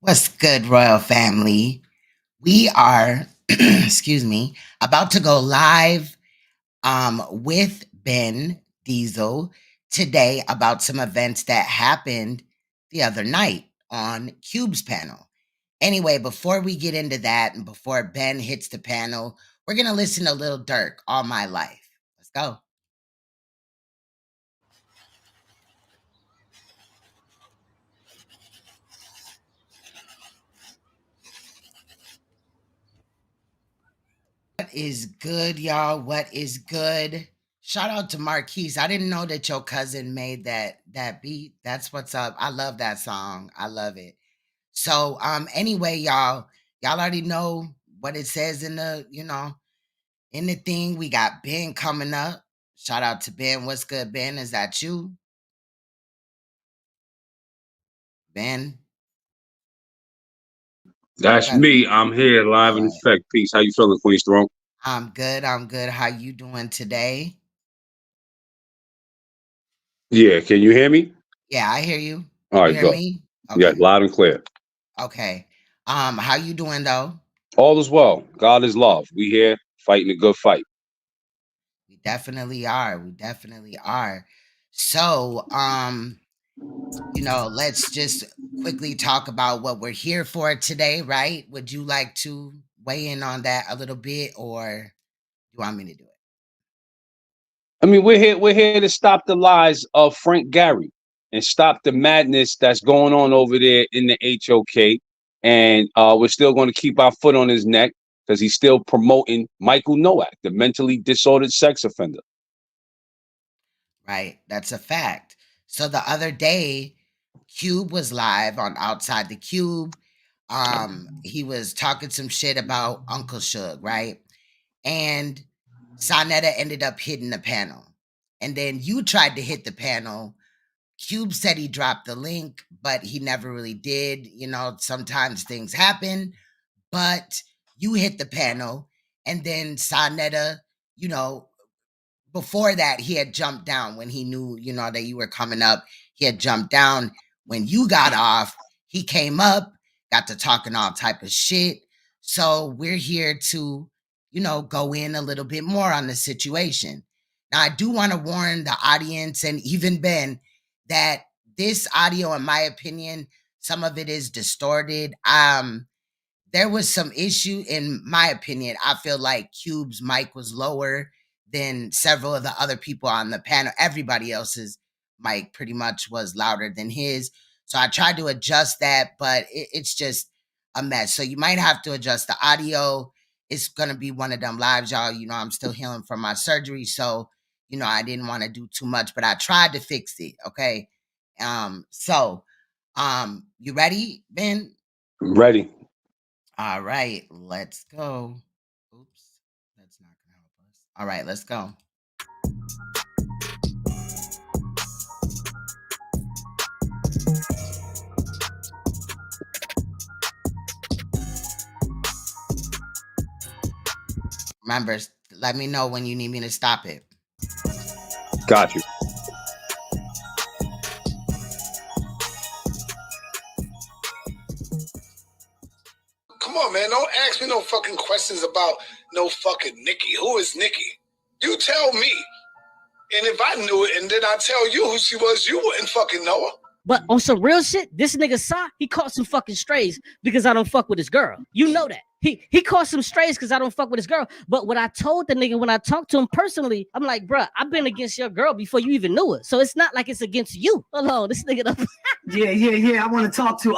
What's good, royal family? We are, excuse me, about to go live with Ben Diesel today about some events that happened the other night on QUBE'S panel. Anyway, before we get into that and before Ben hits the panel, we're going to listen to Lil Durk, All My Life. Let's go. What is good, y'all? What is good? Shout out to Marquise. I didn't know that your cousin made that beat. That's what's up. I love that song. I love it. So anyway, y'all already know what it says in the thing. We got Ben coming up. Shout out to Ben. What's good, Ben? Is that you? Ben? That's me. I'm here live in effect. Peace. How you feeling, Queen Strong? I'm good. I'm good. How you doing today? Yeah, can you hear me? Yeah, I hear you. All You right, hear go. me? Yeah, Okay. loud and clear. Okay. How you doing though? All is well. God is love. We here fighting a good fight. We definitely are. We definitely are. So, let's just quickly talk about what we're here for today, right? Would you like to weigh in on that a little bit or you want me to do it? I mean, we're here to stop the lies of Frank Gary and stop the madness that's going on over there in the HOK. And we're still going to keep our foot on his neck because he's still promoting Michael Nowak, the mentally disordered sex offender. Right. That's a fact. So the other day, Cube was live on Outside the Cube. He was talking some shit about Uncle Suge, right? And Saneter ended up hitting the panel. And then you tried to hit the panel. Cube said he dropped the link, but he never really did. Sometimes things happen, but you hit the panel. And then Saneter, you know, before that, he had jumped down when he knew, that you were coming up. He had jumped down. When you got off, he came up, got to talking all type of shit. So we're here to, go in a little bit more on the situation. Now, I do want to warn the audience and even Ben that this audio, in my opinion, some of it is distorted. There was some issue, in my opinion. I feel like Cube's mic was lower than several of the other people on the panel. Everybody else's mic pretty much was louder than his. So I tried to adjust that, but it's just a mess. So you might have to adjust the audio. It's going to be one of them lives, y'all. I'm still healing from my surgery. So, I didn't want to do too much, but I tried to fix it. Okay. You ready, Ben? Ready. All right, let's go. Oops, that's not gonna help us. All right, let's go. Remember, let me know when you need me to stop it. Got you. Come on, man. Don't ask me no fucking questions about no fucking Nicki. Who is Nicki? You tell me. And if I knew it and then I tell you who she was, you wouldn't fucking know her. But on some real shit, this nigga he caught some fucking strays because I don't fuck with his girl. You know that. He caught some strays because I don't fuck with his girl. But what I told the nigga when I talked to him personally, I'm like, bruh, I've been against your girl before you even knew her. So it's not like it's against you. Hold on, this nigga Yeah. I want to talk to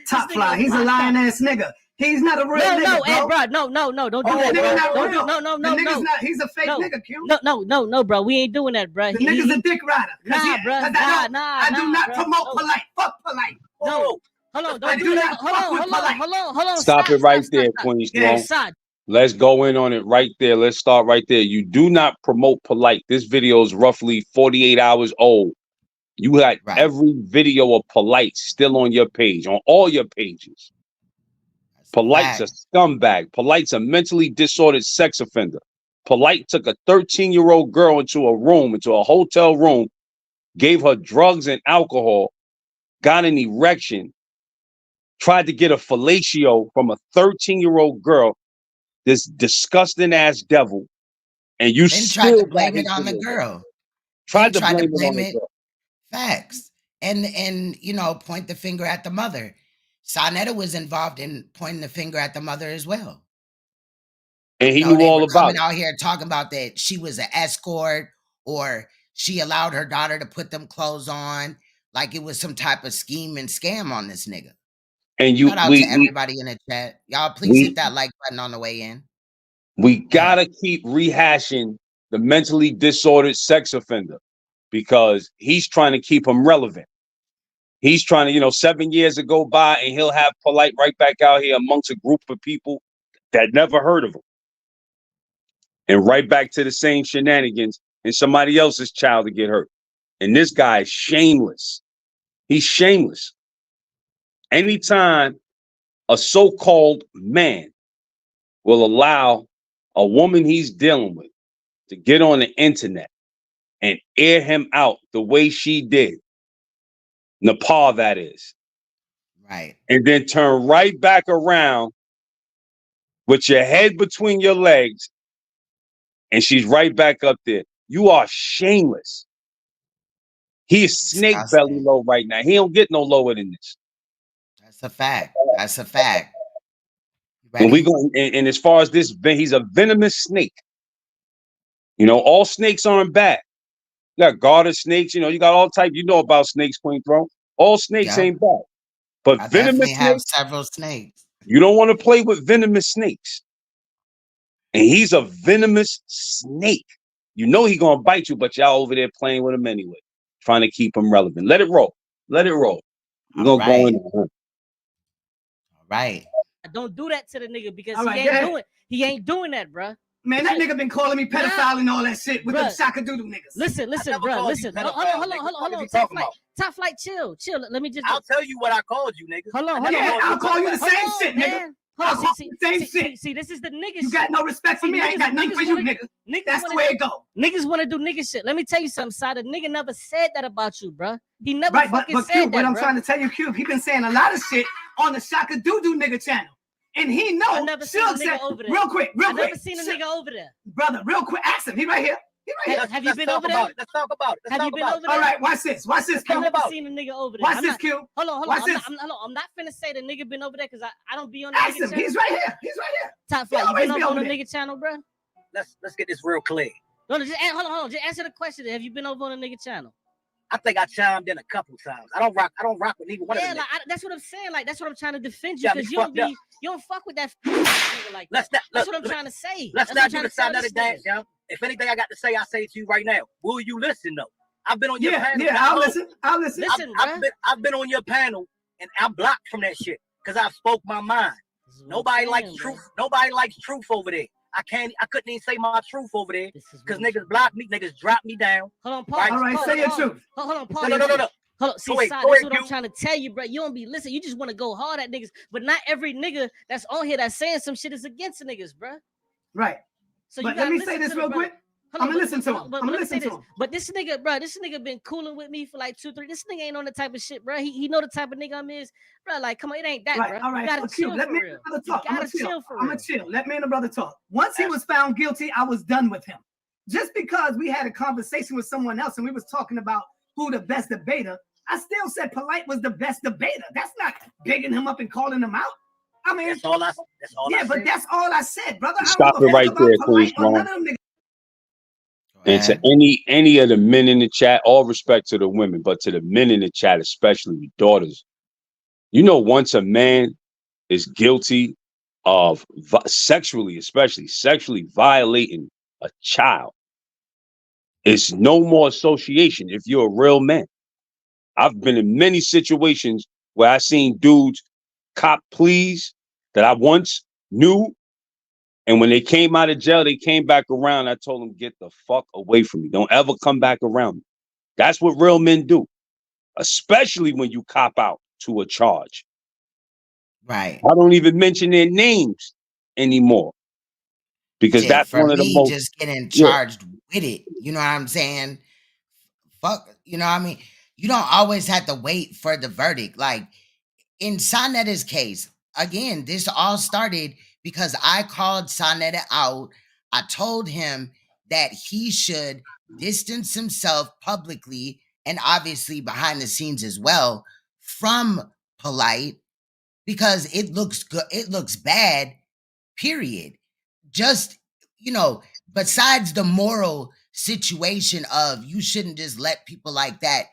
Top Fly. He's a lying ass nigga. He's not a real nigga, bro. No, don't do that, bro. No. He's a fake nigga, Q. No, bro. We ain't doing that, bro. The nigga's a dick rider. Nah, bro. I do not promote polite. Fuck polite. No. Hold on. Stop it right there, Queen Strong. Let's go in on it right there. Let's start right there. You do not promote polite. This video is roughly 48 hours old. You got every video of polite still on your page, on all your pages. Polite's a scumbag. Polite's a mentally disordered sex offender. Polite took a 13-year-old girl into a hotel room, gave her drugs and alcohol, got an erection, tried to get a fellatio from a 13-year-old girl, this disgusting ass devil, and you Then tried still to blame got it his on the video. girl. Tried to blame it on the girl. Facts. And you know, point the finger at the mother. Saneter was involved in pointing the finger at the mother as well. And he knew they all were about coming it. out here talking about that she was an escort, or she allowed her daughter to put them clothes on, like it was some type of scheme and scam on this nigga. And shout out to everybody in the chat. Y'all please hit that like button on the way in. We gotta keep rehashing the mentally disordered sex offender, because he's trying to keep him relevant. He's trying to, you know, 7 years to go by and he'll have Polite right back out here amongst a group of people that never heard of him. And right back to the same shenanigans and somebody else's child to get hurt. And this guy is shameless. He's shameless. Anytime a so-called man will allow a woman he's dealing with to get on the internet and air him out the way she did, Nepal, that is. Right. And then turn right back around with your head between your legs, and she's right back up there. You are shameless. He's snake belly low right now. He don't get no lower than this. That's a fact. That's a fact. And we go, and as far as this, he's a venomous snake. You know, all snakes aren't bad. You got garter snakes, you know, you got all type. You know about snakes, Queen Throne. All snakes ain't bad. But I venomous definitely have snakes, several snakes. You don't want to play with venomous snakes. And he's a venomous snake. You know he's gonna bite you, but y'all over there playing with him anyway, trying to keep him relevant. Let it roll. Let it roll. We're gonna go in. All right. Don't do that to the nigga, because he ain't doing that, bro. Man, that nigga been calling me pedophile and all that shit with them shaka-doodle niggas. Listen, bro. Listen. Hold on. Top flight, chill. Let me just. I'll tell you what I called you, nigga. Hold on. Yeah, I'll call you the same shit, nigga. Hold on, see, this is the nigga shit. You got no respect for me. I ain't got nothing for you, nigga. That's the way it go. Niggas want to do nigga shit. Let me tell you something, Side. The nigga never said that about you, bro. He never fucking said Cube, that, what I'm trying to tell you, Cube, he been saying a lot of shit on the shaka-doo-doo nigga channel. And he know. I never seen a nigga over there. Real quick. I never seen a nigga over there. Brother, real quick, ask him. He right here. Have you been over there? Let's talk about it. Have you been over there? All right, watch this, Q. I've never seen a nigga over there. Watch this, Q. Hold on. I'm not finna say the nigga been over there, because I don't be on the nigga channel. He's right here. Top flight, you been over on the nigga channel, bro? Let's get this real clear. No, just hold on. Just answer the question. Have you been over on the nigga channel? I think I chimed in a couple times. I don't rock with neither one of them. Yeah, that's what I'm saying. Like, that's what I'm trying to defend you, because you don't fuck with that nigga like that. That's what I'm trying to say. Let's not do the Saneter dance, yo. If anything I got to say, I say to you right now. Will you listen though? I've been on your panel. Yeah, I'll listen. I've been on your panel, and I'm blocked from that shit because I spoke my mind. Nobody likes truth. Nobody likes truth over there. I couldn't even say my truth over there because niggas block me, niggas drop me down. Hold on, pause. All right, say your truth. Hold on, pause. No. Hold on, see, that's what I'm trying to tell you, bro. You don't be listening. You just want to go hard at niggas, but not every nigga that's on here that's saying some shit is against the niggas, bro. Right. So but let me say this real quick. I'm gonna listen to him. But this nigga been cooling with me for like 2-3. This nigga ain't on the type of shit, bro. He know the type of nigga I'm is, bro. Like, come on, it ain't that, bro. All right, you gotta chill let for me real. and the brother talk. I'm gonna chill. chill. Let me and the brother talk. Once he was found guilty, I was done with him. Just because we had a conversation with someone else and we was talking about who the best debater, I still said Polite was the best debater. That's not bigging him up and calling him out. I mean, that's all I said. But that's all I said, brother. Stop it right there, please, and to any of the men in the chat, all respect to the women, but to the men in the chat, especially the daughters, you know, once a man is guilty of sexually violating a child, it's no more association if you're a real man. I've been in many situations where I seen dudes cop pleas that I once knew, and when they came out of jail, they came back around. I told them, get the fuck away from me. Don't ever come back around me. That's what real men do, especially when you cop out to a charge. Right. I don't even mention their names anymore, because that's one of the most. Just getting charged with it. You know what I'm saying? Fuck. You know what I mean? You don't always have to wait for the verdict. Like, in Saneter's case, again, this all started because I called Saneter out. I told him that he should distance himself publicly and obviously behind the scenes as well from Polite, because it looks good. It looks bad, period. Just, besides the moral situation of you shouldn't just let people like that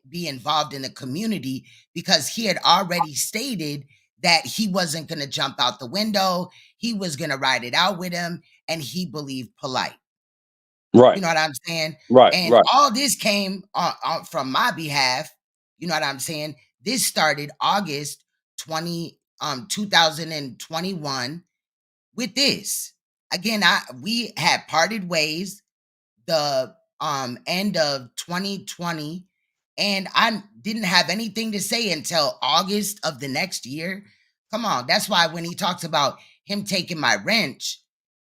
be involved in the community, because he had already stated that he wasn't going to jump out the window. He was going to ride it out with him, and he believed Polite. Right. You know what I'm saying? Right. And right. all this came from my behalf. You know what I'm saying? This started August 2021 with this. Again, we had parted ways the end of 2020, and I didn't have anything to say until August of the next year. Come on, that's why when he talks about him taking my wrench,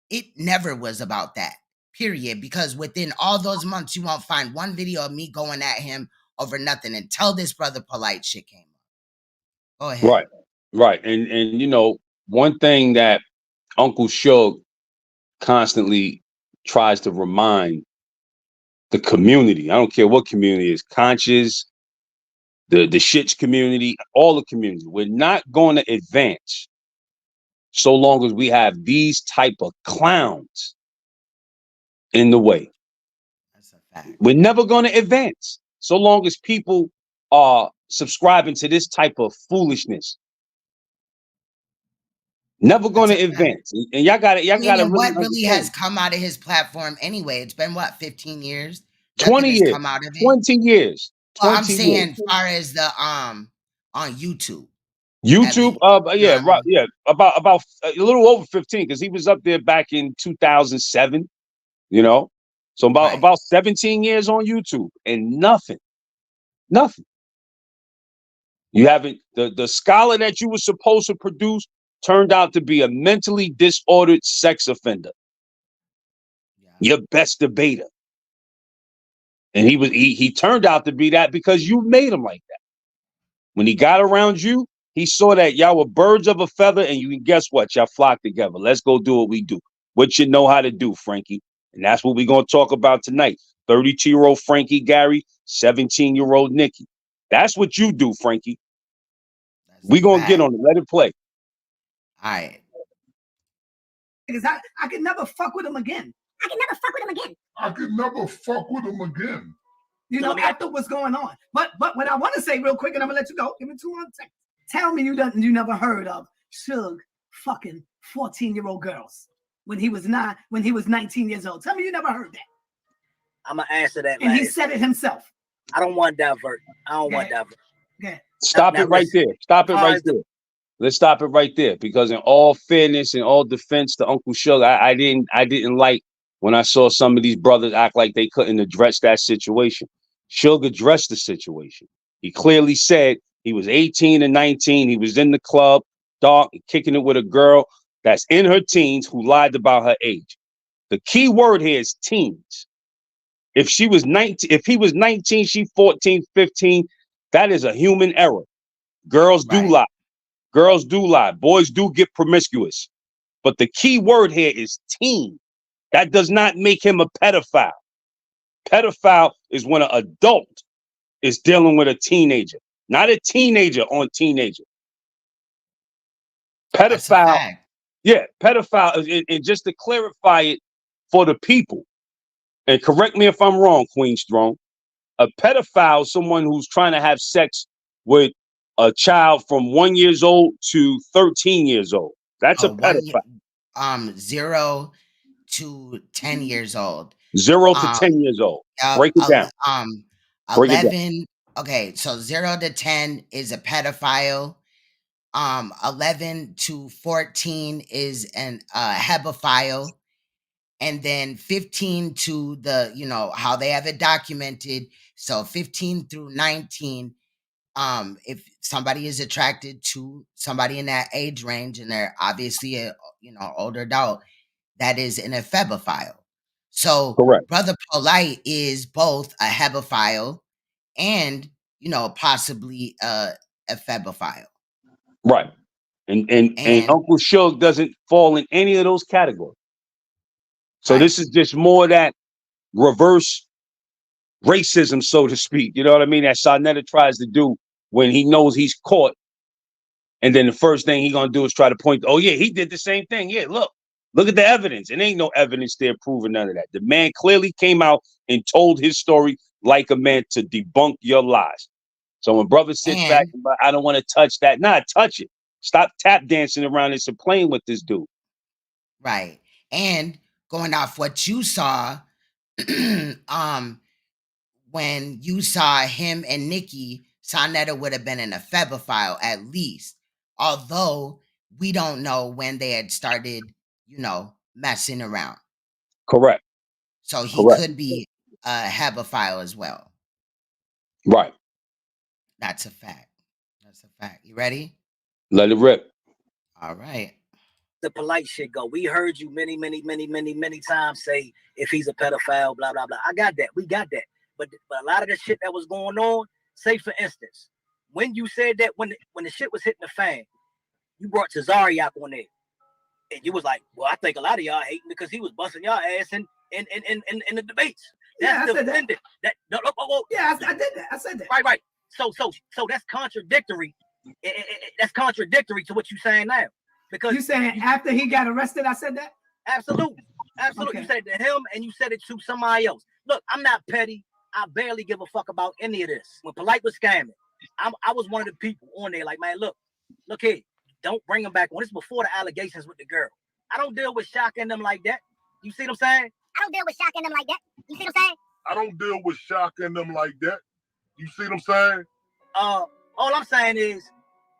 it never was about that, period. Because within all those months, you won't find one video of me going at him over nothing until this brother Polite shit came up. Go ahead. Right. And one thing that Uncle Suge constantly tries to remind the community, I don't care what community is, conscious, the shits community, all the communities, we're not going to advance so long as we have these type of clowns in the way. That's a fact. We're never going to advance so long as people are subscribing to this type of foolishness. Never going to advance. And y'all got to and what really has come out of his platform anyway? It's been what, 15 years? 20 years. Come out of it? 20 years. Well, I'm saying as far as the on YouTube. YouTube, yeah, right, yeah, about a little over 15, because he was up there back in 2007, so about 17 years on YouTube, and nothing. You haven't, the scholar that you were supposed to produce turned out to be a mentally disordered sex offender. Your best debater, and he turned out to be that because you made him like that. When he got around you, he saw that y'all were birds of a feather, and you can guess what? Y'all flock together. Let's go do what we do. What you know how to do, Frankie. And that's what we're going to talk about tonight. 32-year-old Frankie Gary, 17-year-old Nikki. That's what you do, Frankie. We're going to get on it. Let it play. All right. Because I could never fuck with him again. After what's going on. But what I want to say real quick, and I'm gonna let you go. Give me 2 more seconds. Tell me you never heard of Suge fucking 14-year-old girls when he was 19 years old. Tell me you never heard that. I'm gonna answer that. And he said it himself. I don't want to divert. Okay. Stop it right there. Stop it right there. Let's stop it right there, because in all fairness and all defense to Uncle Suge, I didn't like when I saw some of these brothers act like they couldn't address that situation. Suge addressed the situation. He clearly said he was 18 and 19. He was in the club, dark, kicking it with a girl that's in her teens who lied about her age. The key word here is teens. If he was 19, she 14, 15, that is a human error. Girls do lie. Girls do lie. Boys do get promiscuous. But the key word here is teen. That does not make him a pedophile. Pedophile is when an adult is dealing with a teenager, not a teenager on teenager. Pedophile, pedophile, and just to clarify it for the people, and correct me if I'm wrong, Queen's Throne, a pedophile is someone who's trying to have sex with a child from 1 year old to 13 years old. That's a pedophile. 0 to 10 years old. 0 to 10 years old. Break it down. 11. Okay, so 0 to 10 is a pedophile. 11 to 14 is an hebephile. And then 15 to the, how they have it documented. So 15 through 19, if somebody is attracted to somebody in that age range and they're obviously a older adult, that is an ephebophile. So Brother Polite is both a hebephile and possibly a ephebophile. Right. And Uncle Suge doesn't fall in any of those categories. So this is just more of that reverse racism, so to speak. You know what I mean? That Saneter tries to do when he knows he's caught. And then the first thing he's going to do is try to point, oh, yeah, he did the same thing. Yeah, look at the evidence. And ain't no evidence there proving none of that. The man clearly came out and told his story like a man to debunk your lies. So when brothers sit back, and I don't want to touch that. Nah, touch it. Stop tap dancing around this and playing with this dude. Right. And going off what you saw, when you saw him and Nicki, Saneter would have been in a febophile at least. Although we don't know when they had started, messing around. Correct. So he could be a hebophile as well. Right. That's a fact. That's a fact. You ready? Let it rip. All right. The polite shit go. We heard you many times say if he's a pedophile, blah, blah, blah. I got that. We got that. But a lot of the shit that was going on, say for instance, when you said that when the shit was hitting the fan, you brought Tazariak on there. And you was like, well, I think a lot of y'all hating because he was busting y'all ass in the debates. That's defended. Yeah, I did that. I said that. Right. So that's contradictory. That's contradictory to what you're saying now. Because you saying after he got arrested, I said that? Absolutely. Okay. You said it to him and you said it to somebody else. Look, I'm not petty. I barely give a fuck about any of this. When Polite was scamming, I was one of the people on there like, man, look here. Don't bring him back on. This is before the allegations with the girl. I don't deal with shocking them like that. You see what I'm saying? I don't deal with shocking them like that. You see what I'm saying? I don't deal with shocking them like that. You see what I'm saying? All I'm saying is,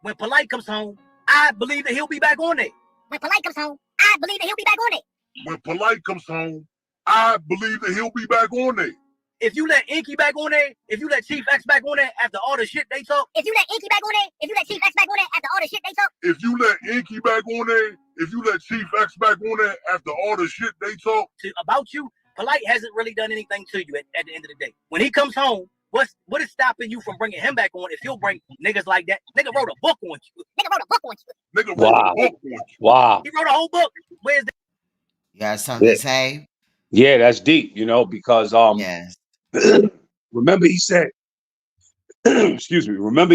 when Polite comes home, I believe that he'll be back on there. When Polite comes home, I believe that he'll be back on there. When Polite comes home, I believe that he'll be back on there. If you let Inky back on there, if you let Chief X back on there after all the shit they talk. If you let Inky back on there, if you let Chief X back on there after all the shit they talk. If you let Inky back on there, if you let Chief X back on there after all the shit they talk. About you, Polite hasn't really done anything to you at the end of the day. When he comes home, what is stopping you from bringing him back on if you'll bring niggas like that? Nigga wrote a book on you. Nigga wrote a book on you. Nigga wrote a book on you. Wow. He wrote a whole book. Where's that? You got something to say? Yeah, that's deep, because yes. Remember he said, excuse me, remember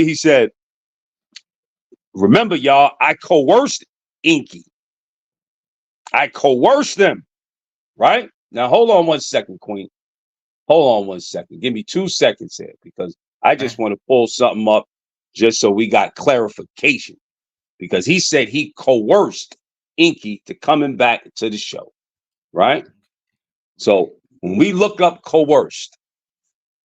y'all, I coerced Inky. I coerced them, right? Now hold on 1 second, Queen. Hold on 1 second. Give me 2 seconds here because I just want to pull something up just so we got clarification. Because he said he coerced Inky to coming back to the show, right? So when we look up coerced,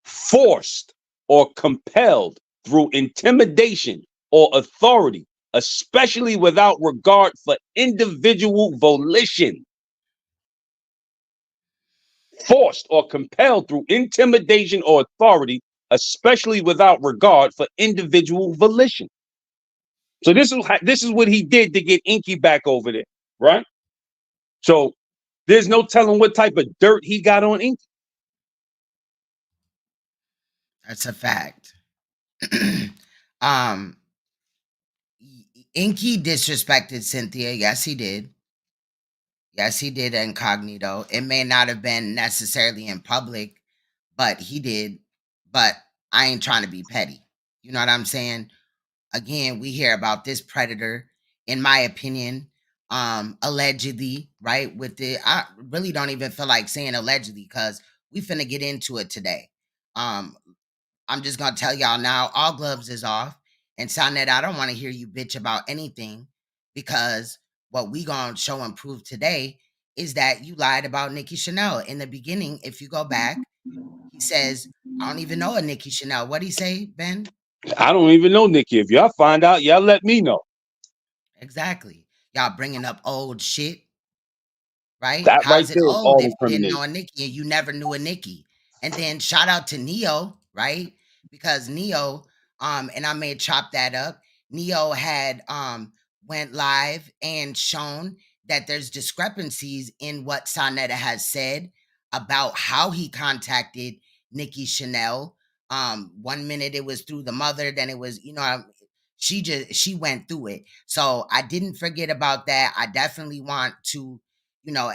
forced or compelled through intimidation or authority, especially without regard for individual volition. Forced or compelled through intimidation or authority, especially without regard for individual volition. So this is what he did to get Inky back over there, right? So there's no telling what type of dirt he got on Inky. That's a fact. Inky disrespected Cynthia. Yes, he did. Yes, he did incognito. It may not have been necessarily in public, but he did. But I ain't trying to be petty. You know what I'm saying? Again, we hear about this predator, in my opinion, allegedly, right? I really don't even feel like saying allegedly because we finna get into it today. I'm just gonna tell y'all now, all gloves is off. And Saneter, I don't want to hear you bitch about anything because what we gonna show and prove today is that you lied about Nicki Chanel. In the beginning, if you go back, he says, I don't even know a Nicki Chanel. What'd he say, Ben? I don't even know Nicki. If y'all find out, y'all let me know. Exactly. Y'all bringing up old shit, right? That How's right it there, old if you didn't know a Nicki and you never knew a Nicki? And then shout out to Neo, right? Because Neo, and I may chop that up. Neo had went live and shown that there's discrepancies in what Saneter has said about how he contacted Nicki Chanel. 1 minute it was through the mother, then it was, she went through it. So I didn't forget about that. I definitely want to,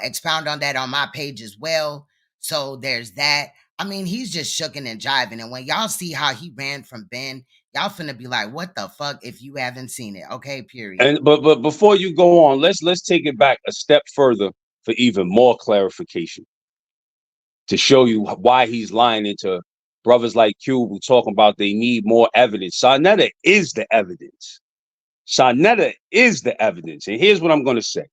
expound on that on my page as well. So there's that. I mean, he's just shooking and jiving. And when y'all see how he ran from Ben, y'all finna be like, what the fuck if you haven't seen it? Okay, period. And but before you go on, let's take it back a step further for even more clarification to show you why he's lying into brothers like Cube who talking about they need more evidence. Saneter is the evidence. Saneter is the evidence. And here's what I'm going to say.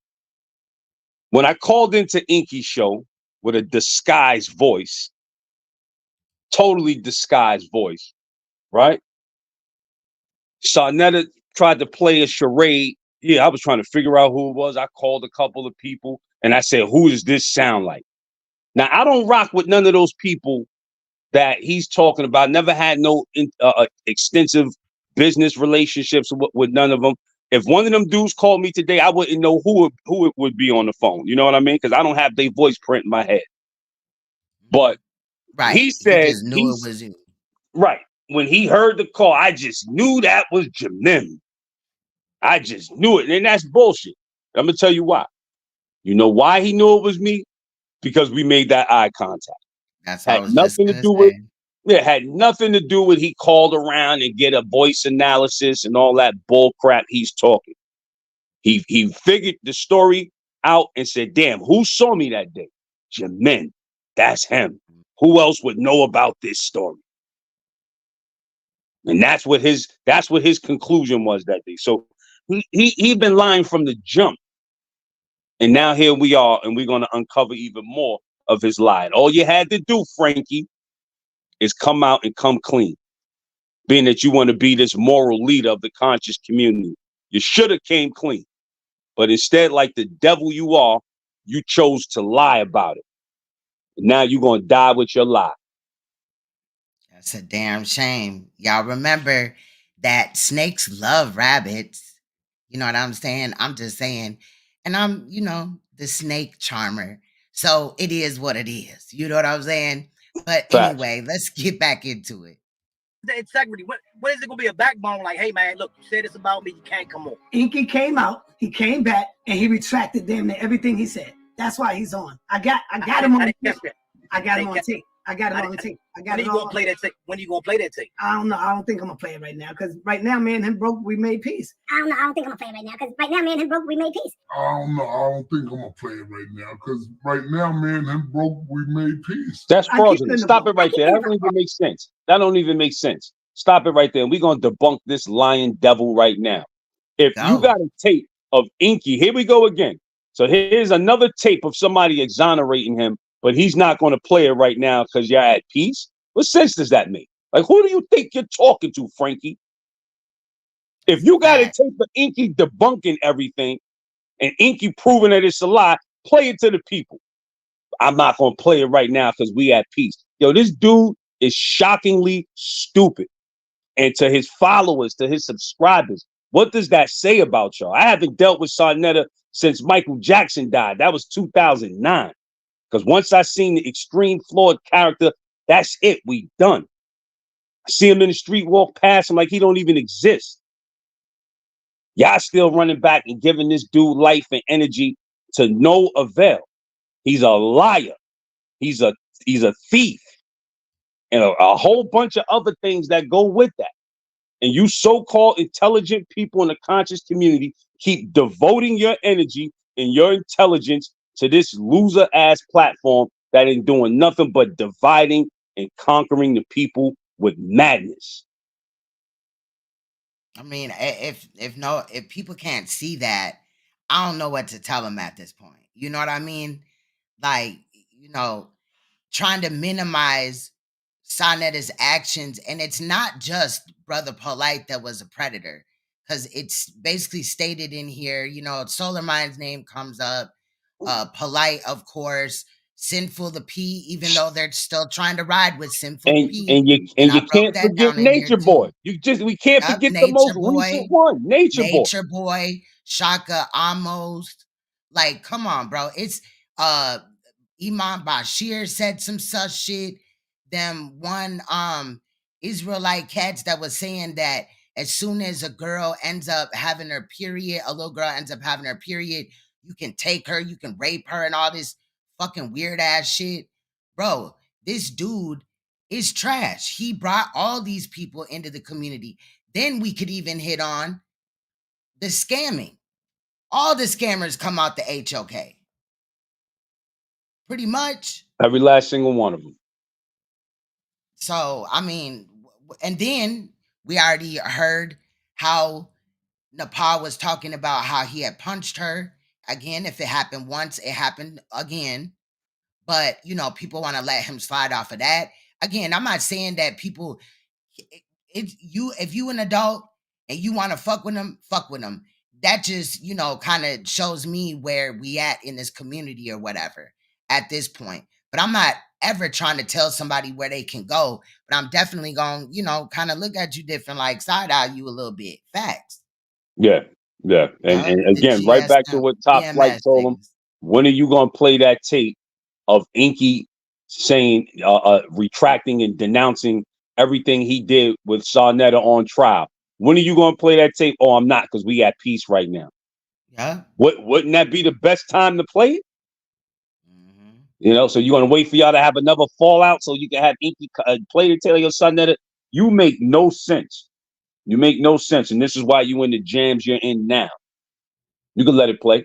When I called into Inky's show with a disguised voice, totally disguised voice, right? Saneter tried to play a charade. Yeah, I was trying to figure out who it was. I called a couple of people and I said, who does this sound like? Now, I don't rock with none of those people that he's talking about. Never had no extensive business relationships with none of them. If one of them dudes called me today, I wouldn't know who it would be on the phone. You know what I mean? Because I don't have their voice print in my head. But right, he said he just knew it was you. Right. When he heard the call, I just knew that was Jamim. I just knew it. And that's bullshit. I'm going to tell you why. You know why he knew it was me? Because we made that eye contact. That's what I was nothing just to do with. It had nothing to do with he called around and get a voice analysis and all that bull crap he's talking. He figured the story out and said, damn, who saw me that day? Jamim. That's him. Who else would know about this story? And that's what his conclusion was that day. So he'd been lying from the jump. And now here we are, and we're going to uncover even more of his lie. All you had to do, Frankie, is come out and come clean. Being that you want to be this moral leader of the conscious community. You should have came clean. But instead, like the devil you are, you chose to lie about it. And now you're going to die with your lie. That's a damn shame. Y'all remember that snakes love rabbits. You know what I'm saying? I'm just saying. And I'm, the snake charmer. So it is what it is. You know what I'm saying? But anyway, let's get back into it. The integrity. When is it gonna be a backbone? Like, hey man, look, you said this about me, you can't come on. Inky came out, he came back, and he retracted damn near everything he said. That's why he's on. I got him on tape. I got him on tape. I got it on tape. When are you gonna play that tape? When are you gonna play that tape? I don't know. I don't think I'm gonna play it right now because right now, me and him broke. We made peace. I don't know. I don't think I'm gonna play it right now because right now, me and him broke. We made peace. I don't know. I don't think I'm gonna play it right now because right now, me and him broke. We made peace. That's fraudulent. Stop it right there. That don't even make sense. That don't even make sense. Stop it right there. We're gonna debunk this lying devil right now. If you got a tape of Inky, here we go again. So here's another tape of somebody exonerating him, but he's not going to play it right now because you're at peace. What sense does that make? Like, who do you think you're talking to, Frankie? If you got a tape of Inky debunking everything and Inky proving that it's a lie, play it to the people. I'm not going to play it right now because we at peace. Yo, this dude is shockingly stupid. And to his followers, to his subscribers, what does that say about y'all? I haven't dealt with Saneter since Michael Jackson died. That was 2009. Because once I seen the extreme flawed character, that's it. We done. I see him in the street, walk past him like he don't even exist. Y'all still running back and giving this dude life and energy to no avail. He's a liar. He's a thief. And a whole bunch of other things that go with that. And you so-called intelligent people in the conscious community keep devoting your energy and your intelligence to this loser-ass platform that ain't doing nothing but dividing and conquering the people with madness. I mean, if people can't see that, I don't know what to tell them at this point. You know what I mean? Like, trying to minimize Saneter's actions, and it's not just Brother Polite that was a predator, because it's basically stated in here. Solar Mind's name comes up, Polite, of course, Sinful the P, even though they're still trying to ride with Sinful P. And you can't forget Nature Boy. We can't forget the most recent one, Nature Boy, Shaka Amos. Like, come on, bro. It's Imam Bashir said some such shit. Them one Israelite cats that was saying that as soon as a girl ends up having her period, a little girl ends up having her period, you can take her, you can rape her and all this fucking weird ass shit. Bro, this dude is trash. He brought all these people into the community. Then we could even hit on the scamming. All the scammers come out the HOK. Pretty much. Every last single one of them. So, I mean, and then we already heard how Nepal was talking about how he had punched her. Again, if it happened once, it happened again. But, you know, people want to let him slide off of that. Again, I'm not saying that people, if you an adult and you want to fuck with them, fuck with them. That just, you know, kind of shows me where we at in this community or whatever at this point. But I'm not ever trying to tell somebody where they can go. But I'm definitely going, you know, kind of look at you different, like side eye you a little bit. Facts. Yeah, yeah. And again, right back to what Top Flight told him. When are you going to play that tape of Inky saying, retracting and denouncing everything he did with Saneter on trial? When are you going to play that tape? Oh, I'm not, because we at peace right now. Yeah. Wouldn't that be the best time to play it? You know, so you're going to wait for y'all to have another fallout so you can have Inky play the tape of your Saneter? You make no sense. You make no sense. And this is why you in the jams you're in now. You can let it play.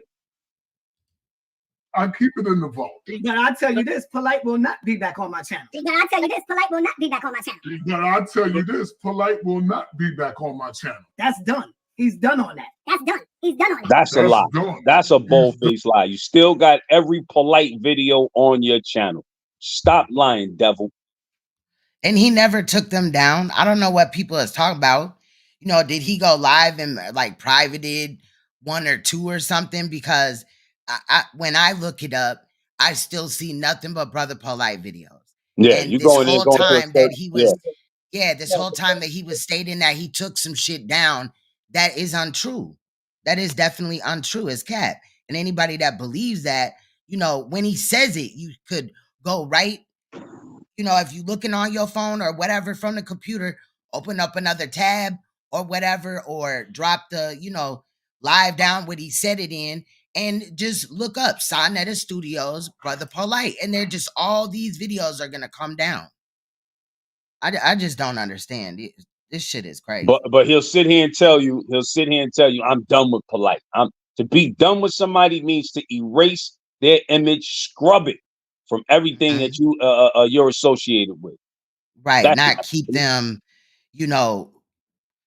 I keep it in the vault. But I tell you this, Polite will not be back on my channel. But I tell you this, Polite will not be back on my channel. But I tell you this, Polite will not be back on my channel. That's done. He's done on that. That's done. He's done on that. That's a lie. That's a bold-faced lie. You still got every Polite video on your channel. Stop lying, devil. And he never took them down. I don't know what people is talking about. You know, did he go live and like privated one or two or something? Because when I look it up, I still see nothing but Brother Polite videos. Yeah, and you this going in whole going time that he was, yeah. This whole time that he was stating that he took some shit down, that is untrue. That is definitely untrue. It's cap. And anybody that believes that, you know, when he says it, you could go right. You know, if you're looking on your phone or whatever from the computer, open up another tab or whatever, or drop the, you know, live down what he said it in, and just look up Saneter Studios, Brother Polite. And they're just, all these videos are going to come down. I just don't understand. This shit is crazy. But he'll sit here and tell you, I'm done with Polite. To be done with somebody means to erase their image, scrub it from everything that you're associated with. Right. That's not keep them, you know,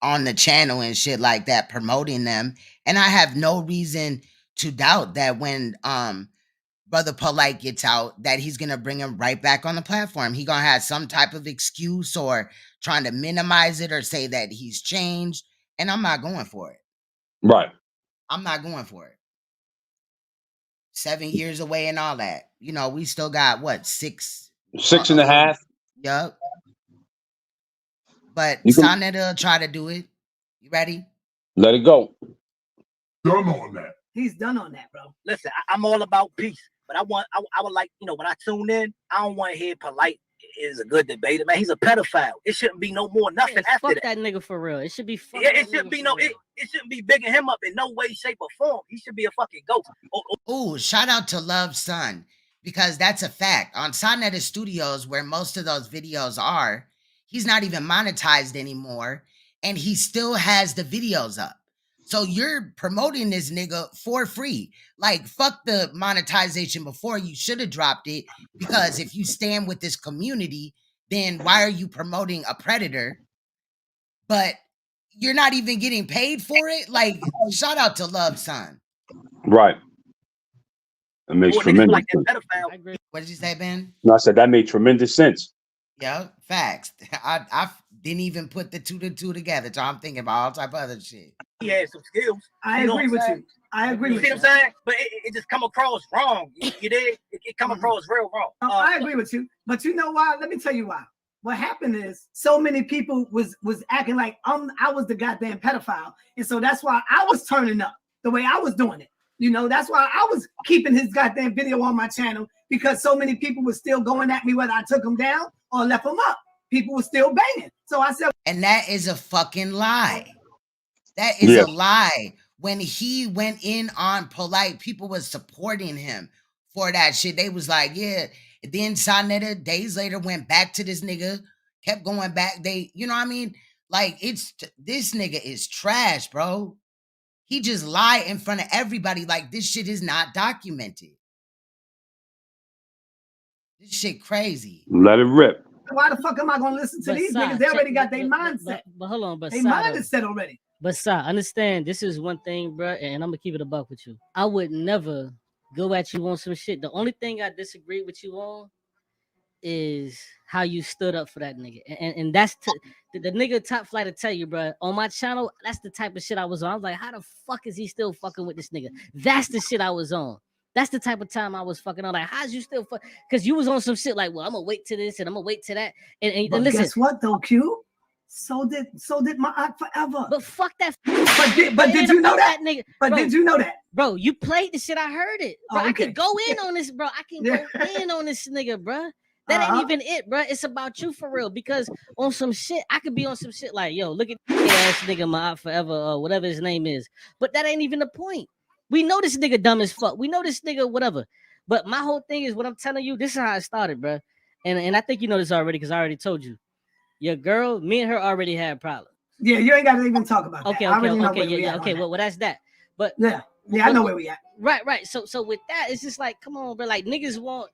on the channel and shit like that, promoting them. And I have no reason to doubt that when Brother Polite gets out, that he's gonna bring him right back on the platform. He gonna have some type of excuse or trying to minimize it or say that he's changed. And I'm not going for it. Right. I'm not going for it. 7 years away and all that. You know, we still got what, 6 and a half. Yup. But Saneter will try to do it. You ready? Let it go. Done on that. He's done on that, bro. Listen, I'm all about peace, but I would like, you know, when I tune in, I don't want to hear Polite is a good debater, man. He's a pedophile. It shouldn't be no more nothing after fuck that nigga for real. It should be yeah, it shouldn't be it shouldn't be bigging him up in no way, shape, or form. He should be a fucking ghost. Oh, shout out to Love Son, because that's a fact. On Saneter Studios, where most of those videos are, he's not even monetized anymore, and he still has the videos up. So you're promoting this nigga for free. Like, fuck the monetization before. You should have dropped it, because if you stand with this community, then why are you promoting a predator? But you're not even getting paid for it? Like, shout out to Love Son. Right. It makes tremendous sense. What did you say, Ben? No, I said that made tremendous sense. Yeah, facts. I didn't even put the two together, so I'm thinking about all type of other shit. He has some skills. I agree with you. I agree with you. See what I'm saying? But it just come across wrong. You did? It come across real wrong. I agree with you. But you know why? Let me tell you why. What happened is so many people was acting like I was the goddamn pedophile. And so that's why I was turning up the way I was doing it. You know, that's why I was keeping his goddamn video on my channel, because so many people were still going at me whether I took him down or left him up. people were still banging. So I said, and that is a fucking lie. That is a lie. When he went in on Polite, people was supporting him for that shit. They was like, yeah. And then Saneter days later went back to this nigga, kept going back. They, you know what I mean? Like, this nigga is trash, bro. He just lied in front of everybody like this shit is not documented. This shit crazy. Let it rip. Why the fuck am I gonna listen to these niggas? They already got their mindset. But hold on, but they mind is set already. But understand, this is one thing, bro, and I'm gonna keep it a buck with you. I would never go at you on some shit. The only thing I disagree with you on is how you stood up for that nigga, and that's the nigga top flight to tell you, bro. On my channel, that's the type of shit I was on. I was like, how the fuck is he still fucking with this nigga? That's the shit I was on. That's the type of time I was fucking on. Like, how's you still fuck? Because you was on some shit like, well, I'm gonna wait to this and I'm gonna wait to that. And listen, guess what though, Q? So did my aunt forever. But fuck that. But did you know that? Nigga? But bro, did you know that? Bro, you played the shit. I heard it. Bro, okay. I could go in on this, bro. I can go in on this nigga, bro. That ain't even it, bro. It's about you for real. Because on some shit, I could be on some shit like, yo, look at ass nigga, my aunt forever, or whatever his name is. But that ain't even the point. We know this nigga dumb as fuck. We know this nigga whatever. But my whole thing is what I'm telling you. This is how it started, bro. And I think you know this already because I already told you. Your girl, me and her already had problems. Yeah, you ain't got to even talk about that. Okay, well, that's that. But yeah, I know where we at. Right. So with that, it's just like, come on, bro. Like niggas want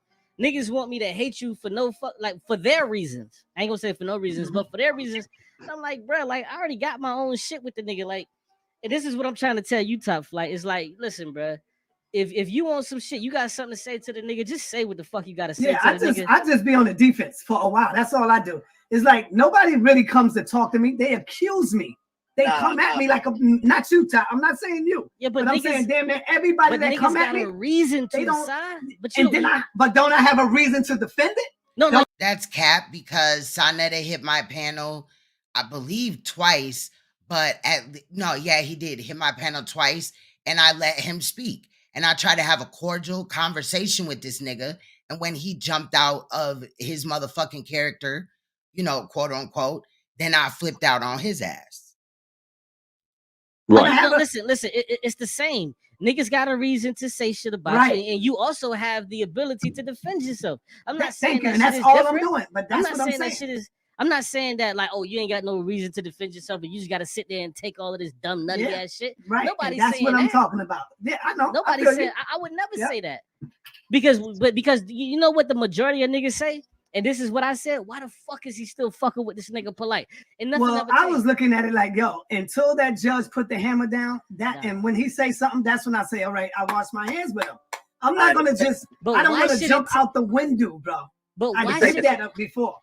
me to hate you for no fuck, like for their reasons. I ain't gonna say for no reasons, but for their reasons. And I'm like, bro, like I already got my own shit with the nigga. Like, and this is what I'm trying to tell you, top flight. It's like, listen, bro. If you want some shit, you got something to say to the nigga, just say what the fuck you gotta say to the nigga. I just be on the defense for a while. That's all I do. It's like nobody really comes to talk to me. They accuse me. They come at me like not you, Ty. I'm not saying you. Yeah, but I'm saying damn near everybody that come at me. A reason to decide. But don't I have a reason to defend it? No. That's cap because Saneter hit my panel, I believe twice. But he did hit my panel twice, and I let him speak. And I tried to have a cordial conversation with this nigga. And when he jumped out of his motherfucking character, you know, quote unquote, then I flipped out on his ass. Right. No, listen, it's the same. Niggas got a reason to say shit about you, and you also have the ability to defend yourself. I'm not saying that and that's all I'm doing, but that's what I'm saying. That shit is. I'm not saying that like, oh, you ain't got no reason to defend yourself, and you just got to sit there and take all of this dumb nutty ass shit. Right. Nobody's that's saying what I'm that. talking about. Yeah, I know. Nobody said. I would never say that because you know what the majority of niggas say, and this is what I said. Why the fuck is he still fucking with this nigga Polite? And nothing. Well, I was looking at it like, yo, until that judge put the hammer down, and when he say something, that's when I say, all right, I wash my hands with him. I'm not gonna just. I don't want to jump out the window, bro. But I said that up before.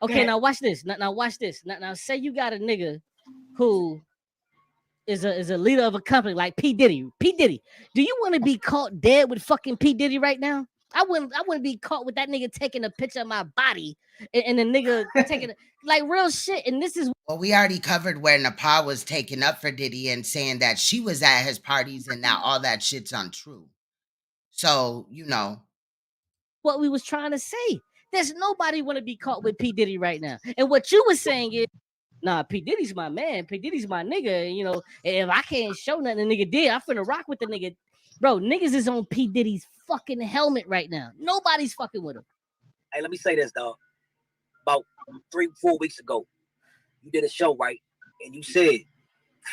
Okay, now watch this. Now watch this. Now say you got a nigga who is a leader of a company like P. Diddy. P. Diddy, do you want to be caught dead with fucking P. Diddy right now? I wouldn't be caught with that nigga taking a picture of my body and the nigga taking like real shit. And this is well, we already covered where Nepal was taken up for Diddy and saying that she was at his parties and now all that shit's untrue. So, you know. What we was trying to say. There's nobody want to be caught with P. Diddy right now. And what you were saying is, nah, P. Diddy's my man. P. Diddy's my nigga. You know, if I can't show nothing the nigga did, I'm finna rock with the nigga. Bro, niggas is on P. Diddy's fucking helmet right now. Nobody's fucking with him. Hey, let me say this, dog. About 3-4 weeks ago, you did a show, right? And you said,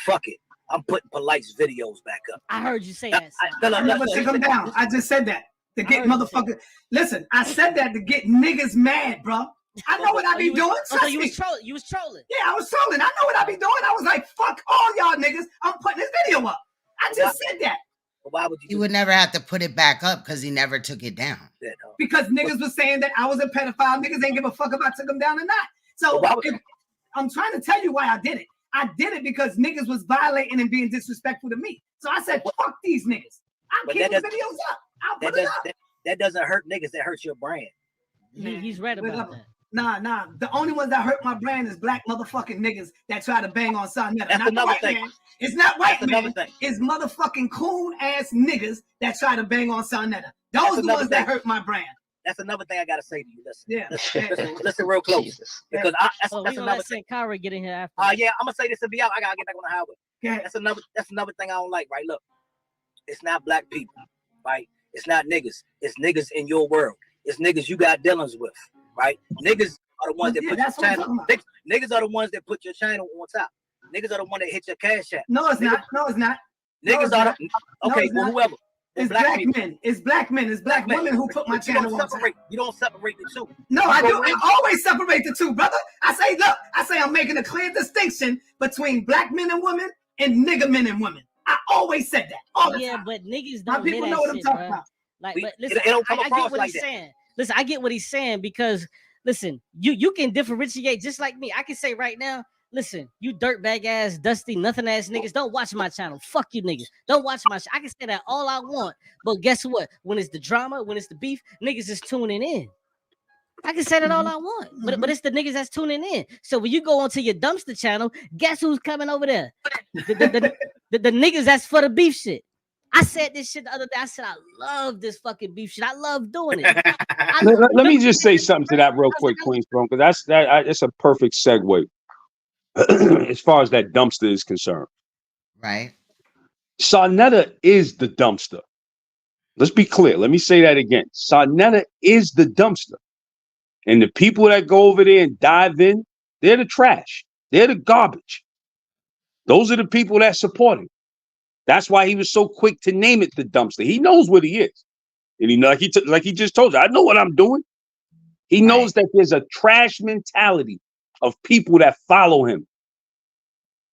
fuck it. I'm putting Polite's videos back up. I heard you say that. I never took them down. I just said that. To get motherfuckers. Listen, I said that to get niggas mad, bro. I know what I be doing. So you was trolling. You was trolling. Yeah, I was trolling. I know what I be doing. I was like, fuck all y'all niggas. I'm putting this video up. I just said that. Why would you? He would never have to put it back up because he never took it down. Because niggas was saying that I was a pedophile. Niggas ain't give a fuck if I took them down or not. So I'm trying to tell you why I did it. I did it because niggas was violating and being disrespectful to me. So I said, fuck these niggas. I'm keeping videos up. That doesn't hurt niggas. That hurts your brand. He's right about that. Nah. The only ones that hurt my brand is black motherfucking niggas that try to bang on Saneter. That's another thing. Man. It's not white man. It's motherfucking coon ass niggas that try to bang on Saneter. Those are the ones that hurt my brand. that's another thing I gotta say to you. Listen, yeah. listen real close. Because that's another thing. Kyra get in here after. Yeah, I'm gonna say this and be out. I gotta get back on the highway. Yeah. That's another thing I don't like, right? Look, it's not black people, right? It's not niggas. It's niggas in your world. It's niggas you got dealings with, right? Niggas are the ones that put your channel. Niggas are the ones that put your channel on top. Niggas are the one that hit your cash app. No, it's not. No, it's not. Niggas are okay. Well, whoever. It's black men. It's black men. It's black women who put my channel on. You don't separate the two. No, I do. I always separate the two, brother. I say, look, I'm making a clear distinction between black men and women and nigga men and women. I always said that. All the time. But niggas don't. People know what I'm talking about. Like, but listen, I get what he's saying. Listen, I get what he's saying because listen, you can differentiate just like me. I can say right now. Listen, you dirtbag ass, dusty, nothing ass niggas, don't watch my channel. Fuck you niggas. Don't watch my I can say that all I want. But guess what? When it's the drama, when it's the beef, niggas is tuning in. I can say that all I want. But it's the niggas that's tuning in. So when you go onto your dumpster channel, guess who's coming over there? The niggas that's for the beef shit. I said this shit the other day. I said I love this fucking beef shit. I love doing it. Let me just say something to that real quick, Queensboro, because that's a perfect segue. As far as that dumpster is concerned, right? Saneter is the dumpster. Let's be clear. Let me say that again. Saneter is the dumpster, and the people that go over there and dive in, they're the trash. They're the garbage. Those are the people that support him. That's why he was so quick to name it the dumpster. He knows what he is, and like he just told you, I know what I'm doing. He knows that there's a trash mentality of people that follow him.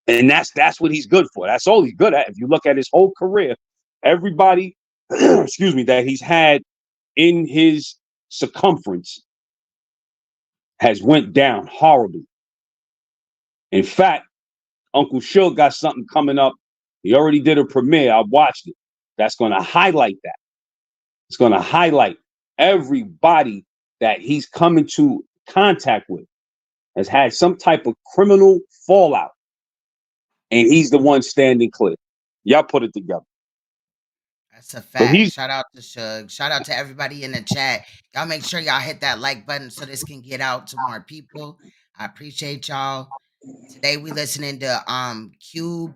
And that's what he's good for. That's all he's good at. If you look at his whole career, everybody, excuse me, that he's had in his circumference has went down horribly. In fact, Uncle Suge got something coming up. He already did a premiere. I watched it. That's going to highlight that. It's going to highlight everybody that he's come into contact with has had some type of criminal fallout, and he's the one standing clear. Y'all put it together. That's a fact. Shout out to Suge. Shout out to everybody in the chat. Y'all make sure y'all hit that like button so this can get out to more people. I appreciate y'all. Today we listening to QUBE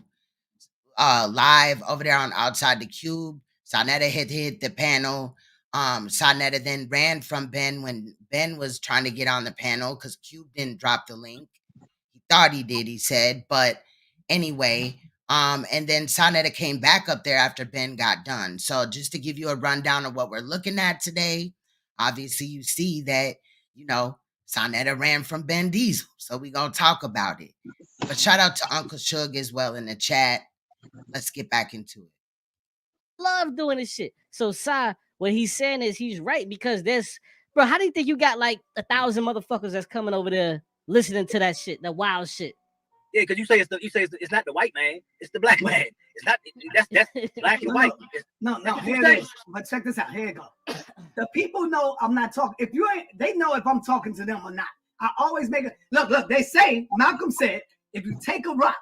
live over there on Outside the Cube. Saneter hit the panel. Saneter then ran from Ben when Ben was trying to get on the panel because QUBE didn't drop the link. He thought he did, he said. But anyway, and then Saneter came back up there after Ben got done. So just to give you a rundown of what we're looking at today, obviously you see that, you know, Saneter ran from Ben Diesel. So we're going to talk about it. But shout out to Uncle Suge as well in the chat. Let's get back into it. Love doing this shit. So Sai, what he's saying is he's right because there's, bro, how do you think you got like 1,000 motherfuckers that's coming over there listening to that shit, that wild shit? Yeah, because you say it's not the white man, it's the black man. It's not that's black and white. No, here it is. But check this out. Here you go. The people know I'm not talking. If you ain't, they know if I'm talking to them or not. I always make it look. They say Malcolm said, if you take a rock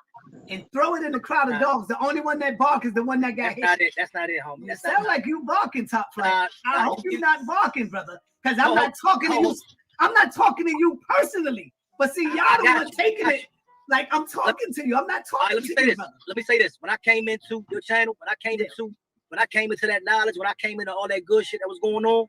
and throw it in the crowd of dogs, the only one that bark is the one that got hit. That's not it, homie. It sounds like you barking, Top Flight. I hope you're not barking, brother, because I'm not talking to you. I'm not talking to you personally. But see, y'all the one taking it like I'm talking to you. I'm not talking to you. Let me say this. When I came into your channel, when I came into that knowledge, when I came into all that good shit that was going on,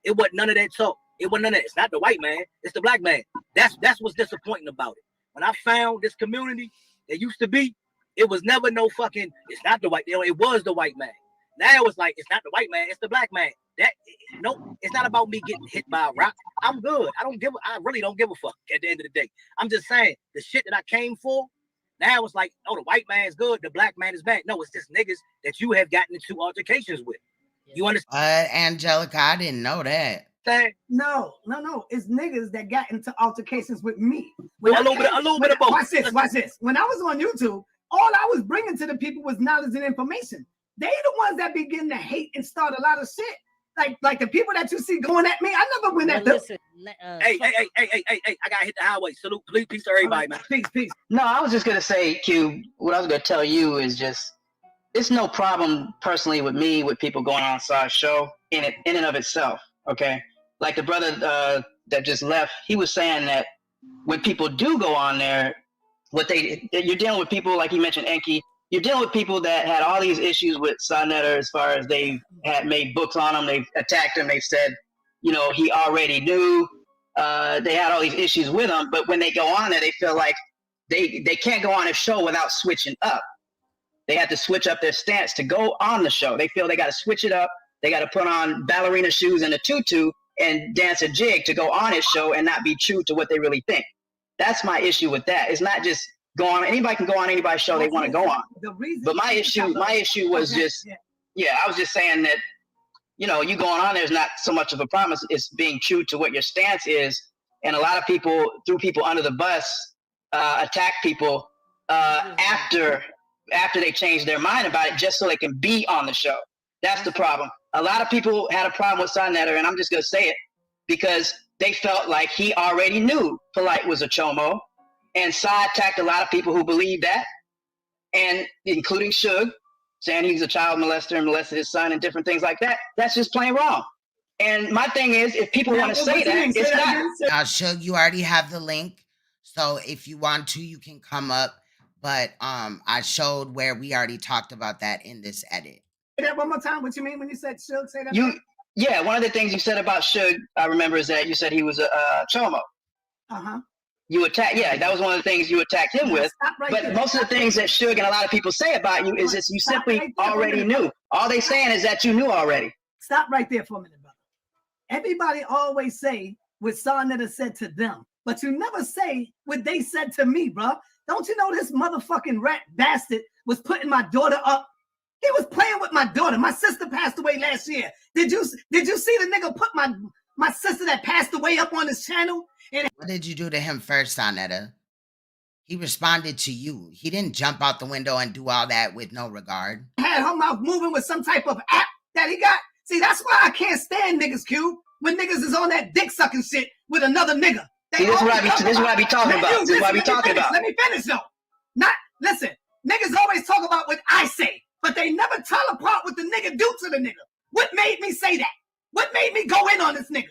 it wasn't none of that talk. It wasn't none of that. It's not the white man. It's the black man. That's what's disappointing about it. When I found this community that used to be, it was never no fucking, it's not the white, it was the white man. Now it's like, it's not the white man, it's the black man. It's not about me getting hit by a rock. I'm good. I really don't give a fuck at the end of the day. I'm just saying, the shit that I came for, now it's like, oh, the white man is good, the black man is bad. No, it's just niggas that you have gotten into altercations with. You understand? Angelica, I didn't know that. No. It's niggas that got into altercations with me. A little bit of both. Watch this. When I was on YouTube, all I was bringing to the people was knowledge and information. They the ones that begin to hate and start a lot of shit. Like the people that you see going at me, I never went at them. Hey, I gotta hit the highway. Salute, please, peace to everybody, man. Peace. No, I was just gonna say, Q, what I was gonna tell you is just, it's no problem personally with me, with people going on Sai's show in and of itself, okay? like the brother that just left, he was saying that when people do go on there, you're dealing with people like he mentioned, Enki. You're dealing with people that had all these issues with Saneter as far as they had made books on him, they've attacked him, they've said, you know, he already knew. They had all these issues with him, but when they go on there, they feel like they can't go on a show without switching up. They have to switch up their stance to go on the show. They feel they got to switch it up. They got to put on ballerina shoes and a tutu and dance a jig to go on his show and not be true to what they really think. That's my issue with that. It's not just go on. Anybody can go on anybody's show they want to go on. But my issue was just, I was just saying that, you know, you going on there is not so much of a promise. It's being true to what your stance is. And a lot of people threw people under the bus, attack people after they changed their mind about it, just so they can be on the show. That's the problem. A lot of people had a problem with Saneter, and I'm just gonna say it because they felt like he already knew Polite was a chomo, and Sa attacked a lot of people who believe that, and including Suge, saying he's a child molester and molested his son and different things like that. That's just plain wrong. And my thing is, if people want to say that, it's not. Suge, you already have the link, so if you want to, you can come up. But I showed where we already talked about that in this edit. Say that one more time. What you mean when you said Suge? Say that. Yeah, one of the things you said about Suge, I remember, is that you said he was a chomo. You attacked, that was one of the things you attacked him with. But most of the things that Suge and a lot of people say about you is that you simply already knew. All they saying is that you knew already. Stop right there for a minute, brother. Everybody always say what Saneter said to them, but you never say what they said to me, bro. Don't you know this motherfucking rat bastard was putting my daughter up? He was playing with my daughter. My sister passed away last year. Did you see the nigga put my sister that passed away up on his channel? And what did you do to him first, Saneter? He responded to you. He didn't jump out the window and do all that with no regard. Had her mouth moving with some type of app that he got. See, that's why I can't stand niggas, Q. When niggas is on that dick sucking shit with another nigga. See, this is what I be talking about. This is what I be talking about. Let me finish though. Listen, niggas always talk about what I say, but they never tell apart what the nigga do to the nigga. What made me say that? What made me go in on this nigga?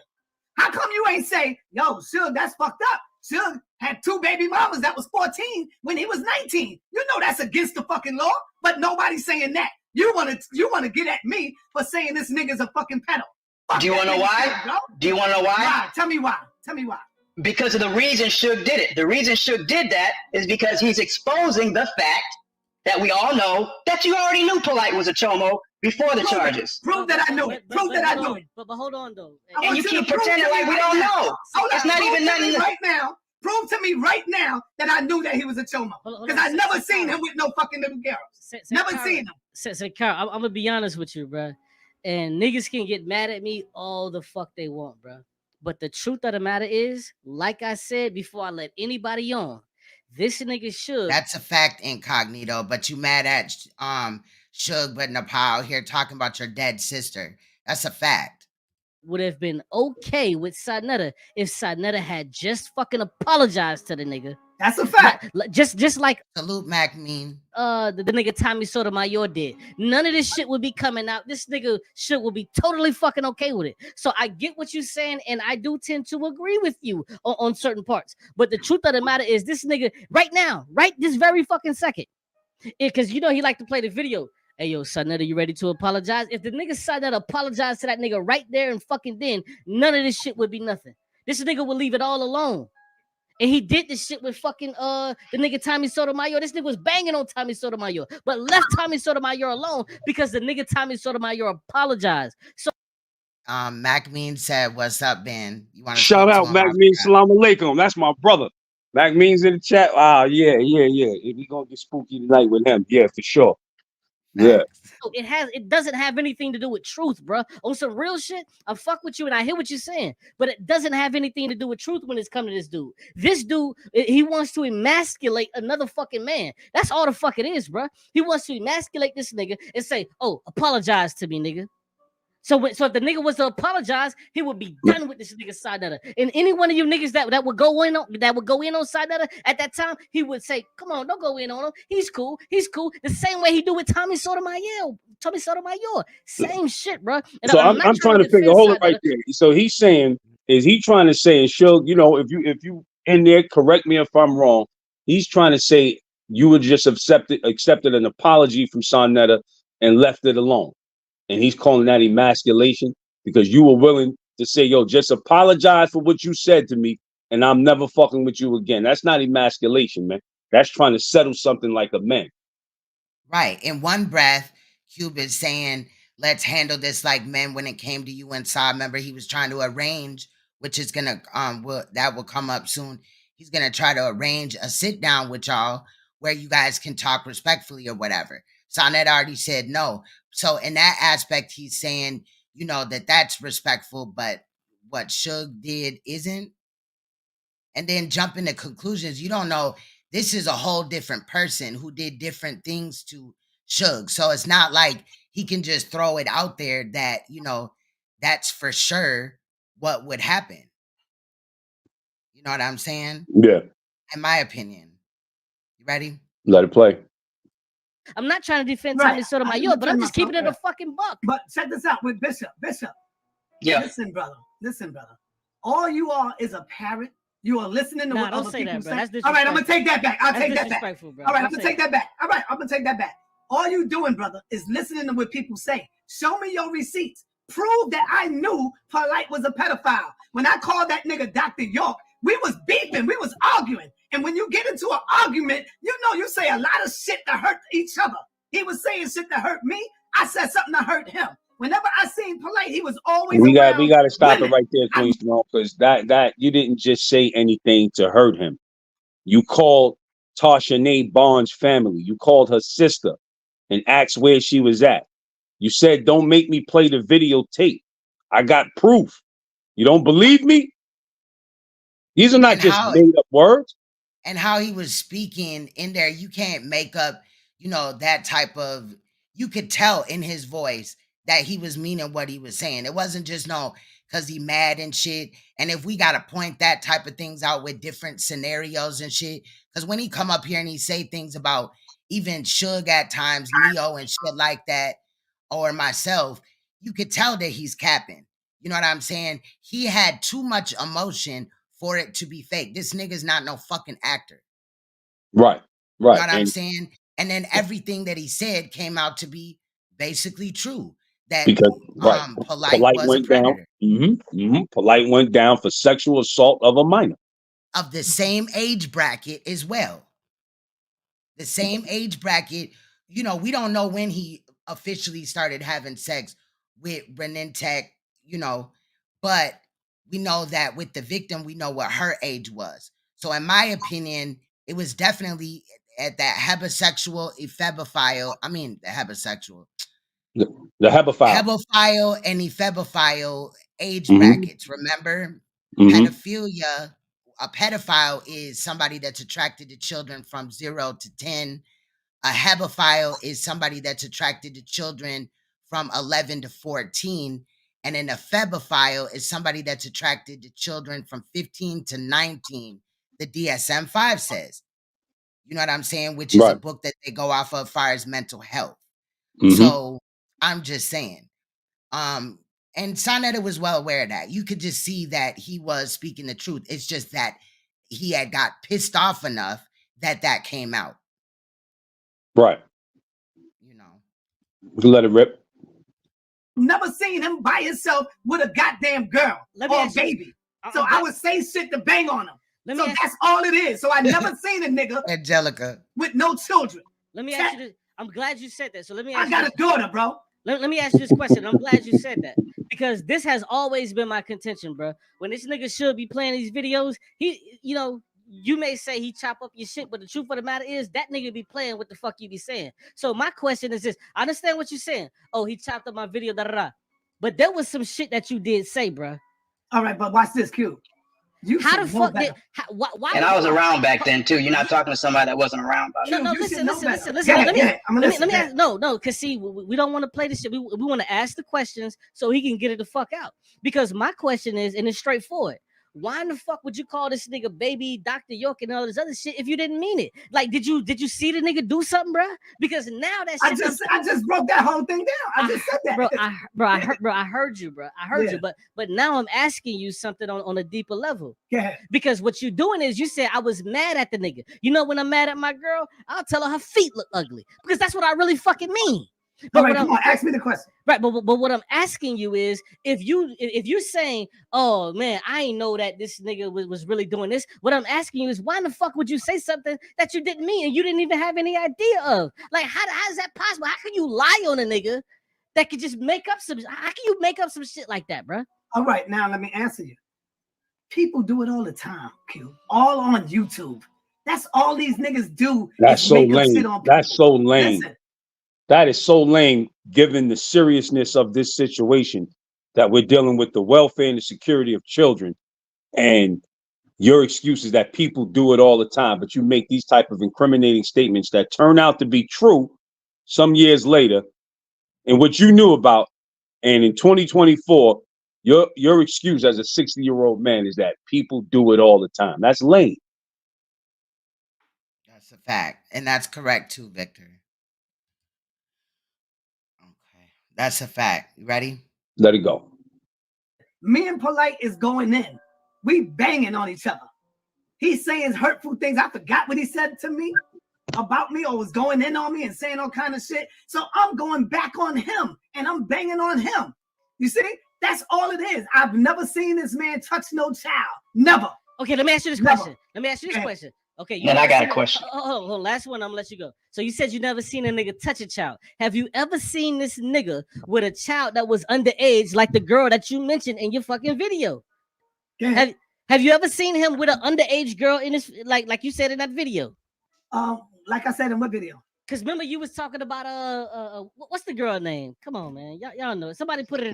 How come you ain't say, yo, Suge, that's fucked up. Suge had 2 baby mamas that was 14 when he was 19. You know that's against the fucking law, but nobody's saying that. You wanna get at me for saying this nigga's a fucking pedo. Do you wanna know why? Do you wanna know why? Why? Tell me why. Because of the reason Suge did it. The reason Suge did that is because he's exposing the fact that we all know that you already knew Polite was a chomo before the charges. Prove that I knew it. Prove that I knew it. But hold on though. And you keep pretending like we don't know. It's not even nothing. Right now, prove to me right now that I knew that he was a chomo. Because I never seen him with no fucking little girls. Never seen him. Say, Carl, I'm gonna be honest with you, bro. And niggas can get mad at me all the fuck they want, bro. But the truth of the matter is, like I said before I let anybody on, this nigga Suge. That's a fact, Incognito. But you mad at Suge but Nepal here talking about your dead sister. That's a fact. Would have been okay with Saneter if Saneter had just fucking apologized to the nigga. That's a fact. Just like Salute Mac mean. The nigga Tommy Sotomayor did. None of this shit would be coming out. This nigga shit will be totally fucking okay with it. So I get what you're saying, and I do tend to agree with you on certain parts. But the truth of the matter is, this nigga right now, right this very fucking second, because you know he like to play the video. Hey yo, Saneter, you ready to apologize? If the nigga Saneter apologized to that nigga right there and fucking then, none of this shit would be nothing. This nigga would leave it all alone. And he did this shit with fucking the nigga Tommy Sotomayor. This nigga was banging on Tommy Sotomayor, but left Tommy Sotomayor alone because the nigga Tommy Sotomayor apologized. So Mac Mean said, "What's up, Ben? You want to shout out Mac Mean? Salam alaikum. That's my brother. Mac Mean's in the chat. Yeah. We gonna get spooky tonight with him. Yeah, for sure. Yeah. So it doesn't have anything to do with truth, bro. On some real shit, I fuck with you and I hear what you're saying, but it doesn't have anything to do with truth when it's coming to this dude. This dude, he wants to emasculate another fucking man. That's all the fuck it is, bro. He wants to emasculate this nigga and say, "Oh, apologize to me, nigga." So if the nigga was to apologize, he would be done with this nigga Saneter. And any one of you niggas that would go in on Saneter at that time, he would say, "Come on, don't go in on him. He's cool. He's cool." The same way he do with Tommy Sotomayor. Same shit, bro. And so I'm trying to figure. Hold it right there. So he's saying, is he trying to say, and Suge, you know, if you in there, correct me if I'm wrong. He's trying to say you would just accepted an apology from Saneter and left it alone. And he's calling that emasculation because you were willing to say, yo, just apologize for what you said to me and I'm never fucking with you again. That's not emasculation, man. That's trying to settle something like a man. Right. In one breath, Cube is saying, let's handle this like men when it came to you inside. Remember, he was trying to arrange, which is going to, that will come up soon. He's going to try to arrange a sit down with y'all where you guys can talk respectfully or whatever. Saneter already said no. So in that aspect, he's saying, you know, that's respectful, but what Suge did isn't. And then jumping to conclusions, you don't know. This is a whole different person who did different things to Suge. So it's not like he can just throw it out there that, you know, that's for sure what would happen. You know what I'm saying? Yeah. In my opinion. You ready? Let it play. I'm not trying to defend Tommy Sotomayor, but I'm just keeping it a fucking buck. But check this out with Bishop. Yeah. Listen, brother. All you are is a parrot. You are listening to what other people say. All right, I'm gonna take that back. I'll take that back. All right, I'm gonna take that back. All right, I'm gonna take that back. All you doing, brother, is listening to what people say. Show me your receipts. Prove that I knew Polite was a pedophile. When I called that nigga Dr. York, we was beefing, we was arguing. And when you get into an argument, you know you say a lot of shit to hurt each other. He was saying shit to hurt me. I said something to hurt him. Whenever I seen Polite, he was always we got to stop it right there, Queen Simone, because that you didn't just say anything to hurt him. You called Tasha Barnes' family. You called her sister and asked where she was at. You said, don't make me play the videotape. I got proof. You don't believe me? These are not just made up words. And how he was speaking in there, you can't make up, you know, that type of, you could tell in his voice that he was meaning what he was saying. It wasn't just because he mad and shit. And if we got to point that type of things out with different scenarios and shit, because when he come up here and he say things about even Suge at times, Neo and shit like that, or myself, you could tell that he's capping. You know what I'm saying? He had too much emotion for it to be fake. This nigga's not no fucking actor. Right. You know what I'm saying? And then everything that he said came out to be basically true. That because Polite was went a predator. Down. Polite went down for sexual assault of a minor. Of the same age bracket as well. The same age bracket. You know, we don't know when he officially started having sex with Renentek, you know, but we know that with the victim, we know what her age was. So in my opinion, it was definitely at that hebosexual ephebophile. I mean, the hebosexual. The hebophile. Hebophile and ephebophile age brackets. Remember? Pedophilia. A pedophile is somebody that's attracted to children from 0 to 10. A hebophile is somebody that's attracted to children from 11 to 14. And an ephebophile is somebody that's attracted to children from 15 to 19. The DSM-5 says. You know what I'm saying? Which is a book that they go off of as far as mental health. So I'm just saying. And Saneter was well aware of that. You could just see that he was speaking the truth. It's just that he had got pissed off enough that came out. Right. You know. Let it rip. Never seen him by himself with a goddamn girl or a baby. So I would say shit to bang on him. So that's all it is. So I never seen a nigga Angelica with no children. Let me ask you this. I'm glad you said that. So let me ask I got a daughter, bro. Let me ask you this question. I'm glad you said that because this has always been my contention, bro. When this nigga should be playing these videos, he, you know, you may say he chop up your shit, but the truth of the matter is that nigga be playing what the fuck you be saying. So my question is this: I understand what you're saying. Oh, he chopped up my video, da da da. But there was some shit that you did say, bro. All right, but watch this, Q. How the fuck did? Why? And I was around back then too. You're not talking to somebody that wasn't around. No, listen. Let me ask. No, because see, we don't want to play this shit. We want to ask the questions so he can get it the fuck out. Because my question is, and it's straightforward. Why in the fuck would you call this nigga baby Dr. York and all this other shit if you didn't mean it? Like, did you see the nigga do something, bro? Because now that shit I just broke that whole thing down. I just said that, I heard you, bro. I heard you, but now I'm asking you something on a deeper level. Yeah. Because what you're doing is you said I was mad at the nigga. You know, when I'm mad at my girl, I'll tell her feet look ugly because that's what I really fucking mean. But all right, come on, ask me the question. Right, but what I'm asking you is if you're saying, oh man, I ain't know that this nigga was really doing this. What I'm asking you is why in the fuck would you say something that you didn't mean and you didn't even have any idea of? Like, how is that possible? How can you lie on a nigga that could just make up some? How can you make up some shit like that, bro? All right, now let me answer you. People do it all the time, Q. All on YouTube. That's all these niggas do. That's so lame. That's so lame. Listen. That is so lame, given the seriousness of this situation that we're dealing with, the welfare and the security of children. And your excuse is that people do it all the time, but you make these type of incriminating statements that turn out to be true some years later, and what you knew about. And in 2024, your excuse as a 60-year-old man is that people do it all the time. That's lame. That's a fact, and that's correct too, Victor. That's a fact. You ready? Let it go. Me and Polite is going in. We banging on each other. He's saying hurtful things. I forgot what he said to me about me or was going in on me and saying all kind of shit. So I'm going back on him and I'm banging on him. You see? That's all it is. I've never seen this man touch no child. Never. Okay, let me ask you this question. Let me ask you this question. Okay, then I got a question. Hold on, last one. I'm gonna let you go. So you said you never seen a nigga touch a child. Have you ever seen this nigga with a child that was underage, like the girl that you mentioned in your fucking video? Yeah. Have you ever seen him with an underage girl in his like you said in that video? Like I said in what video? Because remember you was talking about what's the girl name? Come on, man, y'all know it. Somebody put it in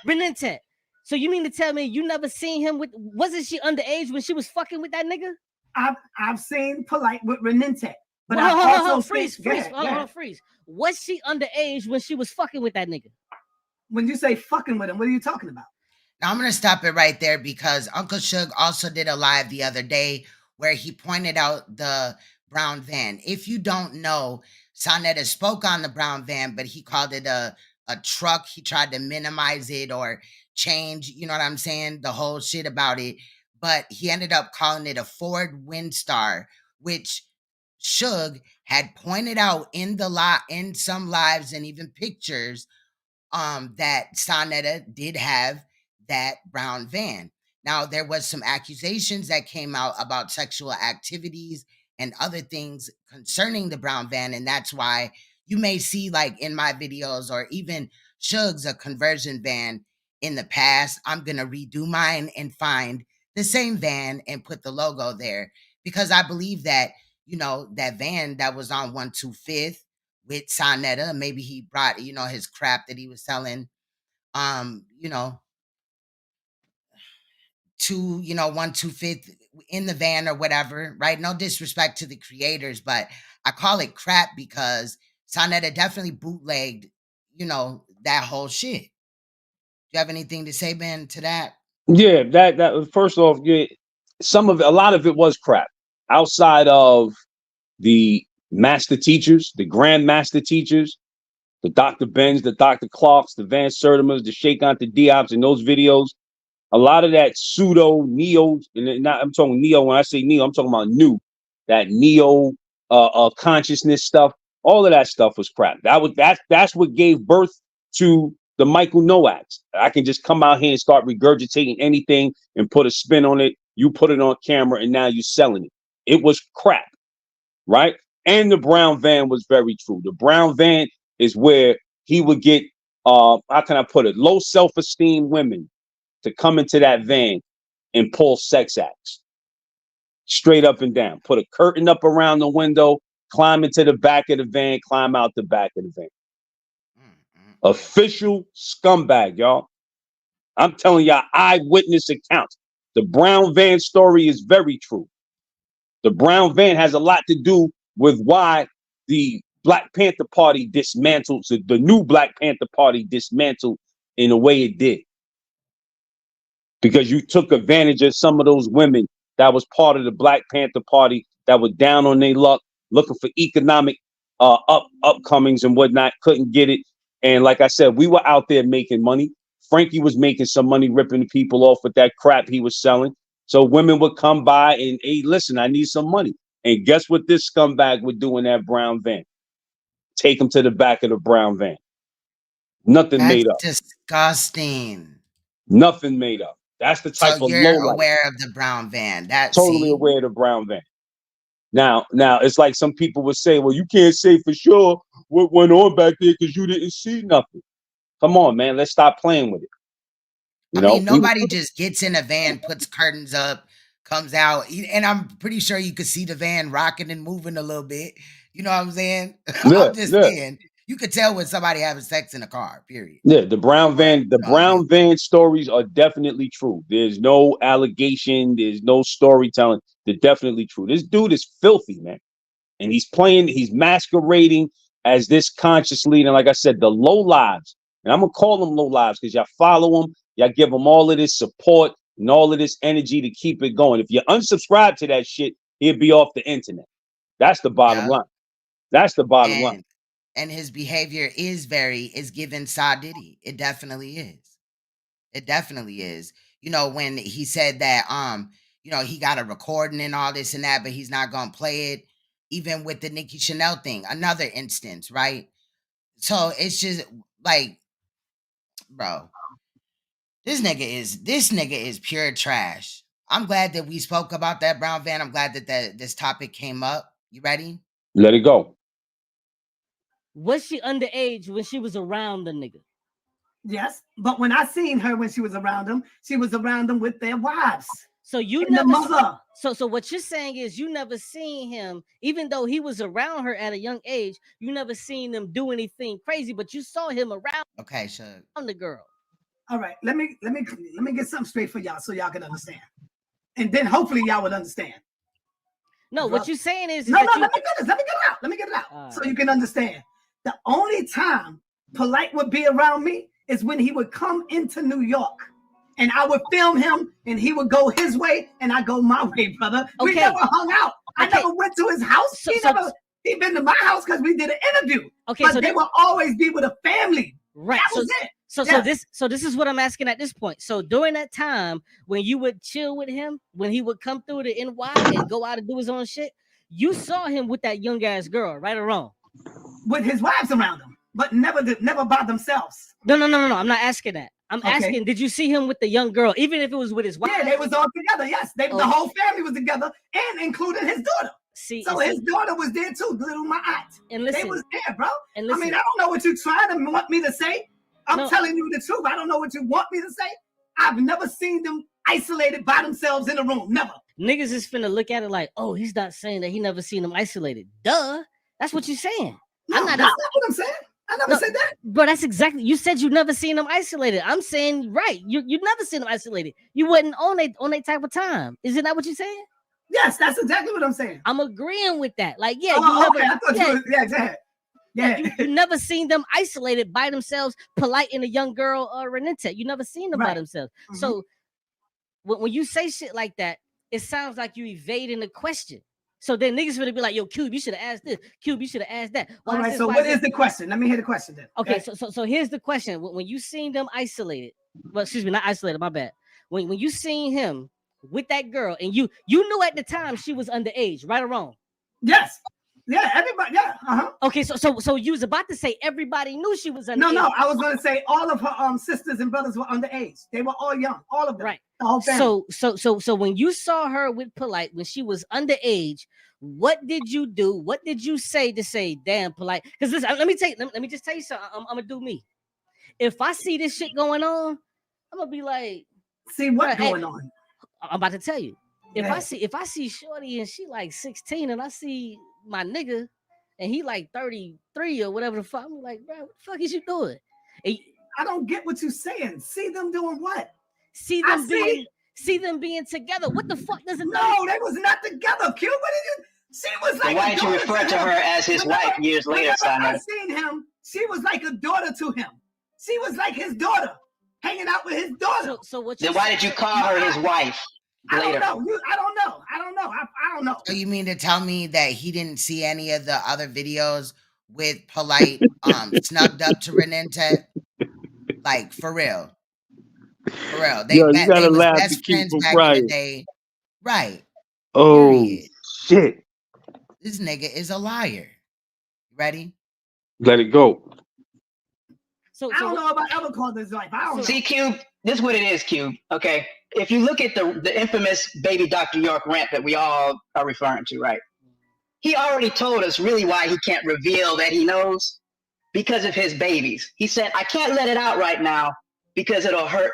Renentet. So you mean to tell me you never seen him with? Wasn't she underage when she was fucking with that nigga? I've seen Polite with Renentet, but I've also freeze. Was she underage when she was fucking with that nigga? When you say fucking with him, what are you talking about? Now I'm gonna stop it right there because Uncle Suge also did a live the other day where he pointed out the brown van. If you don't know, Saneter spoke on the brown van, but he called it a truck. He tried to minimize it or change, you know what I'm saying, the whole shit about it. But he ended up calling it a Ford Windstar, which Suge had pointed out in some lives and even pictures that Saneter did have that brown van. Now, there was some accusations that came out about sexual activities and other things concerning the brown van, and that's why you may see, like in my videos or even Suge's a conversion van in the past. I'm going to redo mine and find the same van and put the logo there because I believe that, you know, that van that was on 125th with Saneter, maybe he brought, you know, his crap that he was selling, you know, to, you know, 125th in the van or whatever, right? No disrespect to the creators, but I call it crap because Saneter definitely bootlegged, you know, that whole shit. Do you have anything to say, Ben, to that? Yeah, that first off, yeah, a lot of it was crap. Outside of the master teachers, the grand master teachers, the Dr. Benz, the Dr. Clarks, the Van Sertimas, the Sheikh Anta Diops in those videos, a lot of that pseudo neo, and I'm talking neo. When I say neo, I'm talking about new, that neo consciousness stuff. All of that stuff was crap. That's what gave birth to the Michael Noacks. I can just come out here and start regurgitating anything and put a spin on it. You put it on camera and now you're selling it. It was crap, right? And the brown van was very true. The brown van is where he would get, how can I put it, low self-esteem women to come into that van and pull sex acts straight up and down. Put a curtain up around the window, climb into the back of the van, climb out the back of the van. Official scumbag, y'all. I'm telling y'all, eyewitness accounts. The brown van story is very true. The brown van has a lot to do with why the Black Panther Party dismantled, the new Black Panther Party dismantled in the way it did. Because you took advantage of some of those women that was part of the Black Panther Party that were down on their luck, looking for economic upcomings and whatnot, couldn't get it. And like I said, we were out there making money. Frankie was making some money ripping the people off with that crap he was selling. So women would come by and, hey, listen, I need some money. And guess what this scumbag would do in that brown van? Take them to the back of the brown van. Nothing made up. Disgusting. Nothing made up. That's the type of you're low life. aware of the brown van. That's totally aware of the brown van. Now it's like some people would say, well, you can't say for sure what went on back there because you didn't see nothing. Come on, man. Let's stop playing with it. I mean, nobody just gets in a van, puts curtains up, comes out, and I'm pretty sure you could see the van rocking and moving a little bit. You know what I'm saying? Yeah, I'm just saying. You could tell when somebody having sex in a car, period. Yeah, the brown van, van stories are definitely true. There's no allegation, there's no storytelling. They're definitely true. This dude is filthy, man. And he's masquerading as this conscious leader. Like I said, the low lives. And I'm gonna call them low lives because y'all follow them, y'all give them all of this support and all of this energy to keep it going. If you unsubscribe to that shit, he'll be off the internet. That's the bottom line. That's the bottom line. And his behavior is given Diddy. It definitely is. It definitely is. You know, when he said that, you know, he got a recording and all this and that, but he's not going to play it. Even with the Nicki Chanel thing, another instance, right? So it's just like, bro, this nigga is pure trash. I'm glad that we spoke about that brown van. I'm glad that this topic came up. You ready? Let it go. Was she underage when she was around the nigga? Yes, but when I seen her when she was around them with their wives. So you and never the mother. So what you're saying is you never seen him, even though he was around her at a young age, you never seen them do anything crazy, but you saw him around. Okay, sure. On the girl. All right, let me get something straight for y'all so y'all can understand, and then hopefully y'all would understand. No, what you're saying is let me get it out so you can understand. The only time Polite would be around me is when he would come into New York and I would film him and he would go his way and I go my way, brother. Okay. We never hung out. I never went to his house. He been to my house because we did an interview. Okay, but so they will always be with a family. Right. That was it. So this is what I'm asking at this point. So during that time when you would chill with him, when he would come through the NY and go out and do his own shit, you saw him with that young ass girl, right or wrong? With his wives around him, but never by themselves. No. I'm not asking that. I'm asking, did you see him with the young girl, even if it was with his wife? Yeah, they was all together. Yes, the whole family was together, and including his daughter. His daughter was there too, little my aunt. And listen, they was there, bro. And listen, I mean, I don't know what you're trying to want me to say. I'm telling you the truth. I don't know what you want me to say. I've never seen them isolated by themselves in a room. Never. Niggas is finna look at it like, oh, he's not saying that he never seen them isolated. Duh. That's what you're saying. No, that's not what I'm saying. I never said that. But that's exactly, you said you never seen them isolated. I'm saying, right, you never seen them isolated. You wasn't on that type of time. Isn't that what you're saying? Yes, that's exactly what I'm saying. I'm agreeing with that. Like, yeah, you never seen them isolated by themselves, Polite and a young girl, Renita. You never seen them by themselves. Mm-hmm. So when you say shit like that, it sounds like you evading the question. So then niggas gonna be like, yo, Cube, you should have asked this. Cube, you should have asked that. All right, so what is the question? Let me hear the question then. Okay, so here's the question. When you seen them isolated, well, excuse me, not isolated, my bad. When you seen him with that girl and you knew at the time she was underage, right or wrong? Yes. Yeah, everybody, yeah. Uh-huh. Okay, so you was about to say everybody knew she was underage. No, I was gonna say all of her sisters and brothers were underage. They were all young, all of them. Right. The whole family. So when you saw her with Polite when she was underage, what did you do? What did you say to say, damn, Polite? Because listen, let me just tell you something. I'm gonna do me. If I see this shit going on, I'm gonna be like, see what's going on. I'm about to tell you. If I see Shorty and she like 16 and I see my nigga and he like 33 or whatever the fuck, I'm like, bro, what the fuck is you doing? And I don't get what you're saying. See them doing what? See them see them being together. What the fuck does it? No, they was not together. Q, what did you? She was like. Why did you refer to her as his wife years later, I seen him. She was like a daughter to him. She was like his daughter, hanging out with his daughter. So what? Then why did you call her his wife? Later. I don't know. I don't know. So you mean to tell me that he didn't see any of the other videos with Polite snugged up to Renente? Like, for real. For real. They was best friends back in the day. Right. Oh, period. Shit. This nigga is a liar. Ready? Let it go. So I don't know about ever called his wife. I don't know. See, Cube, this is what it is, Cube. Okay. If you look at the infamous baby Dr. York rant that we all are referring to, right? He already told us really why he can't reveal that he knows, because of his babies. He said, I can't let it out right now because it'll hurt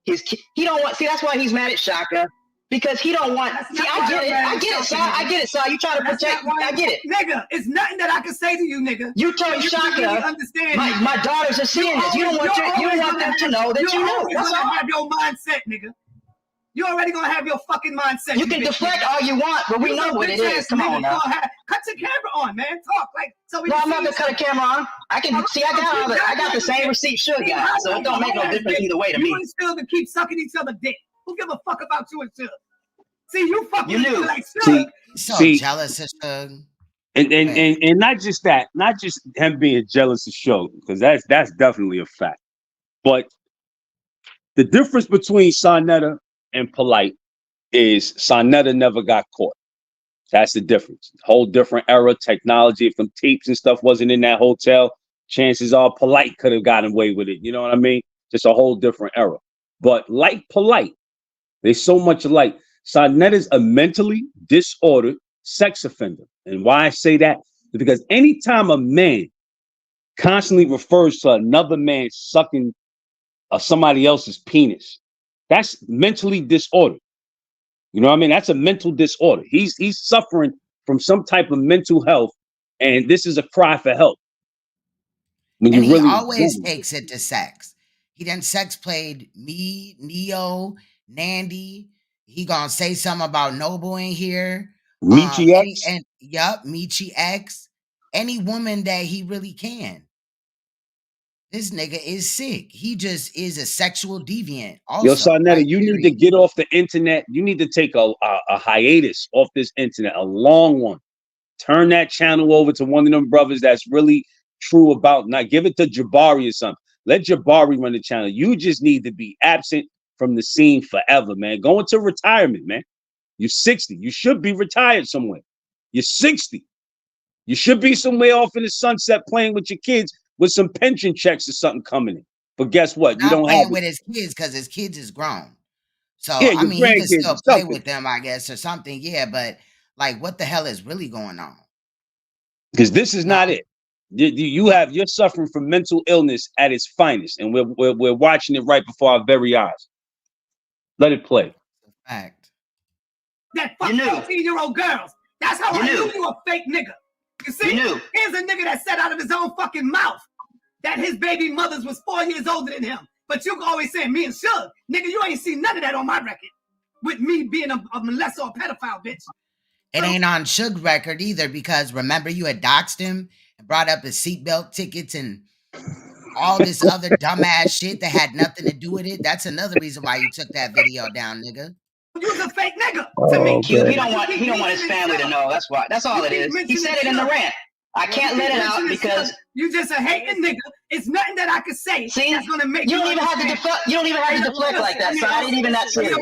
his kid. He don't want, see, that's why he's mad at Shaka, because he don't want, see, I get it, Si, you try to protect, I get it. Nigga, it's nothing that I can say to you, nigga. You told Shaka, really my daughters are seeing this. You don't want them to know that you know. That's all. Have your mindset, nigga. You already gonna have your fucking mindset. You can deflect all you want, but we know what it is. Come on now. Cut your camera on, man. Talk like so. No, I'm not gonna cut a camera on. I can see. I got the same receipt Suge got, so it don't make no difference either way to me. You and Suge to keep sucking each other dick. Who give a fuck about you and Suge? See, you fucking like Suge. So jealous of Suge. And not just that, not just him being jealous of Suge, because that's definitely a fact. But the difference between Saneter and Polite is Saneter never got caught. That's the difference. Whole different era, technology. If them tapes and stuff wasn't in that hotel, chances are Polite could have gotten away with it. You know what I mean? Just a whole different era. But like Polite, they're so much alike. Saneter's a mentally disordered sex offender. And why I say that is because anytime a man constantly refers to another man sucking somebody else's penis, that's mentally disordered. You know what I mean? That's a mental disorder. He's suffering from some type of mental health, and this is a cry for help. And he always takes it to sex. He done sex played me, Neo, Nandy. He gonna say something about Noble in here. Michi X. Michi X. Any woman that he really can. This nigga is sick. He just is a sexual deviant. Also, yo, Saneter, you need to get off the internet. You need to take a hiatus off this internet, a long one. Turn that channel over to one of them brothers that's really true about, not give it to Jabari or something. Let Jabari run the channel. You just need to be absent from the scene forever, man. Go into retirement, man. You're 60. You should be retired somewhere. You're 60. You should be somewhere off in the sunset playing with your kids with some pension checks or something coming in. But guess what? You don't have with his kids because his kids is grown. So yeah, I mean, he can still play with them, I guess, or something. Yeah, but like, what the hell is really going on? Because this is not it. You're suffering from mental illness at its finest, and we're watching it right before our very eyes. Let it play. Fact. That fucking 14-year-old girls. That's how I knew you a fake nigga. You see, here's a nigga that said out of his own fucking mouth that his baby mothers was 4 years older than him. But you always saying me and Suge. Nigga, you ain't seen none of that on my record. With me being a molester or a pedophile, bitch. It ain't on Suge's record either, because remember you had doxed him and brought up his seatbelt tickets and all this other dumbass shit that had nothing to do with it. That's another reason why you took that video down, nigga. You was a fake nigga to me. Cube, he don't want his family to know. That's why. That's all it is. He said it in the rant. I can't let it out because you just a hating nigga. It's nothing that I can say that's gonna make you don't even have to deflect. You don't even have to deflect like that. So I ain't even that serious.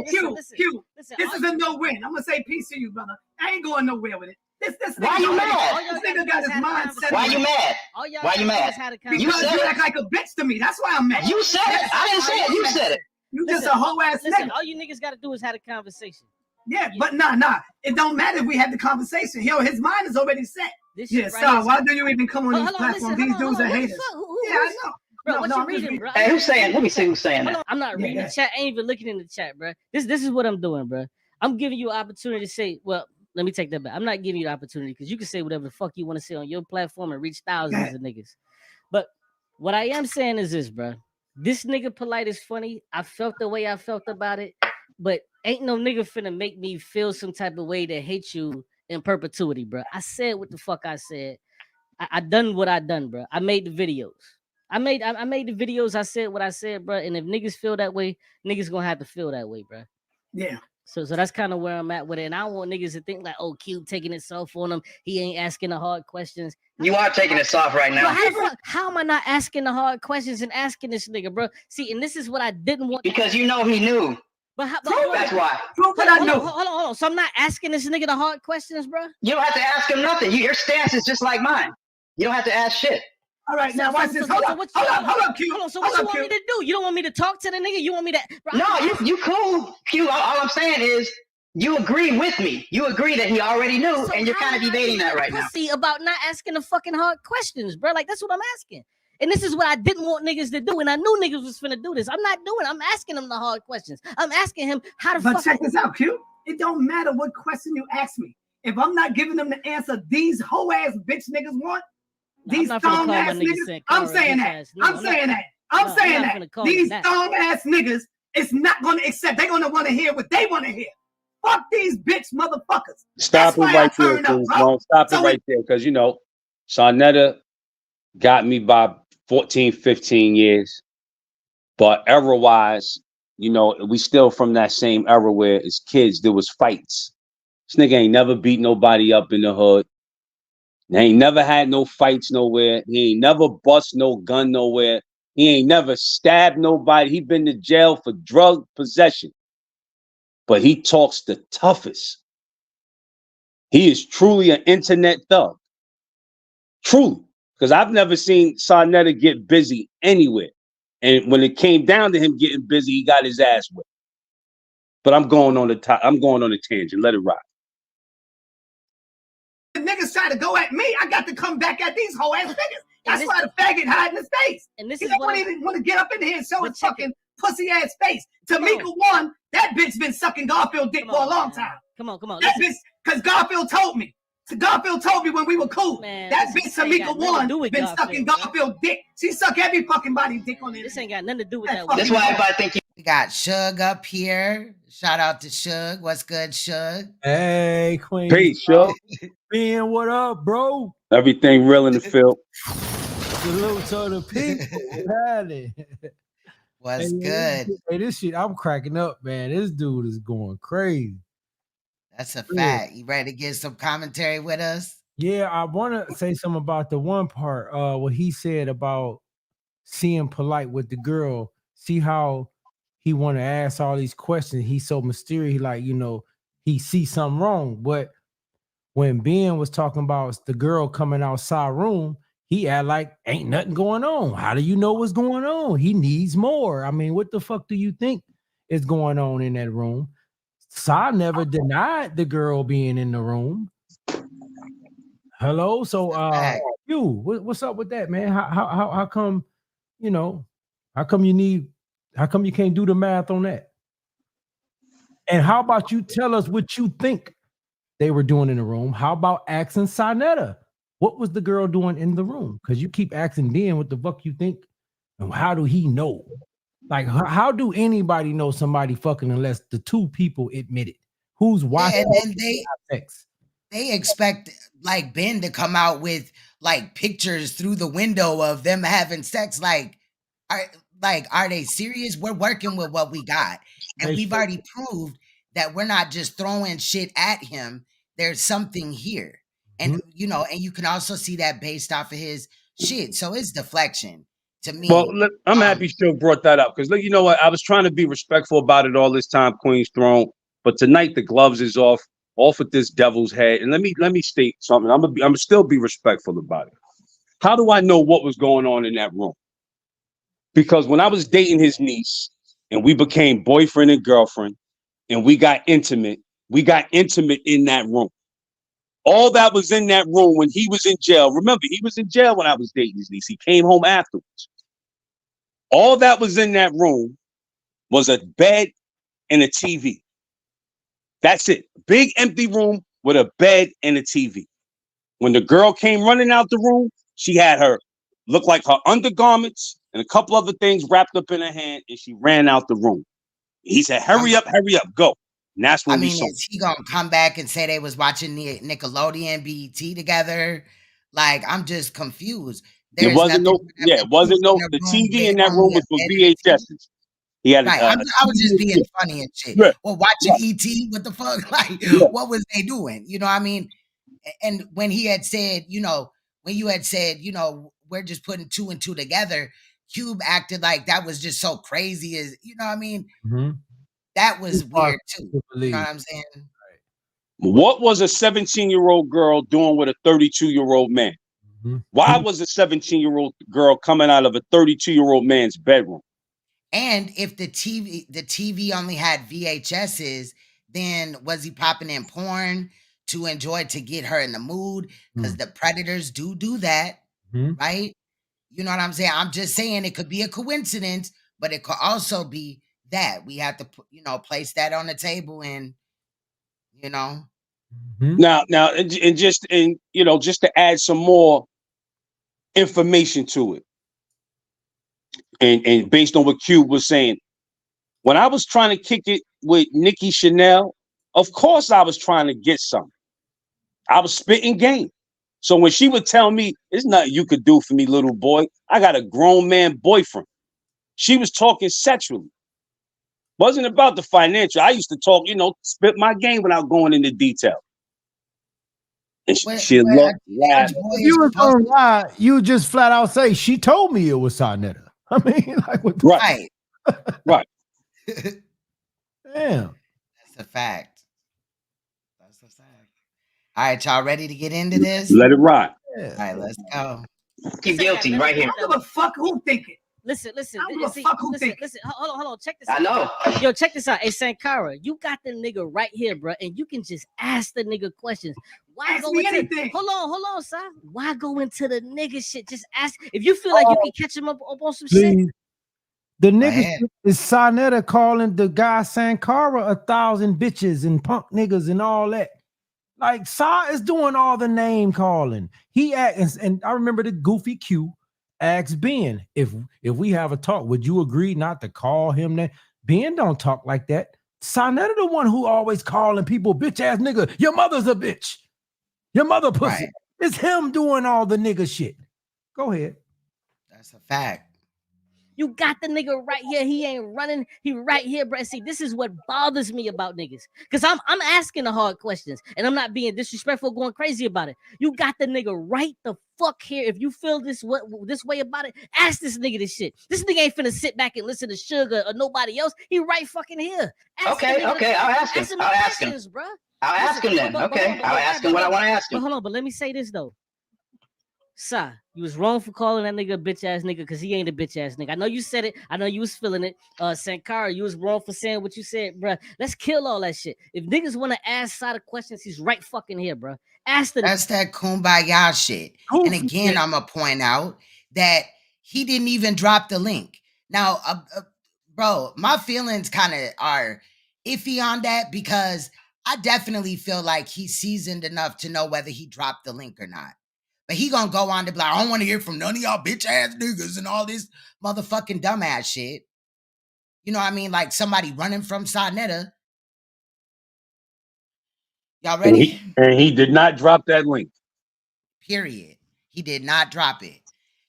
Q, this is a no win. I'm gonna say peace to you, brother. I ain't going nowhere with it. This why you mad? This nigga got his mind set. Why you mad? Why you mad? Because you act like a bitch to me. That's why I'm mad. You said it. I didn't say it. You said it. You just a whole ass nigga. All you niggas gotta do is have a conversation. Yeah, but nah. It don't matter if we had the conversation. His mind is already set. Yeah, so why do you even come on these platforms? These dudes are haters. Yeah, I know. Bro, what you reading, bro? Hey, who's saying? Let me see who's saying that. I'm not reading the chat. I ain't even looking in the chat, bro. This is what I'm doing, bro. I'm giving you an opportunity to say, well, let me take that back. I'm not giving you the opportunity because you can say whatever the fuck you want to say on your platform and reach thousands of niggas. But what I am saying is this, bro. This nigga Polite is funny. I felt the way I felt about it, but ain't no nigga finna make me feel some type of way to hate you in perpetuity, bro. I said what the fuck I said. I done what I done, bro. I made the videos. I made the videos. I said what I said, bro. And if niggas feel that way, niggas gonna have to feel that way, bro. Yeah. So that's kind of where I'm at with it. And I don't want niggas to think like, oh, Cube taking it soft on him. He ain't asking the hard questions. You are taking it soft right now. How am I not asking the hard questions and asking this nigga, bro? See, and this is what I didn't want. Because you know he knew. But that's why. Prove that I know. Hold on. So I'm not asking this nigga the hard questions, bro? You don't have to ask him nothing. Your stance is just like mine. You don't have to ask shit. All right, now watch this. Hold on, Q. Hold on. So what you want me to do? You don't want me to talk to the nigga? You want me to? Bro, no, you cool, Q. All I'm saying is you agree with me. You agree that he already knew, and you're kind of debating that right now. See about not asking the fucking hard questions, bro. Like that's what I'm asking. And this is what I didn't want niggas to do, and I knew niggas was finna do this. I'm not doing it. I'm asking him the hard questions. I'm asking him how to. But check this out, Q. It don't matter what question you ask me. If I'm not giving them the answer these hoe ass bitch niggas want. These thong ass niggas, I'm saying that. I'm saying that. These thong ass niggas is not gonna accept. They're gonna want to hear what they want to hear. Fuck these bitch motherfuckers. Stop it right there, Don't stop it right there, because you know, Saneter got me by 14, 15 years. But era-wise, you know, we still from that same era where as kids there was fights. This nigga ain't never beat nobody up in the hood. He ain't never had no fights nowhere. He ain't never bust no gun nowhere. He ain't never stabbed nobody. He been to jail for drug possession. But he talks the toughest. He is truly an internet thug. Truly. Because I've never seen Saneter get busy anywhere. And when it came down to him getting busy, he got his ass whipped. But I'm going on a tangent. Let it ride. The niggas try to go at me, I got to come back at these hoe ass niggas. That's why the faggot hide in his face. And this is what even want to get up in here and show his fucking pussy ass face. Tamika one, that bitch been sucking Garfield dick for a long time. Come on. That bitch, because Garfield told me. Garfield told me when we were cool. Man, that bitch Tamika one been sucking Garfield dick. She suck every fucking body dick on this. This ain't got nothing to do with that. That's why if I think we got Suge up here. Shout out to Suge. What's good, Suge? Hey, Queen. Peace, Suge. Ben, what up, bro? Everything real in the field. Salute to the people. What's good? Hey, this shit, I'm cracking up, man. This dude is going crazy. That's a fact. You ready to get some commentary with us? Yeah, I want to say something about the one part, what he said about seeing Polite with the girl. See how he want to ask all these questions. He's so mysterious, like, you know, he sees something wrong. But when Ben was talking about the girl coming outside room, he act like ain't nothing going on. How do you know what's going on? He needs more. I mean, what the fuck do you think is going on in that room? Sa never denied the girl being in the room. Hello, so what's up with that, man? How come, you know, how come you can't do the math on that? And how about you tell us what you think they were doing in the room? How about asking Saneter? What was the girl doing in the room? Because you keep asking Ben what the fuck you think, and how do he know? Like, how do anybody know somebody fucking unless the two people admit it? Who's watching? Yeah, and then they expect like Ben to come out with like pictures through the window of them having sex. Like, are they serious? We're working with what we got, and we've already proved that we're not just throwing shit at him. There's something here, and you know, and you can also see that based off of his shit. So it's deflection. To me, well, look, I'm happy Phil brought that up because, look, you know what? I was trying to be respectful about it all this time, Queen's Throne, but tonight the gloves is off with this devil's head. And let me state something. I'm gonna still be respectful about it. How do I know what was going on in that room? Because when I was dating his niece and we became boyfriend and girlfriend and we got intimate in that room. All that was in that room when he was in jail. Remember, he was in jail when I was dating his niece. He came home afterwards. All that was in that room was a bed and a TV. That's it. Big empty room with a bed and a TV. When the girl came running out the room, she had her look like her undergarments and a couple other things wrapped up in her hand, and she ran out the room. He said, hurry up, go. And that's when I we mean, saw. is he gonna come back and say they was watching the Nickelodeon BET together? Like, I'm just confused. There There's wasn't nothing no, for them yeah, to it do wasn't no, in a the room TV with in that room only a was for bed and a TV. VHSs. He had Right. a I was just being TV. funny and shit. Yeah. Well, watching Right. ET, what the fuck? Like, Yeah. what was they doing? You know what I mean? And when he had said, you know, when you had said, you know, we're just putting 2 and 2 together, Cube acted like that was just so crazy. As you know what I mean? That was weird too. You know what I'm saying? What was a 17-year-old girl doing with a 32-year-old man? Why was a 17-year-old girl coming out of a 32-year-old man's bedroom? And if the TV only had VHSs, then was he popping in porn to enjoy, to get her in the mood? Because the predators do that, right? You know what I'm saying? I'm just saying it could be a coincidence, but it could also be that we have to, you know, place that on the table and, you know. Now, and just, and you know, just to add some more information to it, and based on what Cube was saying, when I was trying to kick it with Nicki Chanel, of course I was trying to get something. I was spitting game. So when she would tell me, "There's nothing you could do for me, little boy. I got a grown man boyfriend," she was talking sexually. Wasn't about the financial. I used to talk, you know, spit my game without going into detail. And she looked, laughed. If you were going to lie, you would just flat out say, "She told me it was Saneter." I mean, like, what the Right. Right. Damn. That's a fact. That's a fact. All right, y'all ready to get into this? Let it rock. All right, let's go. Keep guilty right here. I don't give a fuck who think it. Listen. I don't give a fuck who think it. Listen. Hold on. Check this I out. know. Yo, check this out. Hey, Sankara, you got the nigga right here, bro, and you can just ask the nigga questions. Why Ask go me into anything. Hold on, son. Why go into the nigga shit? Just ask. If you feel like you can catch him up on some shit. Please. The nigga ahead. is Saneter calling the guy Sankara 1,000 bitches and punk niggas and all that. Like, Sa is doing all the name calling. He asked, and I remember the goofy Q asked Ben, if we have a talk, would you agree not to call him that? Ben don't talk like that. Saneter the one who always calling people bitch ass nigga. Your mother's a bitch. Your mother pussy. Right. It's him doing all the nigga shit. Go ahead. That's a fact. You got the nigga right here. He ain't running. He right here, bro. See, this is what bothers me about niggas. Because I'm asking the hard questions. And I'm not being disrespectful, going crazy about it. You got the nigga right the fuck here. If you feel this way about it, ask this nigga this shit. This nigga ain't finna sit back and listen to Sugar or nobody else. He right fucking here. Okay, I'll ask him. I'll ask him. Bro. I'll ask him then. Okay, I'll ask him what I want to ask him. But hold on, but let me say this though. Sa, you was wrong for calling that nigga a bitch ass nigga because he ain't a bitch ass nigga. I know you said it. I know you was feeling it. Sankara, you was wrong for saying what you said, bro. Let's kill all that shit. If niggas want to ask Sa the questions, he's right fucking here, bro. Ask the That's that kumbaya shit. And again, I'm gonna point out that he didn't even drop the link. Now, bro, my feelings kind of are iffy on that because I definitely feel like he's seasoned enough to know whether he dropped the link or not. But he gonna go on to be like, I don't want to hear from none of y'all bitch ass niggas and all this motherfucking dumbass shit. You know what I mean? Like somebody running from Saneter. Y'all ready? And he did not drop that link. Period. He did not drop it.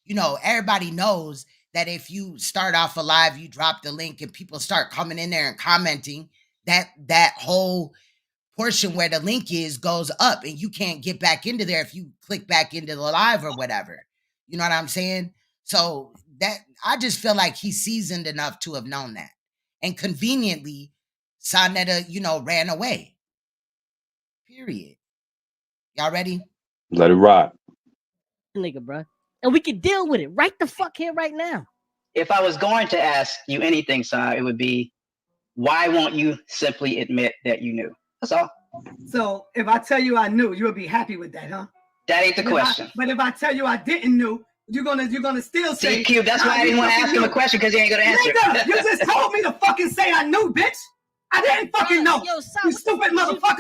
You know, everybody knows that if you start off a live, you drop the link and people start coming in there and commenting, that whole portion where the link is goes up and you can't get back into there if you click back into the live or whatever. You know what I'm saying? So that I just feel like he's seasoned enough to have known that. And conveniently, Saneter, you know, ran away. Period. Y'all ready? Let it rock. Nigga, bro. And we can deal with it right the fuck here right now. If I was going to ask you anything, Sa, it would be, why won't you simply admit that you knew? That's all. So if I tell you I knew, you'll be happy with that, huh? That ain't the question. But if I tell you I didn't know, you're gonna still say. See, Cube, that's why I didn't want to ask him a question because he ain't gonna answer. Nigga, you just told me to fucking say I knew, bitch. I didn't fucking know. Yo, you stupid motherfucker.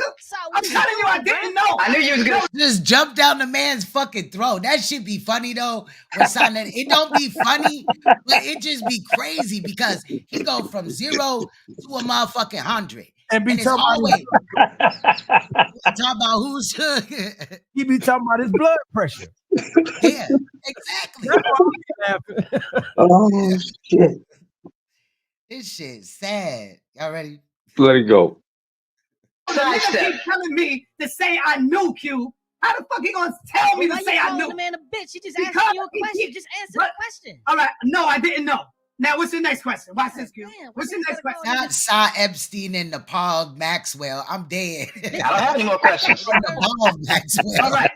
I'm telling you, I didn't know. I knew you was gonna just jump down the man's fucking throat. That should be funny though. When Saneter, it don't be funny, but it just be crazy because he go from 0 to a motherfucking 100. And it's always talk about who's he be talking about his blood pressure. Yeah, exactly. Oh shit. This shit's sad. Y'all ready? Let it go. The nigga keep telling me to say I knew Q. How the fuck he gonna tell me to say I knew? The man a bitch. He just asked you a question. Just answer the question. All right. No, I didn't know. Now, what's your next question? Watch this, Q. What's your next question? Not Saw Epstein and Nepal Maxwell. I'm dead. I don't have any more questions. Nepal Maxwell. All right.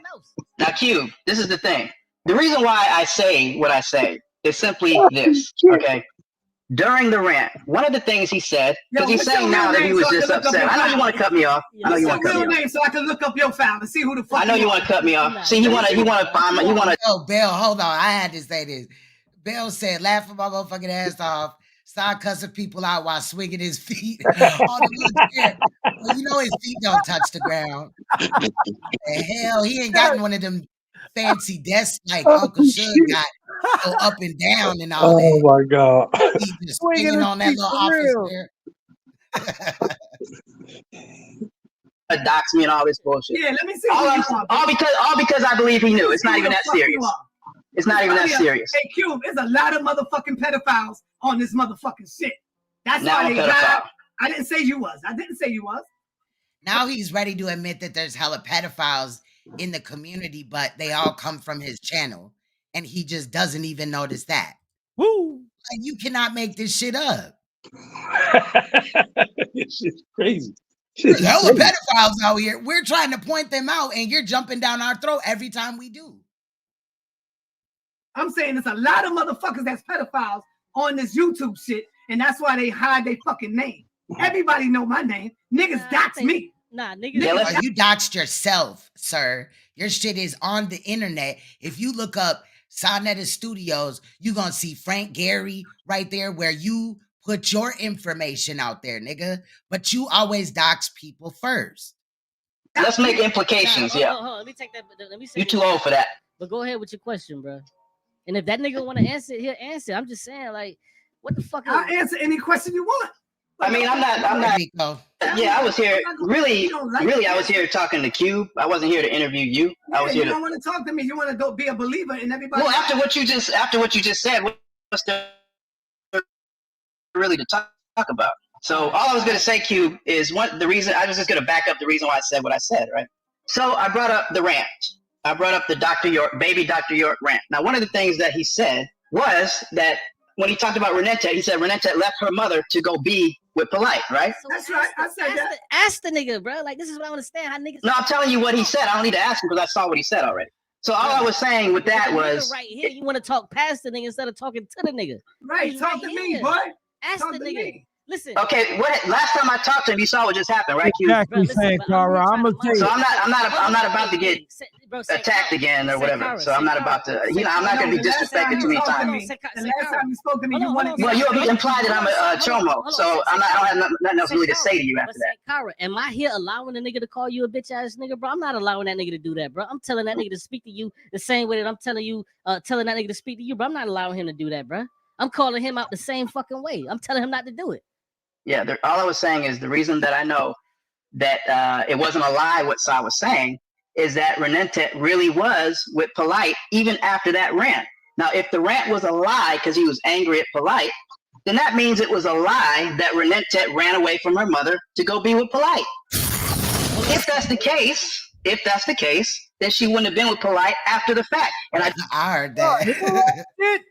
Now, Q, this is the thing. The reason why I say what I say is simply this, okay? During the rant, one of the things he said, because he's saying now that he was just upset. I know you want to cut me off. I know you want to cut me off. Name so I can look up your file and see who the fuck. I know you want to cut me off. See, you want to find my, you want to. Oh, Bell, hold on. I had to say this. Bell said, laughing my motherfucking ass off. Start cussing people out while swinging his feet on the little chair. Well, you know his feet don't touch the ground. The hell, he ain't got one of them fancy desks like Uncle Suge got. Go up and down and all that. Oh my god! He just swinging on that little office there. Dox me and all this bullshit. Yeah, let me see. All because I believe he knew. It's not even that serious. It's not even that serious. Hey, Q, there's a lot of motherfucking pedophiles on this motherfucking shit. That's why they got. I didn't say you was. I didn't say you was. Now he's ready to admit that there's hella pedophiles in the community, but they all come from his channel. And he just doesn't even notice that. Woo! Like, you cannot make this shit up. This shit's crazy. There's hella pedophiles out here. We're trying to point them out, and you're jumping down our throat every time we do. I'm saying there's a lot of motherfuckers that's pedophiles on this YouTube shit, and that's why they hide their fucking name. Everybody know my name. Niggas dox me. Nah, niggas. You doxed yourself, sir. Your shit is on the internet. If you look up Saneter Studios, you're gonna see Frank Gehry right there where you put your information out there, nigga. But you always dox people first. Let's make implications, hold on. Let me take that. Let me say you're too old for that. But go ahead with your question, bro. And if that nigga want to answer, he'll answer. I'm just saying, like, what the fuck? I'll answer any question you want. I mean, I'm not. Yeah, I was here. Really, I was here talking to Cube. I wasn't here to interview you. I was here. You don't want to talk to me. You want to go be a believer in everybody. Well, after what you just said, what's there really to talk about? So all I was going to say, Cube, is the reason I was just going to back up the reason why I said what I said, right? So I brought up the rant. I brought up the baby Dr. York rant. Now, one of the things that he said was that when he talked about Renetet, he said Renetet left her mother to go be with Polite, right? So that's right. I said that. Ask the nigga, bro. Like, this is what I understand. How niggas. No, I'm telling you what he said. I don't need to ask him because I saw what he said already. So all I was saying with that was right here. You want to talk past the nigga instead of talking to the nigga. Right. Talk to me, boy. Ask the nigga. Listen. Okay. Last time I talked to him, you saw what just happened, right? Exactly, saying, Cara. I'm gonna tell you. So I'm not about to get attacked again or whatever. So I'm not about to. You know, I'm not gonna be disrespected too many times. The last time you spoke to me, you wanted. Well, you implied that I'm a chomo, so I don't have nothing else really to say to you after that. Cara, am I here allowing a nigga to call you a bitch ass nigga, bro? I'm not allowing that nigga to do that, bro. I'm telling that nigga to speak to you the same way that I'm telling you, telling that nigga to speak to you, bro. I'm not allowing him to do that, bro. I'm calling him out the same fucking way. I'm telling him not to do it. Yeah, all I was saying is the reason that I know that it wasn't a lie what Sa was saying is that Renetet really was with Polite even after that rant. Now, if the rant was a lie because he was angry at Polite, then that means it was a lie that Renetet ran away from her mother to go be with Polite. If that's the case, then she wouldn't have been with Polite after the fact. And I heard that.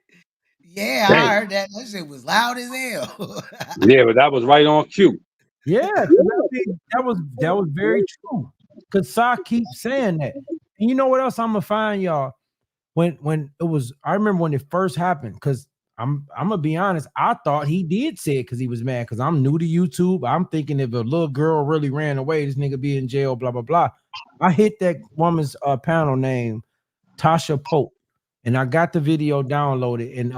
Yeah, I heard that. That shit was loud as hell. Yeah, but that was right on cue. Yeah, that was very true. Cause Sa keeps saying that. And you know what else I'm gonna find, y'all? When it was, I remember when it first happened, because I'm gonna be honest, I thought he did say it because he was mad, because I'm new to YouTube. I'm thinking if a little girl really ran away, this nigga be in jail, blah, blah, blah. I hit that woman's panel name, Tasha Pope. And I got the video downloaded, and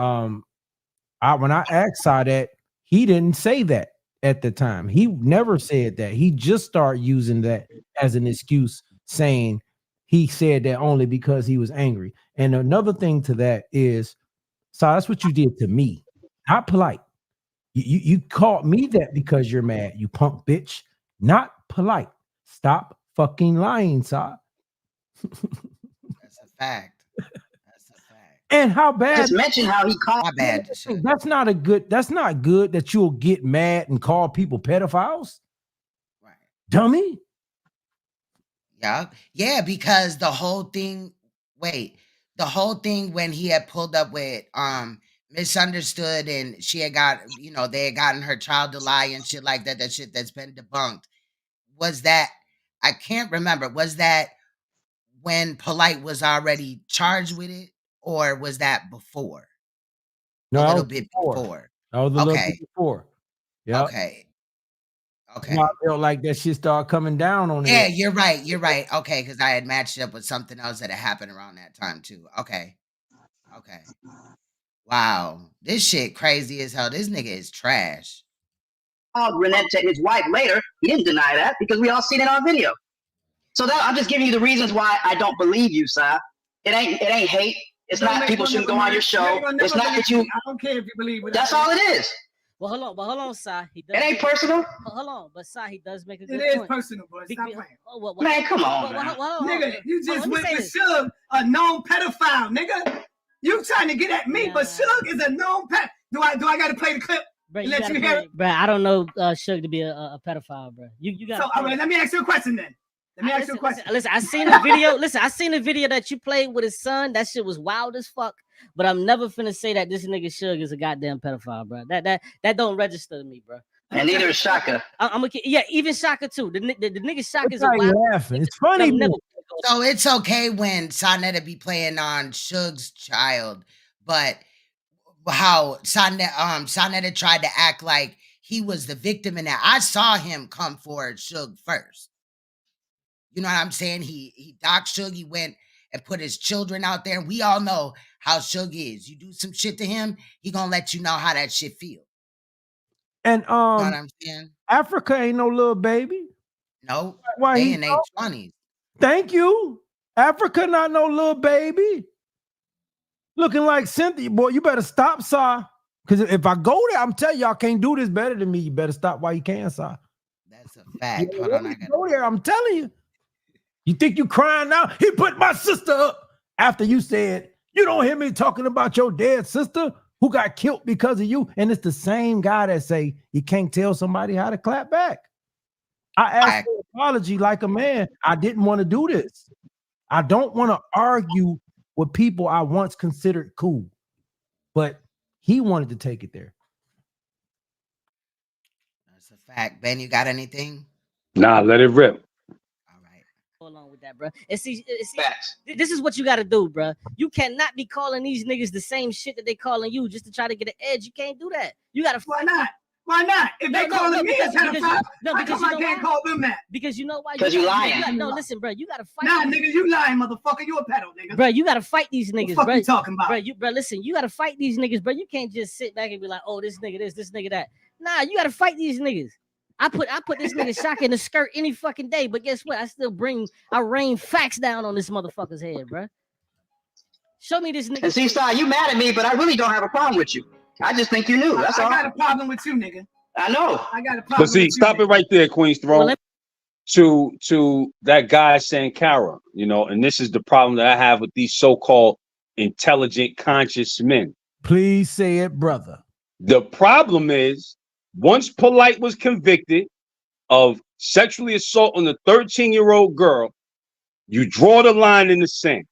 when I asked Sa that, he didn't say that. at the time. He never said that. He just started using that as an excuse, saying he said that only because he was angry. And another thing to that is, so that's what you did to me. Not polite. You called me that because you're mad, you punk bitch. Not polite. Stop fucking lying, Sa. That's a fact. That's a fact. And how bad? Just mention how he called. My bad. That's not good that you'll get mad and call people pedophiles. Right. Dummy. Yeah, because the whole thing when he had pulled up with Misunderstood and she had got, they had gotten her child to lie and shit like that, that shit that's been debunked. Was that, I can't remember, was that when Polite was already charged with it, or was that before? No, a little bit before. That was a little bit before. Yeah. Okay. I felt like that shit started coming down on it. Yeah, you're right. Okay, because I had matched it up with something else that had happened around that time too. Okay. Wow, this shit crazy as hell. This nigga is trash. Renette to his wife later. He didn't deny that because we all seen it on video. So that I'm just giving you the reasons why I don't believe you, Si. It ain't hate. It's not people shouldn't go on your show. It's not that you. I don't care if you believe it. That's all it is. Well, hold on, Si. It ain't personal. Hold on, but Si, he does make a good point. It is personal, bro. Stop playing. Man, come on, man. Nigga, you just went with Suge, a known pedophile, nigga. You trying to get at me, but Suge is a known pet. Do I got to play the clip? Bro, let you hear it? Bro, I don't know Suge to be a pedophile, bro. You got. So, all right, let me ask you a question then. Listen, I seen the video. I seen the video that you played with his son. That shit was wild as fuck. But I'm never finna say that this nigga Suge is a goddamn pedophile, bro. That don't register to me, bro. And neither is Shaka. Even Shaka too. The nigga Shaka is a wild. Laughing. It's funny. So it's okay when Saneter be playing on Suge's child, but how Saneter tried to act like he was the victim in that. I saw him come for Suge first. You know what I'm saying? He doxed Suge. He went and put his children out there. And we all know how Suge is. You do some shit to him, he gonna let you know how that shit feel. And you know what I'm saying? Africa ain't no little baby. No. Why they he in their 20s. Thank you. Africa not no little baby. Looking like Cynthia. Boy, you better stop, Si. Because if I go there, I'm telling y'all can't do this better than me. You better stop while you can, Si. That's a fact. Hold on, I gotta go there. I'm telling you. You think you crying now? He put my sister up after you said, you don't hear me talking about your dead sister who got killed because of you. And it's the same guy that say you can't tell somebody how to clap back. I asked for an apology like a man. I didn't want to do this. I don't want to argue with people I once considered cool. But he wanted to take it there. That's a fact. Ben, you got anything? Nah, let it rip. Along with that, bro. And see, this is what you got to do, bro. You cannot be calling these niggas the same shit that they calling you just to try to get an edge. You can't do that. You got to. Why not? Why not? If they calling me a pedophile, how come I can't call them that? Because you know why? Because you lying. No, listen, bro. You got to fight. Nah, nigga, you lying, motherfucker. You a pedo, nigga. Bro, you got to fight these niggas, bro. What you talking about? Bro, listen, you got to fight these niggas, bro. You can't just sit back and be like, oh, this nigga this nigga that. Nah, you got to fight these niggas. I put this nigga Shaka in the skirt any fucking day, but guess what? I rain facts down on this motherfucker's head, bro. Show me this nigga. And see, Si, you mad at me, but I really don't have a problem with you. I just think you knew. That's all. I got a problem with you, nigga. I know. I got a problem. But see, with stop you, it right there, Queen's Throne. Well, to that guy Sankara, and this is the problem that I have with these so-called intelligent, conscious men. Please say it, brother. The problem is, once Polite was convicted of sexually assault on a 13-year-old girl, you draw the line in the sand.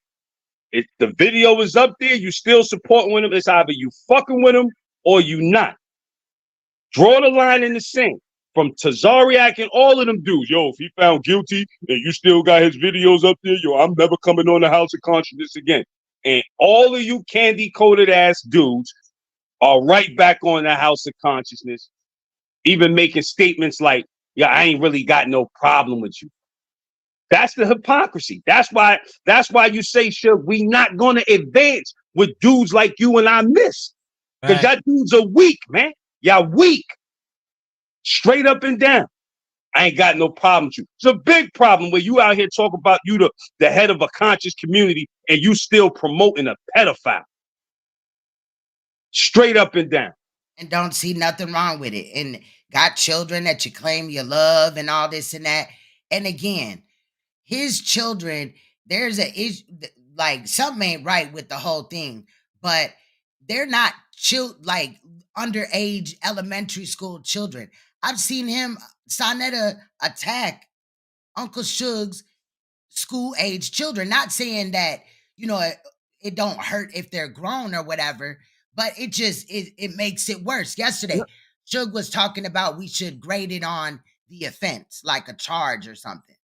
If the video is up there, you still supporting with him. It's either you fucking with him or you not. Draw the line in the sand. From Tazariak and all of them dudes. Yo, if he found guilty and you still got his videos up there, yo, I'm never coming on the House of Consciousness again. And all of you candy-coated ass dudes are right back on the House of Consciousness, even making statements like, yeah, I ain't really got no problem with you. That's the hypocrisy. That's why you say, Suge, we not gonna advance with dudes like you and I miss. Because y'all dudes are weak, man. Y'all weak. Straight up and down. I ain't got no problem with you. It's a big problem where you out here talk about you the head of a conscious community and you still promoting a pedophile. Straight up and down. And don't see nothing wrong with it. And got children that you claim you love and all this and that. And again, his children, there's a issue, like something ain't right with the whole thing, but they're not like underage elementary school children. I've seen him, Saneter, attack Uncle Suge's school age children. Not saying that, you know, it don't hurt if they're grown or whatever, but it just it makes it worse. Yesterday, Suge was talking about we should grade it on the offense, like a charge or something.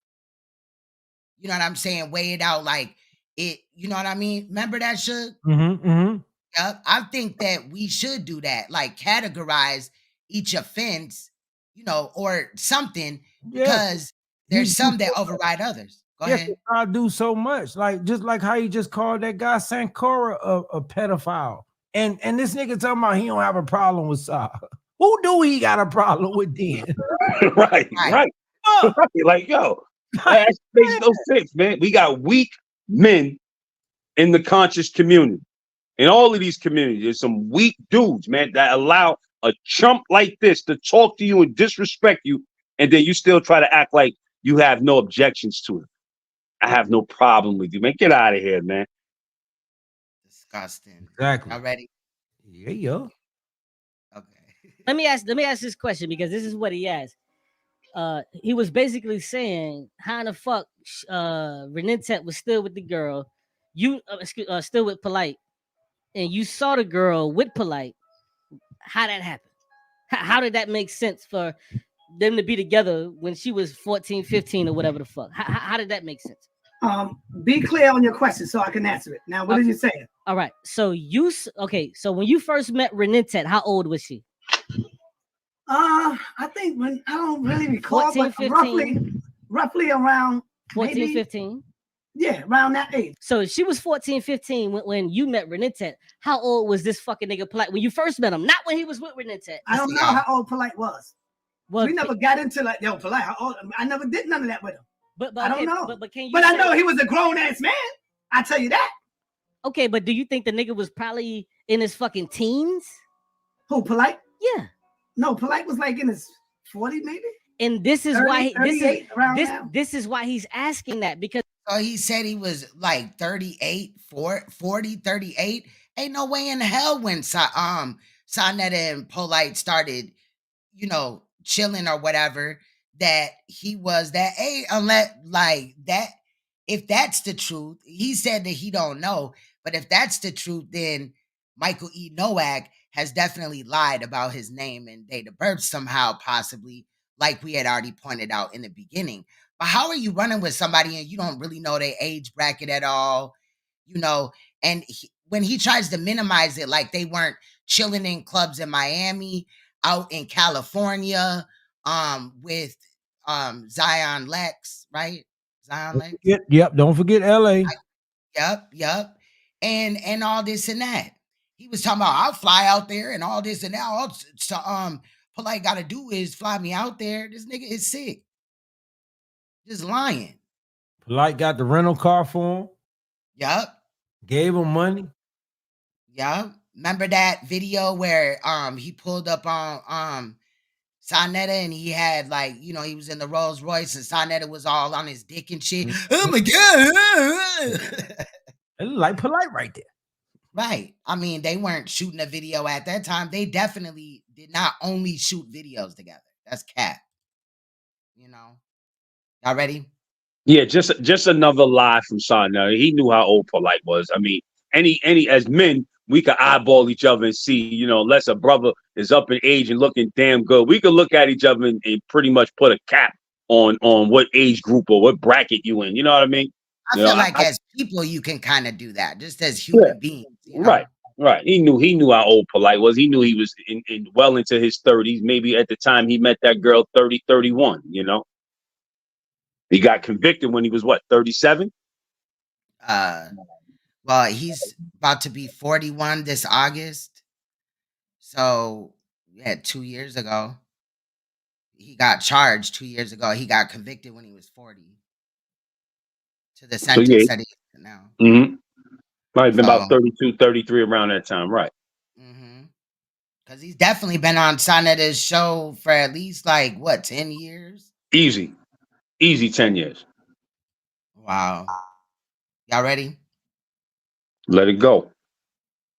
You know what I'm saying? Weigh it out like it, you know what I mean? Remember that, Suge? Yep. I think that we should do that, like categorize each offense, you know, or something, because there's some that override others. Go ahead. I do so much, like just like how you just called that guy Sankora a pedophile, and this nigga talking about he don't have a problem with Sa. Who do he got a problem with then? right. Like, yo, that makes no sense, man. We got weak men in the conscious community. In all of these communities, there's some weak dudes, man, that allow a chump like this to talk to you and disrespect you, and then you still try to act like you have no objections to it. I have no problem with you, man. Get out of here, man. Disgusting. Exactly. Y'all ready? Yeah. Okay. Let me ask this question, because this is what he asked. He was basically saying, how the fuck Renintet was still with the girl, you still with Polite, and you saw the girl with Polite. How that happened? How did that make sense for them to be together when she was 14, 15 or whatever the fuck? How did that make sense? Be clear on your question so I can answer it. Now, what did you say? All right. So so when you first met Renintet, how old was she? I think I don't really recall, 14, but roughly around 14, maybe, 15. Yeah, around that age. So she was 14, 15 when you met Renintet. How old was this fucking nigga Polite when you first met him? Not when he was with Renintet. I don't know how old Polite was. We never got into like, yo, Polite, how old? I never did none of that with him. But I don't know. But can you? But I know he was a grown ass man. I tell you that. Okay, but do you think the nigga was probably in his fucking teens? Who, Polite? Yeah. No, Polite was like in his 40s, maybe. And this is 30, why this is why he's asking that, because he said he was like 38, 40, 38. Ain't no way in hell when Saneter and Polite started, you know, chilling or whatever, that he was that age, unless like that. If that's the truth, he said that he don't know, but if that's the truth, then Michael E. Nowak has definitely lied about his name and date of birth somehow, possibly, like we had already pointed out in the beginning. But how are you running with somebody and you don't really know their age bracket at all? You know, and when he tries to minimize it, like they weren't chilling in clubs in Miami, out in California, with Zion Lex, right? Zion Lex. Yep. Don't forget LA. Yep. And all this and that. He was talking about I'll fly out there and all this and that. All Polite got to do is fly me out there. This nigga is sick. Just lying. Polite got the rental car for him. Yep. Gave him money. Yep. Remember that video where he pulled up on Saneter and he had like, you know, he was in the Rolls Royce and Saneter was all on his dick and shit. Oh my God. It looked like Polite right there. Right. I mean, they weren't shooting a video at that time. They definitely did not only shoot videos together. That's cap. You know. Y'all ready? Yeah, just another lie from Saneter. He knew how old Polite was. I mean, any as men, we could eyeball each other and see, you know, unless a brother is up in age and looking damn good, we could look at each other and pretty much put a cap on what age group or what bracket you in. You know what I mean? I feel like as people, you can kind of do that, just as human beings. You know? Right. He knew how old Polite was. He knew he was in well into his 30s. Maybe at the time he met that girl, 30, 31, you know? He got convicted when he was what, 37? Well, he's about to be 41 this August. So, yeah, 2 years ago. he got charged 2 years ago. He got convicted when he was 40. To the sentence that he's now. Might have been about 32, 33 around that time, right? Because he's definitely been on Saneter's show for at least like what, 10 years? Easy 10 years. Wow. Y'all ready? Let it go.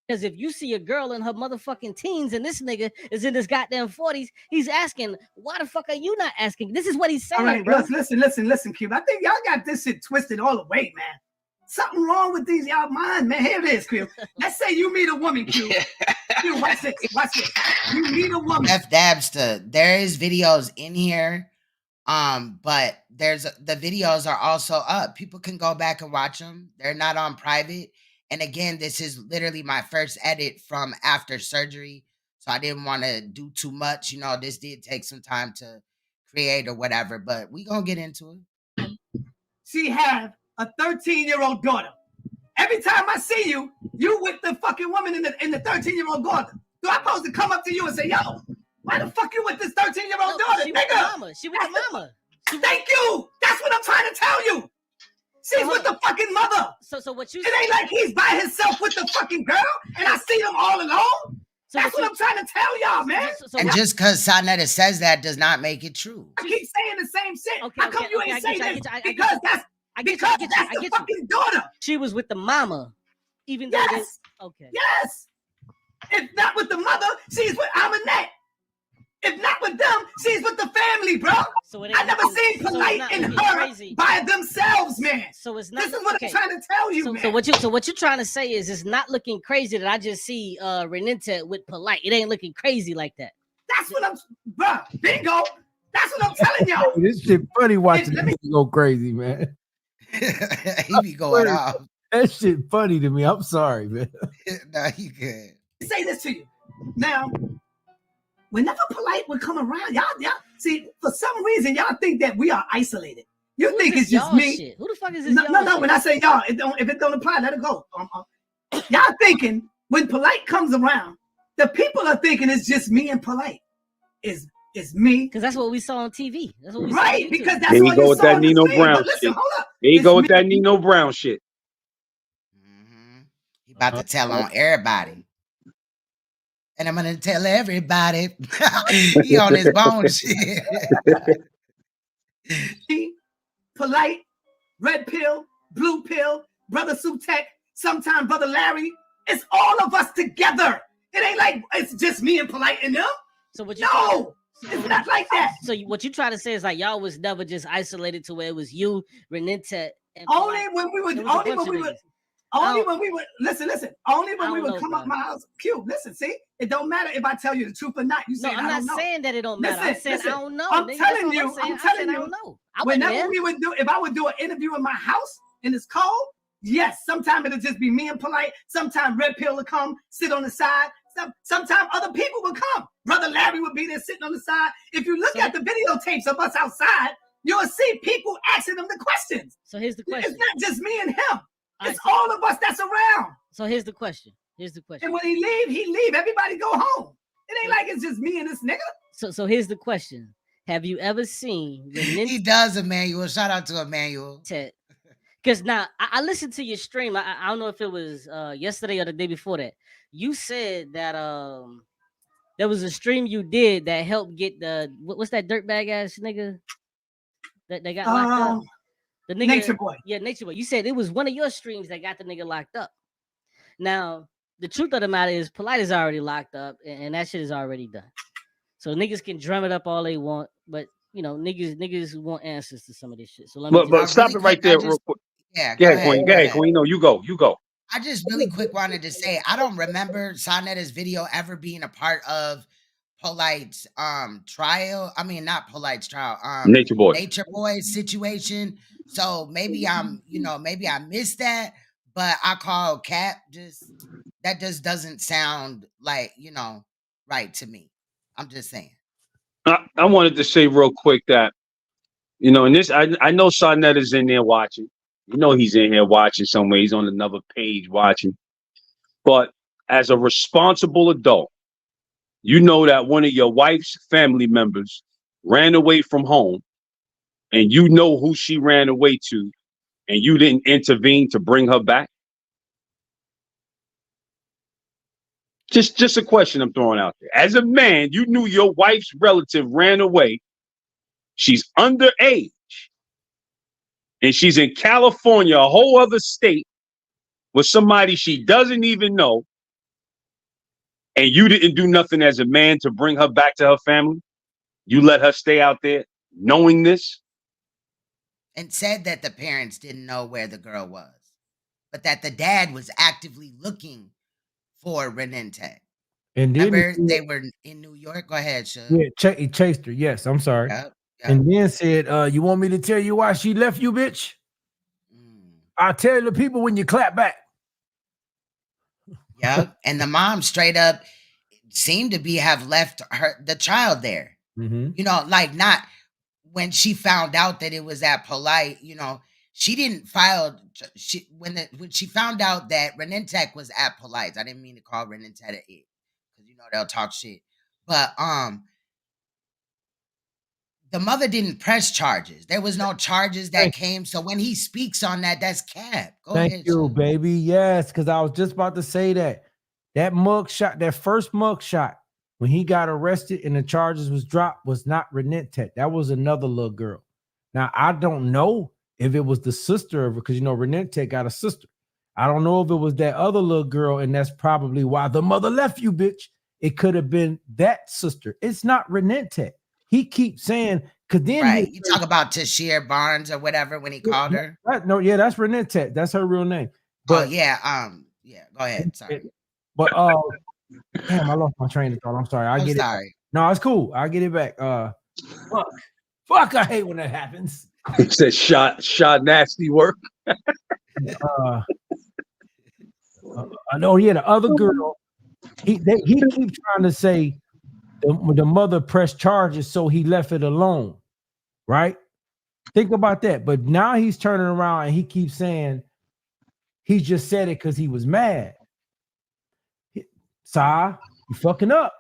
Because if you see a girl in her motherfucking teens and this nigga is in his goddamn 40s, he's asking, why the fuck are you not asking? This is what he's saying, all right, bro. Listen, Cube. I think y'all got this shit twisted all the way, man. Something wrong with these y'all mind, man. Here it is, Cube. Let's say you meet a woman, Cube. Cube, watch this. You meet a woman. F Dabster, there is videos in here, but the videos are also up. People can go back and watch them. They're not on private. And again, this is literally my first edit from after surgery. So I didn't want to do too much. You know, this did take some time to create or whatever, but we gonna get into it. She have a 13-year-old daughter. Every time I see you, you with the fucking woman in the 13-year-old daughter. So I'm supposed to come up to you and say, yo, why the fuck you with this 13-year-old daughter, she nigga? With the mama. She with the mama. Thank you. That's what I'm trying to tell you. She's with the fucking mother. So what you? It ain't like he's by himself with the fucking girl, and I see them all alone. That's what I'm trying to tell y'all, man. And just because Saneter says that does not make it true. I keep saying the same shit. Okay, How come you ain't saying this? Because that's the fucking daughter. She was with the mama, even though yes. Okay. Yes. If not with the mother, she's with Aminette. If not with them, she's with the family, bro. So I never seen Polite and her by themselves, man. So it's not. This is what I'm trying to tell you, man. So what you're trying to say is it's not looking crazy that I just see Renita with Polite. It ain't looking crazy like that. That's what I'm, bro. Bingo. That's what I'm telling y'all. This shit funny watching this go crazy, man. He be going off. That shit funny to me. I'm sorry, man. No, you good. Say this to you now. Whenever Polite would come around, y'all see, for some reason, y'all think that we are isolated. You think it's just me. Shit? Who the fuck is this? No. When I say y'all, if it don't apply, let it go. Y'all thinking when Polite comes around, the people are thinking it's just me and Polite. It's me. Because that's what we saw on TV. That's what we right, saw because that's there what you go you with saw that on the Nino screen. Brown But listen, shit. hold up. There you go with that Nino Brown shit. He about to tell on everybody. And I'm gonna tell everybody. He on his bone shit. Polite, red pill, blue pill, brother Sutek, sometimes brother Larry. It's all of us together. It ain't like it's just me and Polite and them. So what you it's not like that. So what you try to say is like y'all was never just isolated to where it was you, Renita, and only Polite. when we would only when we would listen. Only when we would come up my house. Q, listen, see, it don't matter if I tell you the truth or not. You say I'm not saying that it don't matter. I'm saying I don't know. I'm telling you. I don't know. Whenever we would do, if I would do an interview in my house and it's cold, yes, sometimes it'll just be me and Polite. Sometimes Red Pill will come, sit on the side. Sometimes other people would come. Brother Larry would be there sitting on the side. If you look at the videotapes of us outside, you'll see people asking them the questions. So here's the question. It's not just me and him. It's all of us that's around. So here's the question. And when he leave. Everybody go home. It ain't like it's just me and this nigga. So here's the question. Have you ever seen He does, Emmanuel. Shout out to Emmanuel. Because now I listened to your stream. I don't know if it was yesterday or the day before that. You said that there was a stream you did that helped get what's that dirtbag ass nigga that they got locked up? The nigga, Nature Boy. Yeah, Nature Boy. You said it was one of your streams that got the nigga locked up. Now, the truth of the matter is Polite is already locked up and that shit is already done. So niggas can drum it up all they want, but you know, niggas want answers to some of this shit. So let me but stop it right there real quick. Yeah, go ahead, Queen. No, you go. I just really quick wanted to say I don't remember Saneter's video ever being a part of Polite's trial. I mean, not Polite's trial. Nature Boy's situation. So maybe maybe I missed that, but I call Cap that just doesn't sound like, right to me. I'm just saying. I wanted to say real quick that, and this, I know Saneter is in there watching. He's in here watching somewhere. He's on another page watching. But as a responsible adult, you know that one of your wife's family members ran away from home, and you know who she ran away to, and you didn't intervene to bring her back? Just a question I'm throwing out there. As a man, you knew your wife's relative ran away. She's underage. And she's in California, a whole other state, with somebody she doesn't even know. And you didn't do nothing as a man to bring her back to her family. You let her stay out there knowing this. And said that the parents didn't know where the girl was, but that the dad was actively looking for Renente. And then remember they were in New York. Go ahead, Shug. Yeah, he chased her. Yes, I'm sorry. Yep. And then said, "You want me to tell you why she left you, bitch? I'll tell the people when you clap back." Yep. And the mom straight up seemed to have left the child there. Mm-hmm. You know, like not when she found out that it was at Polite. You know, she didn't file. When she found out that Renentech was at Polite. I didn't mean to call Renentech it because you know they'll talk shit. But the mother didn't press charges. There was no charges that came. So when he speaks on that, that's cap. Go ahead. Thank you, baby. Yes, because I was just about to say that mug shot, that first mug shot, when he got arrested and the charges was dropped, was not Renente. That was another little girl. Now, I don't know if it was the sister of her, because you know Renente got a sister. I don't know if it was that other little girl, and that's probably why the mother left you, bitch. It could have been that sister. It's not Renente. He keeps saying, because then you talk about Tashir Barnes or whatever when he called her. No, yeah, that's Renente. That's her real name. But yeah, go ahead. Sorry. But damn, I lost my train of thought. I'm sorry. I'm get sorry. it. No, it's cool. I'll get it back. Fuck, I hate when that happens. He said shot nasty work. No, yeah, the other girl, he keeps trying to say the mother pressed charges, so he left it alone, right? Think about that. But now he's turning around and he keeps saying he just said it because he was mad. Sa, you fucking up.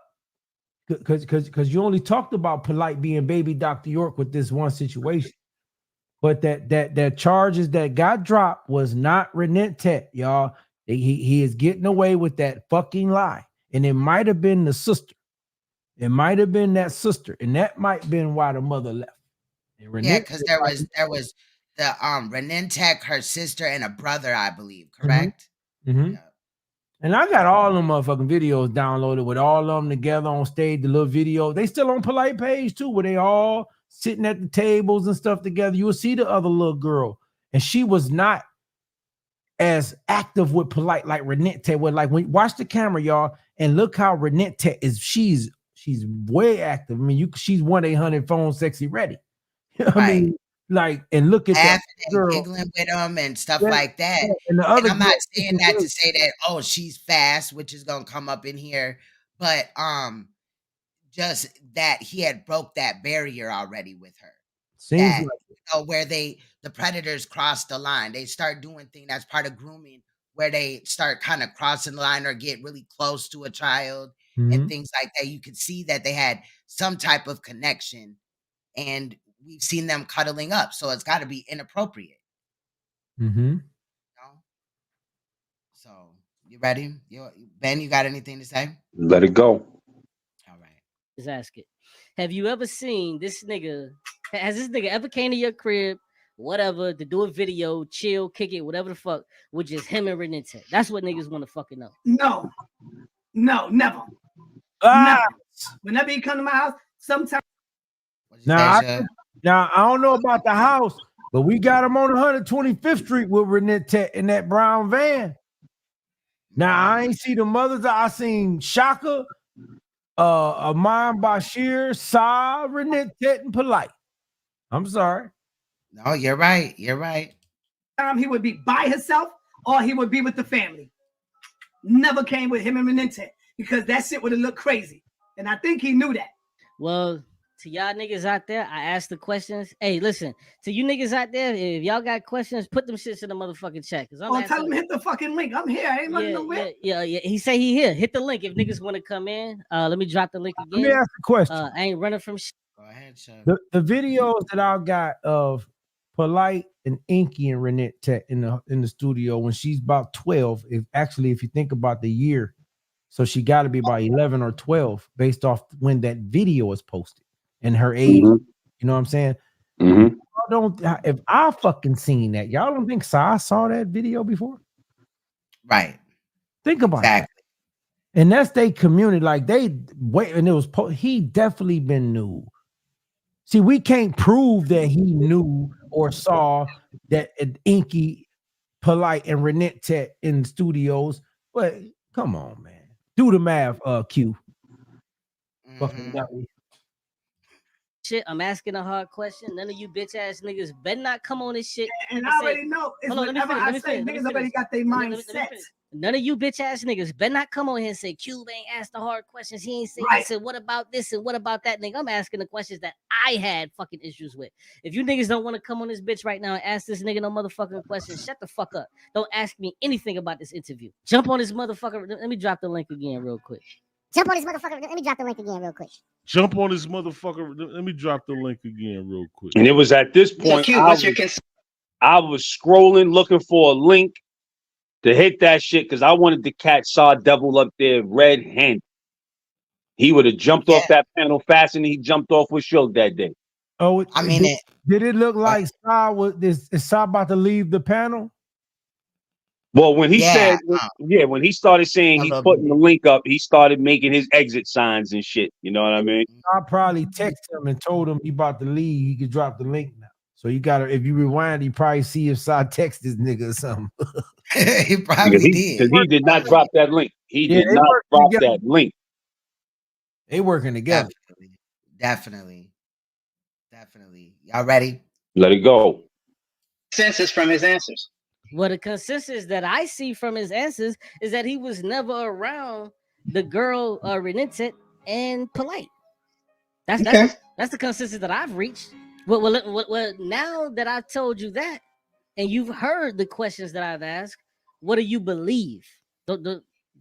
Because you only talked about Polite being baby Dr. York with this one situation. But that charges that got dropped was not Renente, y'all. He is getting away with that fucking lie. And it might have been the sister. It might have been that sister, and that might have been why the mother left. Yeah, because there was the Renentech, her sister, and a brother, I believe, correct? Mm-hmm. Yeah. And I got all them motherfucking videos downloaded with all of them together on stage, the little video. They still on Polite page too, where they all sitting at the tables and stuff together. You will see the other little girl, and she was not as active with Polite like Renente was. Like, when watch the camera, y'all, and look how Renente is. She's way active. I mean, she's 1-800 phone sexy ready. I mean, like, and look at that girl giggling with them and stuff like that. Yeah. And I'm not saying that to say that, oh, she's fast, which is gonna come up in here, but just that he had broke that barrier already with her. Seems like you know, where the predators cross the line. They start doing things that's part of grooming, where they start kind of crossing the line or get really close to a child. And things like that. You could see that they had some type of connection, and we've seen them cuddling up. So it's got to be inappropriate. Mm-hmm. You know? So you ready? Ben, you got anything to say? Let it go. All right. Just ask it. Have you ever seen this nigga? Has this nigga ever came to your crib, whatever, to do a video, chill, kick it, whatever the fuck, with just him and Renente? That's what niggas want to fucking know. No, never. Never. Whenever you come to my house, sometimes. Now I don't know about the house, but we got him on 125th Street with Renette in that brown van. Now I ain't see the mothers. I seen Shaka, Amon Bashir, Sa, Renette, and Polite. I'm sorry. No, you're right. You're right. He would be by himself or he would be with the family. Never came with him and Renente, because that shit would have looked crazy. And I think he knew that. Well, to y'all niggas out there, I asked the questions. Hey, listen, to you niggas out there, if y'all got questions, put them shits in the motherfucking chat. Tell him hit the fucking link. I'm here. I ain't running nowhere. Yeah. He say he here. Hit the link if niggas want to come in. Let me drop the link again. Let me ask a question. I ain't running from shit. Go ahead, Chuck. The videos that I got of Polite and Inky and Renette Tech in the studio when she's about 12. If you think about the year, so she got to be about 11 or 12 based off when that video is posted and her age. You know what I'm saying? If I fucking seen that, y'all don't think I saw that video before? Right. Think about that. And that's their community. Like they wait, and it was he definitely been new. See, we can't prove that he knew or saw that Inky, Polite, and Renette Tech in the studios. But come on, man. Do the math, Q. Fucking shit, I'm asking a hard question. None of you bitch ass niggas better not come on this shit. And I already know. It's whatever I say, niggas already got their mind set. None of you bitch ass niggas better not come on here and say Cube ain't asked the hard questions. He ain't saying this and what about this and what about that, nigga. I'm asking the questions that I had fucking issues with. If you niggas don't want to come on this bitch right now and ask this nigga no motherfucking questions, shut the fuck up. Don't ask me anything about this interview. Jump on this motherfucker. Let me drop the link again real quick. Jump on this motherfucker. Let me drop the link again real quick. Jump on this motherfucker. Let me drop the link again real quick. And it was at this point I was scrolling looking for a link to hit that shit because I wanted to catch Saw Devil up there red-handed. He would have jumped off that panel faster than he jumped off with Shook that day. Oh, I mean, did it look like Saw is Saw about to leave the panel? Well, when he said, when he started saying he's putting the link up, he started making his exit signs and shit. You know what I mean? I probably texted him and told him he about to leave. He could drop the link now. So you gotta, if you rewind, you probably see if Saw text this nigga or something. He probably did. Because he did not drop that link. He did not drop that link. They working together. Definitely. Y'all ready? Let it go. Consensus from his answers. Well, the consensus that I see from his answers is that he was never around the girl Renette and Polite. That's the consensus that I've reached. Well, now that I've told you that, and you've heard the questions that I've asked, what do you believe?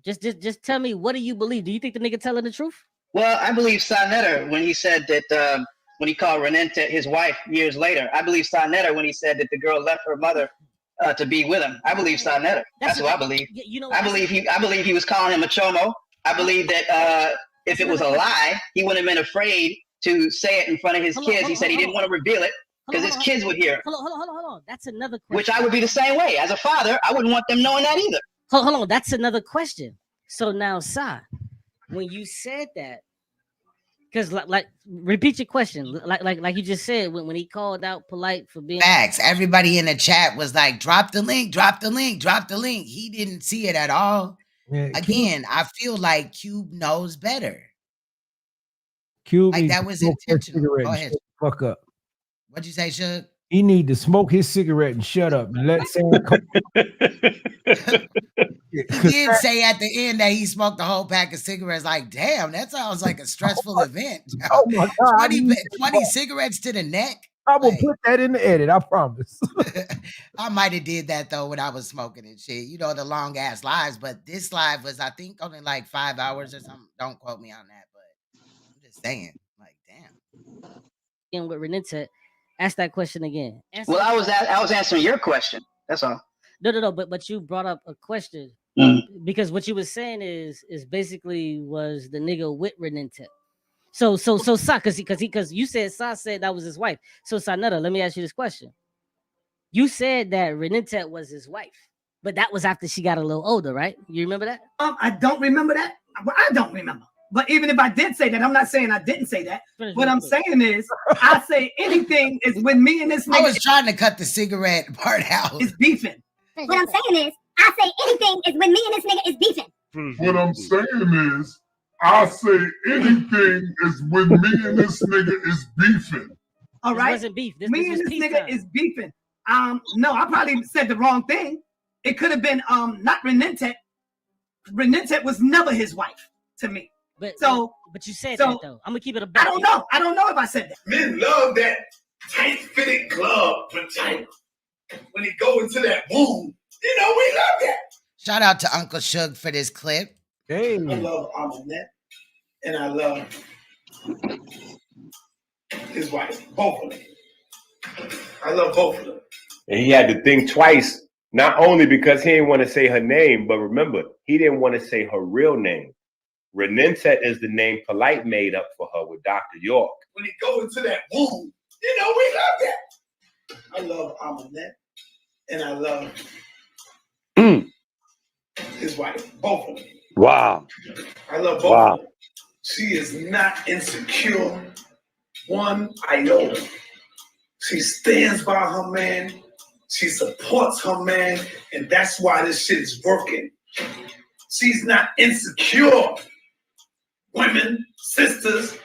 Just tell me, what do you believe? Do you think the nigga telling the truth? Well, I believe Saneter when he said that when he called Renette his wife years later. I believe Saneter when he said that the girl left her mother to be with him. I believe Saneter. That's what I believe. You know, I believe he was calling him a chomo. I believe that if it was a lie, he wouldn't have been afraid to say it in front of his kids. He said he didn't want to reveal it because his kids would hear. Hold on. That's another question. Which I would be the same way. As a father, I wouldn't want them knowing that either. Hold on. That's another question. So now, Sa, when you said that, because like repeat your question, like you just said when he called out Polite for being facts. Everybody in the chat was like, drop the link, drop the link, drop the link. He didn't see it at all. Yeah, Again, I feel like Cube knows better. Cube, like that was intentional. Go ahead. Fuck up. What'd you say, Shug? He need to smoke his cigarette and shut up and let Sam He did say at the end that he smoked the whole pack of cigarettes. Like, damn, that sounds like a stressful event. Oh my God. 20 cigarettes to the neck. I will put that in the edit, I promise. I might have did that though when I was smoking and shit. You know, the long ass lives, but this live was, I think, only like 5 hours or something. Don't quote me on that, but I'm just saying, like, damn. And with Renette, ask that question again. Well, I was answering your question. That's all. No, but you brought up a question because what you were saying is basically was the nigga with Renette. So Sa, because you said Sa said that was his wife. So Saneter, let me ask you this question. You said that Renette was his wife, but that was after she got a little older, right? You remember that? I don't remember that. I don't remember. But even if I did say that, I'm not saying I didn't say that. What I'm saying is, I say anything is when me and this nigga. I was trying to cut the cigarette part out. It's beefing. What I'm saying is, I say anything is when me and this nigga is beefing. What I'm saying is, I say anything is when me and this nigga is beefing. All right. This wasn't beef. Me and this nigga is beefing. No, I probably said the wrong thing. It could have been not Renette. Renette was never his wife to me. But you said so, that though. I'm gonna keep it a bet. I don't know if I said that. Men love that tight-fitted glove vagina. When he go into that womb, you know, we love that. Shout out to Uncle Shug for this clip. Hey. I love Amonette, and I love his wife, both of them. I love both of them. And he had to think twice, not only because he didn't want to say her name, but remember, he didn't want to say her real name. Renintet is the name Polite made up for her with Dr. York. When he goes into that womb, you know, we love that. I love Amanette, and I love his wife, both of them. Wow. I love both of them. She is not insecure one iota. She stands by her man. She supports her man, and that's why this shit is working. She's not insecure. Women, sisters,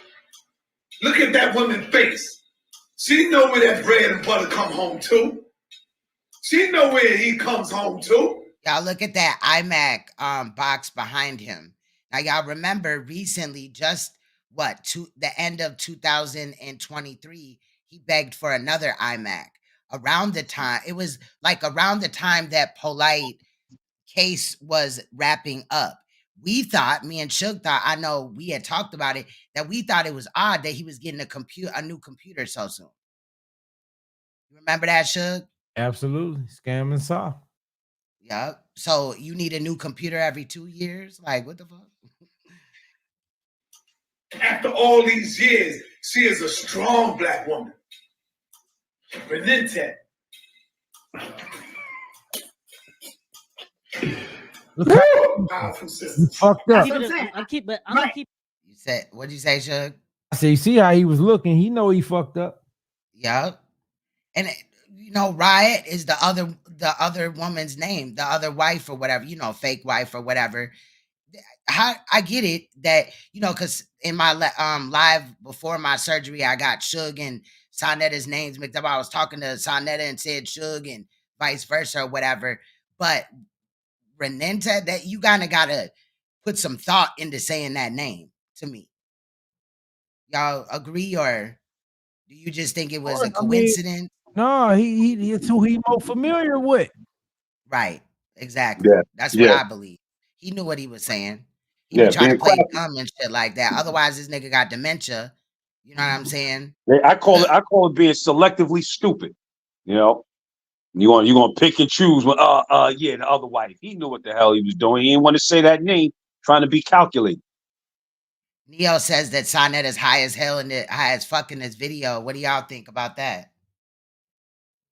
look at that woman's face. She know where that bread and butter come home to. She know where he comes home to. Y'all look at that iMac box behind him. Now y'all remember recently, just the end of 2023, he begged for another iMac. Around the time, it was like around the time that Polite case was wrapping up. We thought, me and Suge thought, I know we had talked about it, that we thought it was odd that he was getting a new computer so soon. You remember that, Suge? Absolutely. Scam and saw. Yep. So you need a new computer every 2 years? Like, what the fuck? After all these years, she is a strong black woman. Renintet. Powerful sister. Fucked up. I'm gonna keep. You said, what'd you say, Suge? I said, you see how he was looking? He know he fucked up. Yep. And you know, Riot is the other woman's name, the other wife or whatever, you know, fake wife or whatever. I get it that, you know, because in my live before my surgery, I got Suge and Saneter's names mixed up. I was talking to Saneter and said Suge and vice versa or whatever. But Renenta, that you kind of gotta put some thought into saying that name to me. Y'all agree, or do you just think it was a coincidence? No, he's who he more familiar with. Right, exactly. Yeah. That's what I believe. He knew what he was saying. He was trying to play dumb and shit like that. Otherwise, this nigga got dementia. You know what I'm saying? I call it being selectively stupid. You know, you gonna pick and choose when yeah, the other wife. He knew what the hell he was doing. He didn't want to say that name, trying to be calculated. Neo says that Sanet is high as hell and high as fuck in this video. What do y'all think about that?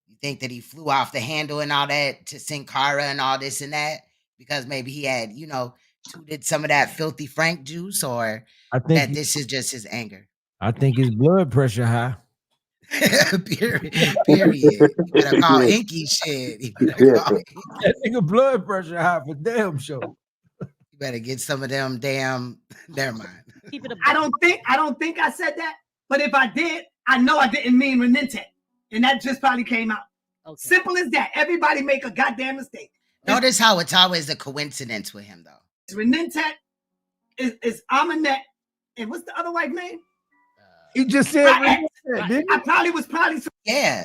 You think that he flew off the handle and all that to Sin Cara and all this and that because maybe he had, you know, tooted some of that filthy Frank juice, or I think that this is just his anger? I think his blood pressure high. Period. You better call Inky shit. You better call That nigga blood pressure high for damn sure. You better get some of them damn. Never mind. I don't think I said that, but if I did, I know I didn't mean Renintet, and that just probably came out. Okay. Simple as that. Everybody make a goddamn mistake. Notice how it's always a coincidence with him, though. Renintet is Amanette, and what's the other wife name? He just said Renintet, didn't he? I probably yeah.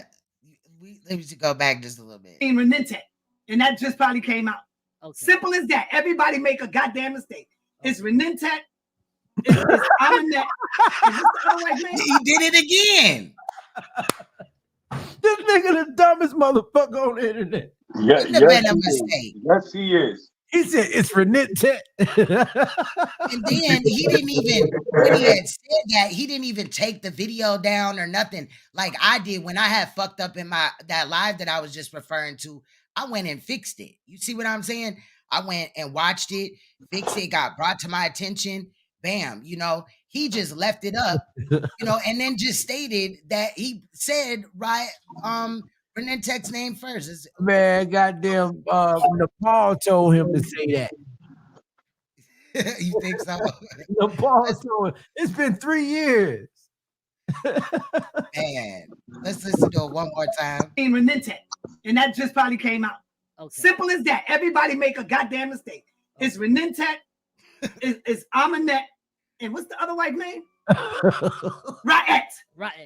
Let me just go back just a little bit. Renintet, and that just probably came out. Okay. Simple as that. Everybody make a goddamn mistake. Okay. It's Renintet. It's Amanette. He did it again. This nigga the dumbest motherfucker on the internet. Yes, yes, he is. He said it's Renintet. And then he didn't even, when he had said that, he didn't even take the video down or nothing like I did when I had fucked up in that live that I was just referring to. I went and fixed it. You see what I'm saying? I went and watched it, fixed it, got brought to my attention. Bam, you know, he just left it up, you know, and then just stated that he said Renintet's name first. Man, goddamn, Nepal told him to say that. You think so? Nepal told him. It's been 3 years. Man, let's listen to it one more time. Renintet, and that just probably came out. Okay. Simple as that. Everybody make a goddamn mistake. Okay. It's Renintet. It's Amanette, and what's the other wife name? Riot.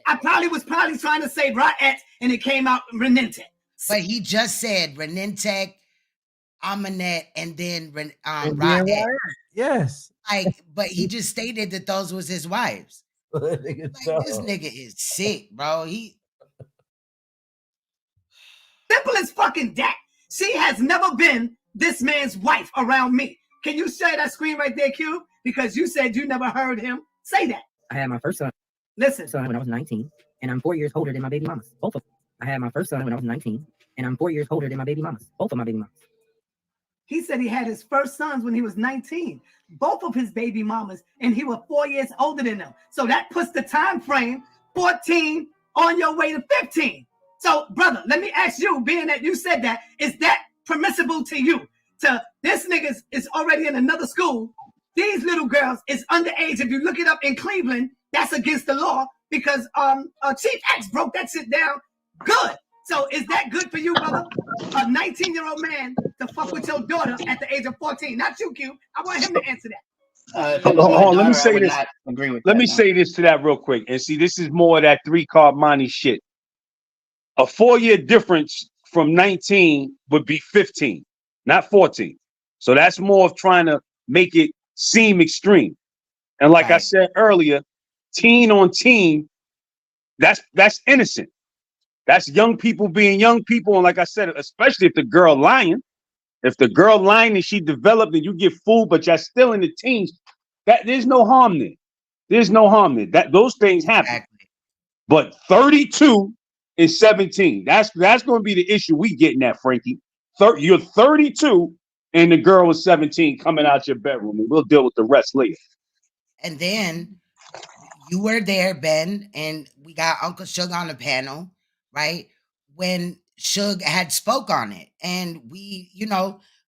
I was probably trying to say Riot, and it came out Renintet. But he just said Renintet, Amanette, and then Riot. Yes. Like, but he just stated that those was his wives. Like, this nigga is sick, bro. He simple as fucking that. She has never been this man's wife around me. Can you share that screen right there, Q? Because you said you never heard him say that. I had my first son. Listen. Son when I was 19, and I'm 4 years older than my baby mamas. Both of them. I had my first son when I was 19, and I'm 4 years older than my baby mamas. Both of my baby mamas. He said he had his first sons when he was 19. Both of his baby mamas, and he was 4 years older than them. So that puts the time frame 14 on your way to 15. So, brother, let me ask you, being that you said that, is that permissible to you? To this nigga is already in another school. These little girls is underage. If you look it up in Cleveland, that's against the law because Chief X broke that shit down good. So is that good for you, brother? A 19-year-old man to fuck with your daughter at the age of 14. Not you, Q. I want him to answer that. Hold on, let me say this. Let me say this to that real quick. And see, this is more of that 3-card money shit. A 4-year difference from 19 would be 15, not 14. So that's more of trying to make it seem extreme. And like I said earlier, teen on teen, that's innocent. That's young people being young people. And like I said, especially if the girl lying, and she developed and you get fooled, but you're still in the teens, that there's no harm there. There's no harm there. That those things happen. But 32 and 17, that's going to be the issue we getting at, Frankie. You're 32 and the girl was 17 coming out your bedroom, and we'll deal with the rest later. And then you were there, Ben, and we got Uncle Suge on the panel, right? When Suge had spoke on it, and we,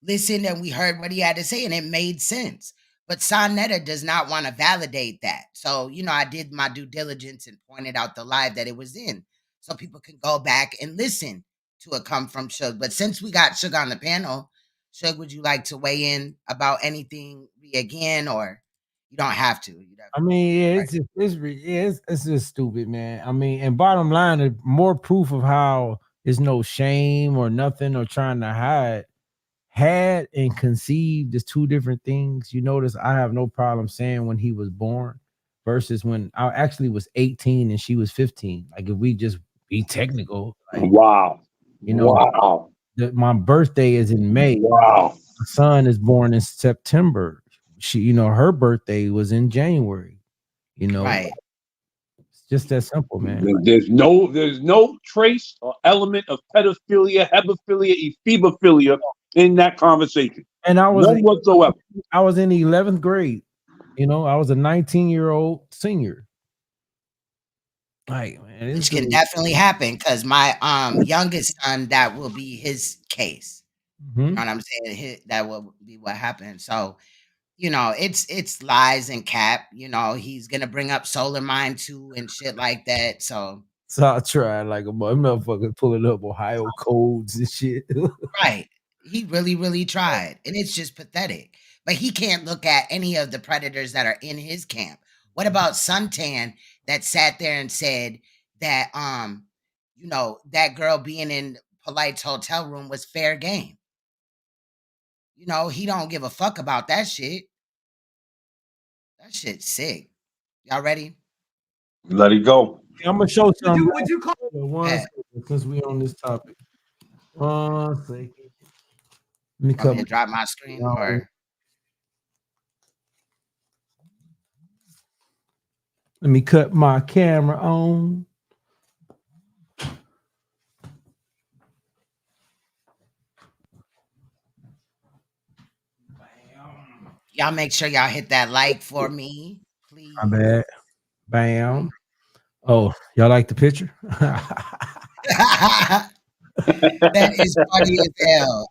listened and we heard what he had to say, and it made sense. But Saneter does not want to validate that. So, I did my due diligence and pointed out the live that it was in, so people can go back and listen to it come from Suge. But since we got Suge on the panel, Suge, would you like to weigh in about anything again, or you don't have to? I mean, yeah, it's just stupid, man. I mean, and bottom line, is more proof of how there's no shame or nothing or trying to hide. Had and conceived is two different things. You notice I have no problem saying when he was born versus when I actually was 18 and she was 15. Like, if we just be technical. Like, wow. Wow. My birthday is in May. Wow. My son is born in September. She, her birthday was in January. Right. It's just that simple, man. There's no trace or element of pedophilia, hebephilia, ephebophilia in that conversation. And I was none whatsoever. I was in the 11th grade. I was a 19-year-old senior. Like, man, which can definitely happen because my youngest son, that will be his case. You know what I'm saying? That will be what happened. So, it's lies and cap. He's gonna bring up Solar Mind too and shit like that. So I tried like a motherfucker pulling up Ohio codes and shit. Right. He really, really tried. And it's just pathetic. But he can't look at any of the predators that are in his camp. What about Suntan that sat there and said that that girl being in Polite's hotel room was fair game? He don't give a fuck about that shit. That shit's sick. Y'all ready? Let it go. I'm gonna show some. Would you call because we on this topic? 1 second. Let me drop my screen or let me cut my camera on. y'all make sure y'all hit that like for me, please. My bad. Bam. Oh, y'all like the picture? That is funny as hell.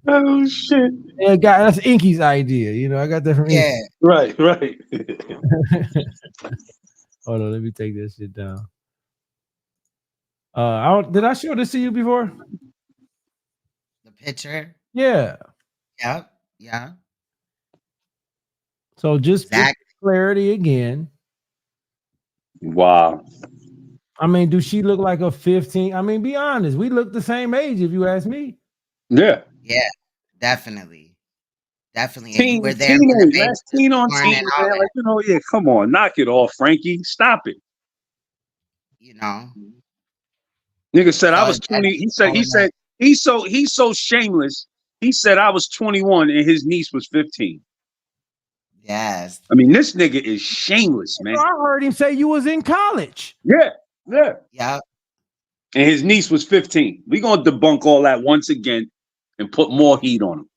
Oh shit! Yeah, that's Inky's idea. I got that from Inky. Right. Hold on, let me take this shit down. Did I show this to you before? The picture? Yeah. Yep. Yeah. So just for clarity again. Wow. I mean, do she look like a 15? I mean, be honest. We look the same age if you ask me. Yeah. Yeah, definitely. Definitely. And you were there Teen, when the baby that's was teen on born teen, and all man. Like, that. yeah, come on, knock it off, Frankie. Stop it. Nigga said I So was 20. that's going on. He's so shameless. He said I was 21 and his niece was 15. Yes. I mean, this nigga is shameless, man. I heard him say you was in college. Yeah. Yeah. And his niece was 15. We gonna debunk all that once again and put more heat on him.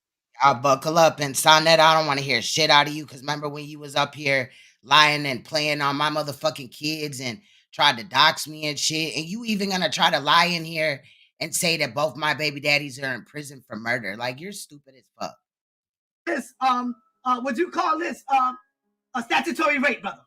I'll buckle up. And Saneter, I don't want to hear shit out of you because remember when you was up here lying and playing on my motherfucking kids and tried to dox me and shit, and you even gonna try to lie in here and say that both my baby daddies are in prison for murder. Like, you're stupid as fuck. This would you call this a statutory rape, brother?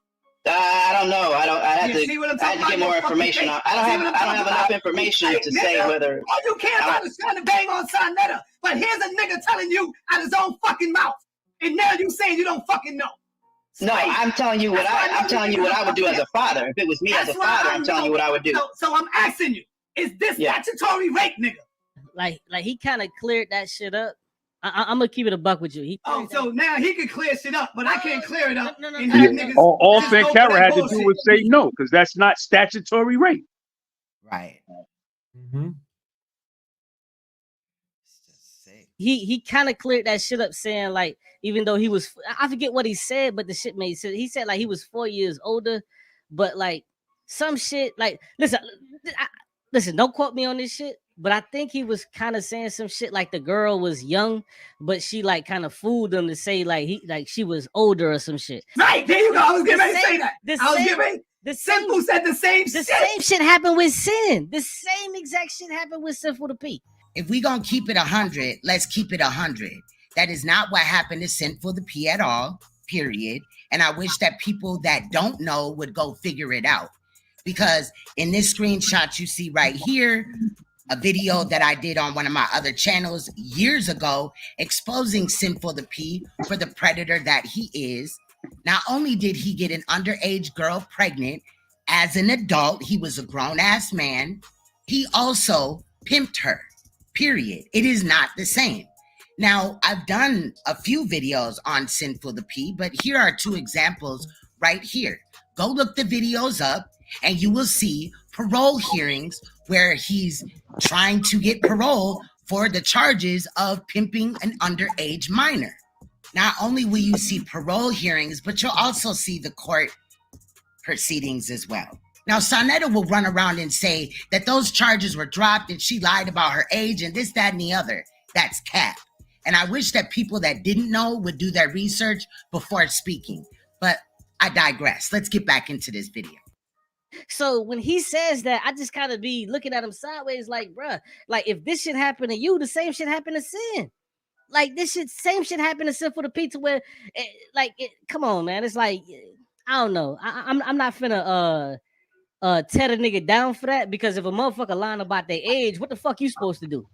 I don't know. I had to get more information. I don't have enough information to say whether. All you care about is trying to bang on Saneter, but here's a nigga telling you out his own fucking mouth, and now you saying you don't fucking know. No, I'm telling you what I would do as a father. If it was me as a father, I'm telling you what I would do. So I'm asking you, is this statutory rape, nigga? Like he kind of cleared that shit up. I'm gonna keep it a buck with you. So now he can clear shit up, but I can't clear it up. No. All Sankara had to do was say no, because that's not statutory rape. Right. Mm-hmm. He kind of cleared that shit up, saying like, even though he was, I forget what he said, but the shit made sense. He said like he was 4 years older, but like some shit like, listen, don't quote me on this shit, but I think he was kind of saying some shit like the girl was young, but she like kind of fooled him to say like she was older or some shit. Right, there you go. I was getting ready to say that. The Simple said the same shit. The same shit happened with Sin. The same exact shit happened with Sinful the P. If we gonna keep it 100, let's keep it 100. That is not what happened to Sinful the P at all, period. And I wish that people that don't know would go figure it out. Because in this screenshot you see right here, a video that I did on one of my other channels years ago, exposing Sinful the P for the predator that he is. Not only did he get an underage girl pregnant as an adult, he was a grown-ass man, he also pimped her, period. It is not the same. Now, I've done a few videos on Sinful the P, but here are two examples right here. Go look the videos up and you will see parole hearings where he's trying to get parole for the charges of pimping an underage minor. Not only will you see parole hearings, but you'll also see the court proceedings as well. Now, Saneter will run around and say that those charges were dropped and she lied about her age and this, that, and the other. That's cap. And I wish that people that didn't know would do their research before speaking. But I digress. Let's get back into this video. So when he says that, I just kind of be looking at him sideways like, bruh, like if this shit happened to you, the same shit happened to Sin. Like this shit, same shit happened to Sinful the P to where, come on, man. It's like, I don't know. I'm not finna tear the nigga down for that, because if a motherfucker lying about their age, what the fuck you supposed to do?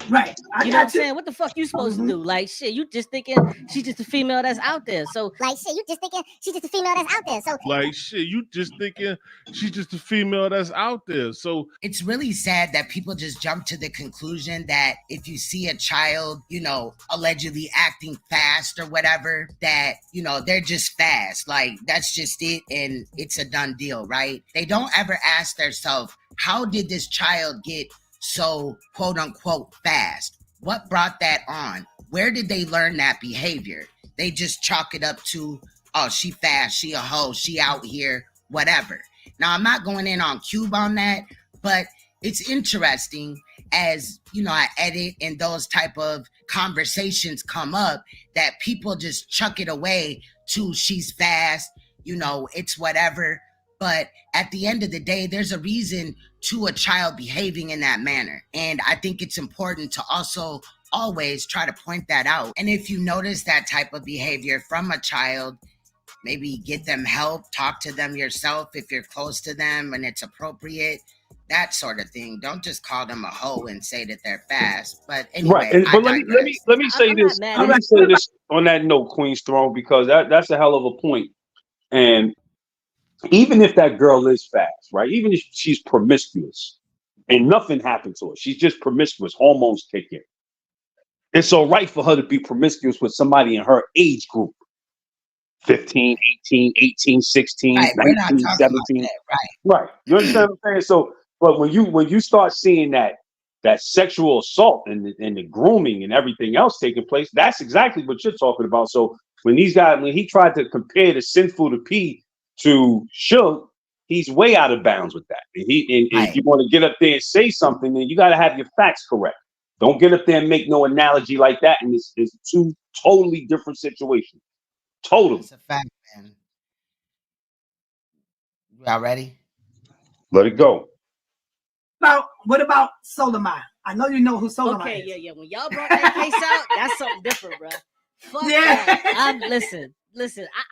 Right. You know what I'm saying? What the fuck you supposed to do? Like, shit, you just thinking she's just a female that's out there. So, like, shit, you just thinking she's just a female that's out there. So, like, shit, you just thinking she's just a female that's out there. So, it's really sad that people just jump to the conclusion that if you see a child, you know, allegedly acting fast or whatever, that, you know, they're just fast. Like, that's just it. And it's a done deal, right? They don't ever ask themselves, how did this child get so quote unquote fast? What brought that on? Where did they learn that behavior? They just chalk it up to, oh, she fast, she a hoe, she out here, whatever. Now, I'm not going in on Cube on that, but it's interesting as, you know, I edit and those type of conversations come up that people just chuck it away to she's fast, you know, it's whatever. But at the end of the day, there's a reason to a child behaving in that manner. And I think it's important to also always try to point that out. And if you notice that type of behavior from a child, maybe get them help, talk to them yourself if you're close to them and it's appropriate, that sort of thing. Don't just call them a hoe and say that they're fast. But anyway, right. But let me say this. Let me say this on that note, Queen's Throne, because that's a hell of a point. And even if that girl is fast, right? Even if she's promiscuous and nothing happened to her, she's just promiscuous, hormones kick in. It's all right for her to be promiscuous with somebody in her age group. 15, 18, 18, 16, Right, we're not 19, talking 17. about that, Right. You understand what I'm saying? So, but when you start seeing that sexual assault and the grooming and everything else taking place, that's exactly what you're talking about. So when he tried to compare the Sinful to P to Suge, he's way out of bounds with that. And if you want to get up there and say something, then you got to have your facts correct. Don't get up there and make no analogy like that. And it's two totally different situations. Totally. That's a fact, man. Y'all ready? Let it go. What about Soleimani? I know you know who Soleimani is. Yeah. When y'all brought that case out, that's something different, bro. Fuck that. Listen.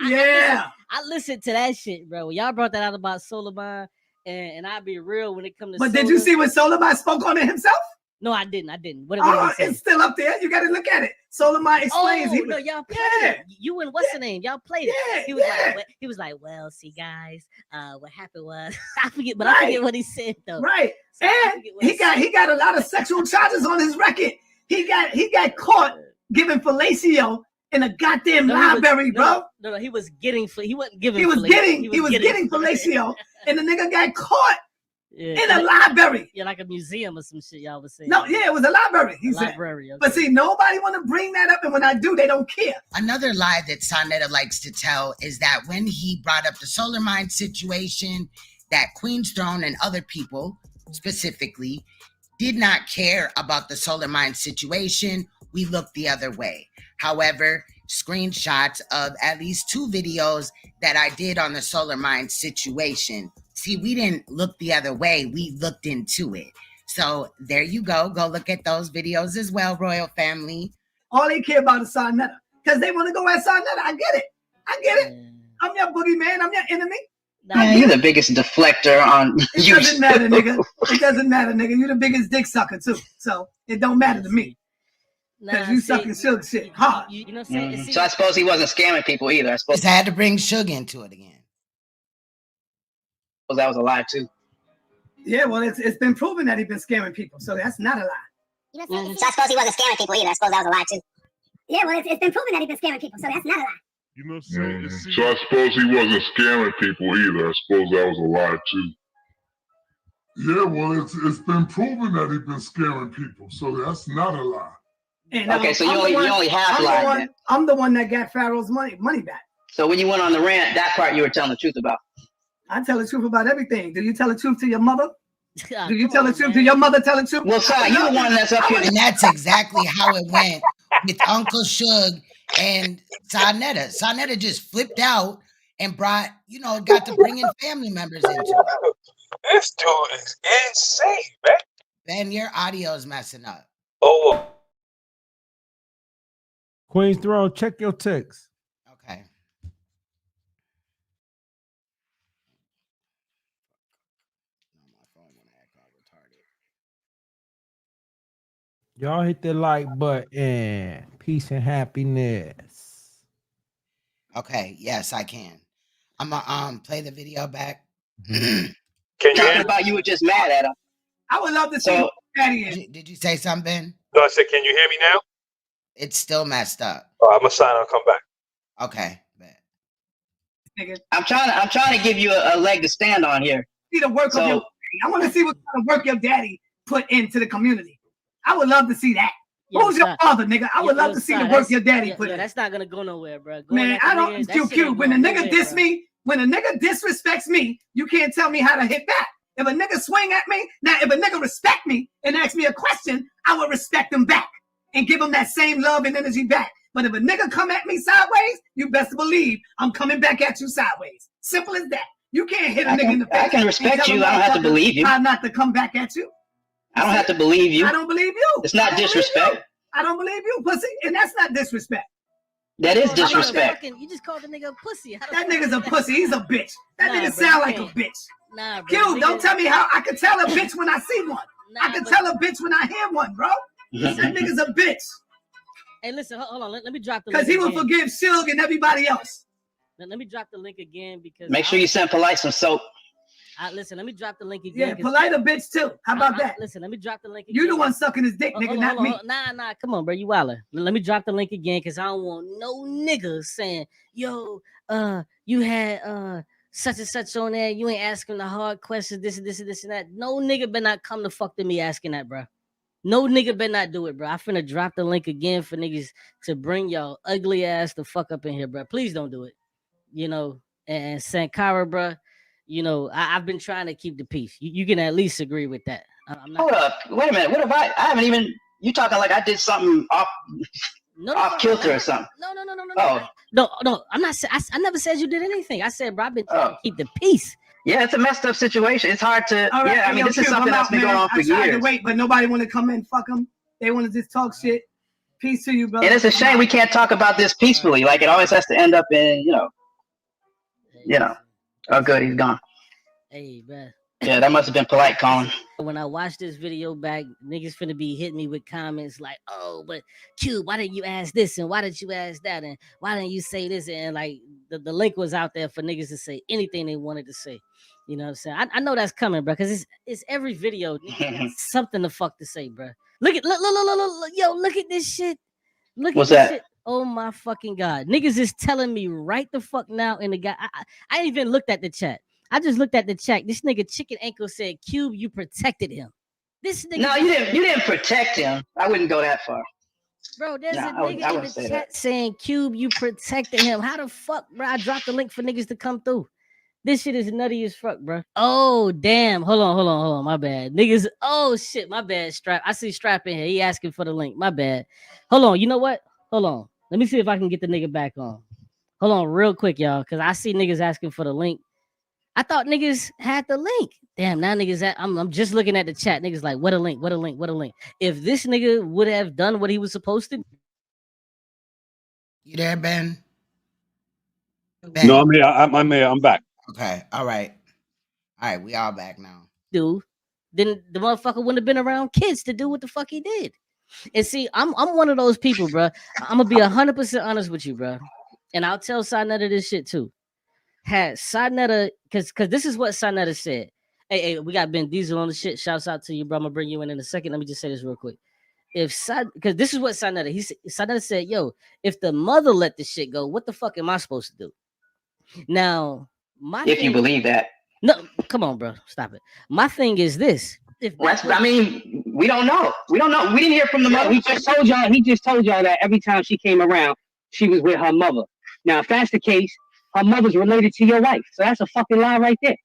I listened to that shit, bro. When y'all brought that out about Soleimani, and I'll be real when it comes to. But did you see what Soleimani spoke on it himself? No, I didn't. What It's still up there. You got to look at it. Soleimani explains. Y'all played it. You and what's the name? Y'all played it. He was like, well, see, guys, what happened was I forget what he said though. Right, so and he got a lot of sexual charges on his record. He got caught giving fellatio in a goddamn library, bro. No, he was getting. He wasn't giving. He was getting fellatio, and the nigga got caught. In a library. Yeah, like a museum or some shit y'all was saying. No, yeah, it was a library. He said. Library. Okay. But see, nobody want to bring that up, and when I do, they don't care. Another lie that Saneter likes to tell is that when he brought up the Soleimani situation, that Queen's Throne and other people specifically did not care about the Soleimani situation. We looked the other way. However, screenshots of at least 2 videos that I did on the Soleimani situation. See, we didn't look the other way. We looked into it. So there you go. Go look at those videos as well, Royal Family. All they care about is Saneter because they want to go at Saneter. I get it. I'm your boogeyman. I'm your enemy. Man, you're the biggest deflector on It doesn't matter, nigga. It doesn't matter, nigga. You're the biggest dick sucker, too. So it don't matter to me. Because you sucking Suge shit hard. You know what I'm saying? So I suppose he wasn't scamming people either. I suppose just had to bring Suge into it again. Well, that was a lie too. Yeah, well, it's been proven that he's been scamming people, so that's not a lie. So I suppose he wasn't scamming people either. I suppose that was a lie too. Yeah, well, it's been proven that he's been scamming people, so that's not a lie. You know what I'm saying? So I suppose he wasn't scamming people either. I suppose that was a lie too. Yeah, well, it's been proven that he's been scamming people, so that's not a lie. And, okay, so you only half lied. I'm the one that got Pharaoh's money back. So when you went on the rant, that part you were telling the truth about. I tell the truth about everything. Do you tell the truth to your mother? Do you tell the truth? Do your mother tell the truth? Well, sorry, you're the one that's up here. And that's exactly how it went with Uncle Suge and Saneter. Saneter just flipped out and got to bring in family members into it. This dude is insane, man. Ben, your audio is messing up. Oh. Queen's Throne, check your text. Okay. Y'all hit the like button. Peace and happiness. Okay, yes, I can. I'm gonna play the video back. Can you talking about you were just mad at him? I would love to see what Daddy is. Did you say something, Ben? No, I said, can you hear me now? It's still messed up. I'm gonna sign and come back. Okay. I'm trying to give you a leg to stand on here. See the work of your daddy. I want to see what kind of work your daddy put into the community. I would love to see that. Who's your father, nigga? I would love to see the work your daddy put in. That's not gonna go nowhere, bro. Man, I don't QQ. When a nigga diss me, when a nigga disrespects me, you can't tell me how to hit back. If a nigga swing at me, now if a nigga respect me and ask me a question, I will respect him back and give him that same love and energy back. But if a nigga come at me sideways, you best believe I'm coming back at you sideways. Simple as that. You can't hit a nigga in the face. I can respect you. I don't have to believe you. How not to come back at you. I don't have to believe you. I don't believe you. It's not disrespect. I don't believe you, pussy. And that's not disrespect. That is disrespect. You just called the nigga a pussy. That nigga's a pussy. He's a bitch. That nigga sound like a bitch. Nah, bro. Q, don't tell me how I can tell a bitch when I see one. I can tell a bitch when I hear one, bro. That nigga's a bitch. Hey, listen, hold on. Let me drop the Because link. he will forgive Suge and everybody else. Let me drop the link again because make sure you send Polite some soap. Listen, let me drop the link again. Yeah, Polite a bitch too. How about that? Listen, let me drop the link again. You the one sucking his dick, nigga, not me. Nah, come on, bro. You wildin'. Let me drop the link again, because I don't want no niggas saying, yo, you had such and such on there. You ain't asking the hard questions, this and that. No nigga better not come to fuck to me asking that, bro. No nigga better not do it, bro. I finna drop the link again for niggas to bring y'all ugly ass the fuck up in here, bro. Please don't do it. You know, and Sankara, bro, you know, I've been trying to keep the peace. You can at least agree with that. I'm not. Hold up. Wait a minute. What have I haven't even, you talking like I did something off kilter or something. No. I'm not. I never said you did anything. I said, bro, I've been trying to keep the peace. Yeah, it's a messed up situation. It's hard to. Right, I mean, this is something that's been going on for years. I tried to wait, but nobody want to come in. Fuck them. They want to just talk shit. Peace to you, brother. And it's a shame we can't talk about this peacefully. Like it always has to end up in, you know. Oh, good, he's gone. Hey, bro. Yeah, that must have been Polite calling. When I watched this video back, niggas finna be hitting me with comments like, oh, but Cube, why didn't you ask this? And why didn't you ask that? And why didn't you say this? And like the link was out there for niggas to say anything they wanted to say. You know what I'm saying? I know that's coming, bro, because it's every video. Something to fuck to say, bro. Look, yo, look at this shit. Look What's at this that? shit. Oh my fucking God. Niggas is telling me right the fuck now in the guy. I ain't even looked at the chat. I just looked at the chat. This nigga Chicken Ankle said, Cube, you protected him. This nigga. No, you didn't protect him. I wouldn't go that far. Bro, there's a nigga in the chat saying, Cube, you protected him. How the fuck, bro? I dropped the link for niggas to come through. This shit is nutty as fuck, bro. Oh, damn. Hold on. My bad. Niggas. Oh, shit. My bad, Strap. I see Strap in here. He asking for the link. My bad. Hold on. You know what? Hold on. Let me see if I can get the nigga back on. Hold on real quick, y'all, because I see niggas asking for the link. I thought niggas had the link. Damn, now niggas I'm just looking at the chat. Niggas like, what a link. If this nigga would have done what he was supposed to. You there, Ben? No, I'm here. I'm here. I'm back. Okay. All right. We all back now. Dude, then the motherfucker wouldn't have been around kids to do what the fuck he did. And see, I'm one of those people, bro. I'm gonna be 100% honest with you, bro. And I'll tell Saneter this shit too. Had Saneter, because this is what Saneter said. Hey, we got Ben Diesel on the shit. Shouts out to you, bro. I'm gonna bring you in a second. Let me just say this real quick. Because this is what Saneter, Saneter said, yo, if the mother let this shit go, what the fuck am I supposed to do? Now, if you believe that. No, come on, bro. Stop it. My thing is this. I mean, we don't know. We didn't hear from the mother. He just told y'all that every time she came around, she was with her mother. Now, if that's the case, her mother's related to your wife. So that's a fucking lie right there.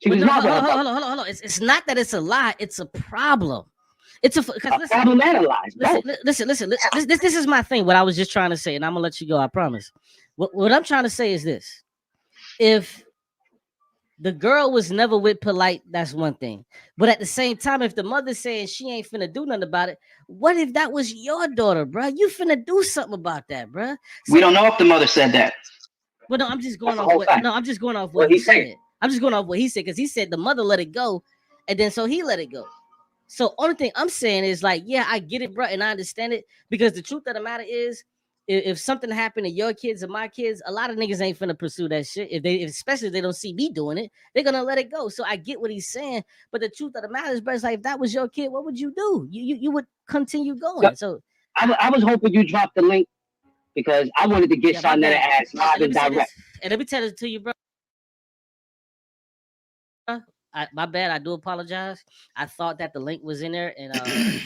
She was not with her mother. Hold on. It's not that it's a lie. It's a problem. It's a problem and a lie. Listen. This is my thing. What I was just trying to say, and I'm gonna let you go. I promise. What I'm trying to say is this: if the girl was never with Polite, that's one thing. But at the same time, if the mother's saying she ain't finna do nothing about it, what if that was your daughter, bro? You finna do something about that, bro. So, we don't know if the mother said that. Well, no, I'm just going off what he said. I'm just going off what he said, because he said the mother let it go, and then so he let it go. So only thing I'm saying is like, yeah, I get it, bro, and I understand it, because the truth of the matter is, if something happened to your kids or my kids, a lot of niggas ain't finna pursue that shit. Especially if they don't see me doing it, they're gonna let it go. So I get what he's saying, but the truth of the matter is, bro, it's like, if that was your kid, what would you do? You would continue going. So I was hoping you dropped the link, because I wanted to get Saneter ass live and direct. And let me tell it to you, bro. My bad. I do apologize. I thought that the link was in there, and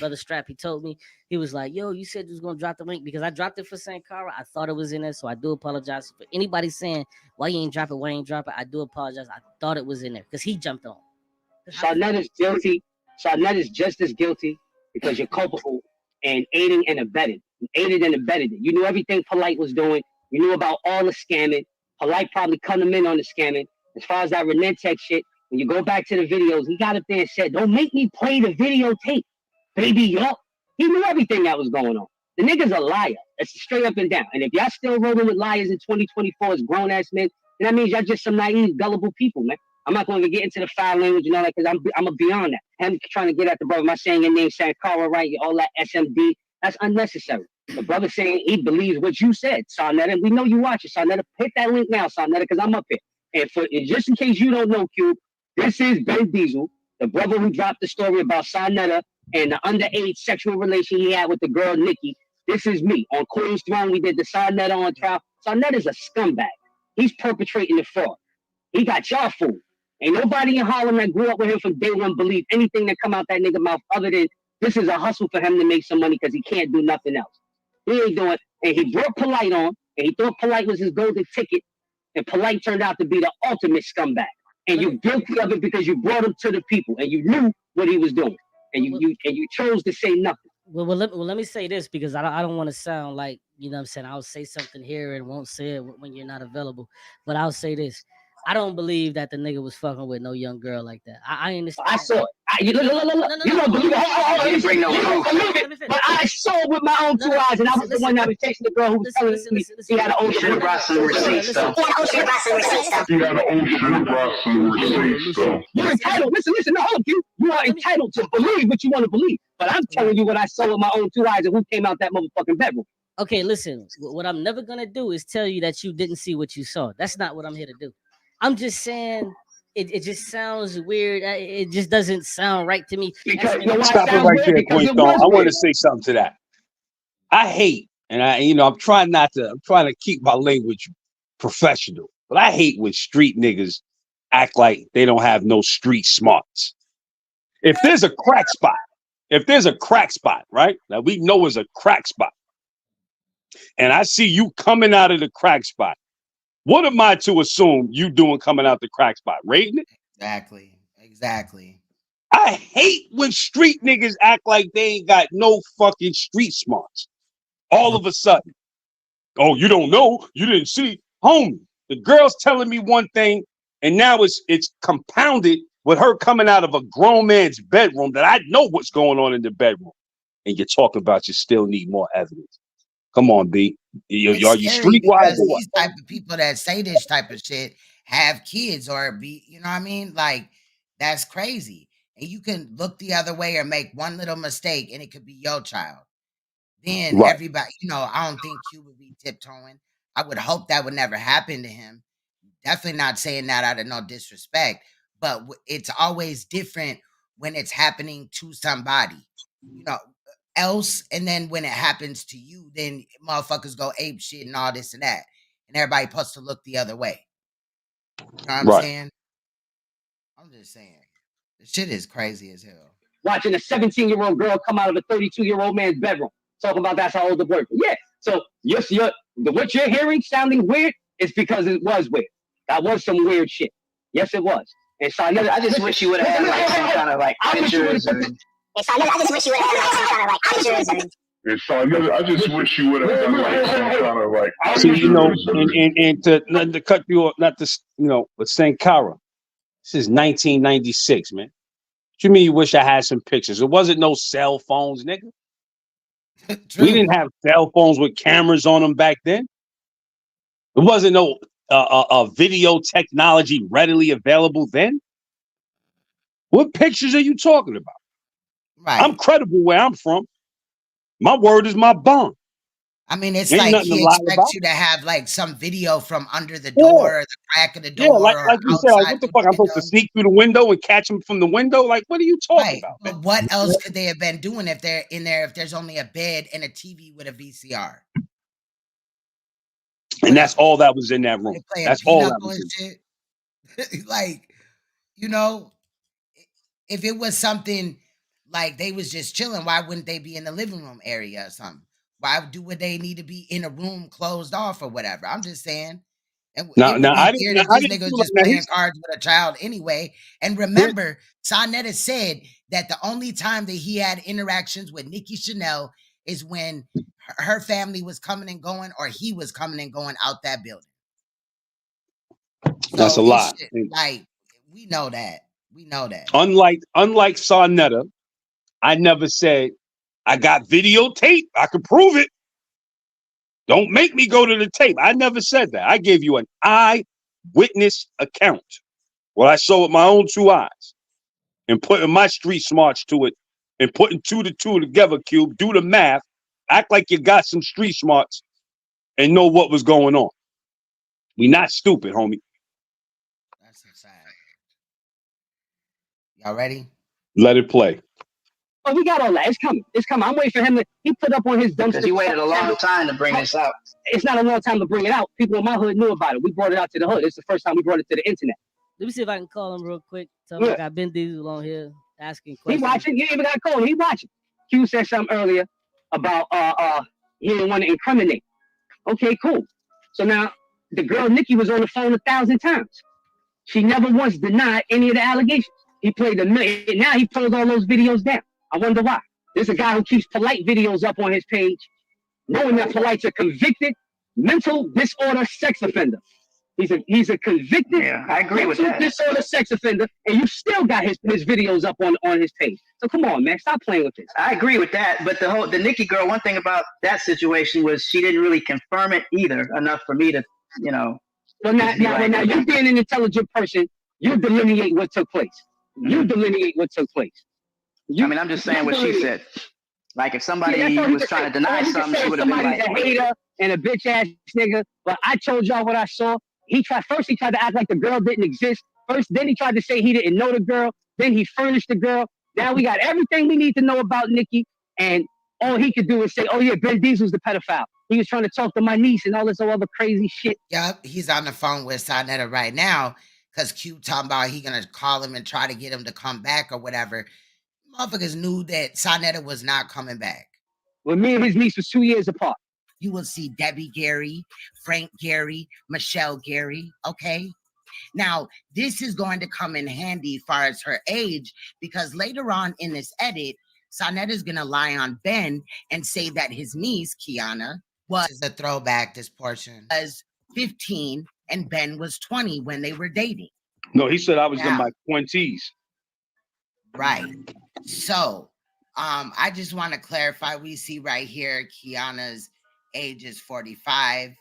Brother Strap, he told me, he was like, yo, you said you was gonna drop the link, because I dropped it for Sankara. I thought it was in there, so I do apologize for anybody saying why you ain't drop it. I do apologize. I thought it was in there because he jumped on. Saneter's guilty. Saneter's just as guilty, because you're culpable and aiding and abetting. You aided and abetted it. You knew everything Polite was doing. You knew about all the scamming. Polite probably cut him in on the scamming. As far as that Renentech shit, when you go back to the videos, he got up there and said, don't make me play the videotape, baby, yo. He knew everything that was going on. The nigga's a liar. That's straight up and down. And if y'all still rolling with liars in 2024 as grown-ass men, then that means y'all just some naive, gullible people, man. I'm not going to get into the foul language and all that, because I'm a beyond that. Him trying to get at the brother, am I saying your name Sankara right? All that SMD, that's unnecessary. The brother saying he believes what you said, Saneter. We know you watch it, Saneter. Hit that link now, Saneter, because I'm up here. And just in case you don't know, Cube, This is Ben Diesel, the brother who dropped the story about Saneter and the underage sexual relation he had with the girl Nikki. This is me. On Queen's Throne, we did the Saneter on trial. Saneter's a scumbag. He's perpetrating the fraud. He got y'all fooled. Ain't nobody in Harlem that grew up with him from day one believe anything that come out that nigga mouth other than this is a hustle for him to make some money because he can't do nothing else. He ain't doing, and he brought Polite on, and he thought Polite was his golden ticket, and Polite turned out to be the ultimate scumbag. And you're guilty of it because you brought him to the people, and you knew what he was doing, and you chose to say nothing. Well, let me say this because I don't want to sound like, you know what I'm saying, I'll say something here and won't say it when you're not available. But I'll say this. I don't believe that the nigga was fucking with no young girl like that. I understand. I saw it. You don't believe it. Hold on, bring no proof. But I saw it with my own two eyes, and I was the one that was chasing the girl who was telling me he had an old shit. Brought some receipts, though. He had an old shit, brought some receipts, though. You're entitled. Listen, no, you are entitled to believe what you want to believe. But I'm telling you what I saw with my own two eyes and who came out that motherfucking bedroom. Okay, listen. What I'm never gonna do is tell you that you didn't see what you saw. That's not what I'm here to do. I'm just saying it just sounds weird. It just doesn't sound right to me. Stop it right there, Queen Stone. I want to say something to that. I hate, and I'm trying to keep my language professional, but I hate when street niggas act like they don't have no street smarts. If there's a crack spot, right? Now we know it's a crack spot, and I see you coming out of the crack spot. What am I to assume you doing coming out the crack spot? Raiding it? Exactly. I hate when street niggas act like they ain't got no fucking street smarts. All of a sudden. Oh, you don't know? You didn't see? Homie, the girl's telling me one thing, and now it's compounded with her coming out of a grown man's bedroom that I know what's going on in the bedroom. And you're talking about you still need more evidence. Come on, B. Are you streetwise? These type of people that say this type of shit have kids or be, you know what I mean? Like, that's crazy. And you can look the other way or make one little mistake and it could be your child. Then everybody, I don't think Q would be tiptoeing. I would hope that would never happen to him. Definitely not saying that out of no disrespect, but it's always different when it's happening to somebody. Else, and then when it happens to you, then motherfuckers go ape shit and all this and that, and everybody supposed to look the other way. You know what I'm saying? I'm just saying, the shit is crazy as hell. Watching a 17-year-old girl come out of a 32-year-old man's bedroom, talking about that's how old the boy. Yeah. So what you're hearing sounding weird is because it was weird. That was some weird shit. Yes, it was. And so I just wish you would have had like some kind of like pictures. I just wish you would have had some kind of like pictures. I just wish you would have had like some kind of like. See, and to cut you off, not to but St. Cara, this is 1996, man. What you mean you wish I had some pictures? It wasn't no cell phones, nigga. We didn't have cell phones with cameras on them back then. It wasn't no video technology readily available then. What pictures are you talking about? Right. I'm credible where I'm from. My word is my bond. I mean, it's like he expects you to have like some video from under the door or the crack of the door. Yeah, like you said, like, what the fuck? I'm supposed to sneak through the window and catch him from the window? Like, what are you talking about? But what else could they have been doing if they're in there, if there's only a bed and a TV with a VCR? And that's all that was in that room. That's all that was in. Like, if it was something like they was just chilling, why wouldn't they be in the living room area or something? Why would they need to be in a room closed off or whatever? I'm just saying. And I didn't this nigga just playing cards with a child anyway. And remember, Saneter said that the only time that he had interactions with Nikki Chanel is when her family was coming and going, or he was coming and going out that building. That's a lot. Like, we know that. We know that. Unlike Saneter, I never said I got videotape. I could prove it. Don't make me go to the tape. I never said that. I gave you an eyewitness account. What I saw with my own two eyes, and putting my street smarts to it, and putting 2 to 2 together, Cube, do the math, act like you got some street smarts, and know what was going on. We not stupid, homie. That's sad. Y'all ready? Let it play. Oh, we got all that. It's coming. It's coming. I'm waiting for him to. He put up on his dumpster. Because you waited a long time to bring this out. It's not a long time to bring it out. People in my hood knew about it. We brought it out to the hood. It's the first time we brought it to the internet. Let me see if I can call him real quick. Tell him I got Ben Diesel on here asking questions. He watching. You ain't even got to call him. He watching. Q said something earlier about he didn't want to incriminate. Okay, cool. So now the girl Nikki was on the phone 1,000 times. She never once denied any of the allegations. He played now he pulled all those videos down. I wonder why. There's a guy who keeps Polite videos up on his page, knowing that Polite's a convicted mental disorder sex offender. He's a convicted I agree with that. disorder sex offender, and you still got his videos up on his page. So come on, man, stop playing with this. I agree with that, but the Nikki girl, one thing about that situation was she didn't really confirm it either enough for me to, you know. Well, now you being an intelligent person, you delineate what took place. You delineate what took place. I mean, I'm just saying what she said. Like if somebody was trying to deny something, she would have been like, a hater and a bitch ass nigga. But I told y'all what I saw. He tried to act like the girl didn't exist. Then he tried to say he didn't know the girl. Then he furnished the girl. Now we got everything we need to know about Nikki. And all he could do is say, oh yeah, Ben Diesel's the pedophile. He was trying to talk to my niece and all this other crazy shit. Yep, he's on the phone with Saneter right now because Q talking about he gonna call him and try to get him to come back or whatever. Motherfuckers knew that Saneter was not coming back. Well, me and his niece was 2 years apart. You will see Debbie Gary, Frank Gary, Michelle Gary, okay? Now, this is going to come in handy as far as her age, because later on in this edit, Saneter's gonna lie on Ben and say that his niece, Kiana, was a throwback, this portion, was 15 and Ben was 20 when they were dating. No, he said I was in my 20s. Right. So, I just want to clarify, we see right here, Kiana's age is 45.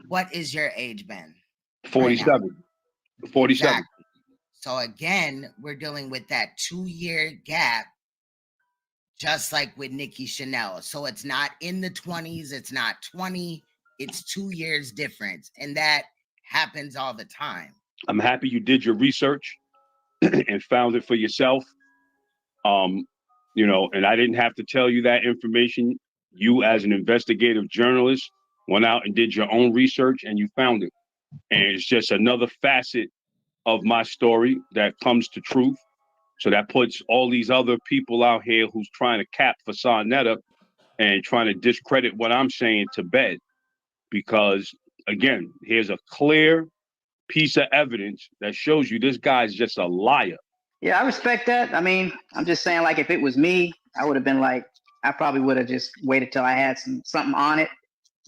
What is your age, Ben? 47. Right 47. Exactly. So again, we're dealing with that 2-year gap, just like with Nikki Chanel. So it's not in the 20s, it's not 20, it's 2 years difference. And that happens all the time. I'm happy you did your research and found it for yourself. You know, and I didn't have to tell you that information. You, as an investigative journalist, went out and did your own research and you found it. And it's just another facet of my story that comes to truth. So that puts all these other people out here who's trying to cap for Saneter and trying to discredit what I'm saying to bed. Because, again, here's a clear piece of evidence that shows you this guy's just a liar. Yeah, I respect that. I mean, I'm just saying, like, if it was me, I would have been like, I probably would have just waited till I had something on it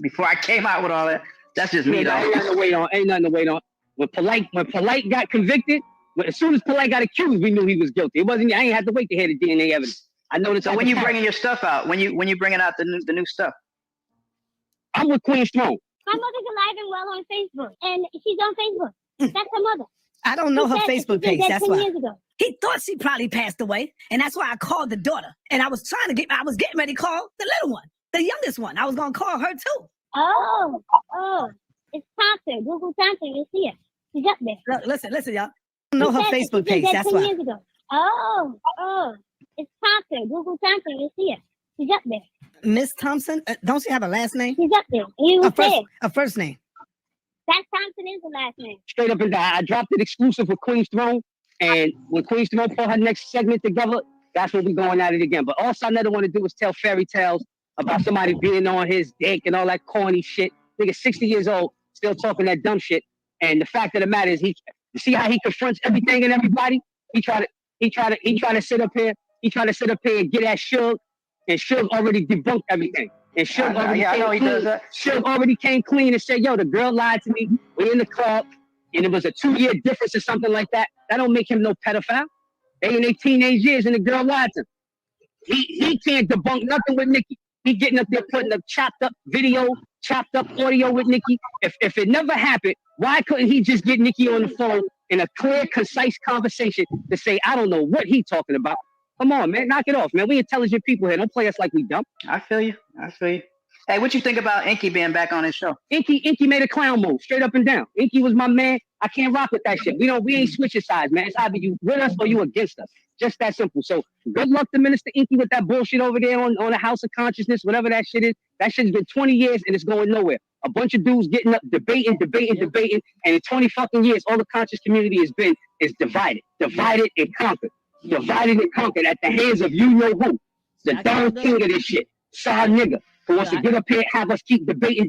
before I came out with all that. That's just me, though. Ain't nothing to wait on. Ain't nothing to wait on. When Polite got convicted, as soon as Polite got accused, we knew he was guilty. It wasn't. I ain't had to wait to hear the DNA evidence. I know that. So when you bringing your stuff out, when you bringing out the new stuff, I'm with Queen Strong. My mother's alive and well on Facebook, and she's on Facebook. That's her mother. I don't know her Facebook page. That's why. Years ago. He thought she probably passed away, and that's why I called the daughter. And I was getting ready to call the little one, the youngest one. I was gonna call her too. Oh, it's Saneter. Google Saneter, you'll see her. She's up there. Look, listen, y'all. I don't know her Facebook page. That's 10 why. Years ago. Oh, it's Saneter. Google Saneter, you'll see her. She's up there. Miss Thompson, don't she have a last name? She's up there. A first name. That Thompson is the last name. Straight up and down. I dropped it exclusive with Queen's Throne, and when Queen's Throne put her next segment together, that's when we going at it again. But all Saneter want to do is tell fairy tales about somebody being on his dick and all that corny shit. Nigga, 60 years old, still talking that dumb shit. And the fact of the matter is, you see how he confronts everything and everybody. He try to sit up here. He try to sit up here and get at Suge, and Suge already debunked everything. And Suge already came clean and said, yo, the girl lied to me. We in the club, and it was a 2-year difference or something like that. That don't make him no pedophile. They in their teenage years and the girl lied to him. He can't debunk nothing with Nikki. He getting up there putting up chopped up video, chopped up audio with Nikki. If it never happened, why couldn't he just get Nikki on the phone in a clear, concise conversation to say, I don't know what he talking about. Come on, man, knock it off, man. We intelligent people here. Don't play us like we dumb. I feel you. Hey, what you think about Inky being back on his show? Inky made a clown move, straight up and down. Inky was my man. I can't rock with that shit. We ain't switching sides, man. It's either you with us or you against us. Just that simple. So good luck to Minister Inky with that bullshit over there on the House of Consciousness, whatever that shit is. That shit's been 20 years and it's going nowhere. A bunch of dudes getting up, debating, and in 20 fucking years, all the conscious community is divided and conquered. Divided and conquered at the hands of you know who. The Don King of this shit. Side nigga who wants to get up here, have us keep debating,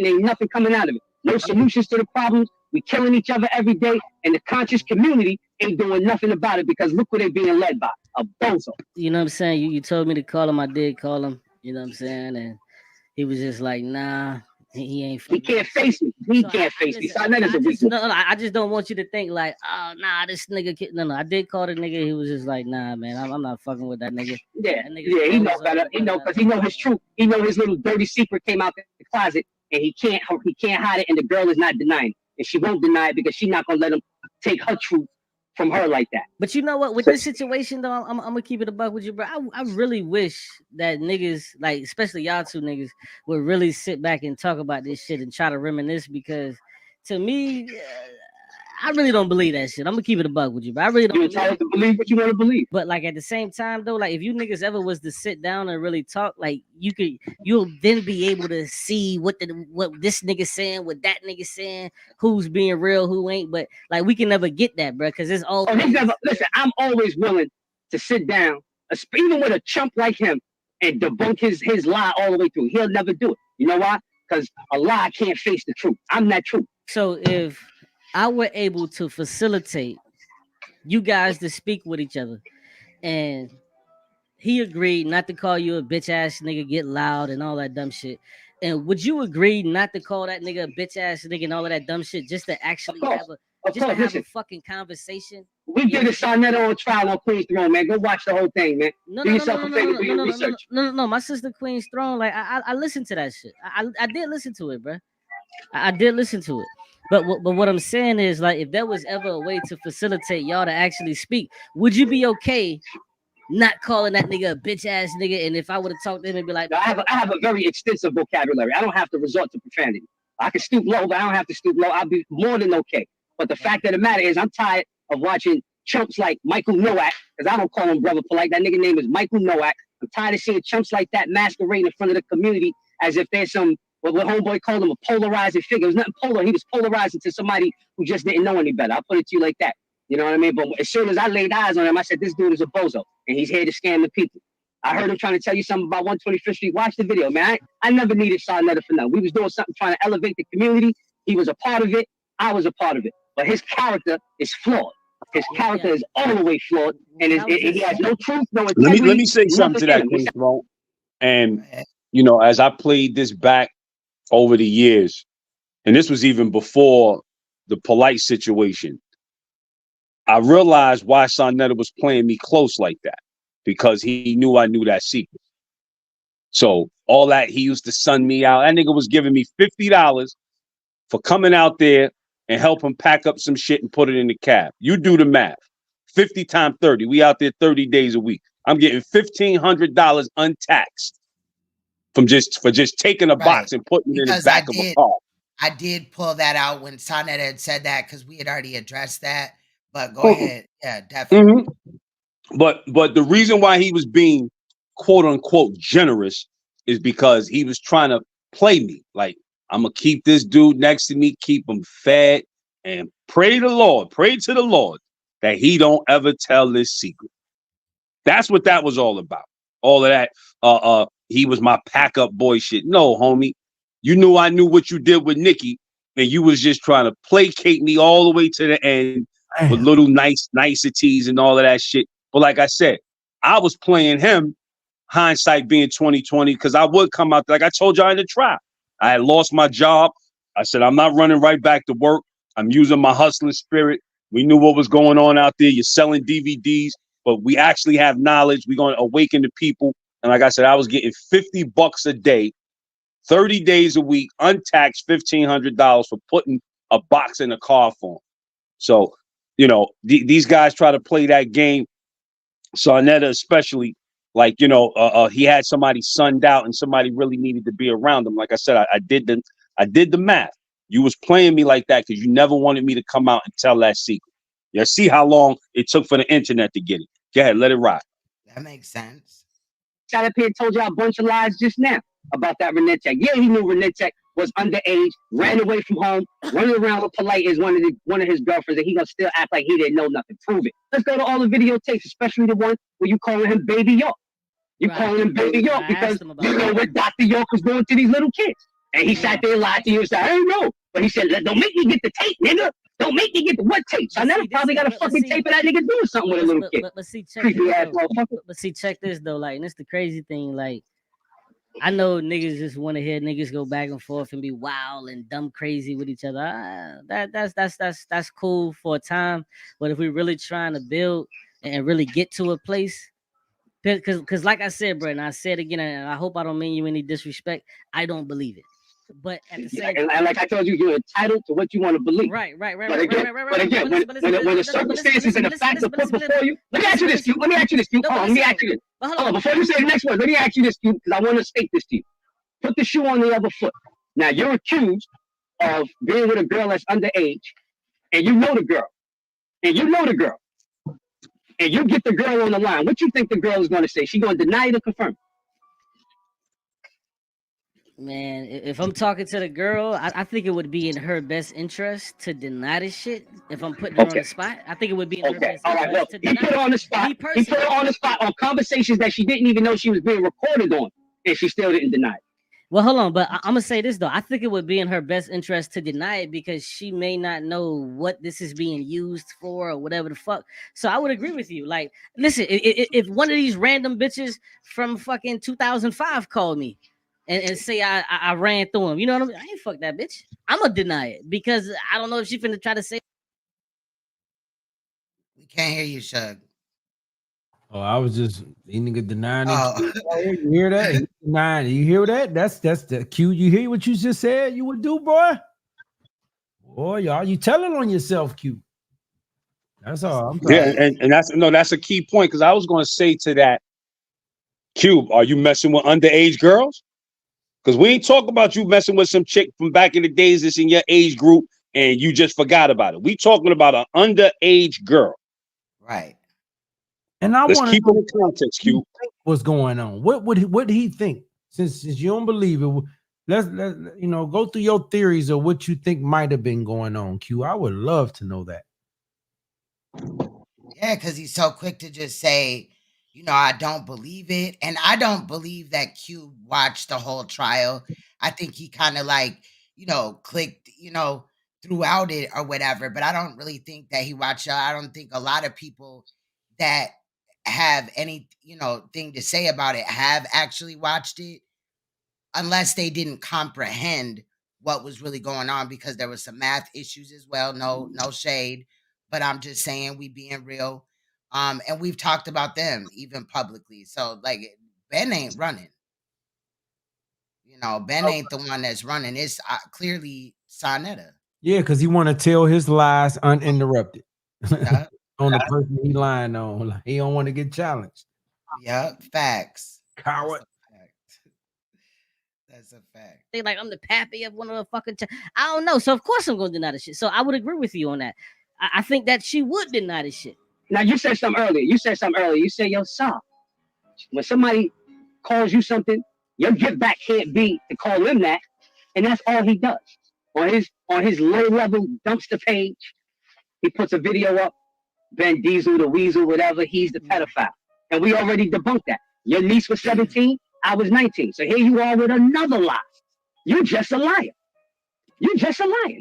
ain't nothing coming out of it. No solutions to the problems. We killing each other every day, and the conscious community ain't doing nothing about it because look what they're being led by, a bozo. You know what I'm saying? You told me to call him. I did call him. You know what I'm saying? And he was just like, nah, he ain't. He can't face me. He can't face me. So I just don't want you to think like, oh, nah, this nigga. No, I did call the nigga. He was just like, nah, man, I'm not fucking with that nigga. Yeah, he know better. He know because he know his truth. He know his little dirty secret came out the closet, and he can't hide it. And the girl is not denying it, and she won't deny it because she's not gonna let him take her truth from her like that. But you know what? With this situation though, I'm gonna keep it a buck with you, bro. I really wish that niggas, like especially y'all two niggas, would really sit back and talk about this shit and try to reminisce because to me, I really don't believe that shit. I'm gonna keep it a buck with you, but I really don't. You're entitled to believe what you want to believe. But like at the same time though, like if you niggas ever was to sit down and really talk, like you'll then be able to see what this nigga saying, what that nigga saying, who's being real, who ain't. But like we can never get that, bro, because it's all. Listen, I'm always willing to sit down, even with a chump like him, and debunk his lie all the way through. He'll never do it. You know why? Because a lie can't face the truth. I'm that truth. So if I were able to facilitate you guys to speak with each other, and he agreed not to call you a bitch ass nigga, get loud and all that dumb shit. And would you agree not to call that nigga a bitch ass nigga and all of that dumb shit just to actually have a fucking conversation? We did a Saneter on trial on Queen's Throne, man. Go watch the whole thing, man. No. My sister Queen's Throne, like I listened to that shit. I did listen to it, bro. I did listen to it. But what I'm saying is, like, if there was ever a way to facilitate y'all to actually speak, would you be okay not calling that nigga a bitch ass nigga? And if I would have talked to him and be like, I have a very extensive vocabulary. I don't have to resort to profanity. I can stoop low, but I don't have to stoop low. I'll be more than okay. But the fact of the matter is, I'm tired of watching chumps like Michael Nowak, because I don't call him brother polite. That nigga name is Michael Nowak. I'm tired of seeing chumps like that masquerade in front of the community as if there's some. What homeboy called him a polarizing figure. It was nothing polar. He was polarizing to somebody who just didn't know any better. I'll put it to you like that. You know what I mean? But as soon as I laid eyes on him, I said, this dude is a bozo, and he's here to scam the people. I heard him trying to tell you something about 125th Street. Watch the video, man. I never needed Saneter for nothing. We was doing something trying to elevate the community. He was a part of it. I was a part of it. But his character is flawed. His character is all the way flawed, and he has no truth, no integrity. Let me say something to that, Queen's Throne. And, you know, as I played this back over the years, and this was even before the Polite situation, I realized why Saneter was playing me close like that, because he knew I knew that secret. So all that, he used to sun me out. That nigga was giving me $50 for coming out there and help him pack up some shit and put it in the cab. You do the math. 50 times 30. We out there 30 days a week. I'm getting $1,500 untaxed for just taking a box and putting it in the back of a car. I did pull that out when Saneter had said that because we had already addressed that. But go ahead. Yeah, definitely. But the reason why he was being quote unquote generous is because he was trying to play me. Like, I'm gonna keep this dude next to me, keep him fed, and pray to the Lord that he don't ever tell this secret. That's what that was all about. All of that, he was my pack up boy shit. No, homie. You knew I knew what you did with NICKI, and you was just trying to placate me all the way to the end with little niceties and all of that shit. But like I said, I was playing him, hindsight being 2020, because I would come out, like I told y'all in the trial. I had lost my job. I said, I'm not running right back to work. I'm using my hustling spirit. We knew what was going on out there. You're selling DVDs, but we actually have knowledge. We're going to awaken the people. And like I said, I was getting $50 a day, 30 days a week, untaxed $1,500 for putting a box in a car for him. So, you know, these guys try to play that game. Saneter especially, Like, you know, he had somebody sunned out and somebody really needed to be around him. Like I said, I did the math. You was playing me like that because you never wanted me to come out and tell that secret. You see how long it took for the internet to get it. Go ahead, let it rock. That makes sense. Got up here and told y'all a bunch of lies just now about that Renette. Yeah, he knew Renette was underage, ran away from home, running around with Polite as one of his girlfriends, and he gonna still act like he didn't know nothing. Prove it. Let's go to all the videotapes, especially the one where you calling him Baby York. You calling him Baby York because you know what Dr. York was doing to these little kids. And he sat there and lied to you and said, I don't know. But he said, don't make me get the tape, nigga. Don't make me get the what tape? So I never probably got a fucking tape of that nigga doing something with a little kid. But see, check this though. Like, and it's the crazy thing. Like, I know niggas just want to hear niggas go back and forth and be wild and dumb crazy with each other. That's cool for a time. But if we're really trying to build and really get to a place, because like I said, bro, and I said again, and I hope I don't mean you any disrespect, I don't believe it. But at the same time, and like I told you, you're entitled to what you want to believe. Right. But again, when the circumstances and the facts are put before you, let me ask you this, Q. Hold on, let me ask you this. Hold on, before you say the next word, let me ask you this, Q, because I want to state this to you. Put the shoe on the other foot. Now, you're accused of being with a girl that's underage, and you know the girl. And you get the girl on the line. What you think the girl is going to say? She going to deny it or confirm it? Man, if I'm talking to the girl, I think it would be in her best interest to deny this shit. If I'm putting her on the spot, I think it would be in her best interest to deny it. He put her on the spot. He put her on the spot on conversations that she didn't even know she was being recorded on, and she still didn't deny it. Well, hold on, but I'm gonna say this though. I think it would be in her best interest to deny it because she may not know what this is being used for or whatever the fuck. So I would agree with you. Like, listen, if one of these random bitches from fucking 2005 called me and say I ran through him, you know what I mean? I ain't fuck that bitch. I'm gonna deny it because I don't know if she finna try to say. We can't hear you, Shug. Oh, I was just nigga denying it. Oh. You hear that? Denying it. You hear that? That's the cue. You hear what you just said you would do, boy? Boy, y'all, you telling on yourself, Q. That's all. I'm and that's a key point because I was going to say to that, Cube, are you messing with underage girls? Because we ain't talking about you messing with some chick from back in the days that's in your age group and you just forgot about it. We talking about an underage girl. Right. And I Let's want keep it in context, Q. What's going on? What did he think? Since you don't believe it, let's go through your theories of what you think might have been going on, Q. I would love to know that. Yeah, because he's so quick to just say, I don't believe it. And I don't believe that Q watched the whole trial. I think he kind of clicked, throughout it or whatever. But I don't really think that he watched it. I don't think a lot of people that have any, thing to say about it have actually watched it unless they didn't comprehend what was really going on because there was some math issues as well. No shade, but I'm just saying we being real. And we've talked about them even publicly. So like Ben ain't running. Ben ain't the one that's running. It's clearly Saneter. Yeah, because he want to tell his lies uninterrupted. Yeah. On the person he lying on. Like, he don't want to get challenged. Yep, facts. Coward. That's a fact. They like I'm the pappy of one of the fucking. I don't know. So of course I'm gonna deny the shit. So I would agree with you on that. I think that she would deny the shit. Now you said something earlier. You said, yo, son, when somebody calls you something, your give back can't be to call him that, and that's all he does. On his low level dumpster page, he puts a video up. Ben Diesel, the Weasel, whatever. He's the pedophile, and we already debunked that. Your niece was 17. I was 19. So here you are with another lie. You're just a liar.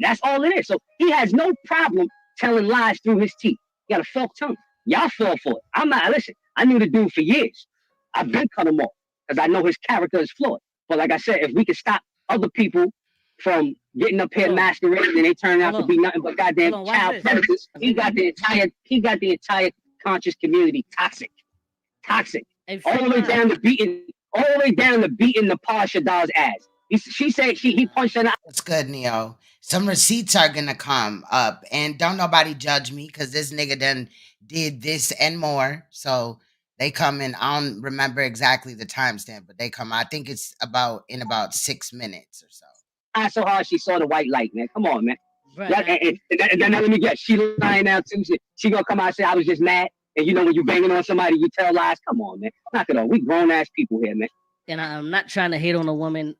That's all it is. So he has no problem telling lies through his teeth. He got a forked tongue. Y'all fall for it. I'm not. Listen, I knew the dude for years. I've been cut him off because I know his character is flawed. But like I said, if we can stop other people from getting up here masquerading and they turn out to be nothing but goddamn child predators, he got the entire conscious community toxic. All the way down to beating the Pasha doll's ass. She said he punched her. That's good, Neo. Some receipts are gonna come up, and don't nobody judge me because this nigga done did this and more. So They come in. I don't remember exactly the timestamp, but they come. I think it's in about 6 minutes or so. Not so hard. She saw the white light, man. Come on, man. Right. And then let me guess. She lying now too. She gonna come out and say I was just mad. And you know when you banging on somebody, you tell lies. Come on, man. Knock it off. We grown ass people here, man. And I'm not trying to hate on a woman.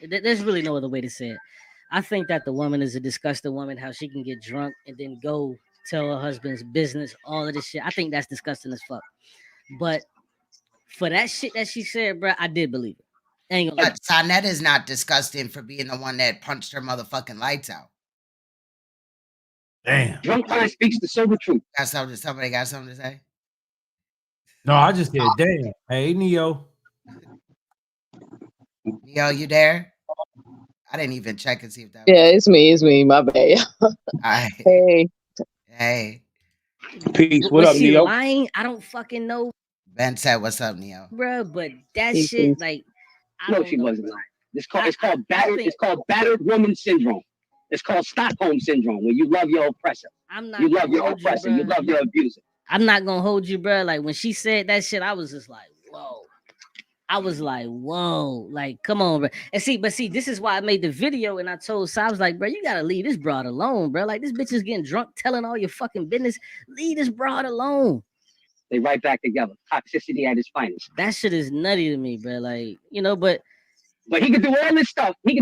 There's really no other way to say it. I think that the woman is a disgusting woman. How she can get drunk and then go tell her husband's business, all of this shit. I think that's disgusting as fuck. But for that shit that she said, bro, I did believe it. But Saneter is not disgusting for being the one that punched her motherfucking lights out. Damn. Drunk mind speaks the sober truth. Somebody got something to say? No, I just said, damn. Hey, Neo. Neo, you there? I didn't even check and see if that. Yeah, it's me. My bad. Hey. Hey. Peace. What up, she Neo? Lying? I don't fucking know. Ben said, "What's up, Neo?" Bro, but that shit, like, No, she wasn't lying. It's called battered woman syndrome. It's called Stockholm syndrome, where you love your oppressor. You love your oppressor. You love your abuser. I'm not gonna hold you, bro. Like when she said that shit, I was just like, whoa. I was like, whoa, like, come on, bro. And see, this is why I made the video and I told Si, I was like, bro, you gotta leave this broad alone, bro. Like, this bitch is getting drunk, telling all your fucking business. Leave this broad alone. They right back together. Toxicity at its finest. That shit is nutty to me, bro. Like, you know, but he can do all this stuff. He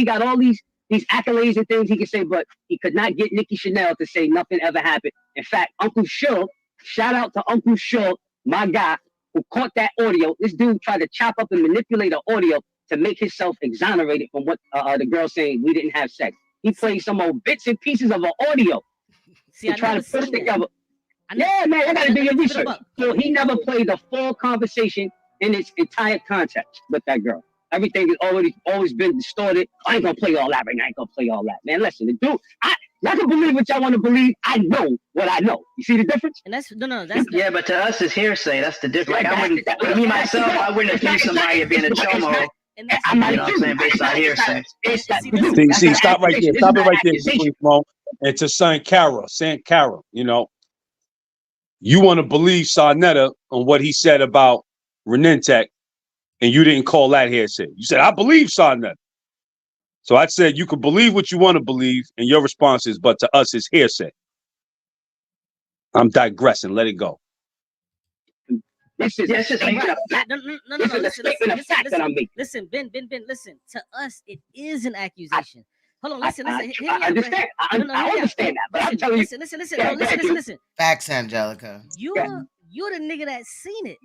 got all these accolades and things he can say, but he could not get Nicki Chanel to say nothing ever happened. In fact, Uncle Shug, shout out to Uncle Shug, my guy, who caught that audio. This dude tried to chop up and manipulate the audio to make himself exonerated from what the girl saying we didn't have sex. He played some old bits and pieces of an audio to try to put it together. Yeah, man, I gotta do your research. So he never played the full conversation in its entire context with that girl. Everything has always been distorted. I ain't gonna play all that right now. I ain't gonna play all that. Man, listen, the dude, y'all can believe what y'all want to believe. I know what I know. You see the difference? And that's that's yeah, but to us it's hearsay. That's the difference. Like I wouldn't accuse somebody of being a chomo. You know what I'm saying, based on hearsay. See, stop right there. Stop it right there, Mo. And to Saint Cara, you know, you want to believe Saneter on what he said about Renintech, and you didn't call that hearsay. You said, I believe Saneter. So I said, you can believe what you want to believe, and your response is, but to us, it's hearsay. I'm digressing. Let it go. Listen, Ben, listen. To us, it is an accusation. Hold on, listen. I understand. I understand that, but I'm telling you. Listen. Facts, Angelica. You're the nigga that seen it.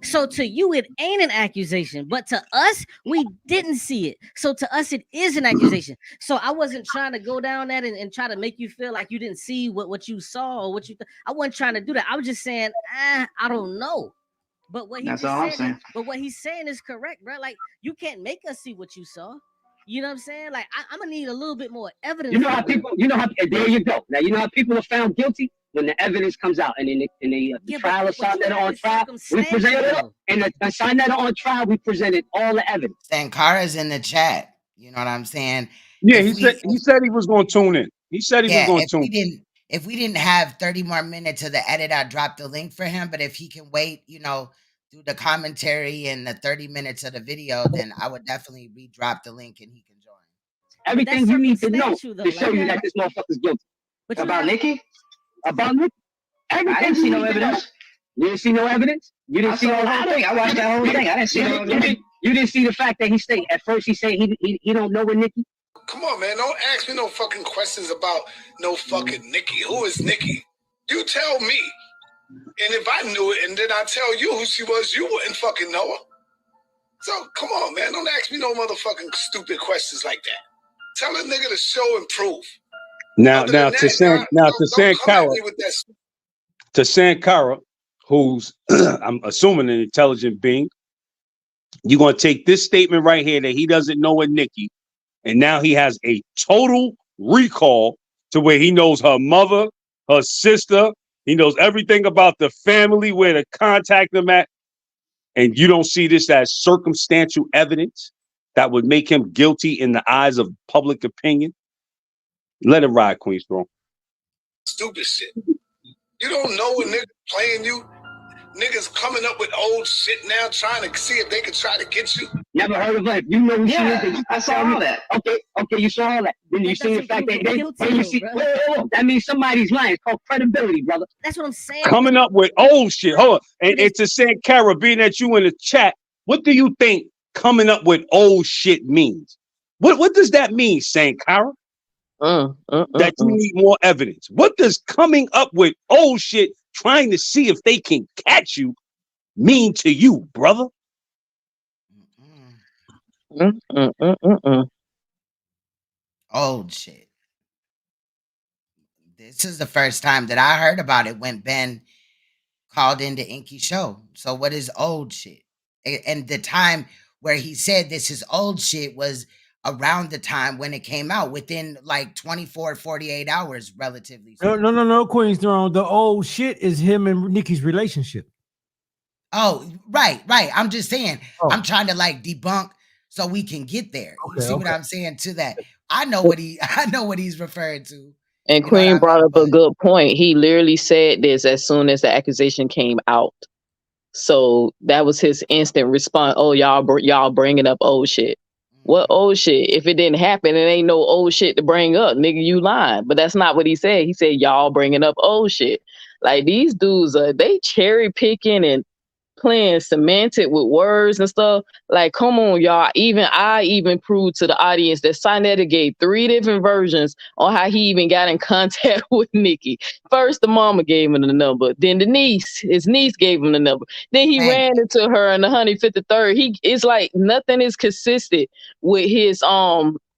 So to you, it ain't an accusation. But to us, we didn't see it. So to us, it is an accusation. So I wasn't trying to go down that and try to make you feel like you didn't see what you saw or what you I wasn't trying to do that. I was just saying, I don't know. But what he's saying is correct, bro. Like, you can't make us see what you saw. You know what I'm saying? Like, I'm gonna need a little bit more evidence. You know how there you go. Now you know how people are found guilty when the evidence comes out, and in the trial of Saneter on trial, we presented it. And the Saneter on trial, we presented all the evidence. Sankara's in the chat. You know what I'm saying? Yeah, he said he was going to tune in. He said he was going to tune in. If we didn't have 30 more minutes of the edit, I'd drop the link for him. But if he can wait, you know, through the commentary and the 30 minutes of the video, then I would definitely re-drop the link and he can join. Everything you need to know to show you that this motherfucker's guilty. About Nicki? About Nicki? I didn't see no evidence. You didn't see no evidence? You didn't see the whole thing? I watched that whole thing. I didn't see no evidence. You didn't see the fact that at first he said he don't know what Nicki? Come on, man. Don't ask me no fucking questions about no fucking Nicki. Who is Nicki? You tell me. And if I knew it and then I tell you who she was, you wouldn't fucking know her. So come on, man. Don't ask me no motherfucking stupid questions like that. Tell a nigga to show and prove. Now to Sankara, who's I'm assuming an intelligent being, you're gonna take this statement right here that he doesn't know a Nicki, and now he has a total recall to where he knows her mother, her sister, he knows everything about the family, where to contact them at, and you don't see this as circumstantial evidence that would make him guilty in the eyes of public opinion. Let it ride, Queen Strong. Stupid shit. You don't know a nigga playing you. niggas coming up with old shit now, trying to see if they could try to get you. Never heard of it. You know who she is. I saw all that. Okay, you saw all that. Then you see the fact that you see. That means somebody's lying. It's called credibility, brother. That's what I'm saying. Coming up with old shit. Hold on. And to Sankara, being that you in the chat, what do you think coming up with old shit means? What does that mean, Sankara? That you need more evidence. What does coming up with old shit, trying to see if they can catch you, mean to you, brother? Old shit. This is the first time that I heard about it when Ben called into Inky show. So what is old shit? And the time where he said this is old shit was around the time when it came out, within like 24, 48 hours, relatively. No, Queen's Throne. The old shit is him and Nicki's relationship. Oh, right. I'm just saying, I'm trying to like debunk so we can get there. You see what I'm saying to that? I know what he's referring to. And Queen brought up a good point. He literally said this as soon as the accusation came out. So that was his instant response. Oh, y'all bringing up old shit. What old shit? If it didn't happen, it ain't no old shit to bring up. Nigga, you lying. But that's not what he said. He said, y'all bringing up old shit. Like, these dudes, they cherry picking and playing semantic with words and stuff. Like, come on, y'all. I even proved to the audience that Saneter gave 3 different versions on how he even got in contact with Nicki. First, the mama gave him the number. Then his niece gave him the number. Then he ran into her in the 153rd. It's like nothing is consistent with his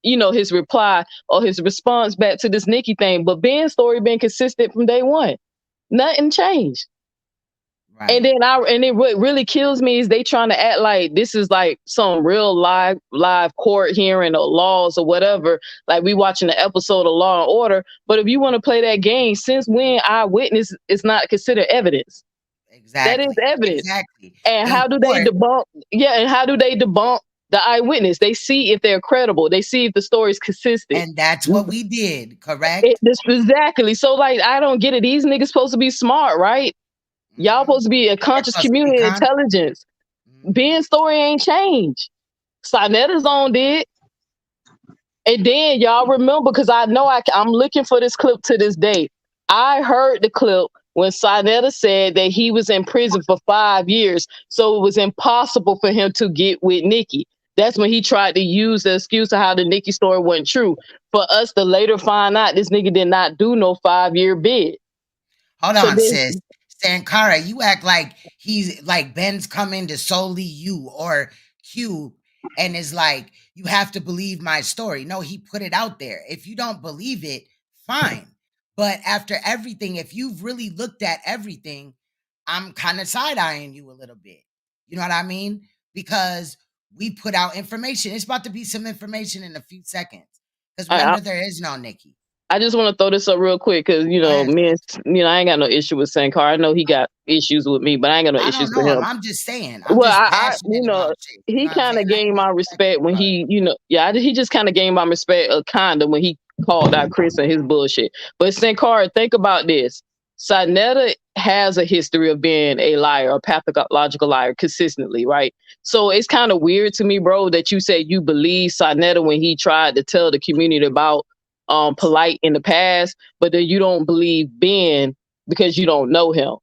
his reply or his response back to this Nicki thing. But Ben's story been consistent from day one. Nothing changed. Right. And then what really kills me is they trying to act like this is like some real live court hearing or laws or whatever. Like we watching an episode of Law and Order. But if you want to play that game, since when eyewitness is not considered evidence? Exactly. That is evidence. Exactly. And how do they debunk? Yeah, and how do they debunk the eyewitness? They see if they're credible. They see if the story is consistent. And that's what we did, correct? Exactly. So like, I don't get it. These niggas supposed to be smart, right? Y'all supposed to be a conscious community intelligence. Ben's story ain't changed. Saneter's on did. And then y'all remember, because I know I'm looking for this clip to this day. I heard the clip when Saneter said that he was in prison for 5 years, so it was impossible for him to get with Nicki. That's when he tried to use the excuse of how the Nicki story wasn't true. For us to later find out this nigga did not do no 5-year bid. Hold on, sis. Sankara, you act like he's like Ben's coming to solely you or Cube and is like, you have to believe my story. No, he put it out there. If you don't believe it, fine. But after everything, if you've really looked at everything, I'm kind of side-eyeing you a little bit. You know what I mean? Because we put out information. It's about to be some information in a few seconds. Because remember, there is no Nicki. I just want to throw this up real quick because, I ain't got no issue with Sankara. I know he got issues with me, but I ain't got no issues with him. I'm just saying. He kind of gained my respect when he just kind of gained my respect when he called out Chris and his bullshit. But Sankara, think about this. Saneter has a history of being a liar, a pathological liar consistently, right? So it's kind of weird to me, bro, that you say you believe Saneter when he tried to tell the community about Polite in the past, but then you don't believe Ben because you don't know him.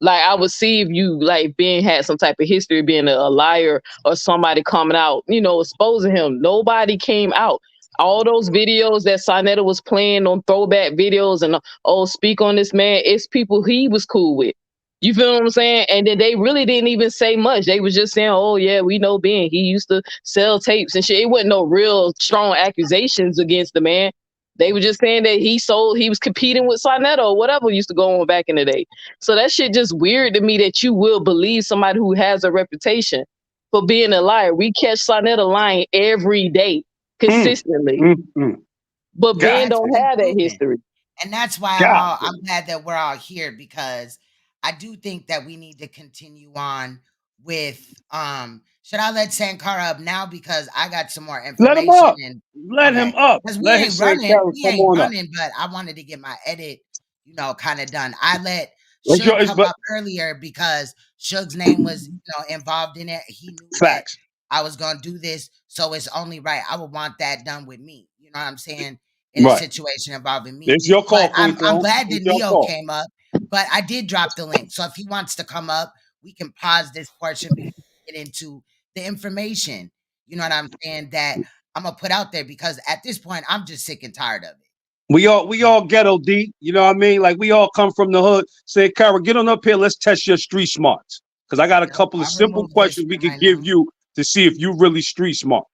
Like, I would see if you like Ben had some type of history of being a liar or somebody coming out, exposing him. Nobody came out. All those videos that Saneter was playing on throwback videos and speak on this man, it's people he was cool with. You feel what I'm saying? And then they really didn't even say much. They was just saying, oh yeah, we know Ben. He used to sell tapes and shit. It wasn't no real strong accusations against the man. They were just saying that he was competing with Saneter or whatever used to go on back in the day. So that shit just weird to me that you will believe somebody who has a reputation for being a liar. We catch Saneter lying every day, consistently. But Ben don't have that history. And that's why I'm glad that we're all here, because I do think that we need to continue on with should I let Sankara up now, because I got some more information? Let him up. Let him up. Because we ain't running, but I wanted to get my edit, kind of done. I let Suge come up earlier because Suge's name was, involved in it. He knew that I was gonna do this, so it's only right. I would want that done with me. You know what I'm saying? In a situation involving me. It's your call, But I'm Queen. glad that It's your Neo call. came up, but I did drop the link. So if he wants to come up, we can pause this portion before we get into the information. You know what I'm saying? That I'm gonna put out there because at this point I'm just sick and tired of it. We all ghetto D, you know what I mean? Like we all come from the hood. Say, Kara, get on up here. Let's test your street smarts. Because I got a couple of simple questions we can give you to see if you really street smart.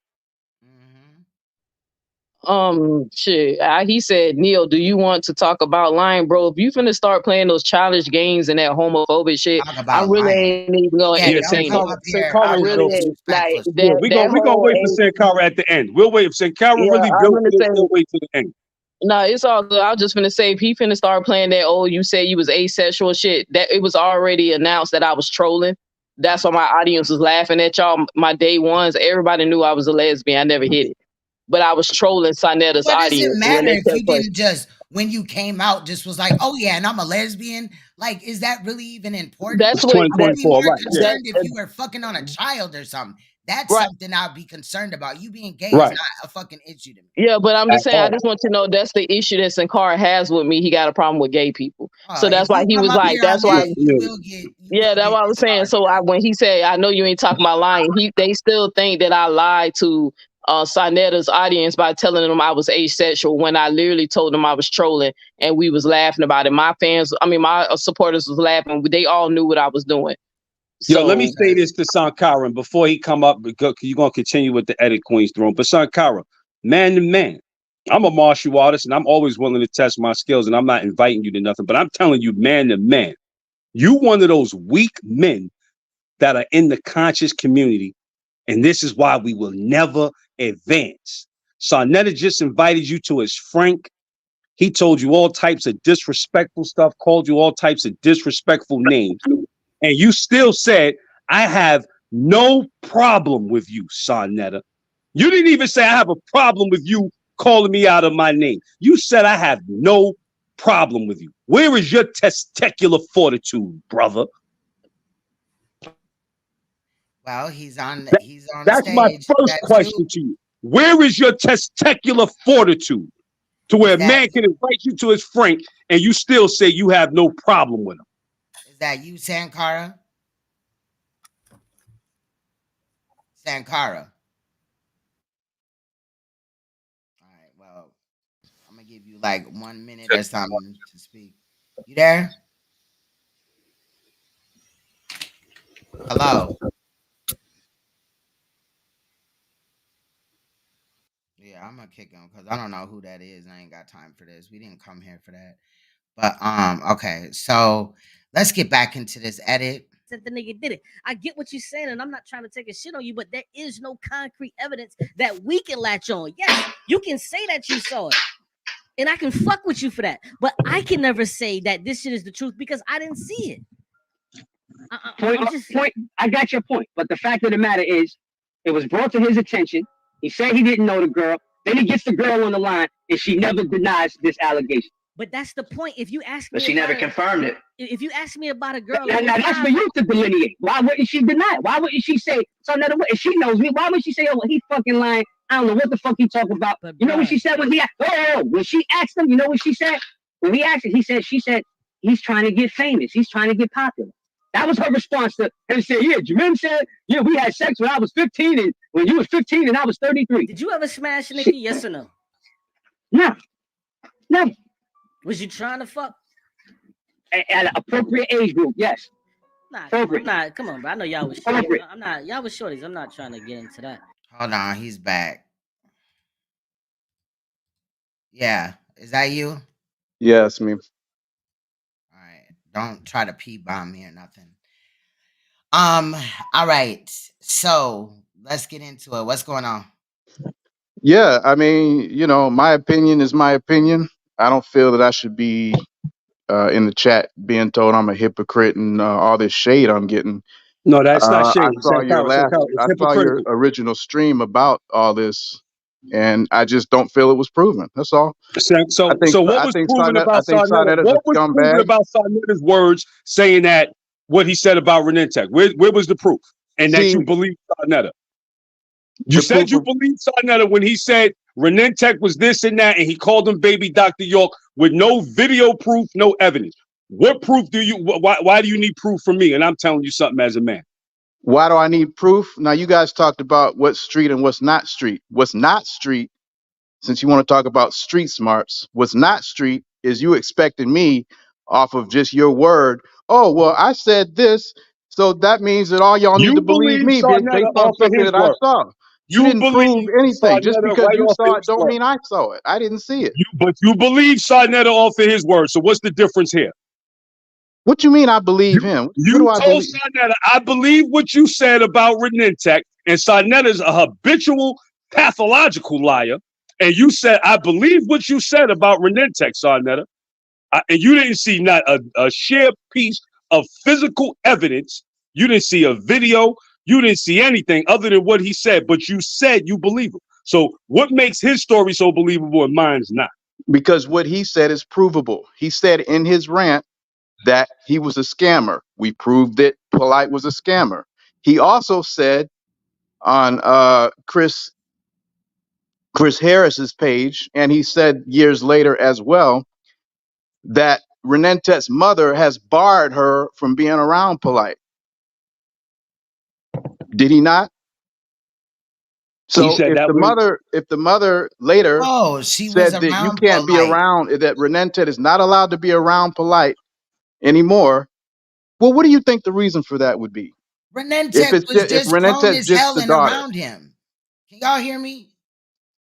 Shit. He said, Neil, do you want to talk about lying, bro? If you finna start playing those childish games and that homophobic shit, I really ain't even gonna entertain it. I really ain't. Like that. We gonna wait for Sankara at the end. We'll wait if Sankara really built it. We'll wait to the end. No, it's all good. I was just finna say, if he finna start playing that, you said you was asexual shit, that it was already announced that I was trolling. That's why my audience was laughing at y'all. My day ones, everybody knew I was a lesbian. I never hit it. But I was trolling Saneta's audience. What does it matter if you didn't just, when you came out, just was like, oh yeah, and I'm a lesbian? Like, is that really even important? That's what I would be more concerned right. if you were fucking on a child or something. That's something I'd be concerned about. You being gay Right. is not a fucking issue to me. Yeah, but I'm just saying, I just want you to know that's the issue that Sankara has with me. He got a problem with gay people. So that's why he was like, that's why. Yeah, that's what I was saying. So when he said, I know you ain't talking about lying, they still think that I lied to Saneta's audience by telling them I was asexual when I literally told them I was trolling and we was laughing about it. My supporters was laughing. They all knew what I was doing. So, let me say this to Sankara before he come up, because you're going to continue with the edit Queen's Throne. But Sankara, man to man, I'm a martial artist and I'm always willing to test my skills and I'm not inviting you to nothing, but I'm telling you, man to man, you one of those weak men that are in the conscious community. And this is why we will never advance. Saneter just invited you to his Frank. He told you all types of disrespectful stuff, called you all types of disrespectful names. And you still said, I have no problem with you, Saneter. You didn't even say I have a problem with you calling me out of my name. You said I have no problem with you. Where is your testicular fortitude, brother? Well, he's on That's stage. my first question to you. Where is your testicular fortitude to where a man can invite you to his Frank and you still say you have no problem with him? Is that you, Sankara? Sankara. All right, well, I'm going to give you like 1 minute or something to speak. You there? Hello? Yeah, I'm going to kick him because I don't know who that is. I ain't got time for this. We didn't come here for that. But, okay, so let's get back into this edit. Said the nigga did it. I get what you're saying, and I'm not trying to take a shit on you, but there is no concrete evidence that we can latch on. Yes, you can say that you saw it, and I can fuck with you for that, but I can never say that this shit is the truth because I didn't see it. I got your point, but the fact of the matter is, it was brought to his attention. He said he didn't know the girl. Then he gets the girl on the line, and she never denies this allegation. But that's the point. If you ask me, but she never confirmed it. If you ask me about a girl, now that's for you to delineate. Why wouldn't she deny it? Why wouldn't she say something? If she knows me, why would she say, "Oh, he's fucking lying"? I don't know what the fuck he talking about. But you know what she said when he when she asked him? You know what she said when he asked her? She said he's trying to get famous. He's trying to get popular. That was her response to him. Said, "Yeah, Jermaine said, yeah, we had sex when I was 15, and when you was 15, and I was 33." Did you ever smash Nikki? Yes or no? No, never. Was you trying to fuck? At an appropriate age group, yes. Nah, come on, bro. I know y'all was shorties. Y'all was shorties. I'm not trying to get into that. Hold on, he's back. Yeah, is that you? Yeah, it's me. All right, don't try to pee-bomb me or nothing. All right, so let's get into it. What's going on? Yeah, I mean, my opinion is my opinion. I don't feel that I should be in the chat being told I'm a hypocrite and all this shade I'm getting. No, that's not shade. I saw your original stream about all this, and I just don't feel it was proven. That's all. So what was proven about Sarnetta? Sarnetta's What a was proven scumbag. about Sarnetta's words saying that what he said about Renentech? Where was the proof? And that you believe Sarnetta? You said you believe Sarnetta when he said Renentech was this and that, and he called him baby Dr. York with no video proof, no evidence. What proof do you? Why do you need proof from me? And I'm telling you something as a man. Why do I need proof? Now, you guys talked about what's street and what's not street. What's not street, since you want to talk about street smarts, what's not street is you expecting me off of just your word. Oh, well, I said this, so that means that all y'all need to believe me Sarnetta based on off of something his that I word. saw. You didn't prove anything. Just because you saw it don't mean I saw it. I didn't see it. But you believe Sarnetta off of his word. So what's the difference here? What you mean I believe him? You told Sarnetta, I believe what you said about Renentech, and Sarnetta's a habitual pathological liar. And you said, I believe what you said about Renentech, Sarnetta. And you didn't see not a sheer piece of physical evidence. You didn't see a video. You didn't see anything other than what he said, but you said you believe him. So what makes his story so believable and mine's not? Because what he said is provable. He said in his rant that he was a scammer. We proved that Polite was a scammer. He also said on Chris Harris's page, and he said years later as well, that Renentech's mother has barred her from being around Polite. Did he not? So if the mother later she said was that you around can't be Polite. around, that Renentech is not allowed to be around Polite anymore, well, what do you think the reason for that would be? Renentech was just grown as hell and around him. Can y'all hear me?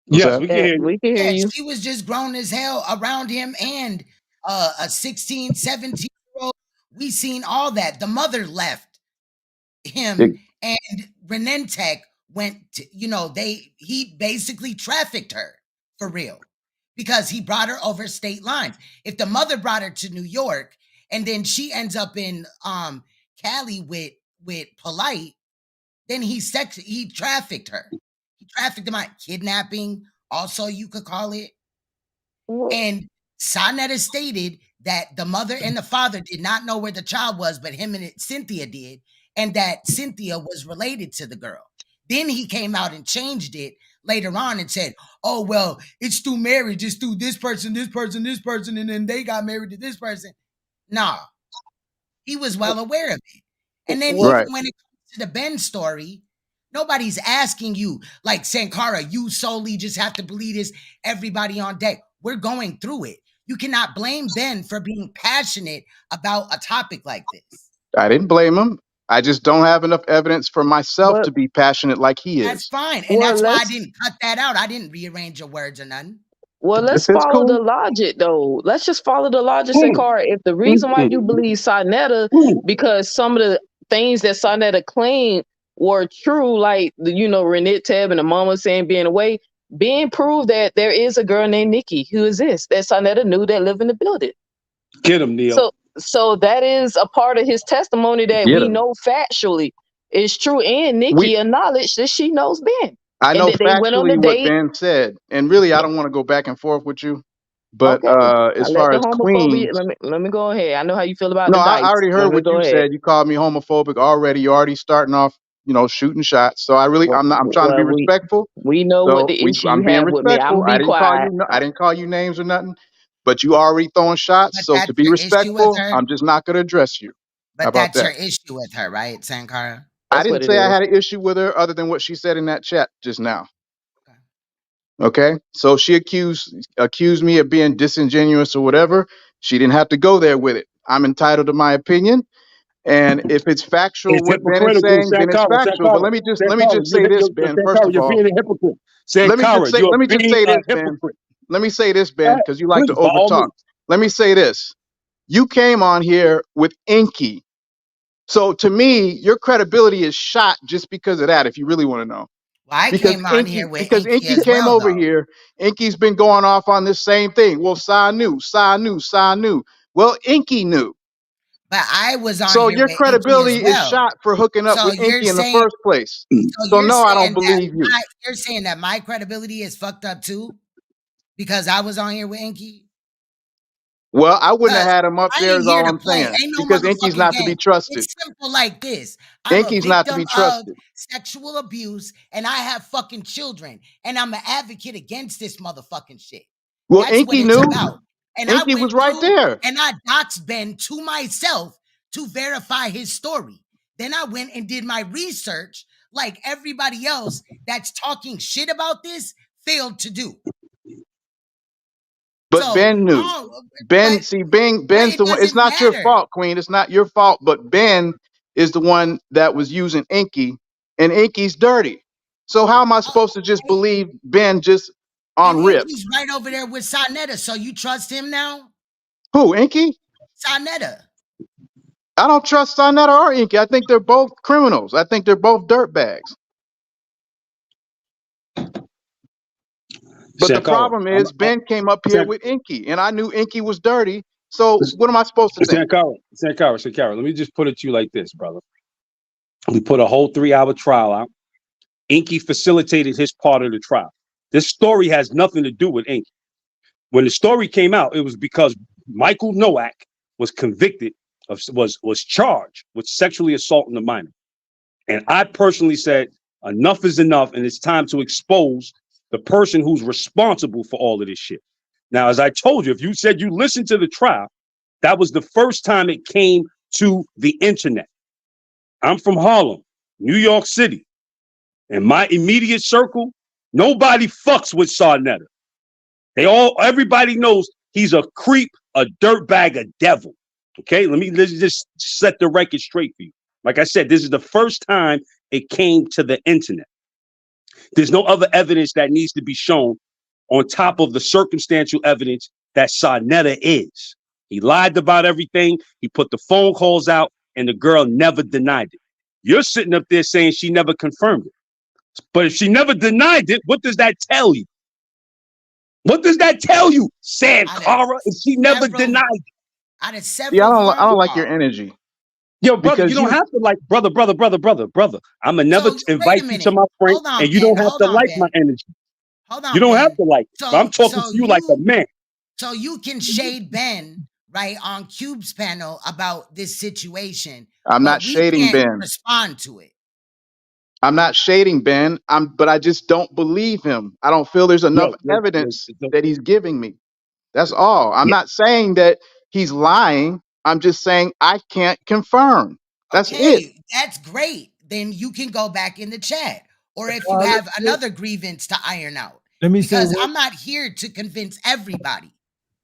Yes, we can hear you. We can hear you. She was just grown as hell around him and a 16, 17-year-old. We seen all that. The mother left him and Renentech went to, he basically trafficked her for real because he brought her over state lines. If the mother brought her to New York and then she ends up in Cali with Polite, then he trafficked her. He trafficked him out, kidnapping, also you could call it. And Sarnetta stated that the mother and the father did not know where the child was, but him and Cynthia did, and that Cynthia was related to the girl. Then he came out and changed it later on and said, oh, well, it's through marriage. It's through this person, this person, this person, and then they got married to this person. Nah, he was well aware of it. And then even when it comes to the Ben story, nobody's asking you, like Sankara, you solely just have to believe this, everybody on deck. We're going through it. You cannot blame Ben for being passionate about a topic like this. I didn't blame him. I just don't have enough evidence for myself to be passionate like he is. That's fine. And that's why I didn't cut that out. I didn't rearrange your words or nothing. Well, let's follow the logic, though. Let's just follow the logic, Sankara. If the reason why you believe Sarnetta, because some of the things that Sarnetta claimed were true, like, Renentech and the mama saying being away, being proved that there is a girl named Nikki who exists that Sarnetta knew that lived in the building. Get him, Neil. So that is a part of his testimony that we know factually is true, and Nikki acknowledged that she knows Ben. I know factually what Ben said, and really, I don't want to go back and forth with you. But as far as Queen, let me go ahead. I know how you feel about no, the dice. I already heard what you said. You called me homophobic already. You're already starting off, shooting shots. So I'm trying to be respectful. We know what the issue you have with me. I'm I didn't call you names or nothing. But you already throwing shots. So to be respectful, I'm just not going to address you. But that's your issue with her, right, Sankara? I didn't say I had an issue with her other than what she said in that chat just now. Okay. So she accused me of being disingenuous or whatever. She didn't have to go there with it. I'm entitled to my opinion. And if it's factual, what Ben is saying, then it's factual. But let me just say this, Ben. First of all, you're being a hypocrite. Let me just say this, Ben. Let me say this, Ben, because you like to overtalk. Let me say this. You came on here with NICKI. So to me, your credibility is shot just because of that, if you really want to know. Well, I came on here with NICKI came over here. NICKI's been going off on this same thing. Well, Sa knew. Well, NICKI knew. But I was on So here your with Inky as credibility is well. shot for hooking up So with you're Inky in the saying, first place. so So you're no, I don't saying that believe you. you're saying that my credibility is fucked up too, because I was on here with Inky. Well, I wouldn't have had him up I there ain't is here all to I'm play. saying. Ain't no Because Inky's motherfucking not to be game. trusted. It's simple like this. I'm a Inky's not to victim be of trusted. sexual abuse, and I have fucking children, and I'm an advocate against this motherfucking shit. Well, That's what Inky it's knew. about. And I Inky was went right through there. and I doxed Ben to myself to verify his story. Then I went and did my research like everybody else that's talking shit about this failed to do. But So, Ben knew. Ben, see, Ben's it the one. It's doesn't not your matter. fault, Queen. It's not your fault. But Ben is the one that was using Inky, and Inky's dirty. So how am I supposed to just believe Ben just on And rip? Inky's right over there with Saneter. So you trust him now? Who, Inky? Saneter. I don't trust Saneter or Inky. I think they're both criminals. I think they're both dirtbags. But the problem is Ben came up here with Inky, and I knew Inky was dirty. So what am I supposed to think? Sankara, let me just put it to you like this, brother. We put a whole 3-hour trial out. Inky facilitated his part of the trial. This story has nothing to do with Inky. When the story came out, it was because Michael Nowak was convicted of was charged with sexually assaulting a minor. And I personally said, enough is enough, and it's time to expose the person who's responsible for all of this shit. Now, as I told you, if you said you listened to the trial, that was the first time it came to the internet. I'm from Harlem, New York City. In my immediate circle, nobody fucks with Saneter. Everybody knows he's a creep, a dirtbag, a devil. Okay, let's just set the record straight for you. Like I said, this is the first time it came to the internet. There's no other evidence that needs to be shown on top of the circumstantial evidence that Saneter is. He lied about everything. He put the phone calls out, and the girl never denied it. You're sitting up there saying she never confirmed it. But if she never denied it, what does that tell you? What does that tell you, Sankara, if she never denied it? Out of several Yeah, I don't like your energy. Yo, brother, Because you don't have to like brother. I'ma never invite you to my friend, Hold on, and you Ben. don't have Hold to on, like Ben. my energy. Hold on, You don't Ben. have to like it. I'm talking to you like a man. So you can shade Ben, right, on QUBE'S panel about this situation. I'm but not we shading can't Ben. respond to it. I'm not shading Ben. But I just don't believe him. I don't feel there's enough evidence that he's giving me. That's all. I'm not saying that he's lying. I'm just saying I can't confirm. That's it. That's great. Then you can go back in the chat. Or if you have another grievance to iron out. Let me say because I'm not here to convince everybody.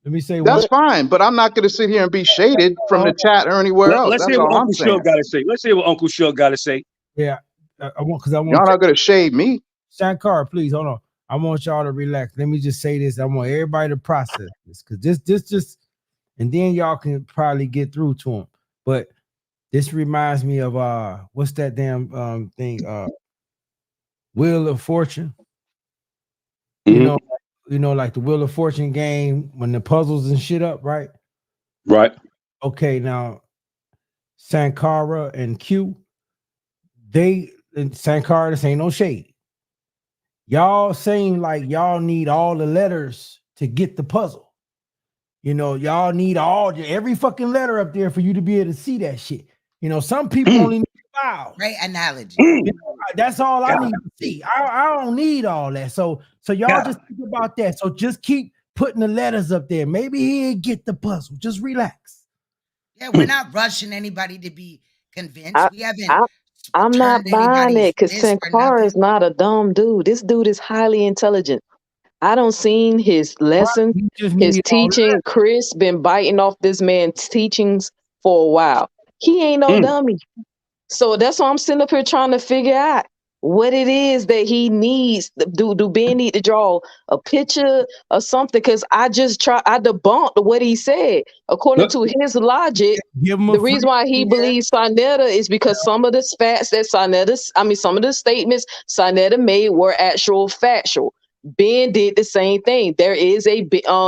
Let me say That's fine, but I'm not going to sit here and be shaded from the chat or anywhere else. Let's That's hear what all I'm Uncle saying. Shug got to say. Let's hear what Uncle Shug got to say. Yeah, I want Y'all not going to shade me. Sankara, please hold on. I want y'all to relax. Let me just say this. I want everybody to process this because this just, and then y'all can probably get through to them. But this reminds me of what's that damn thing? Wheel of Fortune. Mm-hmm. You know, like the Wheel of Fortune game when the puzzles and shit up, right? Right. Okay, now Sankara and Q, Sankara, this ain't no shade. Y'all seem like y'all need all the letters to get the puzzle. You know, y'all need every fucking letter up there for you to be able to see that shit. You know, some people only need vowels. Great analogy. You know, that's all I need to see. I don't need all that. So y'all just think about that. So just keep putting the letters up there. Maybe he'll get the puzzle. Just relax. Yeah, we're not rushing anybody to be convinced. We haven't. I'm not buying it because fist for Sankara is not a dumb dude. This dude is highly intelligent. I don't seen his lesson, his teaching. Chris been biting off this man's teachings for a while. He ain't no dummy. So that's why I'm sitting up here trying to figure out what it is that he needs. Do Ben need to draw a picture or something? Because I debunked what he said. According to his logic, the reason why he believes Saneter is because some of the facts that some of the statements Saneter made were actual factual. Ben did the same thing. There is a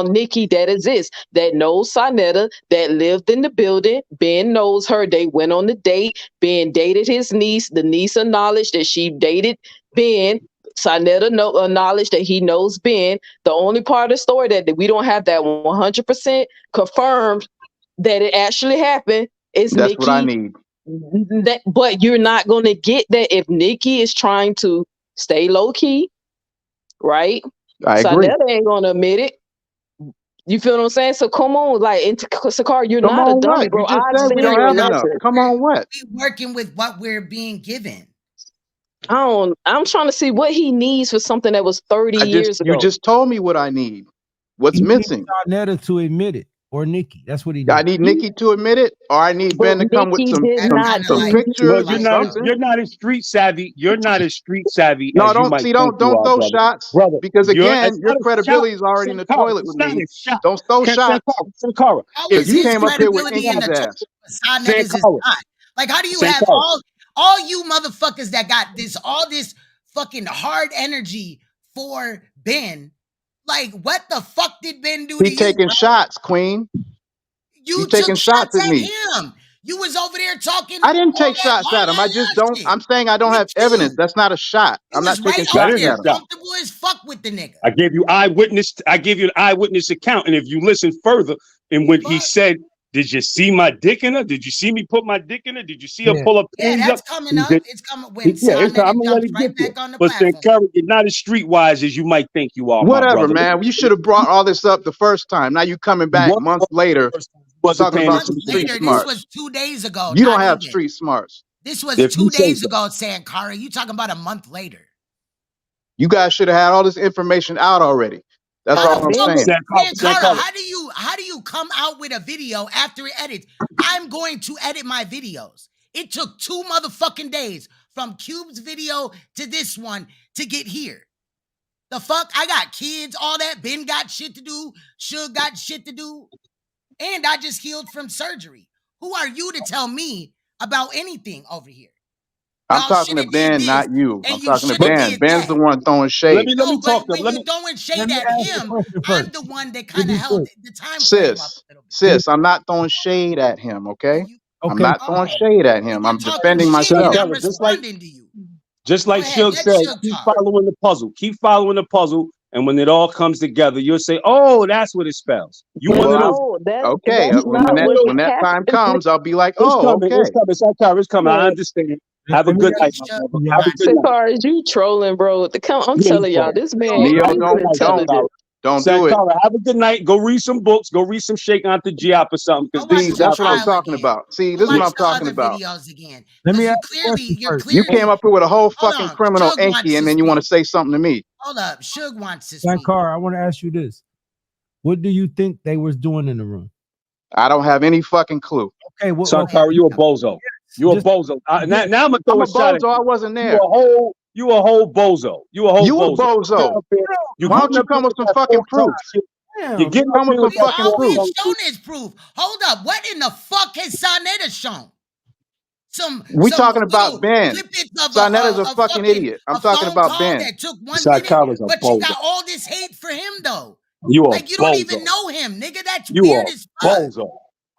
Nikki that exists that knows Saneter, that lived in the building. Ben knows her. They went on the date. Ben dated his niece. The niece acknowledged that she dated Ben. Saneter acknowledged that he knows Ben. The only part of the story that we don't have that 100% confirmed that it actually happened is That's Nikki. what I need. But you're not going to get that if Nikki is trying to stay low key, right? I agree. Saneter ain't gonna admit it. You feel what I'm saying? So come on, like, Sakar, you're Come not a on, dummy, what? bro. You just I've said seen we don't you in have enough. action. Come on, what? We working with what we're being given. I'm trying to see what he needs for something that was 30 years ago. You just told me what I need. What's He missing? needs Saneter to admit it, or Nikki. That's what he I needs. need Nikki to admit it, or I need Ben to come with Nikki some did not pictures or something. You're not as street savvy. You're not as street savvy No, as you might think you don't are, throw brother. shots, Brother, because again, it's your not a credibility shot. is already in the Sankara, toilet it's with not me. a shot. Don't throw shots. Sankara, How if is You you his came up here with credibility in the Inky's toilet? ass. Saneter's is Sankara. not. Like, how do you have Sankara. all you motherfuckers that got all this fucking hard energy for Ben? Like, what the fuck did Ben do to He you, taking bro? shots, Queen. You He taking took shots at at me. him. You was over there talking I didn't all take shots at him. I just don't. shit. I'm saying I don't have evidence. That's not a shot. You I'm was not right taking over shots there, at him. comfortable as fuck with the nigga. I gave you an eyewitness account. And if you listen further, and when he said, "Did you see my dick in her? Did you see me put my dick in her? Did you see her pull up?" Yeah, that's coming up. It's coming when Saneter I'm gonna let jumps it right get there. back on the But platform. Sankara, you're not as streetwise as you might think you are, my Whatever, brother. man. You should have brought all this up the first time. Now you coming back months later talking about some street Later, this smarts. was 2 days ago. You don't not have even. street smarts. This was If you 2 say days so. ago, Sankara. You talking about a month later? You guys should have had all this information out already. That's all I'm saying. Sankara, how do you come out with a video after it edits? I'm going to edit my videos. It took 2 motherfucking days from QUBE'S video to this one to get here. The fuck? I got kids, all that. Ben got shit to do. Suge got shit to do. And I just healed from surgery. Who are you to tell me about anything over here? I'm talking to Ben, not you. I'm talking to Ben. Ben's the one throwing shade. Let me talk to him. When you're throwing shade at him, I'm the one that kind of held the time frame up. Sis, I'm not throwing shade at him, okay? I'm not throwing shade at him. I'm defending myself. I'm responding to you. Just like Suge said, keep following the puzzle. Keep following the puzzle. And when it all comes together, you'll say, "Oh, that's what it spells." You want to know? Okay, when that time comes, I'll be like, It's "Oh, coming. okay." It's coming. Sankara, it's coming. I understand. Have a good night, my brother. Have a good night. Sakar, is you trolling, bro? I'm telling y'all, this man Neo, is intelligent. don't do it. Sankara, have a good night. Go read some books. Go read some Shake on the Giap or something. Because That's what I'm talking about. See, this is what I'm talking about. Again. Let me ask You came up here with a whole fucking criminal Enki, and then you want to say something to me. Hold up, Suge wants to speak. Sankar, I want to ask you this: what do you think they was doing in the room? I don't have any fucking clue. Okay, Sankara, you a bozo. You a bozo. Now I'm gonna throw a shot at you. I wasn't there. You a whole bozo. You a whole bozo. Why don't you come with some fucking proof? You get come with some fucking proof. Shown his proof. Hold up, what in the fuck has Saneter shown? We talking about Ben. Saneter's a fucking idiot. I'm talking about Ben. That took 1 Sankara's minute, a but you got bozo. all this hate for him though. You a like you don't bozo. even know him, nigga. That's You weird a as fuck. bozo.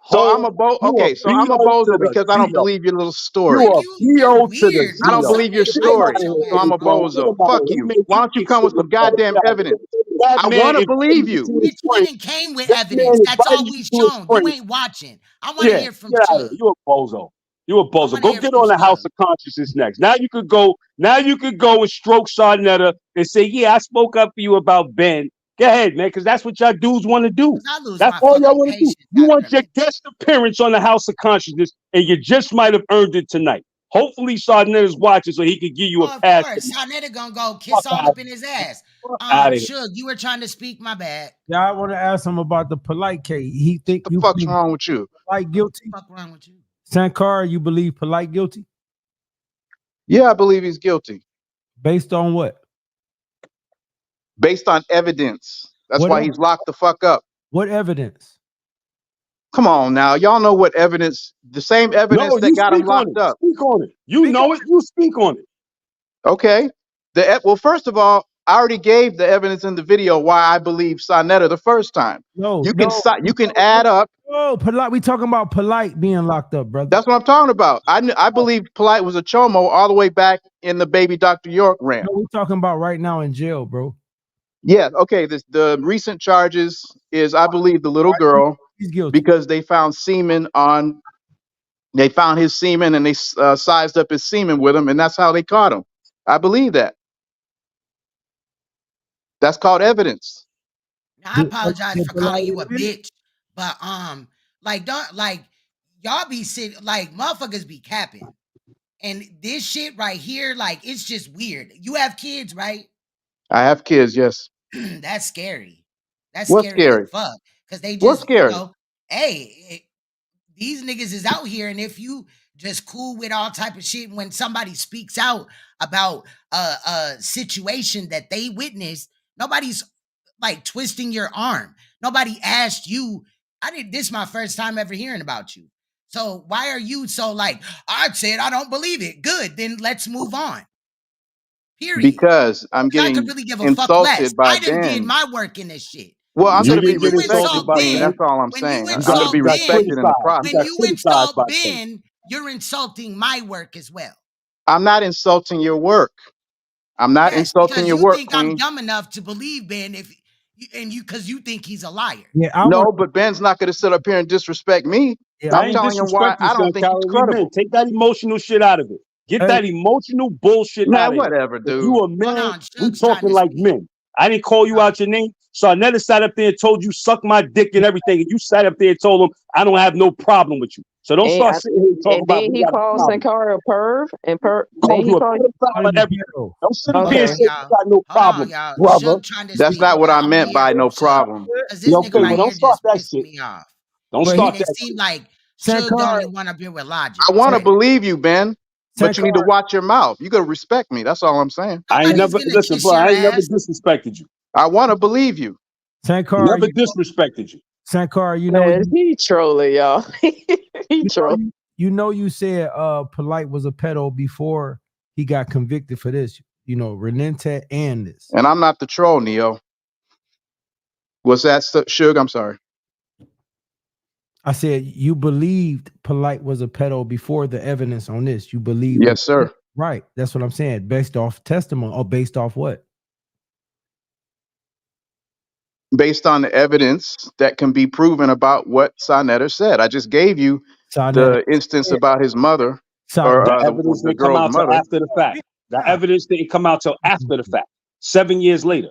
So I'm a bozo. Okay, so I'm a bozo because I don't believe your little story. You to the I don't believe your story, so I'm a bozo. Fuck you. Why don't you come with some goddamn evidence? I want to believe you. Bitch went and came with evidence. That's all we shown. You ain't watching. I want to hear from Suge. You a bozo. You a bozo. Go get on the House of Consciousness next. Now you could go and stroke Saneter and say, "Yeah, I spoke up for you about Ben." Go ahead, man, because that's what y'all dudes want to do. That's all y'all want to do. You want your guest appearance on the House of Consciousness, and you just might have earned it tonight. Hopefully, Saneter's watching so he could give you a pass. Of course, Saneter gonna go kiss all up in his ass. Suge, you were trying to speak. My bad. Yeah, I want to ask him about the polite case. He think the fuck's wrong with you? Polite guilty. What the fuck wrong with you? Sankara, you believe polite guilty? Yeah, I believe he's guilty. Based on what? Based on evidence. That's why he's locked the fuck up. What evidence? Come on now. Y'all know what evidence, the same evidence that got him locked up. Speak on it. You know it. You speak on it. Okay. Well, first of all, I already gave the evidence in the video why I believe Saneter the first time. No, You can add up. Oh, Polite. We talking about Polite being locked up, brother. That's what I'm talking about. I believe Polite was a chomo all the way back in the baby Dr. York rant. No, we talking about right now in jail, bro. Yeah, okay. The recent charges is I believe the little girl He's guilty because they found semen on. They found his semen and they sized up his semen with him, and that's how they caught him. I believe that. That's called evidence. Now, I apologize for calling you a bitch, but don't y'all be sitting motherfuckers be capping, and this shit right here, it's just weird. You have kids, right? I have kids, yes. That's scary. That's What's scary scary? as fuck. Because they What's just, scary? hey, these niggas is out here, and if you just cool with all type of shit, when somebody speaks out about a situation that they witnessed, nobody's twisting your arm. Nobody asked you. This is my first time ever hearing about you. So why are you so I said I don't believe it? Good, then let's move on. Period. Because I'm getting I could really give a fuck less. insulted by I done did Ben. my work in this shit. Well, I'm You going to be didn't get respected by Ben. Ben, That's all I'm when saying. you I'm going to be respected in the process. when you insult Ben, you're insulting my work as well. I'm not insulting your work. I'm not insulting Because your you work, think Queen. I'm dumb enough to believe Ben because you think he's a liar. Yeah, no, but Ben's not going to sit up here and disrespect me. I I'm ain't telling him why disrespect you, I don't son, think he's Kyrie. We men. credible. Take that emotional shit out of it. Get that emotional bullshit out Man, of it. whatever, If dude. you a man, we talking like men. I didn't call you out your name. So I never sat up there and told you suck my dick and everything. And you sat up there and told him I don't have no problem with you. So don't start sitting here and talking about then we he got a called problem. Sankara a perv and Called then he you a called pedophile and everything. Don't sit up there and Okay. say you got no problem, brother. That's not what I meant by no problem. Yo, okay, well, don't start that shit. Me off. Don't And start it that seemed shit. like Suge Sankara- only want up here with logic. I want to believe you, Ben, but you need to watch your mouth. You got to respect me. That's all I'm saying. I ain't never listen, bro. I ain't never disrespected you. I want to believe you. Sankara, Never disrespected you. Sankara, you know Man, he trolling, y'all. He trolling. You know, you said Polite was a pedo before he got convicted for this. You know, Renente and this. And I'm not the troll, Neo. What's that, Suge? I'm sorry. I said you believed Polite was a pedo before the evidence on this. You believe? Yes, sir. Right. That's what I'm saying. Based off testimony or based off what? Based on the evidence that can be proven about what Saneter said. I just gave you the instance about his mother or The evidence the didn't come girl's out till mother. after the fact. The evidence didn't come out till after the fact, 7 years later.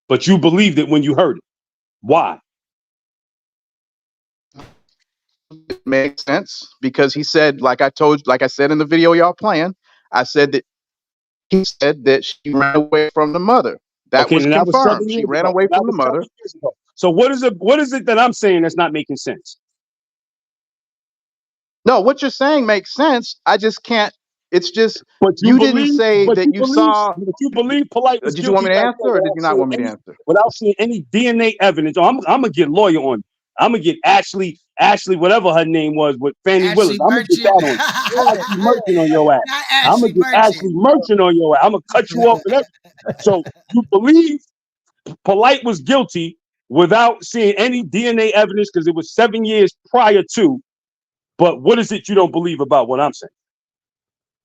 But you believed it when you heard it. Why? It makes sense because he said, like I said in the video y'all playing, I said that he said that she ran away from the mother. That was and that was 7 confirmed. She years ran ago. away That from the was 7 mother. years ago. So what is it that I'm saying that's not making sense? No, what you're saying makes sense. I just can't. It's just But you didn't say that you saw. But you believe Polite was Did you want guilty me to back answer, then or did you not want me to answer? without seeing any DNA evidence? Oh, I'm gonna get lawyer on you. I'm gonna get Ashley, whatever her name was, with Fannie Willis. I'm gonna get that on you. Ashley Merchant on your ass. I'm gonna get Ashley Merchant on your ass. I'm gonna cut you off and everything. So you believe Polite was guilty without seeing any DNA evidence because it was 7 years prior to. But what is it you don't believe about what I'm saying?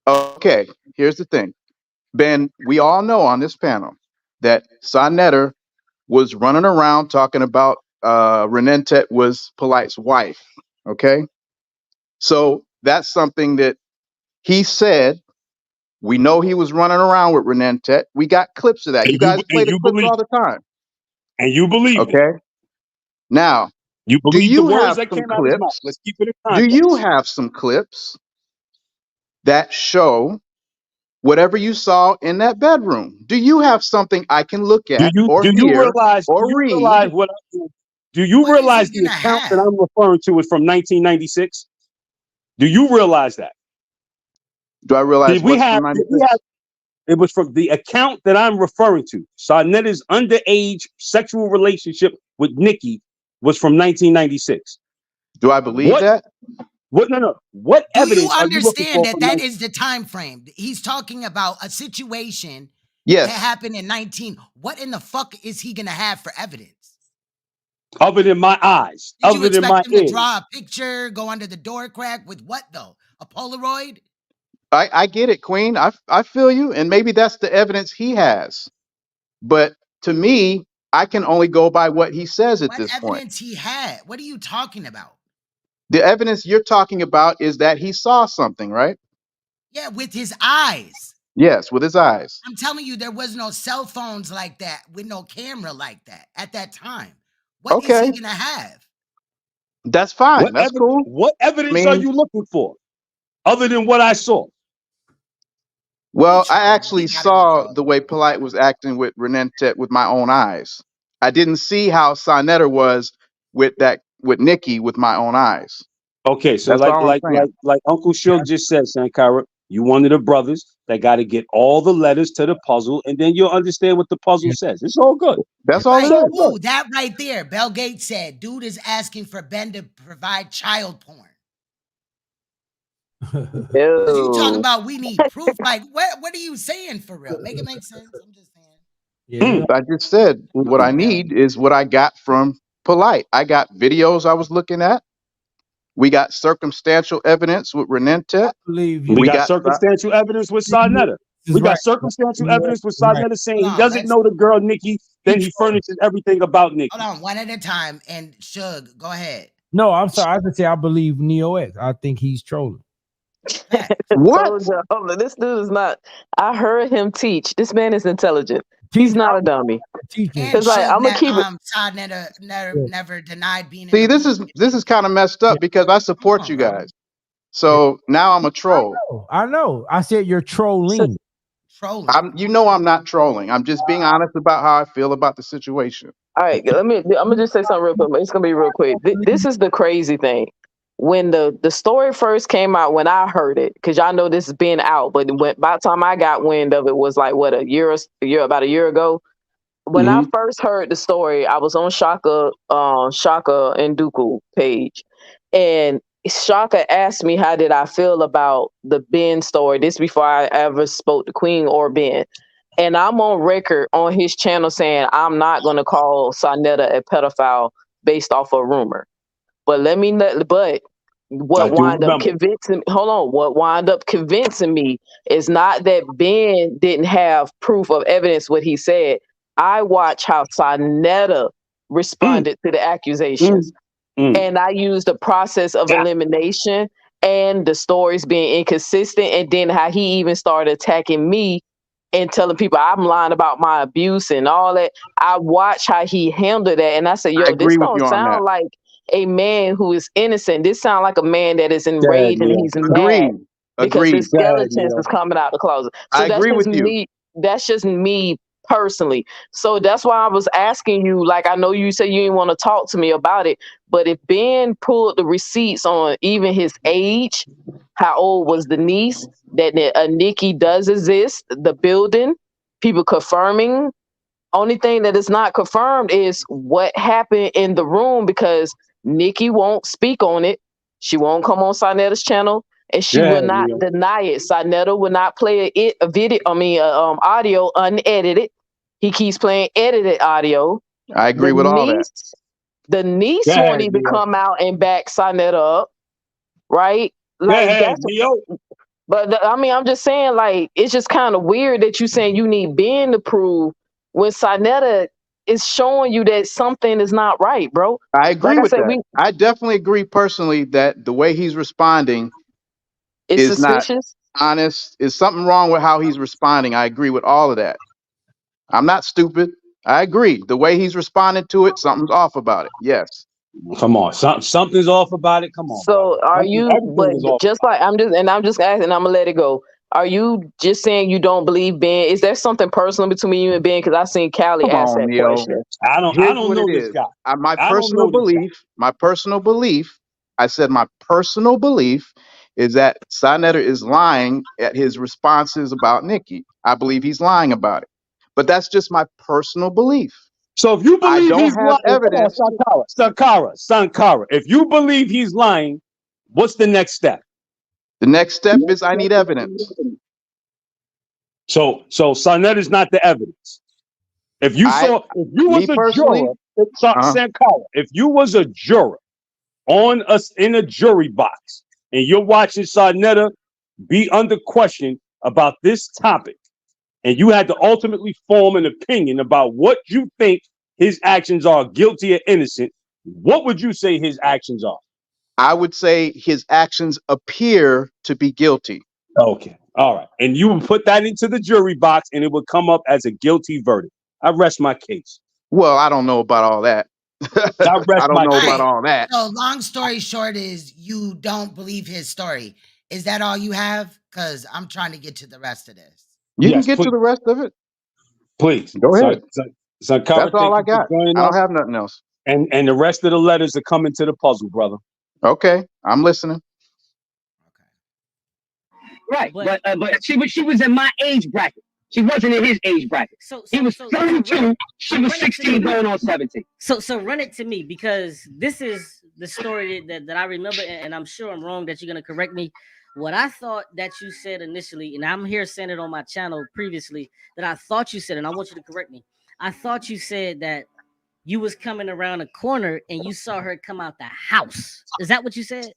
Okay, here's the thing, Ben. We all know on this panel that Saneter was running around talking about Renente was Polite's wife. Okay, so that's something that he said. We know he was running around with Renente. We got clips of that. You guys play the clips all the time. And you believe it. Okay. Now, you do believe the you words have that some came out of his mouth? clips? Let's keep it in Do context. you have some clips that show whatever you saw in that bedroom? Do you have something I can look at or hear or read? Realize what I'm doing? Do you realize the account that I'm referring to is from 1996? Do you realize that? Do I realize what's from 96? It was from the account that I'm referring to. Saneter's underage sexual relationship with NICKI was from 1996. Do I believe that? What? No. What Do evidence you are you looking for? understand that is the time frame? He's talking about a situation Yes. That happened in 19. What in the fuck is he gonna have for evidence? Other than my eyes, Did you other than my expect him to ears. draw a picture, go under the door crack with what though? A Polaroid? I get it, Queen. I feel you, and maybe that's the evidence he has. But to me, I can only go by what he says at What this point. evidence he had? What are you talking about? The evidence you're talking about is that he saw something, right? Yeah, with his eyes. Yes, with his eyes. I'm telling you, there was no cell phones like that with no camera like that at that time. What is Okay, he gonna have? that's fine. That's cool. What I evidence are mean, you looking for, other than what I saw? well, I actually saw the way Polite was acting with Renentet with my own eyes. I didn't see how Saneter was with Nikki with my own eyes. Okay, so That's all I'm saying. like Uncle Shug just said, Sankara, you one of the brothers that got to get all the letters to the puzzle, and then you'll understand what the puzzle says. It's all good. That's all Right. it is. Ooh, that right there. Bell Gates said, dude is asking for Ben to provide child porn. You talk about we need proof. Like, what are you saying for real? Make it make sense. I'm just saying. Yeah. I just said what I need is what I got from Polite. I got videos I was looking at. We got circumstantial evidence with Renentet. We got circumstantial evidence with Saneter. We got circumstantial evidence with Saneter saying he doesn't know the girl Nikki, then he furnishes everything about Nikki. Hold on, one at a time. And Shug, go ahead. No, I'm sorry. I just say I believe Neo X. I think he's trolling. What? This dude is not. I heard him teach. This man is intelligent. He's not a dummy. Because like I'm gonna keep it. Todd never denied being. See, this is kind of messed up because I support you guys. So now I'm a troll. I know. I said you're trolling. Trolling. You know I'm not trolling. I'm just being honest about how I feel about the situation. All right, I'm gonna just say something real quick. It's gonna be real quick. This is the crazy thing. When the story first came out, when I heard it, because y'all know this has been out, but by the time I got wind of it was like what about a year ago. When I first heard the story, I was on Shaka and Dooku page, and Shaka asked me how did I feel about the Ben story. This before I ever spoke to Queen or Ben. And I'm on record on his channel saying I'm not going to call Saneter a pedophile based off a rumor. But what wound up convincing me is not that Ben didn't have proof of evidence what he said. I watched how Saneter responded to the accusations. And I used the process of elimination and the stories being inconsistent, and then how he even started attacking me and telling people I'm lying about my abuse and all that. I watched how he handled that, and I said, "Yo, this don't sound like a man who is innocent. This sounds like a man that is enraged and he's mad because his skeletons is coming out the closet." So I agree with you. Me. That's just me personally. So that's why I was asking you. Like, I know you said you didn't want to talk to me about it, but if Ben pulled the receipts on even his age, how old was the niece, that Nikki does exist, the building, people confirming. Only thing that is not confirmed is what happened in the room, because Nikki won't speak on it. She won't come on Saneter's channel, and she will not deny it. Saneter will not play audio unedited. He keeps playing edited audio. I agree with all that. The niece won't even come out and back Saneter up, right? Like but I'm just saying, like, it's just kind of weird that you saying you need Ben to prove when Saneter is showing you that something is not right, bro. I agree with that. I definitely agree personally that the way he's responding is suspicious. Not honest. Is something wrong with how he's responding? I agree with all of that. I'm not stupid. I agree. The way he's responding to it, something's off about it. Yes. Come on, something's off about it. Come on. So are you? But just like I'm just asking. I'm gonna let it go. Are you just saying you don't believe Ben? Is there something personal between you and Ben? Because I've seen Callie ask that question. I don't know this guy. My personal belief. I said my personal belief is that Saneter is lying at his responses about Nikki. I believe he's lying about it, but that's just my personal belief. So if you believe he's lying, evidence. Sankara, if you believe he's lying, what's the next step? The next step is I need evidence. So Saneter is not the evidence. If you was a juror, Sankara, if you was a juror on us in a jury box and you're watching Saneter be under question about this topic, and you had to ultimately form an opinion about what you think his actions are, guilty or innocent, what would you say his actions are? I would say his actions appear to be guilty. Okay. All right. And you would put that into the jury box and it would come up as a guilty verdict. I rest my case. Well, I don't know about all that. I don't know about all that. So long story short is you don't believe his story. Is that all you have? Because I'm trying to get to the rest of this. You can get to the rest of it. Please. Go ahead. Sankara, That's all I got. I don't have nothing else. And the rest of the letters are coming to the puzzle, brother. Okay. I'm listening. Right, but she was in my age bracket. She wasn't in his age bracket. He was 32. She was 16 going on 17. So run it to me, because this is the story that I remember, and I'm sure I'm wrong, that you're gonna correct me. What I thought that you said initially, and I'm here saying it on my channel previously, that I thought you said, and I want you to correct me. I thought you said that you was coming around a corner and you saw her come out the house. Is that what you said?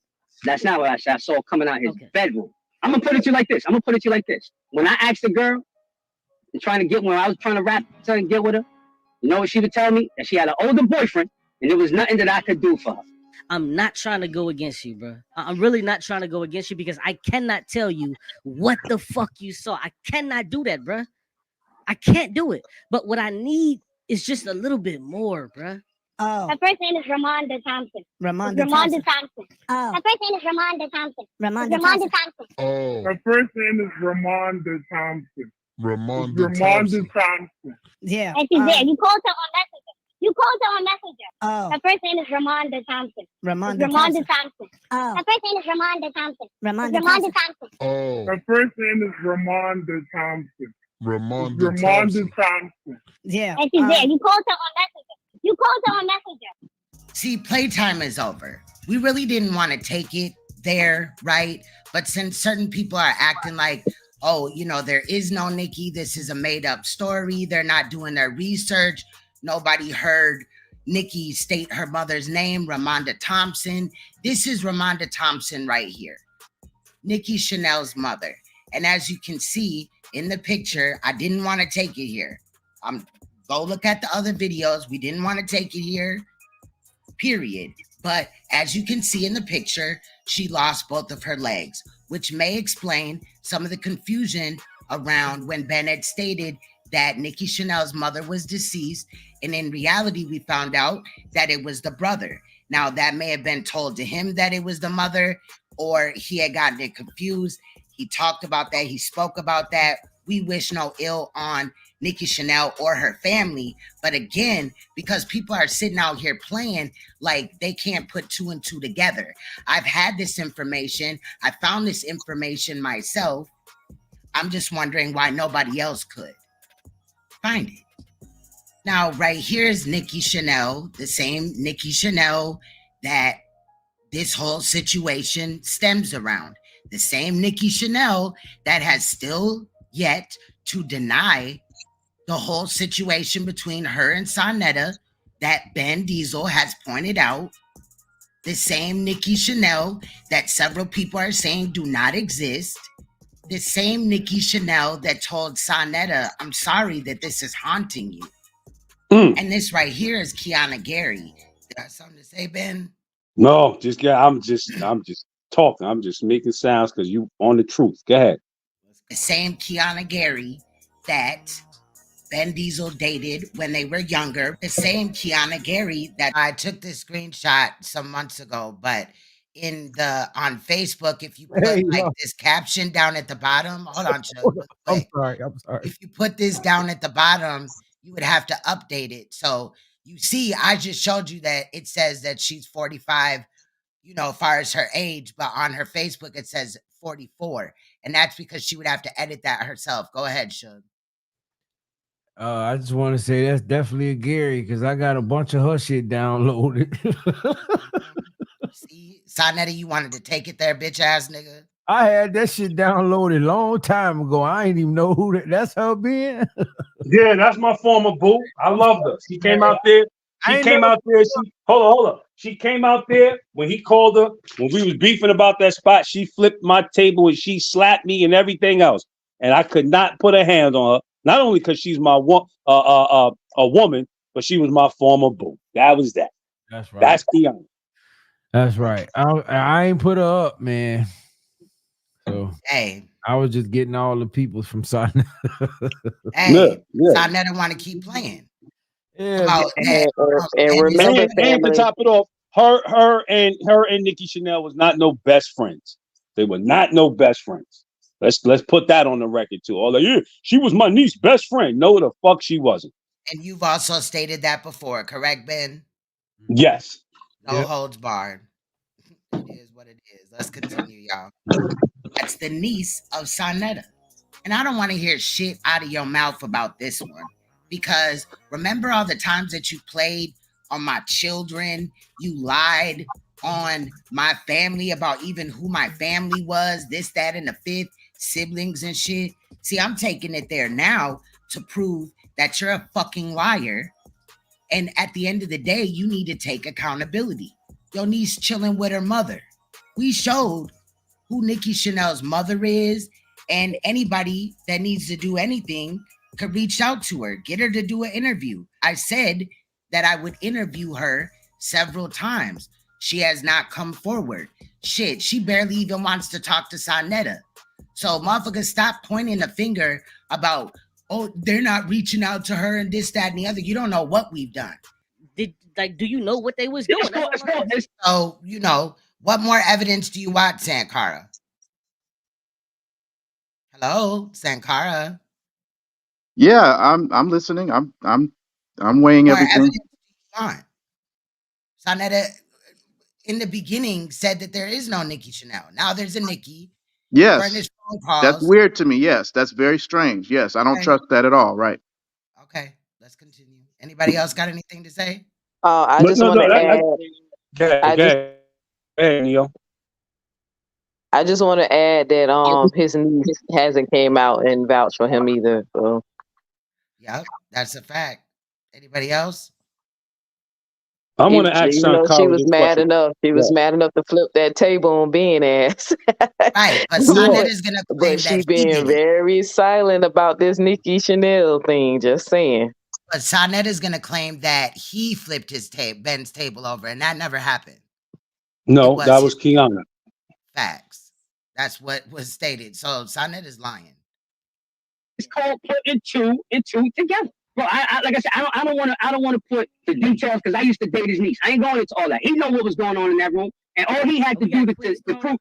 That's not what I said. I saw her coming out his bedroom. I'm gonna put it to you like this. When I asked the girl, when I was trying to rap, trying to get with her, you know what she would tell me? That she had an older boyfriend and there was nothing that I could do for her. I'm not trying to go against you, bro. I'm really not trying to go against you, because I cannot tell you what the fuck you saw. I cannot do that, bro. I can't do it. But what I need is just a little bit more, bro. Oh. Her first name is Ramonda Thompson. Ramonda Thompson. Oh. Her first name is Ramonda Thompson. Ramonda Thompson. Oh. Her first name is Ramonda Thompson. Ramonda Thompson. Yeah. And she's there. You called her on Messenger. Oh. Her first name is Ramonda Thompson. Ramonda Thompson. Oh. Her first name is Ramonda Thompson. Ramonda Thompson. Oh. Her first name is Ramonda Thompson. Ramonda Thompson. Yeah. And she's there. You called her on Messenger. See, playtime is over. We really didn't want to take it there, right? But since certain people are acting like, oh, you know, there is no Nicki, this is a made up story, they're not doing their research, nobody heard Nicki state her mother's name, Ramonda Thompson. This is Ramonda Thompson right here, Nicki Chanel's mother. And as you can see in the picture, I didn't want to take it here. Go look at the other videos. We didn't want to take it here, period. But as you can see in the picture, she lost both of her legs, which may explain some of the confusion around when Bennett stated that Nicki Chanel's mother was deceased. And in reality, we found out that it was the brother. Now, that may have been told to him that it was the mother, or he had gotten it confused. He talked about that. He spoke about that. We wish no ill on Nicki Chanel or her family. But again, because people are sitting out here playing like they can't put two and two together. I've had this information. I found this information myself. I'm just wondering why nobody else could find it. Now, right here is Nicki Chanel, the same Nicki Chanel that this whole situation stems around. The same Nicki Chanel that has still yet to deny the whole situation between her and Saneter that Ben Diesel has pointed out. The same Nicki Chanel that several people are saying do not exist. The same Nicki Chanel that told Saneter, I'm sorry that this is haunting you. And this right here is Kiana Gary. You got something to say, Ben? No, I'm just talking. I'm just making sounds because you on the truth. Go ahead. The same Kiana Gary that Ben Diesel dated when they were younger. The same Kiana Gary that I took this screenshot some months ago, but on Facebook, if you put this caption down at the bottom, hold on, I'm sorry. If you put this down at the bottom, you would have to update it. So you see, I just showed you that it says that she's 45, you know, as far as her age, but on her Facebook, it says 44. And that's because she would have to edit that herself. Go ahead, Shug. I just want to say that's definitely a Gary, because I got a bunch of her shit downloaded. See, Saneter, you wanted to take it there, bitch ass nigga. I had that shit downloaded a long time ago. I ain't even know who that's her being. Yeah, that's my former boo. I loved her. She came out there. She came out there. She hold on. She came out there when he called her, when we was beefing about that spot. She flipped my table and she slapped me and everything else. And I could not put a hand on her. Not only because she's my a woman, but she was my former boo. That was that. That's right. That's Kiana. That's right. I ain't put her up, man. So hey, I was just getting all the people from Saneter. Hey, Saneter want to keep playing. Yeah, and remember, and to top it off, her and Nicki Chanel was not no best friends. They were not no best friends. Let's put that on the record too. All like, yeah, she was my niece's best friend. No, the fuck she wasn't. And you've also stated that before, correct, Ben? Yes. No holds barred. It is what it is. Let's continue, y'all. That's the niece of Saneter. And I don't want to hear shit out of your mouth about this one. Because remember all the times that you played on my children, you lied on my family about even who my family was, this, that, and the fifth, siblings and shit. See, I'm taking it there now to prove that you're a fucking liar. And at the end of the day, you need to take accountability. Your niece chilling with her mother. We showed who Nicki Chanel's mother is, and anybody that needs to do anything could reach out to her, get her to do an interview. I said that I would interview her several times. She has not come forward. Shit, she barely even wants to talk to Saneter. So motherfuckers, stop pointing the finger about, oh, they're not reaching out to her and this, that, and the other. You don't know what we've done. Do you know what they was doing? So, you know, what more evidence do you want, Sankara? Hello, Sankara. Yeah, I'm listening. I'm weighing More everything. evidence do you want? Saneter, in the beginning, said that there is no Nicki Chanel. Now there's a Nicki. Yes, that's weird to me. Yes, that's very strange. Yes, I don't Okay. trust that at all. Right. Okay, let's continue. Anybody else got anything to say? I just want to add. I just want to add that his niece hasn't came out and vouched for him either. So. Yep, that's a fact. Anybody else? I'm gonna ask she Sankara was this mad question. enough. She was mad enough to flip that table on being ass. Right, but Saneter is gonna claim but she that being very silent about this Nicki Chanel thing. Just saying. But Saneter is gonna claim that he flipped his Ben's table over, and that never happened. No, that was Kiana. Facts. That's what was stated. So Saneter is lying. It's called putting two and two together. Bro, like I said, I don't want to put the details because I used to date his niece. I ain't going into all that. He know what was going on in that room, and all he had to do to prove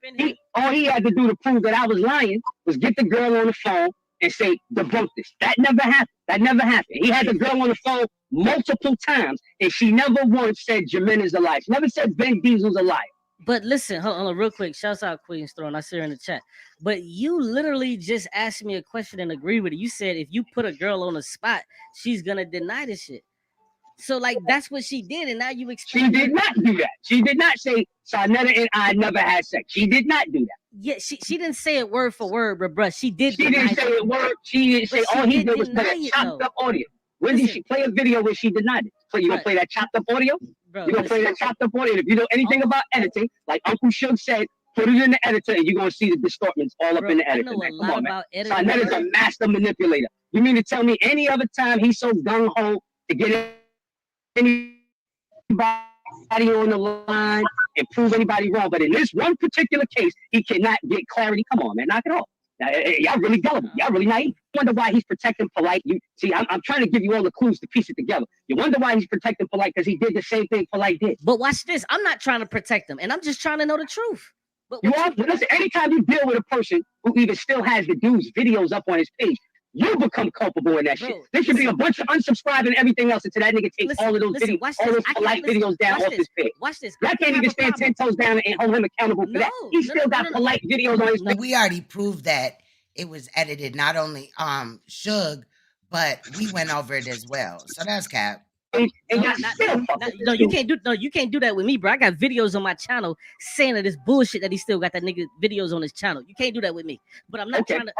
all he had to do to prove that I was lying was get the girl on the phone and say debunk this. That never happened. That never happened. He had the girl on the phone multiple times, and she never once said Jermaine is a liar. She never said Ben Diesel's a liar. But listen, hold on real quick. Shouts out Queen's Throne. I see her in the chat. But you literally just asked me a question and agree with it. You said if you put a girl on the spot, she's gonna deny this shit. So like that's what she did, and now you She did not do that. She did not say Saneter and I never had sex. She did not do that. Yeah, she didn't say it word for word, but bruh, she did. She didn't say it word. She didn't say all he did was play a chopped up audio. When did she play a video where she denied it? So you gonna play that chopped up audio? You gonna play that chopped up audio? If you know anything about editing, like Uncle Shug said, put it in the editor and you're gonna see the distortments all up in the editor. Come on, man. Saneter's a master manipulator. You mean to tell me any other time he's so gung ho to get anybody on the line and prove anybody wrong, but in this one particular case, he cannot get clarity. Come on, man, knock it off. Y'all really gullible. Y'all really naive. You wonder why he's protecting Polite. You see, I'm trying to give you all the clues to piece it together. You wonder why he's protecting Polite because he did the same thing Polite did. But watch this. I'm not trying to protect him, and I'm just trying to know the truth. But you are. Listen, anytime you deal with a person who even still has the dude's videos up on his page, you become culpable in that shit. There should be a bunch of unsubscribe and everything else until that nigga takes all of those videos, all those Polite videos down off his page. Watch this. Y'all can't even stand 10 toes down and hold him accountable for that. He still got Polite videos on his page. We already proved that it was edited, not only Shug, but we went over it as well. So that's cap. No, you can't do that with me, bro. I got videos on my channel saying that it's bullshit that he still got that nigga videos on his channel. You can't do that with me. But I'm not trying to.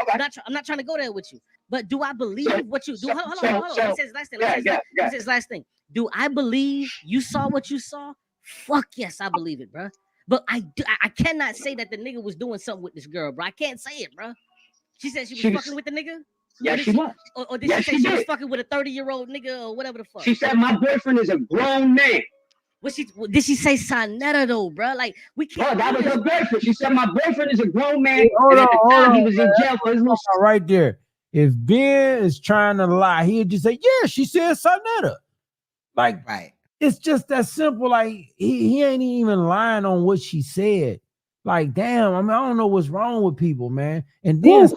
I'm not trying to go there with you. But do I believe what you do? Hold on. He says last thing. He says last thing. Do I believe you saw what you saw? Fuck yes, I believe it, bro. But I cannot say that the nigga was doing something with this girl, bro. I can't say it, bro. She said she was fucking with the nigga. Yeah, she was. Or did she say she was fucking with a 30-year-old nigga or whatever the fuck? She said my boyfriend is a grown man. Did she say Saneter though, bro? Like we can't. Oh, that was her boyfriend. She said my boyfriend is a grown man. Hey, hold on, he was in jail for his little right there. If Ben is trying to lie, he'd just say, "Yeah, she said Saneter." Like, right. It's just that simple. Like he ain't even lying on what she said. Like, damn. I mean, I don't know what's wrong with people, man. And then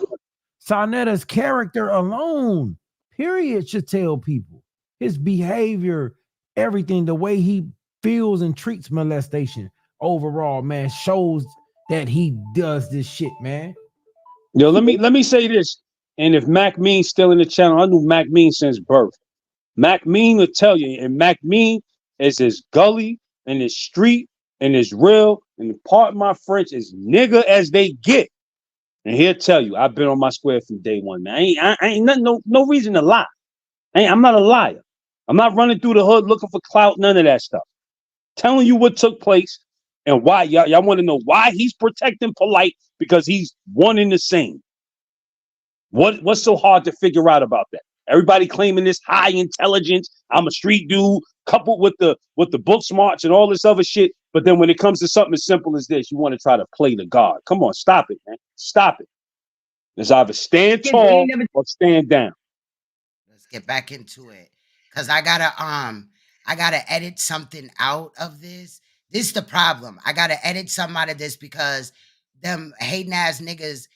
Saneter's character alone, period, should tell people his behavior, everything, the way he feels and treats molestation overall, man, shows that he does this shit, man. Yo, let me say this. And if Mac Mean's still in the channel, I knew Mac Mean since birth. Mac Mean will tell you, and Mac Mean is as gully and as street and as real, and part my French, as nigga as they get. And he'll tell you, I've been on my square from day one, man. I ain't nothing, no reason to lie. I'm not a liar. I'm not running through the hood looking for clout, none of that stuff. Telling you what took place and why. Y'all want to know why he's protecting Polite, because he's one and the same. What's so hard to figure out about that? Everybody claiming this high intelligence. I'm a street dude, coupled with the book smarts and all this other shit. But then when it comes to something as simple as this, you want to try to play the guard. Come on, stop it, man. Stop it. It's either stand tall or stand down. Let's get back into it. Cause I gotta edit something out of this. This is the problem. I gotta edit something out of this because them hating ass niggas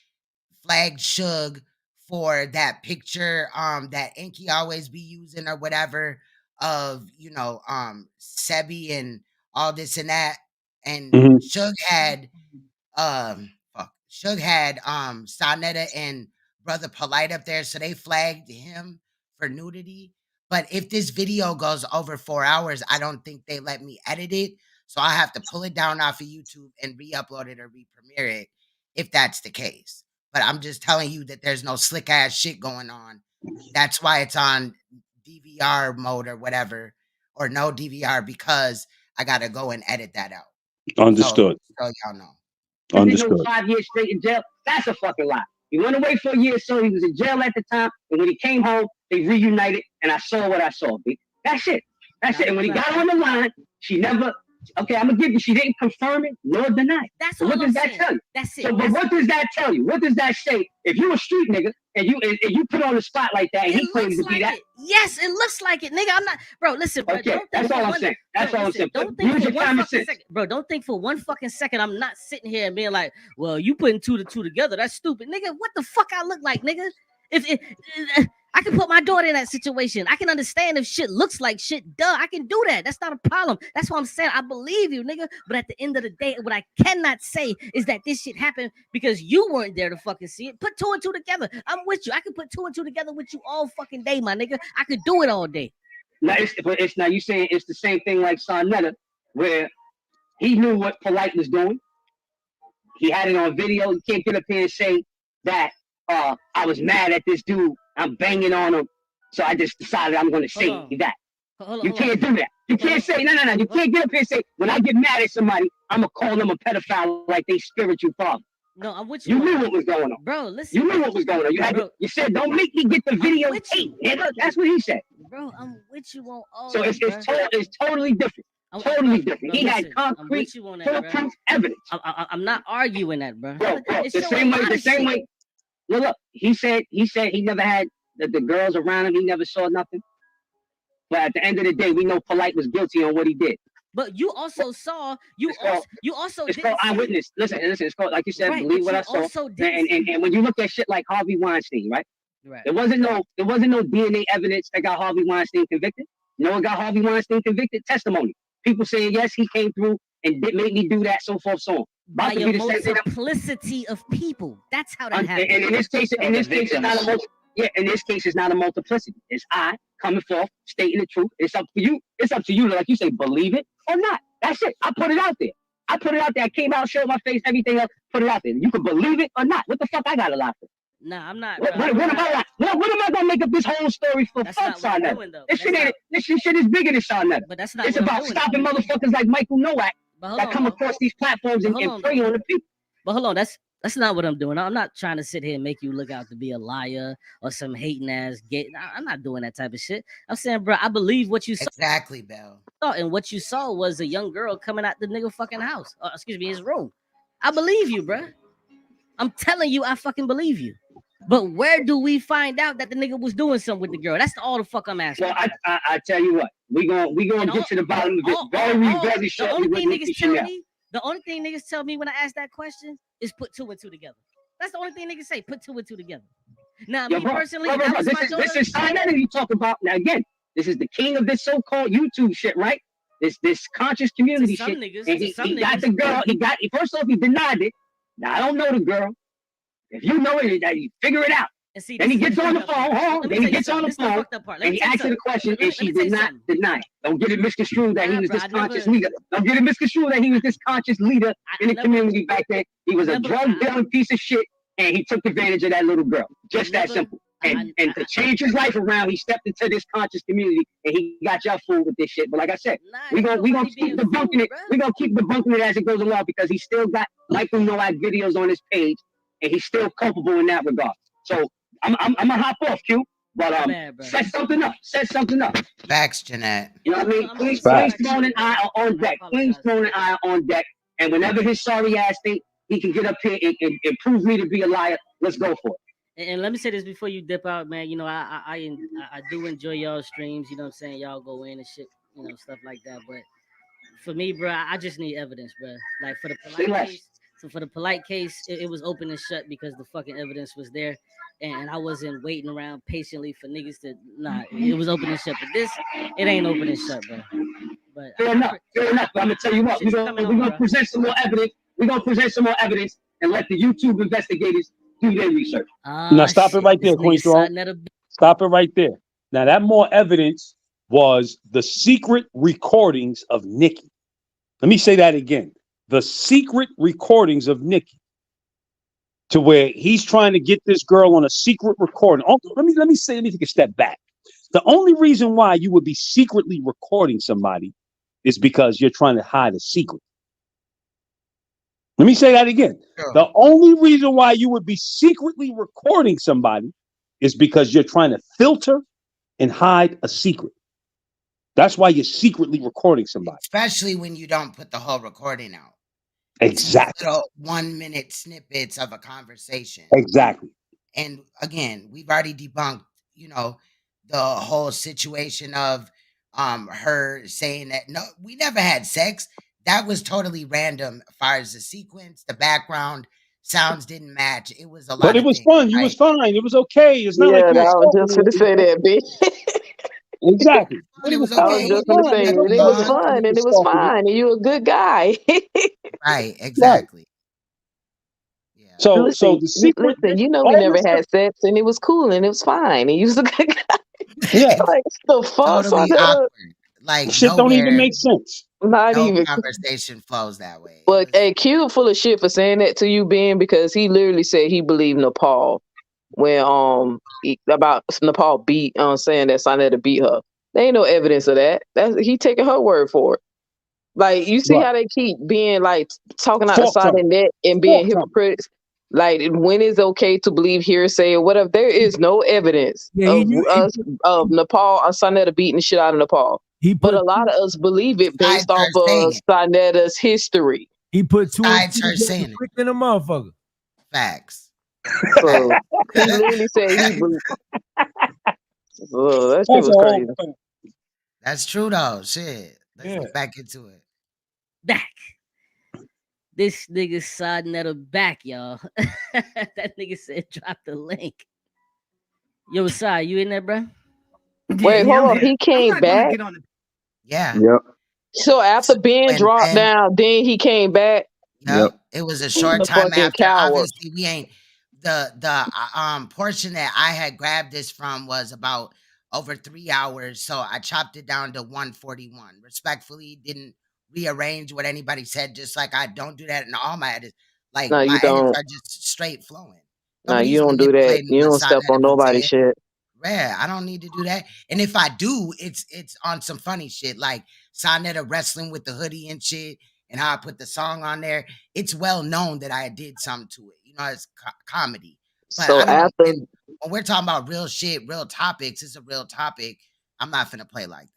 flagged Suge for that picture that Enki always be using or whatever of, you know, Sebi and all this and that. And Suge had Saneter and Brother Polite up there, so they flagged him for nudity. But if this video goes over 4 hours, I don't think they let me edit it. So I have to pull it down off of YouTube and re-upload it or re-premiere it if that's the case. But I'm just telling you that there's no slick ass shit going on. That's why it's on DVR mode or whatever, or no DVR, because I got to go and edit that out. Understood. So y'all know. Understood. 5 years straight in jail. That's a fucking lie. He went away for a year, so he was in jail at the time. And when he came home, they reunited, and I saw what I saw. B. That's it. That's it. And when he got on the line, she never. Okay, I'm gonna give you. She didn't confirm it nor deny it. That's so what does that tell you? That's it. So, but what does that tell you? What does that say? If you a street nigga and you put on the spot like that, and he claims to be that. Yes, it looks like it, nigga. I'm not, bro. Listen, bro. Okay, that's all I'm saying. That's all I'm saying. Don't think for one fucking second, bro. Don't think for one fucking second I'm not sitting here and being like, well, you putting two to two together. That's stupid, nigga. What the fuck I look like, nigga? If I can put my daughter in that situation, I can understand if shit looks like shit. Duh, I can do that. That's not a problem. That's what I'm saying. I believe you, nigga. But at the end of the day, what I cannot say is that this shit happened because you weren't there to fucking see it. Put two and two together. I'm with you. I can put two and two together with you all fucking day, my nigga. I could do it all day. Now it's now you saying it's the same thing like Saneter, where he knew what Polite was doing. He had it on video. You can't get up here and say that I was mad at this dude. I'm banging on him. So I just decided I'm going to say that. You can't do that. You can't say, no. You can't get up here and say, when I get mad at somebody, I'm going to call them a pedophile like they spiritual father. No, I'm with you. You knew what was going on. Bro, listen. You knew what was going on. You said, don't make me get the video tape, nigga. That's what he said. Bro, I'm with you on all so it's totally different. Totally different. He had concrete, foolproof evidence. I'm not arguing that, bro. Bro, the same way. Look, he said he never had the girls around him. He never saw nothing. But at the end of the day, we know Polite was guilty on what he did. But you also saw, it's called eyewitness. Listen, it's called, like you said, believe what I saw. And when you look at shit like Harvey Weinstein, right? There wasn't no DNA evidence that got Harvey Weinstein convicted. You know what got Harvey Weinstein convicted? Testimony. People saying, yes, he came through and did make me do that, so forth, so on. By a multiplicity of people. That's how that happened. And in this case, it's not a Yeah, in this case, it's not a multiplicity. It's I coming forth, stating the truth. It's up to you. It's up to you to, like you say, believe it or not. That's it. I put it out there. I came out, showed my face, everything else, put it out there. You can believe it or not. What the fuck I got to lie for? Nah, I'm not. What am I gonna make up this whole story for? Fuck Saneter. This shit is bigger than Saneter. But that's not. It's about stopping motherfuckers like Michael Nowak that come across these platforms and prey on the people. But hold on, that's not what I'm doing. I'm not trying to sit here and make you look out to be a liar or some hating ass gay. I'm not doing that type of shit. I'm saying, bro, I believe what you saw. Exactly, Bell. And what you saw was a young girl coming out the nigga fucking house. Excuse me, his room. I believe you, bro. I'm telling you, I fucking believe you. But where do we find out that the nigga was doing something with the girl? That's all the fuck I'm asking. Well, I tell you what, we gonna get to the bottom of it very shortly. The only thing niggas tell me when I ask that question is put 2 and 2 together. That's the only thing niggas say. Put 2 and 2 together. Now, me personally, this is Saneter you talk about. Now again, this is the king of this so-called YouTube shit, right? This conscious community shit. Niggas, and he got the girl. First off, he denied it. Now I don't know the girl. If you know it, you figure it out. Then he gets on the phone. Then he gets on the phone and he asks her the question, and she did not deny it. Don't get it misconstrued that he was this conscious leader. Don't get it misconstrued that he was this conscious leader in the community back then. He was a drug dealing piece of shit, and he took advantage of that little girl. Just that simple. And to change his life around, he stepped into this conscious community, and he got y'all fooled with this shit. But like I said, we gonna keep debunking it. We gonna keep debunking it as it goes along because he still got Michael Nowak videos on his page, and he's still culpable in that regard. So I'm gonna hop off, Q. But set something up. Facts, Jeanette. You know what I mean? Queen's Throne and I are on deck. Queen's Throne and I are on deck. And whenever his sorry ass think he can get up here and prove me to be a liar, let's go for it. And let me say this before you dip out, man. You know, I do enjoy y'all streams. You know what I'm saying? Y'all go in and shit, you know, stuff like that. But for me, bro, I just need evidence, bro. Like for the polite case. So for the polite case, it was open and shut because the fucking evidence was there. And I wasn't waiting around patiently for niggas to it was open and shut. But this, it ain't open and shut, bro. But fair enough. But I'm gonna tell you what, we're gonna present some more evidence. We're gonna present some more evidence and let the YouTube investigators do their research. Now stop it right there, Queen Throne. Stop it right there. Now that more evidence was the secret recordings of NICKI. Let me say that again. The secret recordings of NICKI. To where he's trying to get this girl on a secret recording. Oh, let me take a step back. The only reason why you would be secretly recording somebody is because you're trying to hide a secret. Let me say that again. Sure. The only reason why you would be secretly recording somebody is because you're trying to filter and hide a secret. That's why you're secretly recording somebody. Especially when you don't put the whole recording out. Exactly. Little 1-minute snippets of a conversation. Exactly. And again, we've already debunked, you know, the whole situation of her saying that no, we never had sex. That was totally random as far as the sequence, the background, sounds didn't match. It was a lot. But it was fun. You was fine. It was okay. It's not like you I was just gonna say that, bitch. Exactly. It was okay. I was just gonna say it was fun and it was fine and you're a good guy. Right, exactly. Yeah. So the secret. Listen, you know we never had sex and it was cool and it was fine and you was a good guy. Yeah. Like the fuck, totally awkward. Like shit don't even make sense. Not no even conversation flows that way. But hey, Q full of shit for saying that to you, Ben, because he literally said he believed Nepal when about Nepal beat saying that Saneter beat her. There ain't no evidence of that. He taking her word for it. Like you see how they keep being like talking out the side of the net and being hypocrites. Like when it's okay to believe hearsay or whatever. There is no evidence of Nepal or Saneter beating the shit out of Nepal. But a lot of us believe it based off of Saneter's history. He put two her saying quick in a motherfucker. Facts. So he literally said he believed. That shit was crazy. That's true though. Shit. Let's get back into it. Back. This nigga Saneter back, y'all. That nigga said drop the link. Yo, Sai, you in there, bro? Wait, hold on. He came back. Yeah. Yep. So after Ben dropped down, then he came back. Yep. It was a short time after. Obviously, portion that I had grabbed this from was about over 3 hours, so I chopped it down to 141. Respectfully, didn't rearrange what anybody said, just like I don't do that in all my edits. Like No, my you edits don't. are just straight flowing. No, you Nobody's don't do that. manipulating You what don't step Saneter on been nobody's saying. shit. Rare. I don't need to do that. And if I do, it's on some funny shit, like Saneter wrestling with the hoodie and shit, and how I put the song on there. It's well known that I did something to it. You know, it's comedy. But So I don't. after When we're talking about real shit, real topics, it's a real topic. I'm not finna play like that.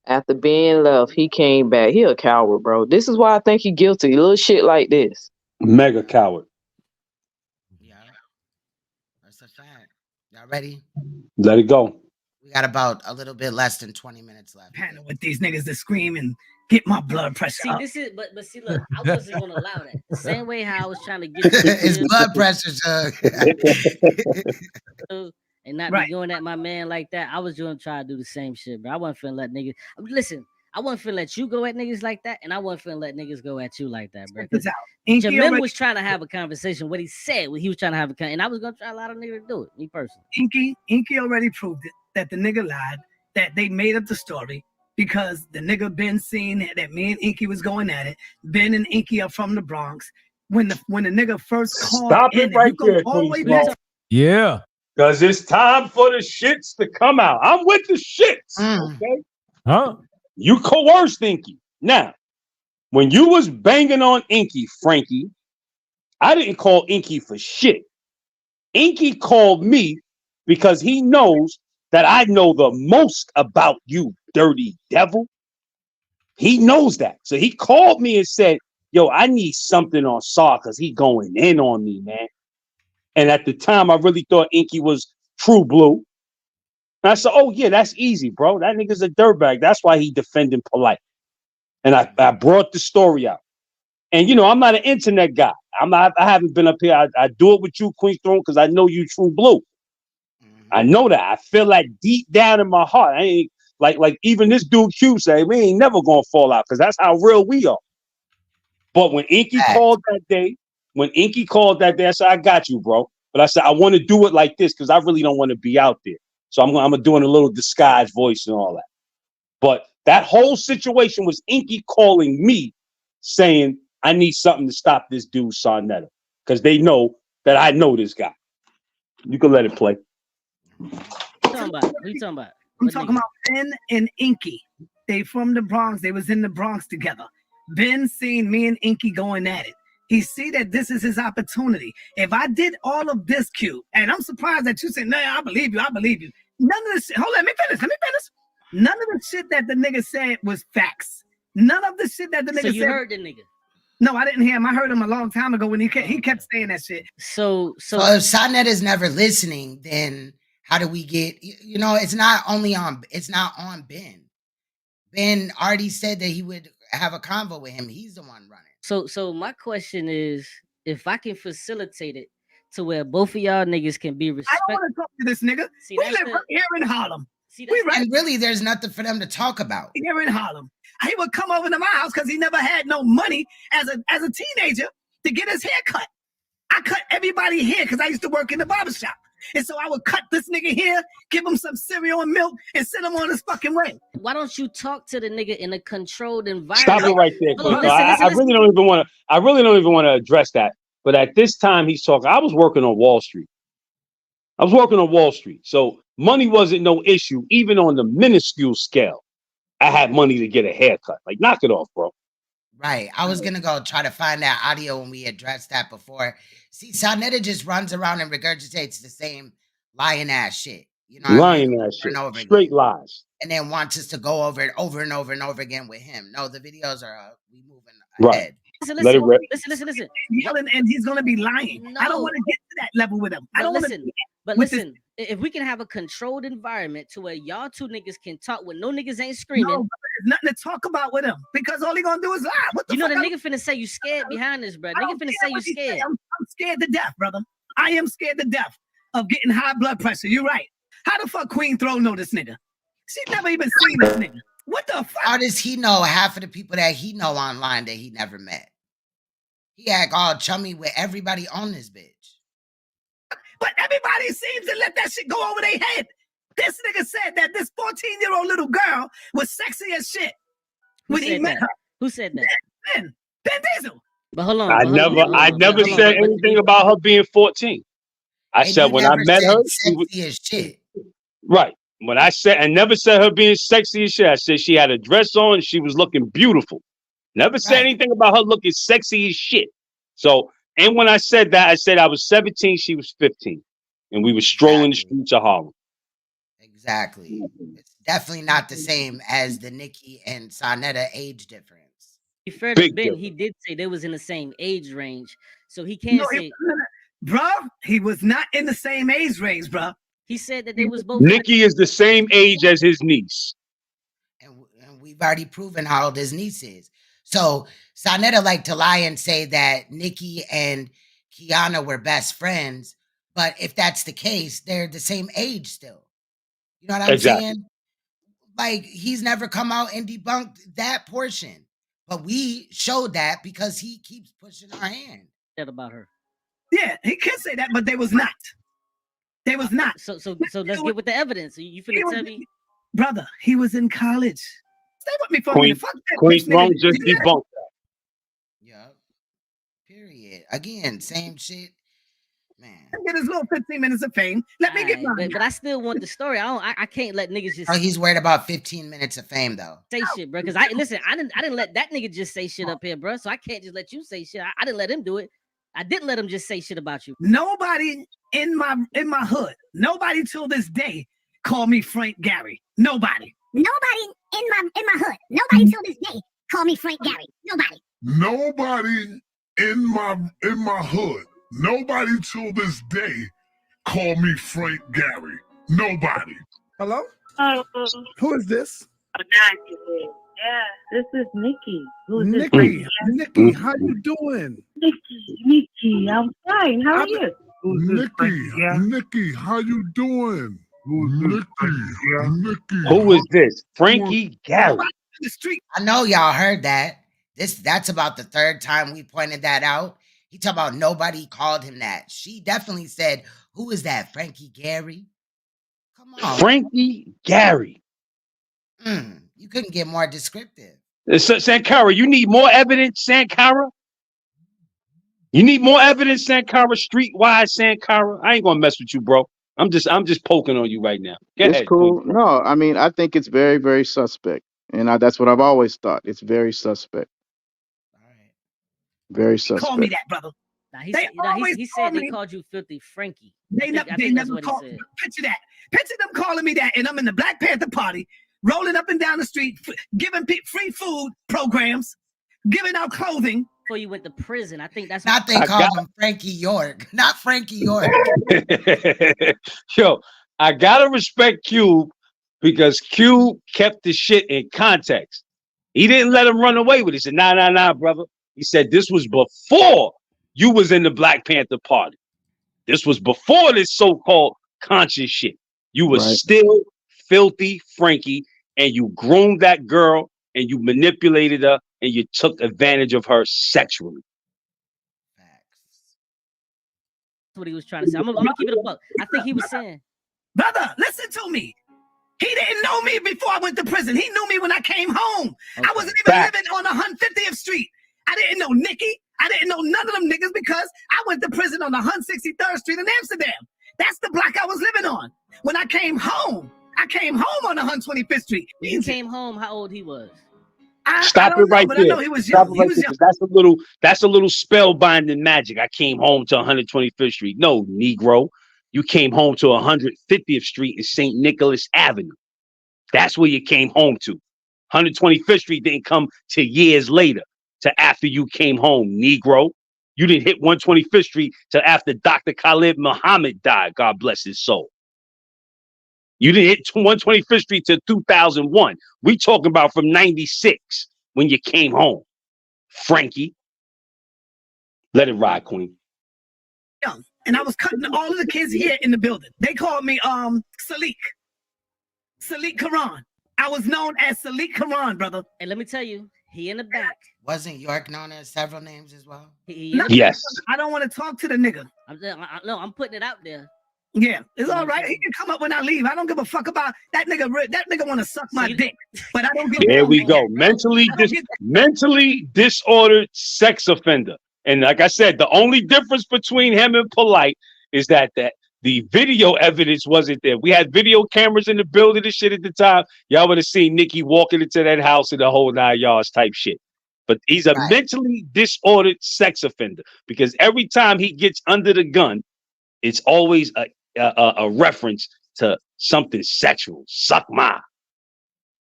after being left, he came back. He a coward, bro. This is why I think he guilty. Little shit like this. Mega coward. Yeah, that's a fact. Y'all ready? Let it go. We got about a little bit less than 20 minutes left. Panel with these niggas that scream and get my blood pressure See, up. this is, but see, look, I wasn't gonna allow that. The same way how I was trying to get you His blood pressure, and not be going at my man like that. I was gonna try to do the same shit, bro. I wasn't finna let niggas listen. I wasn't finna let you go at niggas like that, and I wasn't finna let niggas go at you like that, bro. Jamil was trying to have a conversation. What he said, what he was trying to have a and I was gonna try a lot of niggas to do it. Me personally. Inky already proved it that the nigga lied, that they made up the story because the nigga Ben seen that me and Inky was going at it. Ben and Inky are from the Bronx. When the nigga first called Stop in, it right there, all the way Queen back. Yeah. Because it's time for the shits to come out. I'm with the shits. Okay. Huh? You coerced Inky. Now, when you was banging on Inky, Frankie, I didn't call Inky for shit. Inky called me because he knows that I know the most about you, dirty devil. He knows that. So he called me and said, yo, I need something on Saw because he going in on me, man. And at the time, I really thought Inky was true blue. And I said, oh, yeah, that's easy, bro. That nigga's a dirtbag. That's why he defending polite. And I brought the story out. And, you know, I'm not an internet guy. I haven't been up here. I do it with you, Queen Throne, because I know you true blue. I know that. I feel that deep down in my heart. I ain't like even this dude Q say, we ain't never gonna fall out because that's how real we are. But when Inky called that day, I said, I got you, bro. But I said, I want to do it like this because I really don't want to be out there. So I'm doing a little disguised voice and all that. But that whole situation was Inky calling me saying, I need something to stop this dude, Saneter, because they know that I know this guy. You can let it play. What are you talking about? I'm talking about Ben and Inky. They from the Bronx. They was in the Bronx together. Ben seen me and Inky going at it. He see that this is his opportunity. If I did all of this, Q, and I'm surprised that you said, no, I believe you. I believe you. None of this shit. Hold on, let me finish. None of the shit that the nigga said was facts. None of the shit that the nigga said. So you heard the nigga? No, I didn't hear him. I heard him a long time ago when he kept saying that shit. So if Saneter is never listening, then how do we get? You know, it's not on Ben. Ben already said that he would have a convo with him. He's the one running. So my question is, if I can facilitate it to where both of y'all niggas can be respected. I don't want to talk to this nigga. We live right here in Harlem. And really, there's nothing for them to talk about. Here in Harlem. He would come over to my house because he never had no money as a teenager to get his hair cut. I cut everybody hair because I used to work in the barber shop. And so I would cut this nigga here, give him some cereal and milk, and send him on his fucking way. Why don't you talk to the nigga in a controlled environment? Stop it right there, Queen. I really don't even want to address that. But at this time he's talking, I was working on Wall Street. So money wasn't no issue, even on the minuscule scale. I had money to get a haircut. Like, knock it off, bro. Right. I was gonna go try to find that audio when we addressed that before. See, Saneter just runs around and regurgitates the same lying ass shit. You know, lying ass shit. Straight lies. And then wants us to go over it over and over and over again with him. No, the videos are we moving ahead. Right. Let it rip. Listen. Yelling, and he's gonna be lying. No. I don't want to get to that level with him. I don't want to. But listen, if we can have a controlled environment to where y'all two niggas can talk when no niggas ain't screaming. No, there's nothing to talk about with him because all he gonna do is lie. What the you know fuck the nigga finna say you scared behind this, bro. Nigga finna say you scared. I'm scared to death, brother. I am scared to death of getting high blood pressure. You're right. How the fuck Queen Throw know this nigga? She never even seen this nigga. What the fuck? How does he know half of the people that he know online that he never met? He act all chummy with everybody on this bitch. But everybody seems to let that shit go over their head. This nigga said that this 14-year-old little girl was sexy as shit when he met her. Who said that? Ben Diesel. But hold on. I never said anything about her being 14. I said when I met her, she was sexy as shit. right. When I never said her being sexy as shit. I said she had a dress on, she was looking beautiful. Never said anything about her looking sexy as shit. So, and when I said that, I said I was 17, she was 15. And we were strolling the streets of Harlem. Exactly. It's definitely not the same as the Nicki and Saneter age difference. Be fair to Ben, he did say they was in the same age range. So he can't say... Bro, he was not in the same age range, bro. He said that they was both... Nicki is the same age as his niece. And we've already proven how old his niece is. So Saneter liked to lie and say that Nicki and Kiana were best friends. But if that's the case, they're the same age still. You know what I'm saying? Like, he's never come out and debunked that portion. But we showed that because he keeps pushing our hand. That about her. Yeah, he can say that, but they was not. They was not. So let's get with the evidence. You finna tell me? Brother, he was in college. Stay with me for a minute. Fuck that. Queen Throne just debunked that. Yeah. Period. Again, same shit. Man. Get his little 15 minutes of fame. Let me get mine. But I still want the story. I can't let niggas just. Oh, he's worried about 15 minutes of fame though. Say shit, bro. Because I didn't let that nigga just say shit up here, bro. So I can't just let you say shit. I didn't let him do it. I didn't let him just say shit about you. Nobody in my hood, nobody till this day call me Frank Gary. Nobody. Nobody in my hood. Nobody till this day call me Frank Gary. Nobody. Nobody in my hood. Nobody till this day call me Frank Gary. Nobody. Hello? Who is this? Yeah, this is Nikki. Who's Nikki. this? Nikki, how you doing? Nikki, I'm fine. How are you? Nikki, how you doing? Nikki. Who is this? Frankie Gary. The street. I know y'all heard that. That's about the third time we pointed that out. He talking about nobody called him that. She definitely said, "Who is that? Frankie Gary?" Come on, Frankie Gary. You couldn't get more descriptive. Sankara, you need more evidence, Sankara? You need more evidence, Sankara, streetwise, Sankara? I ain't gonna mess with you, bro. I'm just poking on you right now. Go It's ahead, cool. please. No, I mean, I think it's very, very suspect. And that's what I've always thought. It's very suspect. Very suspect. Call me that, brother. Nah, he said they called you Filthy Frankie. They never called me. Picture that. Picture them calling me that, and I'm in the Black Panther Party, rolling up and down the street, giving free food programs, giving out clothing. Before you went to prison, I think that's not they called him Frankie York, not Frankie York. Yo, I gotta respect Cube because Cube kept the shit in context. He didn't let him run away with it. He said, nah, brother. He said this was before you was in the Black Panther Party. This was before this so-called conscious shit. You were still Filthy Frankie, and you groomed that girl, and you manipulated her, and you took advantage of her sexually. That's what he was trying to say. I'm gonna keep it a buck. I think he was saying, brother, listen to me. He didn't know me before I went to prison. He knew me when I came home. I wasn't even living on 150th Street. I didn't know Nikki. I didn't know none of them niggas because I went to prison on 163rd Street in Amsterdam. That's the block I was living on. When I came home on 125th Street. When you came home, how old he was? Stop it right there. I know he was young. He was young. That's a little spellbinding magic. I came home to 125th Street. No, Negro. You came home to 150th Street and St. Nicholas Avenue. That's where you came home to. 125th Street didn't come till years later, to after you came home, Negro. You didn't hit 125th Street till after Dr. Khalid Muhammad died. God bless his soul. You didn't hit 125th Street till 2001. We talking about from 96 when you came home. Frankie. Let it ride, Queen. Young. And I was cutting all of the kids here in the building. They called me Salik Karan. I was known as Salik Karan, brother. And let me tell you, he in the back. Wasn't York known as several names as well? Yes. I don't want to talk to the nigga. I'm putting it out there. Yeah, it's all right. He can come up when I leave. I don't give a fuck about that nigga. That nigga want to suck my dick, but I don't give. There we go. Mentally disordered sex offender. And like I said, the only difference between him and Polite is that the video evidence wasn't there. We had video cameras in the building and shit at the time. Y'all would have seen Nicki walking into that house in the whole 9 yards type shit. But he's a mentally disordered sex offender because every time he gets under the gun, it's always a reference to something sexual. Suck my.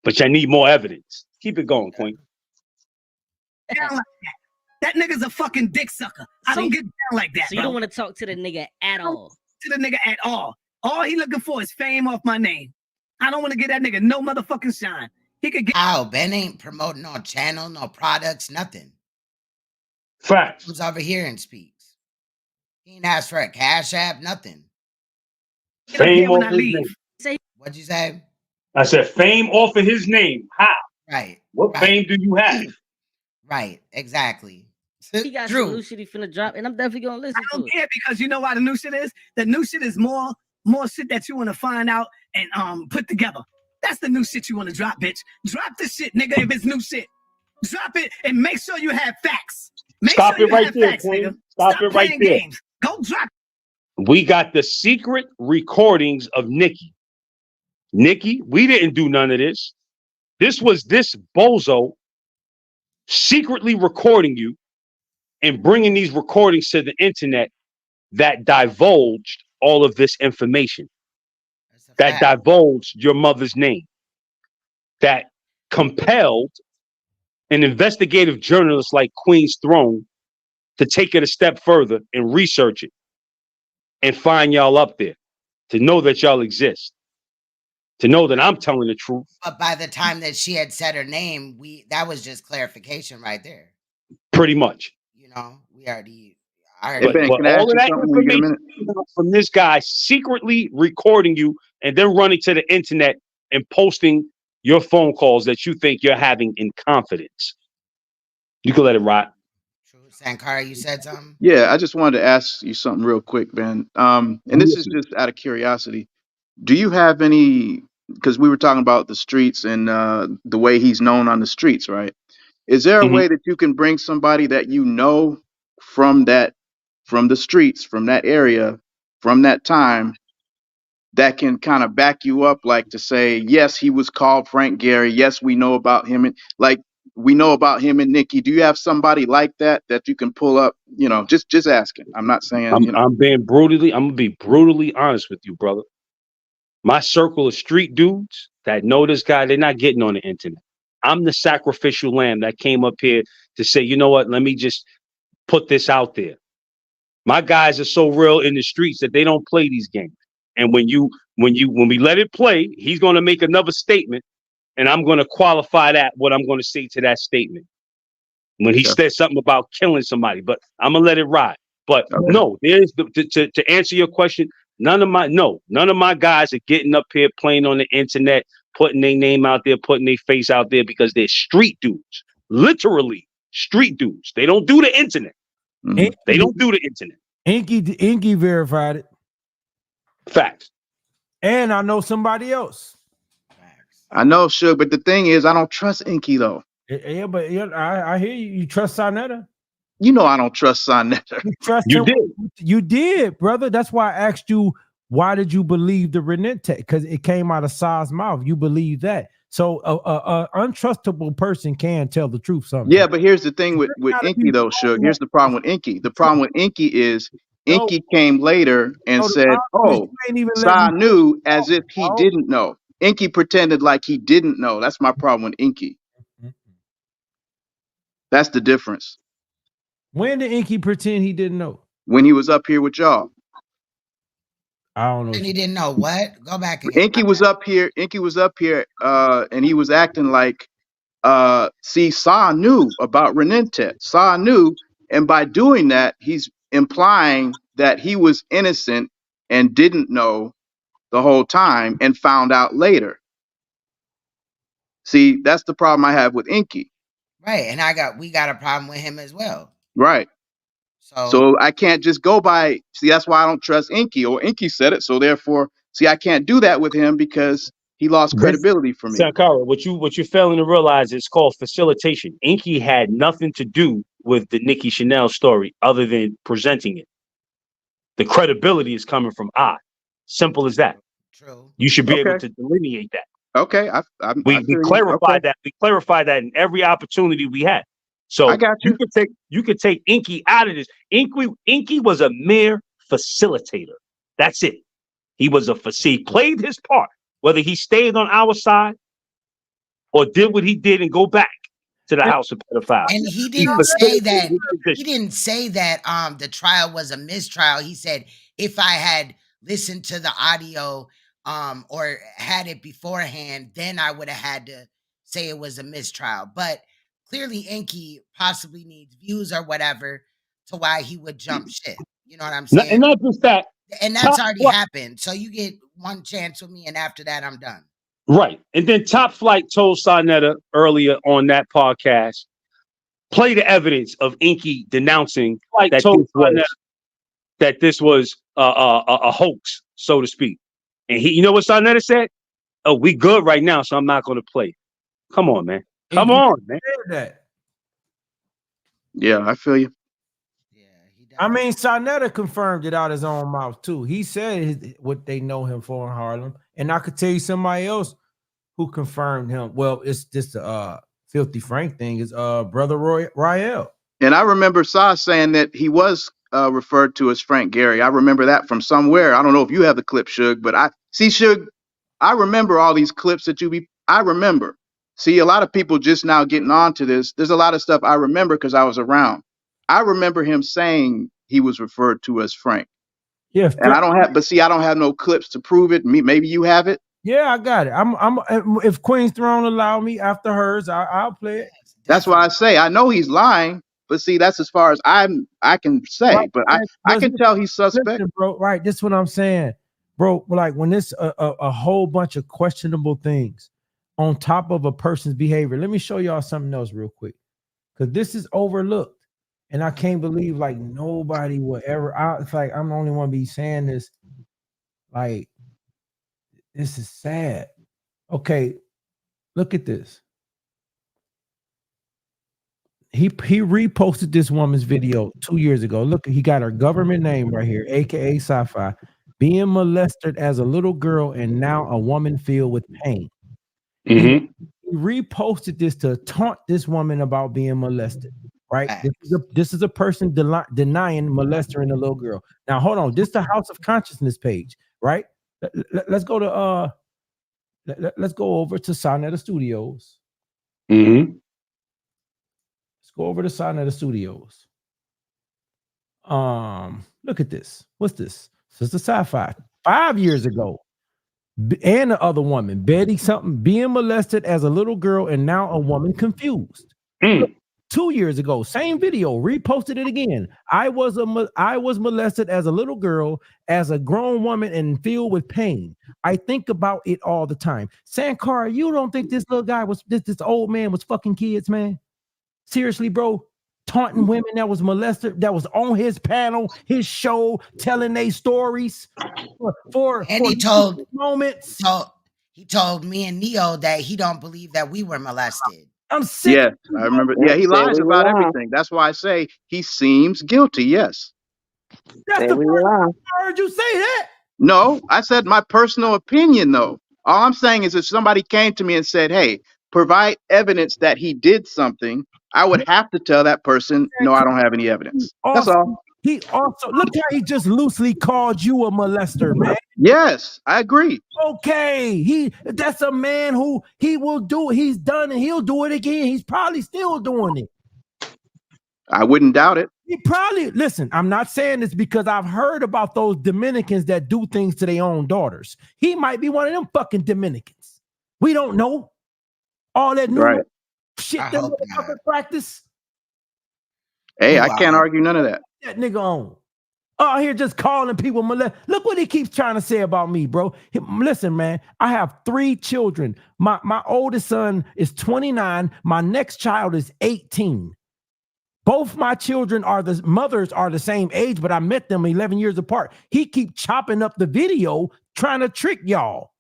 But I need more evidence. Keep it going, Queen. That nigga's a fucking dick sucker. I don't get down like that. So you don't want to talk to the nigga at all. To the nigga at all. All he looking for is fame off my name. I don't want to get that nigga no motherfucking shine. He could get. Oh, Ben ain't promoting no channel, no products, nothing. Facts. Comes over here and speaks. He ain't asked for a cash app, nothing. Fame off his name. What'd you say? I said fame off of his name. How? Right. What fame do you have? Right. Exactly. He got some new shit he finna drop, and I'm definitely gonna listen. I don't care because you know why the new shit is? The new shit is more shit that you want to find out and put together. That's the new shit you want to drop, bitch. Drop the shit, nigga. If it's new shit, drop it and make sure you have facts. Stop it right there, Queen. Stop it right there. Go drop. We got the secret recordings of Nicki. Nicki, we didn't do none of this. This was this bozo secretly recording you and bringing these recordings to the internet that divulged all of this information, that divulged your mother's name, that compelled an investigative journalist like Queen's Throne to take it a step further and research it and find y'all up there, to know that y'all exist, to know that I'm telling the truth. But by the time that she had said her name, that was just clarification right there. Pretty much. You know, we already. But all of that information from this guy secretly recording you and then running to the internet and posting your phone calls that you think you're having in confidence. You can let it rot. Sankara, you said something? Yeah, I just wanted to ask you something real quick, Ben. And this is just out of curiosity. Do you have any, because we were talking about the streets and the way he's known on the streets, right? Is there a way that you can bring somebody that you know from the streets, from that area, from that time, that can kind of back you up, like to say, yes, he was called Frank Gehry. Yes, we know about him. And like, we know about him and Nicki. Do you have somebody like that you can pull up? You know, just asking. I'm not saying. I'm gonna be brutally honest with you, brother. My circle of street dudes that know this guy, they're not getting on the internet. I'm the sacrificial lamb that came up here to say, you know what? Let me just put this out there. My guys are so real in the streets that they don't play these games. And when we let it play, he's gonna make another statement. And I'm going to qualify what I'm going to say to that statement when he said something about killing somebody, but I'm going to let it ride. But no, there's to answer your question. None of my guys are getting up here playing on the internet, putting their name out there, putting their face out there because they're street dudes, literally street dudes. They don't do the internet. They don't do the internet. Inky verified it. Facts. And I know somebody else. I know, sure, but the thing is, I don't trust Inky though. Yeah, but I hear you. You trust Saneter? You know I don't trust Saneter. You did. You did, brother. That's why I asked you, why did you believe the Renente? Because it came out of Sa's mouth. You believe that. So a untrustable person can tell the truth sometimes. Yeah, but here's the thing with Inky though, Suge. Here's the problem with Inky. The problem with Inky is Inky came later and said, oh, Sa knew as if he didn't know. Inky pretended like he didn't know. That's my problem with Inky. That's the difference. When did Inky pretend he didn't know? When he was up here with y'all. I don't know. And he didn't know what? Go back again. Inky was up here, and he was acting like, see, Sa knew about Renente. Sa knew, and by doing that, he's implying that he was innocent and didn't know the whole time and found out later. See, that's the problem I have with Inky. Right, and we got a problem with him as well. Right. So I can't just go by. See, that's why I don't trust Inky, or Inky said it. So therefore, see, I can't do that with him because he lost credibility for me. Sankara, what you're failing to realize is called facilitation. Inky had nothing to do with the Nicki Chanel story other than presenting it. The credibility is coming from I. Simple as that. True. You should be able to delineate that. Okay, We clarified that. We clarified that in every opportunity we had. So I got you could take Inky out of this. Inky was a mere facilitator. That's it. He was he played his part. Whether he stayed on our side or did what he did and go back to the house of pedophiles. And he didn't say that. He didn't say that the trial was a mistrial. He said if I had listened to the audio or had it beforehand, then I would have had to say it was a mistrial. But clearly, Inky possibly needs views or whatever to why he would jump ship. You know what I'm saying? And not just that. And that's already happened. So you get one chance with me, and after that, I'm done. Right. And then Top Flight told Saneter earlier on that podcast, play the evidence of Inky denouncing that this was a hoax, so to speak. And you know what Saneter said? Oh, we good right now, so I'm not going to play. Come on, man. Come on, man. Yeah, I feel you. I mean, Saneter confirmed it out his own mouth too. He said what they know him for in Harlem, and I could tell you somebody else who confirmed him. Well, it's just a Filthy Frank thing. Is brother Rael. And I remember Sa saying that he was referred to as Frank Gary. I remember that from somewhere. I don't know if you have the clip, Suge, but I see Suge. I remember all these clips that I remember. See, a lot of people just now getting on to this. There's a lot of stuff I remember because I was around. I remember him saying he was referred to as Frank. Yeah, and I don't have no clips to prove it. Maybe you have it. Yeah, I got it. If Queen's Throne allow me after hers, I'll play it. That's why I say I know he's lying, but see, that's as far as I can say. Right, but I can tell he's suspect, listen, bro. Right, this is what I'm saying, bro. Like when it's a whole bunch of questionable things on top of a person's behavior. Let me show y'all something else real quick, because this is overlooked. And I can't believe like nobody will ever. It's like I'm the only one be saying this. Like, this is sad. Okay, look at this. He reposted this woman's video 2 years ago. Look, he got her government name right here, aka Sci-Fi, being molested as a little girl and now a woman filled with pain. Mm-hmm. He reposted this to taunt this woman about being molested. Right, this is a person denying molesting a little girl. Now, hold on. This is the House of Consciousness page, right? Let's go to let's go over to Saneter Studios. Mm-hmm. Let's go over to Saneter Studios. Look at this. What's this? This is the Sci-Fi 5 years ago. And the other woman, Betty something, being molested as a little girl and now a woman confused. Look, 2 years ago, same video, reposted it again. I was molested as a little girl, as a grown woman, and filled with pain. I think about it all the time. Sankara, you don't think this little guy was this old man was fucking kids, man? Seriously, bro, taunting women that was molested, that was on his panel, his show, telling their stories for he told moments. So he told me and Neo that he don't believe that we were molested. I'm sick. Yeah, I remember. Yeah, he lies about everything. That's why I say he seems guilty. Yes. That's the first time I heard you say that. No, I said my personal opinion, though. All I'm saying is if somebody came to me and said, hey, provide evidence that he did something, I would have to tell that person, no, I don't have any evidence. That's all. He also, look how he just loosely called you a molester, man. Yes, I agree. Okay, that's a man who he will do. He's done and he'll do it again. He's probably still doing it. I wouldn't doubt it. He probably, listen, I'm not saying this because I've heard about those Dominicans that do things to their own daughters. He might be one of them fucking Dominicans. We don't know. All that new shit that motherfucker practice. Hey, I can't argue none of that. That nigga on. Oh, here just calling people molest. Look what he keeps trying to say about me, bro. Listen, man, I have 3 children. My oldest son is 29. My next child is 18. Both my children are the mothers are the same age, but I met them 11 years apart. He keep chopping up the video trying to trick y'all.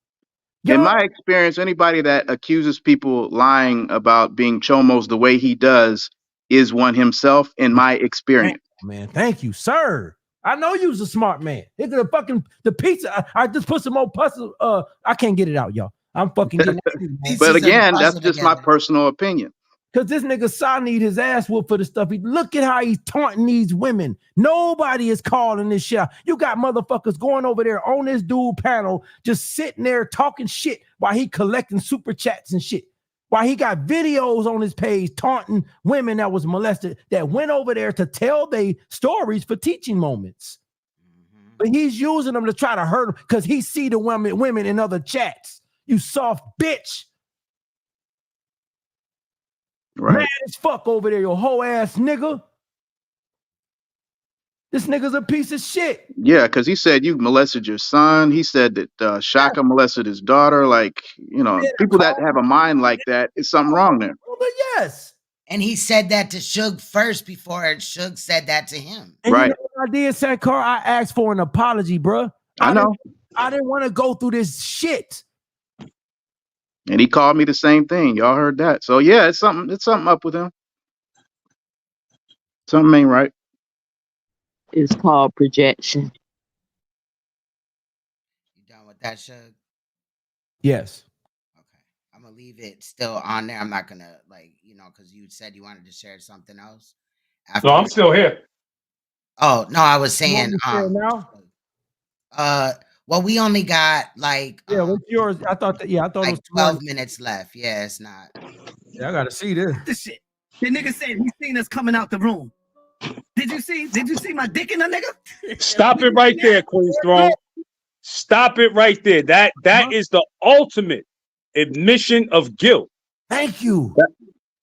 In my experience, anybody that accuses people lying about being chomos the way he does is one himself, in my experience. Man, thank you, sir. I know you was a smart man. Look at the fucking the pizza. I just put some more puzzle. I can't get it out, y'all. I'm fucking getting it. But again, that's just my personal opinion. Because this nigga Sa need his ass whooped for the stuff. Look at how he's taunting these women. Nobody is calling this shit out. You got motherfuckers going over there on this dude panel, just sitting there talking shit while he collecting super chats and shit. While he got videos on his page taunting women that was molested that went over there to tell their stories for teaching moments. But he's using them to try to hurt them because he see the women in other chats. You soft bitch. Right. Mad as fuck over there, your whole ass nigga. This nigga's a piece of shit. Yeah, because he said you molested your son. He said that Shaka molested his daughter. Like, you know, people that have a mind like that, is something wrong there. Yes. And he said that to Suge first before Suge said that to him. And right. You know what I did, Sankar? I asked for an apology, bro. I know. I didn't want to go through this shit. And he called me the same thing. Y'all heard that. So yeah, it's something up with him. Something ain't right. It's called projection. You done with that, Suge? Yes. Okay. I'm gonna leave it still on there. I'm not gonna because you said you wanted to share something else. No, I'm still here. Oh no, I was saying now? well, we only got what's yours? I thought it was 12 minutes left. Yeah, it's not. Yeah, I gotta see this. This shit. The nigga said he seen us coming out the room. Did you see my dick in the nigga? Stop it right there, Queen's Throne. Stop it right there. That is the ultimate admission of guilt. Thank you.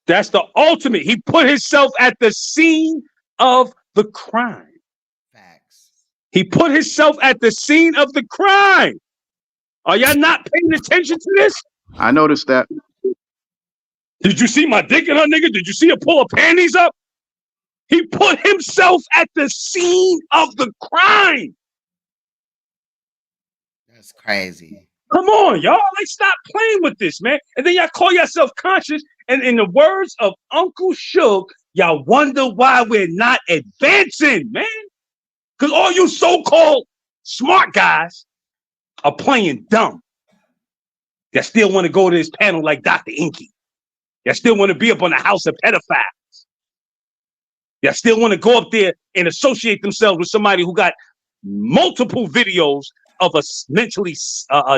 That's the ultimate. He put himself at the scene of the crime. He put himself at the scene of the crime. Are y'all not paying attention to this? I noticed that. Did you see my dick in her, nigga? Did you see her pull her panties up? He put himself at the scene of the crime. That's crazy. Come on, y'all. Like, stop playing with this, man. And then y'all call yourself conscious. And in the words of Uncle Suge, y'all wonder why we're not advancing, man. Because all you so-called smart guys are playing dumb. That still want to go to this panel like Dr. Inky. That still want to be up on the house of pedophiles. That still want to go up there and associate themselves with somebody who got multiple videos of a mentally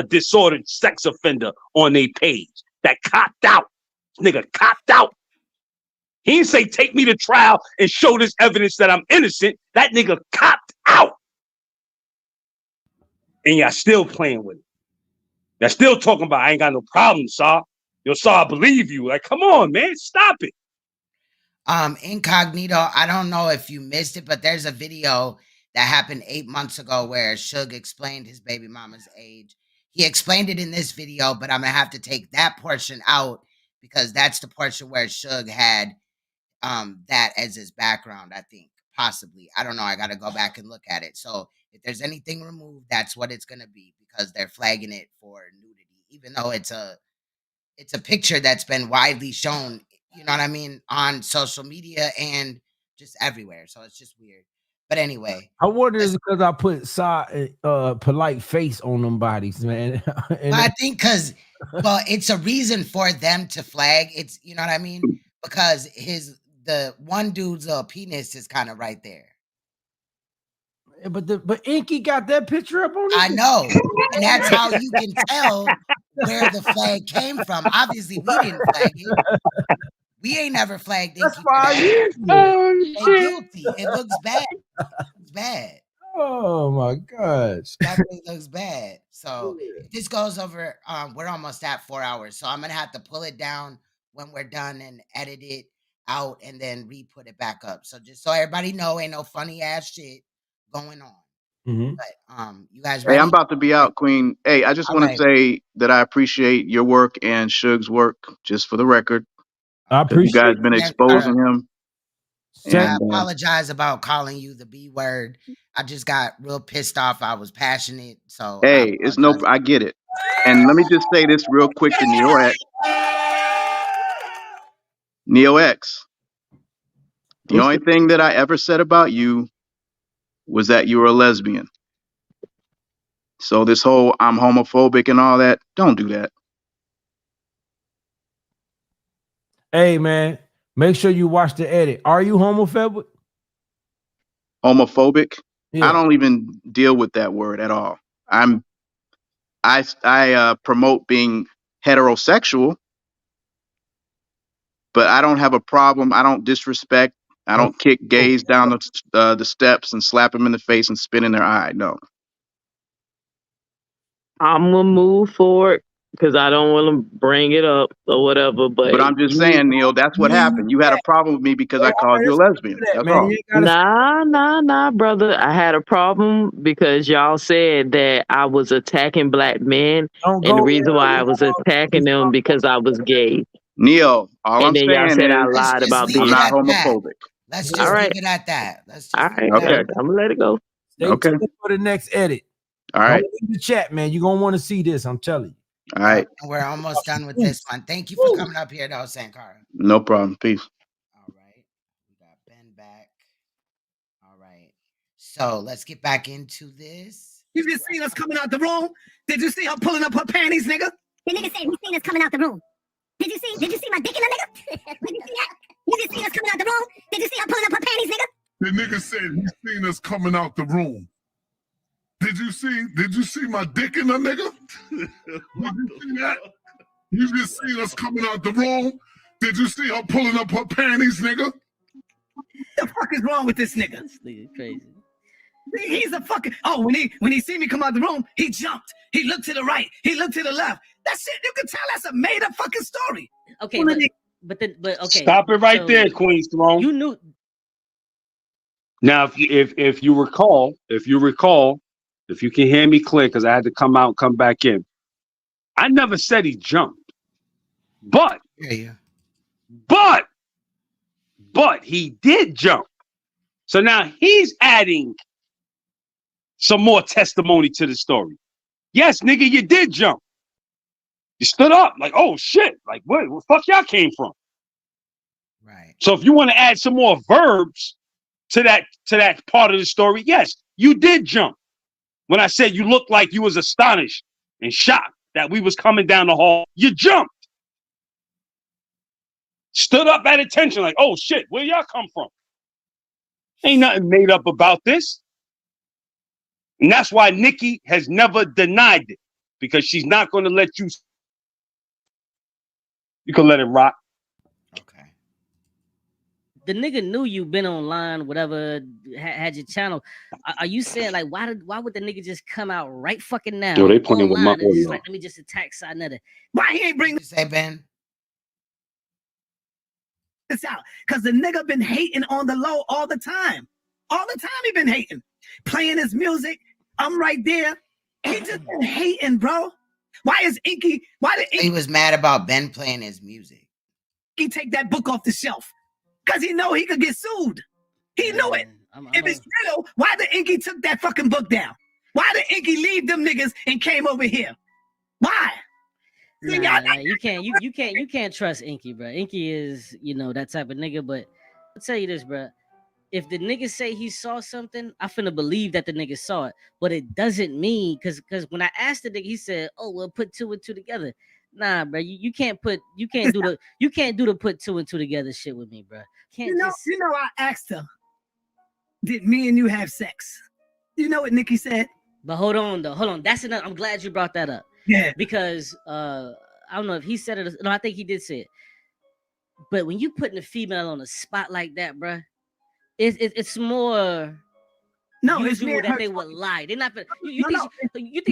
disordered sex offender on their page. That copped out. Nigga copped out. He didn't say, take me to trial and show this evidence that I'm innocent. That nigga copped out. And y'all still playing with it. Y'all still talking about, I ain't got no problem, Saw. Yo, Saw, I believe you. Like, come on, man. Stop it. Incognito, I don't know if you missed it, but there's a video that happened 8 months ago where Suge explained his baby mama's age. He explained it in this video, but I'm going to have to take that portion out because that's the portion where Suge had that as his background, I think, possibly. I don't know. I got to go back and look at it. So if there's anything removed, that's what it's going to be because they're flagging it for nudity, even though it's a picture that's been widely shown, you know what I mean, on social media and just everywhere. So it's just weird. But anyway, I wonder if it's because I put polite face on them bodies, man. And I think it's a reason for them to flag. It's, you know what I mean? Because the one dude's penis is kind of right there. But Inky got that picture up on it. I know. And that's how you can tell where the flag came from. Obviously, we didn't flag it. We ain't never flagged Inky. That's 5 years. Oh, shit. Guilty. It looks bad. It's bad. Oh my gosh. Definitely looks bad. So if this goes over, we're almost at 4 hours. So I'm gonna have to pull it down when we're done and edit it out and then re-put it back up. So just so everybody know, ain't no funny ass shit going on. Mm-hmm. But you guys ready? Hey, I'm about to be out, Queen. Hey, I just want to say that I appreciate your work and Suge's work, just for the record. I appreciate you guys been exposing him. I apologize about calling you the B word. I just got real pissed off. I was passionate, so Hey, it's no. I get it. And let me just say this real quick to Neo X. Neo X. The only thing that I ever said about you was that you were a lesbian. So this whole I'm homophobic and all that, don't do that. Hey man, make sure you watch the edit. Are you homophobic? Homophobic? Yeah. I don't even deal with that word at all. I promote being heterosexual, but I don't have a problem. I don't disrespect. I don't kick gays down the steps and slap them in the face and spit in their eye. No. I'm gonna move forward because I don't want to bring it up or whatever. But I'm just saying, Neil, that's what happened. You had a problem with me because I called you a lesbian. That's all. Nah, brother. I had a problem because y'all said that I was attacking black men, and the reason why I was attacking them because I was gay. Neil, all I'm then y'all saying said I is lied about I'm being. not homophobic. Let's just leave it at that. Let's just All right, okay. I'm gonna let it go. Stay tuned for the next edit. All right. Don't leave the chat, man. You're gonna want to see this. I'm telling you. All right. We're almost done with this one. Thank you for coming up here, though, Sankara. No problem. Peace. All right. We got Ben back. All right. So let's get back into this. You just seen us coming out the room? Did you see her pulling up her panties, nigga? The nigga said, "We seen us coming out the room." Did you see my dick in the nigga? Did you see that? You just seen us coming out the room? Did you see her pulling up her panties, nigga? The nigga said he seen us coming out the room. Did you see my dick in the nigga? Did you see that? You just seen us coming out the room? Did you see her pulling up her panties, nigga? The fuck is wrong with this nigga? This nigga crazy. He's a fucking when he see me come out the room, he jumped. He looked to the right. He looked to the left. That shit, you can tell that's a made up fucking story. Okay, but okay. Stop it right there, Queen's Throne. You knew. Now, if you recall, if you can hear me clear, because I had to come out and come back in. I never said he jumped, but he did jump. So now he's adding some more testimony to the story. Yes, nigga, you did jump. You stood up like, oh shit, like where the fuck y'all came from? Right. So if you want to add some more verbs to that part of the story, yes, you did jump. When I said you looked like you was astonished and shocked that we was coming down the hall, you jumped. Stood up at attention like, oh shit, where y'all come from? Ain't nothing made up about this. And that's why Nikki has never denied it, because she's not going to let you. You can let it rock. Okay. The nigga knew you been online, whatever, had your channel. Are you saying like why would the nigga just come out right fucking now? Yo, they playing with my online and just audio. like, let me just attack Saneter. Why he ain't bring Say, Ben? this out? Because the nigga been hating on the low all the time. All the time he been hating. Playing his music. I'm right there. He just been hating, bro. Why did Inky He was mad about Ben playing his music. He take that book off the shelf? Because he know he could get sued. He knew it. If it's real, why the Inky took that fucking book down? Why did Inky leave them niggas and came over here? Why? Nah, you can't trust Inky, bro. Inky is, that type of nigga. But I'll tell you this, bro. If the nigga say he saw something, I finna believe that the nigga saw it. But it doesn't mean because when I asked the nigga, he said, "Oh, well, put two and two together." Nah, bro, you can't do the put two and two together shit with me, bro. You know, I asked her, did me and you have sex? You know what Nikki said? But hold on. That's enough. I'm glad you brought that up. Yeah. Because I don't know if he said it. No, I think he did say it. But when you putting a female on a spot like that, bro, it's more. No, it's more that they would lie. They're not. You think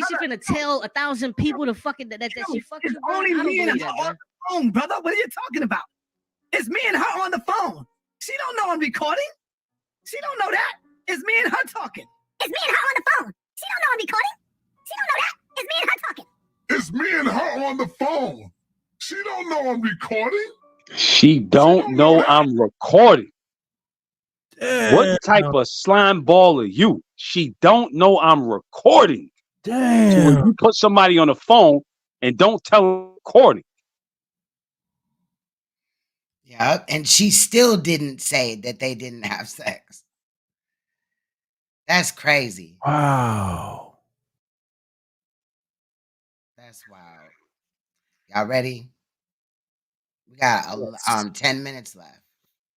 she's gonna tell 1,000 people to fucking that she fucked you? Bro? Only I don't me and believe her that, on bro. the phone, brother. What are you talking about? It's me and her on the phone. She don't know I'm recording. She don't know that. It's me and her talking. It's me and her on the phone. She don't know I'm recording. She don't know that. It's me and her talking. It's me and her on the phone. She don't know I'm recording. She don't know I'm recording. What type of slime ball are you? She don't know I'm recording. Damn. So when you put somebody on the phone and don't tell them recording. Yeah, and she still didn't say that they didn't have sex. That's crazy. Wow. That's wild. Y'all ready? We got 10 minutes left.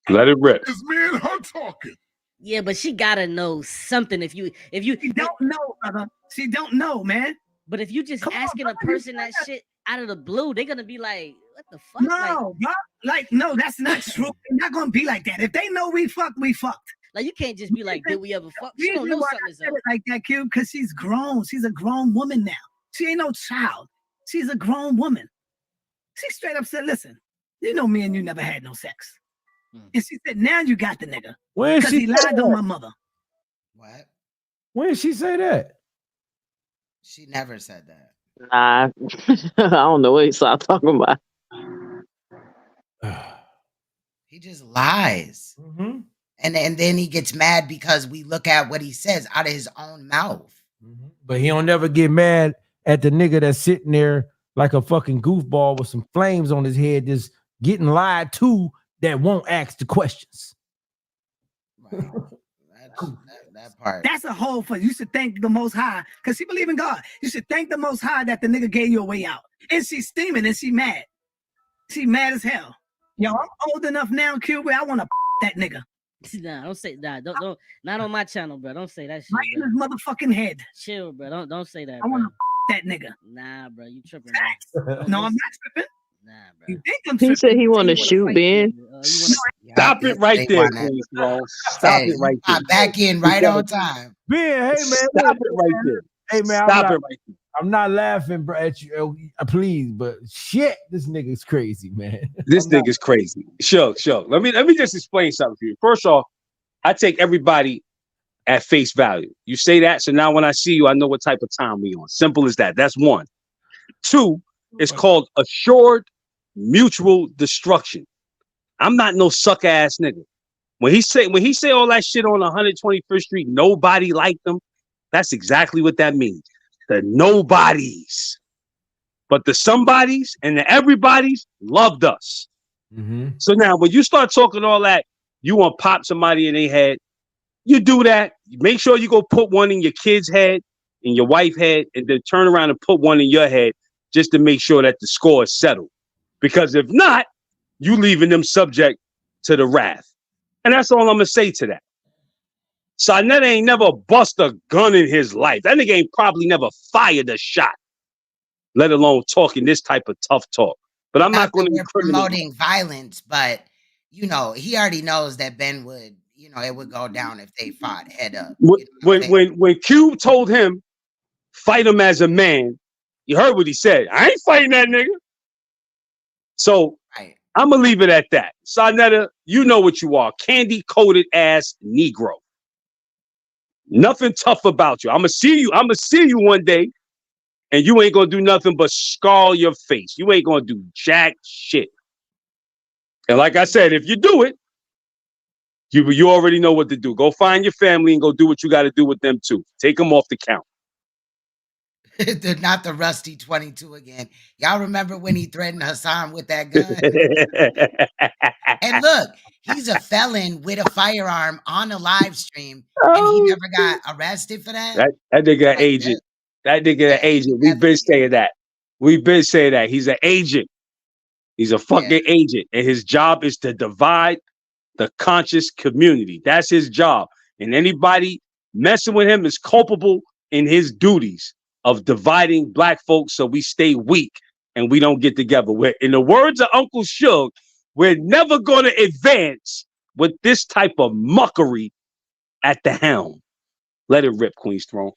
Let it rip. It's me and her talking. Yeah, but she gotta know something. If you She don't know, brother. She don't know, man. But if you just asking a person that shit out of the blue, they're gonna be like, "What the fuck?" No, bro. Like, no, that's not true. They're not gonna be like that. If they know we fucked, we fucked. Like, you can't just be like, "Did we ever fuck?" She don't Reason know why something I is said up. it like that, Q, because she's grown. She's a grown woman now. She ain't no child. She's a grown woman. She straight up said, "Listen, you know me and you never had no sex." And she said, "Now you got the nigga." When Because she he lied said on that? my mother. What? When did she say that? She never said that. Nah, I don't know what he's talking about. He just lies. Mm-hmm. And then he gets mad because we look at what he says out of his own mouth. But he don't never get mad at the nigga that's sitting there like a fucking goofball with some flames on his head, just getting lied to, that won't ask the questions. That part. That's a whole for you should thank the Most High because she believe in God. You should thank the Most High that the nigga gave you a way out. And she's steaming and she mad. She mad as hell. Yo, I'm old enough now, Q, where I want to that nigga. Nah, don't say that. Don't not on my channel, bro. Don't say that shit. Right in his motherfucking head. Chill, bro. Don't say that. I want bro. to that nigga. Nah, bro, you tripping. Bro. No, I'm not tripping. Nah, bro. You think I'm He tripping? said he want to shoot Ben. Stop it right there, Queens, bro. Stop it right there. Back in right on time. Ben, hey man, Stop it right there. Hey man, Stop it right there. I'm not laughing, bro, at you, please, but shit, this nigga's crazy, man. This nigga's crazy. Sure. Let me just explain something for you. First off, I take everybody at face value. You say that, so now when I see you, I know what type of time we on. Simple as that. That's one. Two, it's called assured mutual destruction. I'm not no suck ass nigga. When he say all that shit on 125th Street, nobody liked them. That's exactly what that means. The nobodies, but the somebodies and the everybody's loved us. So now when you start talking all that, you want to pop somebody in their head. You do that. Make sure you go put one in your kid's head, in your wife's head, and then turn around and put one in your head just to make sure that the score is settled. Because if not, you leaving them subject to the wrath. And that's all I'm gonna say to that. Saneter ain't never bust a gun in his life. That nigga ain't probably never fired a shot, let alone talking this type of tough talk. But I'm not going to be promoting violence, but you know, he already knows that Ben would, you know, it would go down if they fought head up. When Cube told him, fight him as a man, you heard what he said. I ain't fighting that nigga. So I'm gonna leave it at that. Saneter, you know what you are. Candy-coated ass Negro. Nothing tough about you. I'm gonna see you one day, and you ain't gonna do nothing but scar your face. You ain't gonna do jack shit. And like I said, if you do it, you already know what to do. Go find your family and go do what you got to do with them too. Take them off the count. They're not the rusty 22 again. Y'all remember when he threatened Hassan with that gun? And look, he's a felon with a firearm on a live stream, and he never got arrested for that. That nigga agent. That nigga agent. We've been saying that. We've been saying that. He's an agent. He's a fucking agent, and his job is to divide the conscious community. That's his job. And anybody messing with him is culpable in his duties of dividing black folks so we stay weak and we don't get together. In the words of Uncle Suge, we're never going to advance with this type of muckery at the helm. Let it rip, Queen's Throne.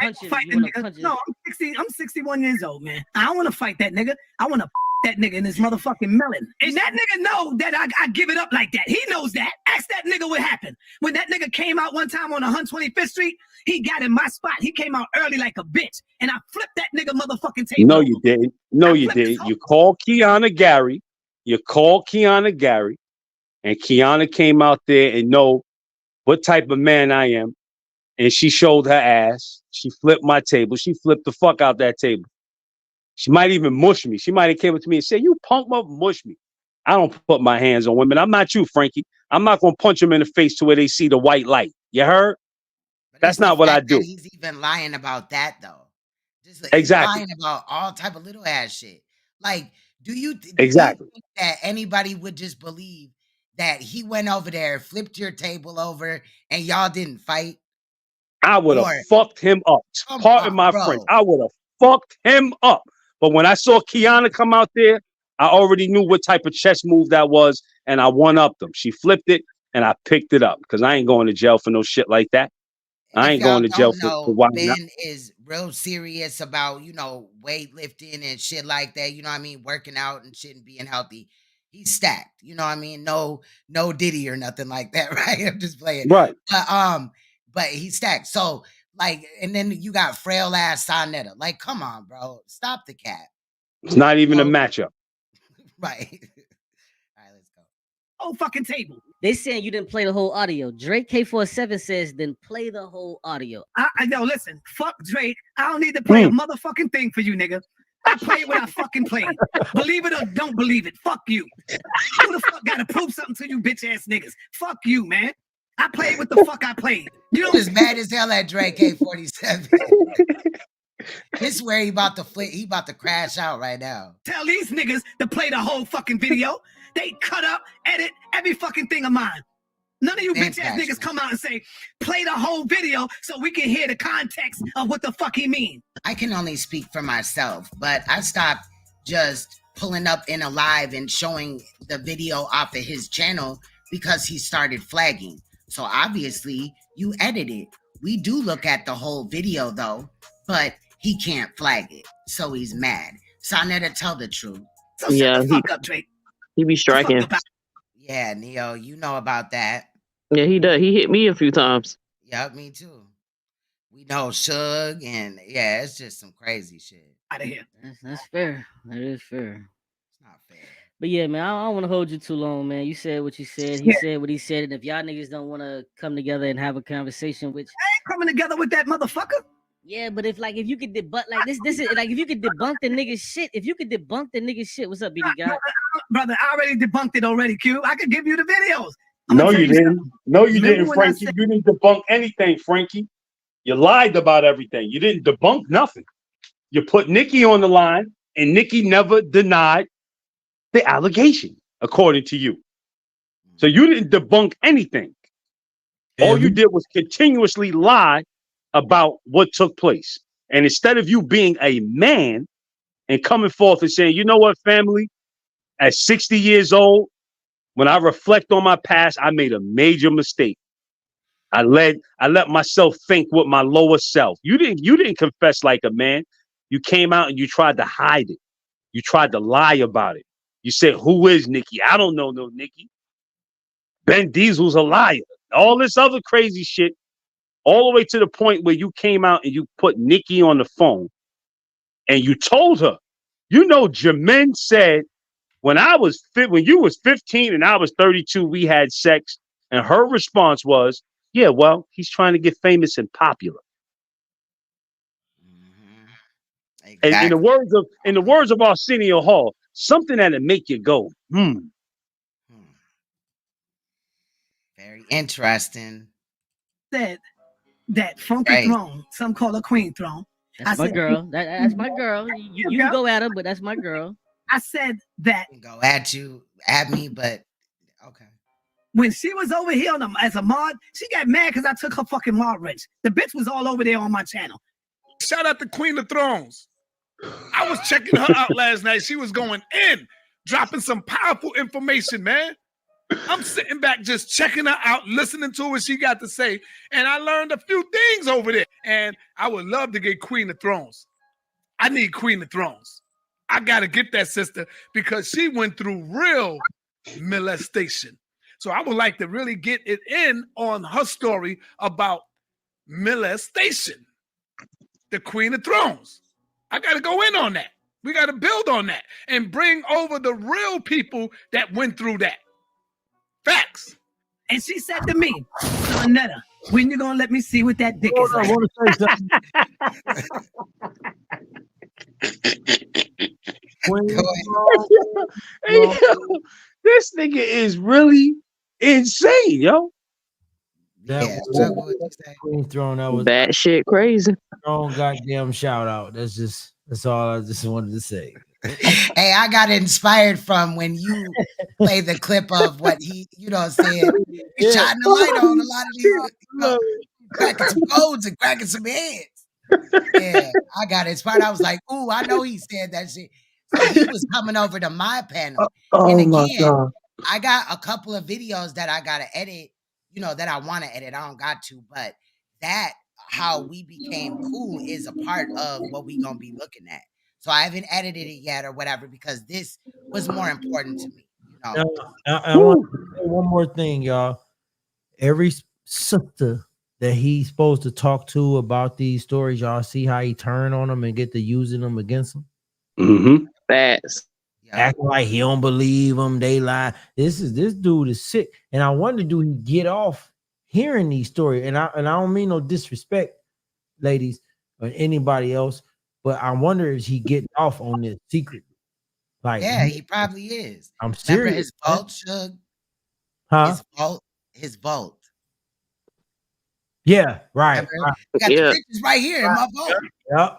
Fight the nigga. No, I'm 61 years old, man. I don't want to fight that nigga. I want to that nigga in his motherfucking melon. And that nigga know that I give it up like that. He knows that. Ask that nigga what happened. When that nigga came out one time on 125th Street, he got in my spot. He came out early like a bitch. And I flipped that nigga motherfucking table. No, you didn't. No, you didn't. You called Kiana Gary. And Kiana came out there and know what type of man I am. And she showed her ass. She flipped my table. She flipped the fuck out that table. She might even mush me. She might have came up to me and said, "You punk mother, mush me." I don't put my hands on women. I'm not you, Frankie. I'm not going to punch them in the face to where they see the white light. You heard? That's not what I do. He's even lying about that, though. Just exactly. He's lying about all type of little ass shit. Like, do you think that anybody would just believe that he went over there, flipped your table over, and y'all didn't fight? I would have fucked him up. Pardon my French. I would have fucked him up. But when I saw Kiana come out there, I already knew what type of chess move that was, and I one-upped them. She flipped it, and I picked it up because I ain't going to jail for no shit like that. I ain't going to jail for why not. Ben is real serious about, you know, weightlifting and shit like that. You know what I mean? Working out and shit and being healthy. He's stacked. You know what I mean? No Diddy or nothing like that, right? I'm just playing. Right. But he's stacked. So, like, and then you got frail ass Saneter. Like, come on, bro. Stop the cat. It's not even a matchup. Right. All right, let's go. Whole fucking table. They saying you didn't play the whole audio. Drake K47 says then play the whole audio. I know, listen, fuck Drake. I don't need to play a motherfucking thing for you, nigga. I play what I fucking play. Believe it or don't believe it. Fuck you. Who the fuck gotta prove something to you bitch ass niggas? Fuck you, man. I played what the fuck I played. You know, as mad as hell at Drake K47. This is where he about to flip. He about to crash out right now. Tell these niggas to play the whole fucking video. They cut up, edit every fucking thing of mine. None of you bitch ass niggas come out and say, play the whole video so we can hear the context of what the fuck he mean. I can only speak for myself, but I stopped just pulling up in a live and showing the video off of his channel because he started flagging. So obviously you edit it. We do look at the whole video though, but he can't flag it. So he's mad. Saneter, tell the truth. So shut the fuck up, Drake. He be striking. Yeah, Neo, you know about that. Yeah, he does. He hit me a few times. Yep, me too. We know Suge, and yeah, it's just some crazy shit. Out of here. That's fair. That is fair. It's not fair. But yeah, man, I don't want to hold you too long, man. You said what you said. He said what he said. And if y'all niggas don't want to come together and have a conversation, which I ain't coming together with that motherfucker. Yeah, but if you could debunk like this is like if you could debunk the nigga shit, what's up, BD guy? Brother, I already debunked it already, Q. I could give you the videos. No, you didn't. No, you didn't, Frankie. You didn't debunk anything, Frankie. You lied about everything. You didn't debunk nothing. You put Nicki on the line, and Nicki never denied the allegation, according to you. So you didn't debunk anything. All you did was continuously lie about what took place. And instead of you being a man and coming forth and saying, you know what, family, at 60 years old, when I reflect on my past, I made a major mistake. I let myself think with my lower self. You didn't confess like a man. You came out and you tried to hide it. You tried to lie about it. You said, who is Nicki? I don't know no Nicki. Ben Diesel's a liar. All this other crazy shit, all the way to the point where you came out and you put Nicki on the phone and you told her, you know, Jermaine said, when you was 15 and I was 32, we had sex. And her response was, yeah, well, he's trying to get famous and popular. Exactly. And in the words of Arsenio Hall, something that'll make you go, Very interesting. Said that funky throne, some call her queen throne. That's my girl. That's my girl. You can go at her, but that's my girl. I said that. Go at me, but okay. When she was over here as a mod, she got mad because I took her fucking mod wrench. The bitch was all over there on my channel. Shout out to Queen of Thrones. I was checking her out last night. She was going in, dropping some powerful information, man. I'm sitting back just checking her out, listening to what she got to say. And I learned a few things over there. And I would love to get Queen of Thrones. I need Queen of Thrones. I got to get that sister because she went through real molestation. So I would like to really get it in on her story about molestation. The Queen of Thrones. I got to go in on that. We got to build on that and bring over the real people that went through that. Facts. And she said to me, Saneter, when you gonna let me see what that dick is like? I want to say something. Hey, yo, this nigga is really insane, yo. That Queen Throne, that was that shit crazy. Strong goddamn shout out. That's all I just wanted to say. Hey, I got inspired from when you play the clip of what he, said. He's shining the light on a lot of these, cracking some codes and cracking some heads. Yeah, I got inspired. I was like, ooh, I know he said that shit. So he was coming over to my panel. And again, I got a couple of videos that I gotta edit, that I want to edit. I don't got to, but that how we became cool is a part of what we gonna be looking at. So I haven't edited it yet or whatever because this was more important to me. I want to say one more thing, y'all. Every sister that he's supposed to talk to about these stories, y'all see how he turn on them and get to using them against them. Mm-hmm. Facts. Acting like he don't believe them, they lie. This dude is sick, and I wonder, do he get off hearing these stories? And I don't mean no disrespect, ladies, or anybody else, but I wonder if he getting off on this secret. Like, yeah, he probably is. I'm serious. Remember his vault, Shug? Huh? His vault. Yeah, right. I got the pictures right here in my vault. Yep.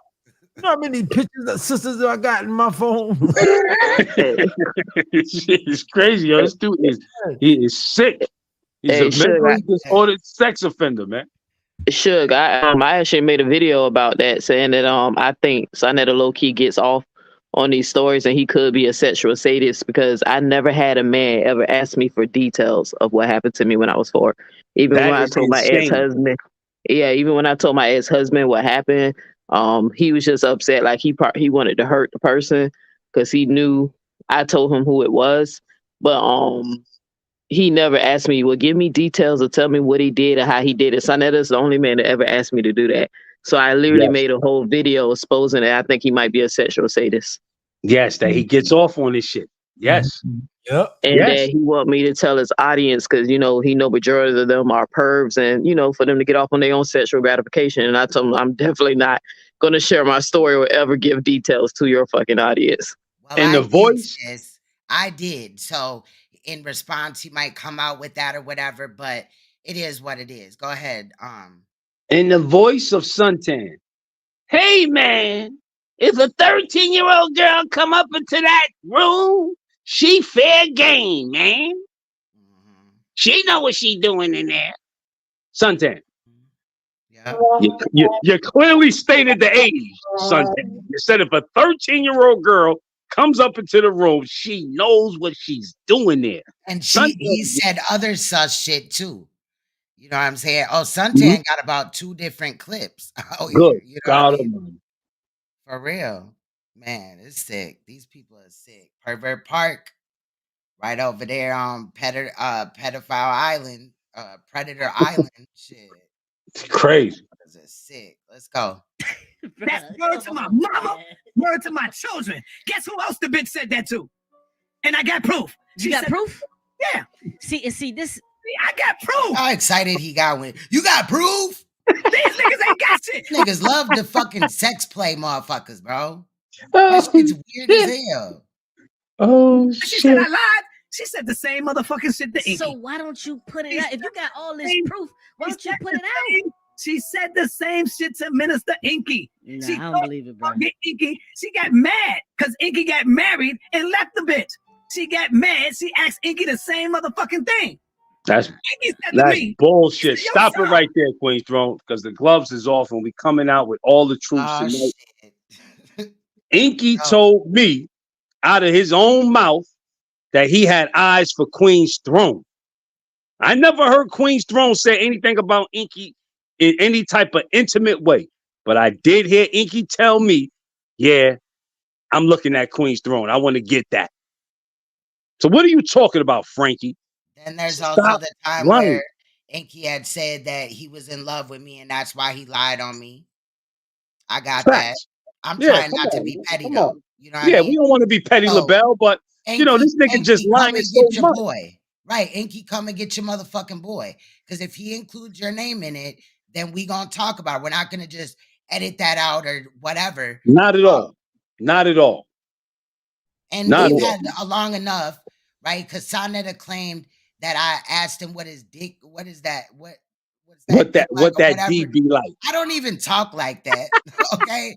You know how many pictures of sisters that I got in my phone? It's crazy, yo. This dude is sick. He's a mentally disordered sex offender, man. Suge, I actually made a video about that, saying that I think Saneter low key gets off on these stories and he could be a sexual sadist, because I never had a man ever ask me for details of what happened to me when I was 4. Even when I told my ex-husband, even when I told my ex-husband what happened, he was just upset. Like he wanted to hurt the person because he knew I told him who it was, but he never asked me, well, give me details or tell me what he did or how he did it. Saneter's the only man that ever asked me to do that. So I literally made a whole video exposing that I think he might be a sexual sadist. Yes, that he gets off on this shit. Yes. Yep. And that he want me to tell his audience, because, he know majority of them are pervs, and, for them to get off on their own sexual gratification. And I told him I'm definitely not going to share my story or ever give details to your fucking audience. Well, and the voice? Yes, I did. So in response, he might come out with that or whatever, but it is what it is. Go ahead. In the voice of Suntan. Hey, man, if a 13-year-old girl come up into that room, she fair game, man. She know what she doing in there. Suntan. Yeah. You clearly stated the age, Suntan. You said if a 13-year-old girl comes up into the room, she knows what she's doing there. And he said other sus shit too. You know what I'm saying? Oh, Suntan got about 2 different clips. Oh, good. You know what I mean? For real. Man, it's sick. These people are sick. Pervert Park, right over there on Pedophile Island, Predator Island. Shit. It's crazy. It's sick. Let's go. That's word to my mama, word to my children. Guess who else the bitch said that to? And I got proof. You got proof? Yeah. See this. I got proof. How excited he got when you got proof? These niggas ain't got shit. Niggas love the fucking sex play motherfuckers, bro. That shit's weird as hell. Oh, she said I lied. She said the same motherfucking shit to Inky. So why don't you put it out? If you got all this proof, why don't you put it out? She said the same shit to Minister Inky. Nah, she I don't believe it, bro. Inky. She got mad because Inky got married and left the bitch. She got mad. She asked Inky the same motherfucking thing. That's bullshit. Stop it right there, Queen's Throne, because the gloves is off and we coming out with all the truth tonight. Inky told me out of his own mouth that he had eyes for Queen's Throne. I never heard Queen's Throne say anything about Inky in any type of intimate way, but I did hear Inky tell me, yeah, I'm looking at Queen's Throne. I want to get that. So what are you talking about, Frankie? Then there's also the time where Inky had said that he was in love with me and that's why he lied on me. I got that. I'm trying not to be petty though. You know what I mean? We don't want to be petty, LaBelle, but this nigga just lying so much. Right, Inky, come and get your motherfucking boy. Because if he includes your name in it, then we gonna talk about it. We're not gonna just edit that out or whatever. Not at all. Not at all. And Not we've at all. had long enough, right? Because Saneter claimed that I asked him what his dick, what is that? What that whatever. D be like? I don't even talk like that. Okay.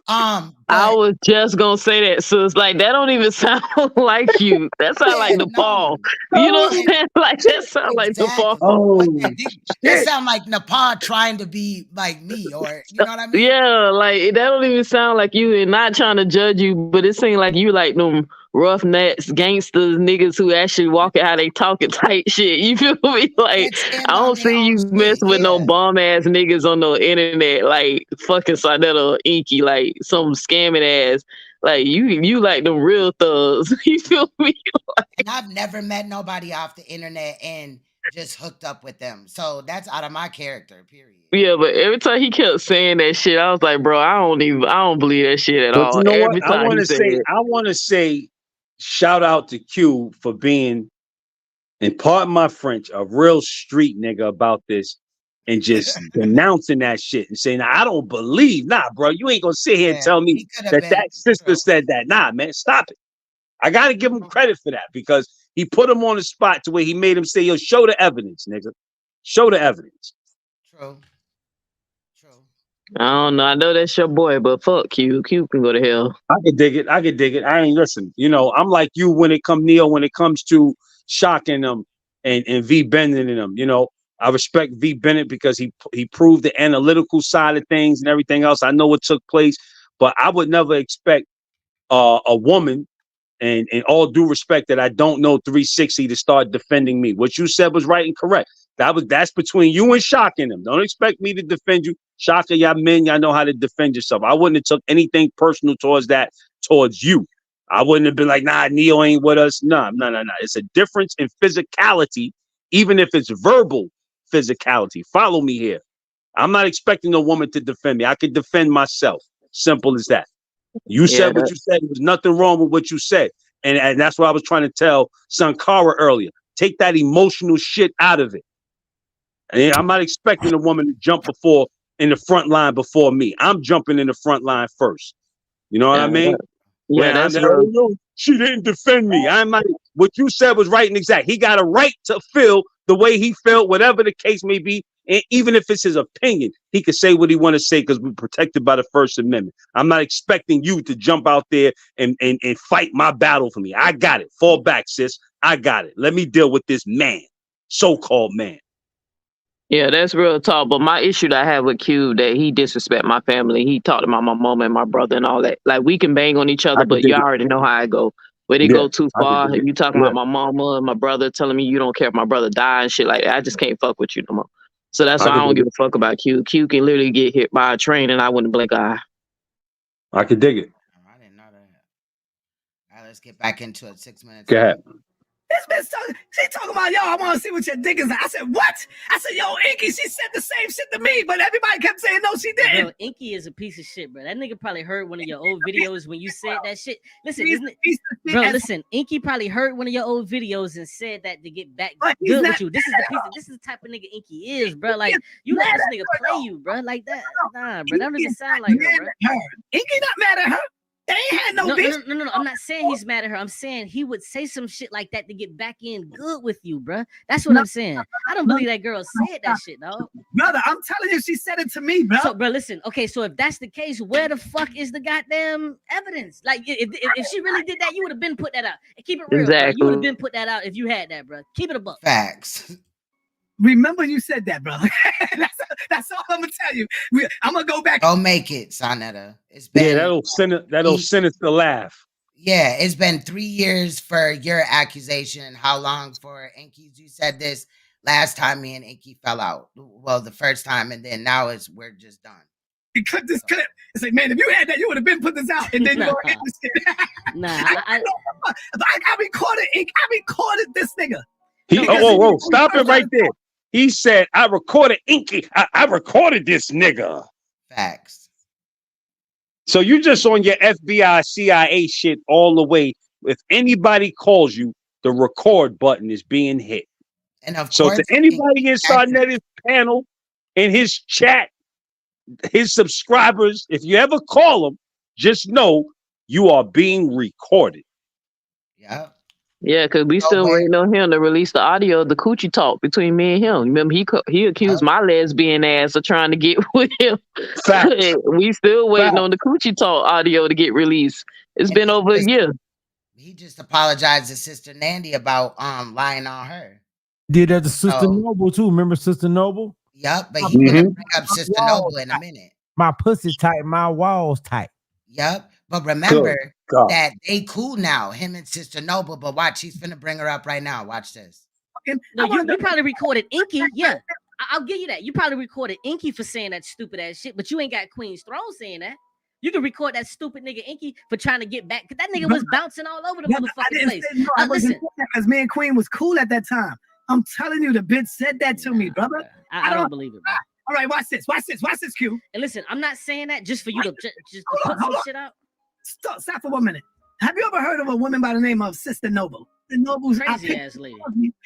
I But was just gonna say that, so it's like that don't even sound like you. That sound like yeah, Nepal. no. You know what I'm saying? Like that sound like Nepal. Exactly. That sound like Nepal trying to be like me, or you know what I mean? Yeah, like that don't even sound like you, and not trying to judge you, but it seems like you like them rough nuts, gangsters, niggas who actually walk it how they talking type shit. You feel me? Like I don't see you messing with no bum ass niggas on the internet, like fucking Saneter or Inky, like some scamming ass. Like you like them real thugs. You feel me? And I've never met nobody off the internet and just hooked up with them. So that's out of my character, period. Yeah, but every time he kept saying that shit, I was like, bro, I don't believe that shit at But all. you know what? Every time he said it. I want to say, shout out to Q for being, and pardon my French, a real street nigga about this, and just denouncing that shit and saying, I don't believe, nah, bro, you ain't gonna sit here and tell me that sister said that. Nah, man, stop it. I gotta give him credit for that because he put him on the spot to where he made him say, yo, show the evidence, nigga. Show the evidence. True. I don't know. I know that's your boy, but fuck Q. Q can go to hell. I can dig it. I can dig it. I ain't listen. You know, I'm like you when it comes to shocking them and V Bennett and them. You know, I respect V Bennett because he proved the analytical side of things and everything else. I know what took place, but I would never expect a woman, and in all due respect, that I don't know 360 to start defending me. What you said was right and correct. That's between you and shocking them. Don't expect me to defend you. Shaka, y'all men, y'all know how to defend yourself. I wouldn't have took anything personal towards you. I wouldn't have been like, nah, Neo ain't with us. No. It's a difference in physicality, even if it's verbal physicality. Follow me here. I'm not expecting a woman to defend me. I can defend myself. Simple as that. You said what you said. There was nothing wrong with what you said. And that's what I was trying to tell Sankara earlier. Take that emotional shit out of it. And I'm not expecting a woman to jump in the front line before me. I'm jumping in the front line first. You know what I mean? That's real. She didn't defend me. I'm like, what you said was right and exact. He got a right to feel the way he felt, whatever the case may be. And even if it's his opinion, he could say what he want to say because we're protected by the First Amendment. I'm not expecting you to jump out there and fight my battle for me. I got it. Fall back, sis. I got it. Let me deal with this man, so-called man. Yeah, that's real talk. But my issue that I have with Q, that he disrespect my family. He talked about my mom and my brother and all that. Like, we can bang on each other, but you already know how I go. But it go too far. If you talking about my mama and my brother telling me you don't care if my brother die and shit like that, I just can't fuck with you no more. So that's why I don't give a fuck about Q. Q can literally get hit by a train and I wouldn't blink an eye. I could dig it. I didn't know that. All right, let's get back into it. 6 minutes. Go ahead. This bitch she talking about, yo, I want to see what your dick is. I said, what? I said, yo, Inky, she said the same shit to me, but everybody kept saying, no, she didn't. Bro, Inky is a piece of shit, bro. That nigga probably heard one of your old videos when you said that shit. Listen, listen, Inky probably heard one of your old videos and said that to get back good with you. This is the type of nigga Inky is, bro. Like, you let this nigga play you, bro, like that. Nah, bro, that don't even sound like her, bro. Inky not mad at her. They ain't had no bitch. No. I'm not saying he's mad at her. I'm saying he would say some shit like that to get back in good with you, bro. That's what I'm saying. I don't believe that girl said that shit, dog. Brother, I'm telling you, she said it to me, bro. So, bro, listen. Okay, so if that's the case, where the fuck is the goddamn evidence? Like, if she really did that, you would have been put that out. And keep it real, bro. You would have been put that out if you had that, bro. Keep it a buck. Facts. Remember you said that, brother. That's all I'm gonna tell you. I'm gonna go back. Don't make it, Saneter. It's been that'll sinister laugh. Yeah, it's been 3 years for your accusation. How long for Inky's? You said this last time me and Inky fell out. Well, the first time, and then now we're just done. You cut this clip. It's like, man, if you had that, you would have been put this out, and then you're interested. I recorded Ink. I recorded this nigga. Whoa, stop it right there. He said, I recorded Inky. I recorded this nigga. Facts. So you just on your FBI, CIA shit all the way. If anybody calls you, the record button is being hit. And of So course, to anybody inside Net's panel, in his chat, his subscribers, if you ever call them, just know you are being recorded. Yeah. Yeah, because we still waiting on him to release the audio of the coochie talk between me and him. Remember, he accused my lesbian ass of trying to get with him. We still waiting on the coochie talk audio to get released. It's been over a year. He just apologized to Sister Nandy about lying on her. Did that to Sister Noble too. Remember Sister Noble? Yep, but he's gonna bring up Sister Noble in a minute. My pussy tight, my walls tight. Yep. But remember that they cool now, him and Sister Noble. But watch, he's finna bring her up right now. Watch this. No, you probably recorded Inky. Yeah, I'll give you that. You probably recorded Inky for saying that stupid ass shit, but you ain't got Queen's Throne saying that. You can record that stupid nigga Inky for trying to get back. Cause that nigga was bouncing all over the motherfucking place. Listen, because me and Queen was cool at that time. I'm telling you, the bitch said that to me, brother. I don't believe it, bro. All right, watch this, Q. And listen, I'm not saying that just for you to just put some shit out. Stop for 1 minute. Have you ever heard of a woman by the name of Sister Noble? The Noble's crazy ass lady.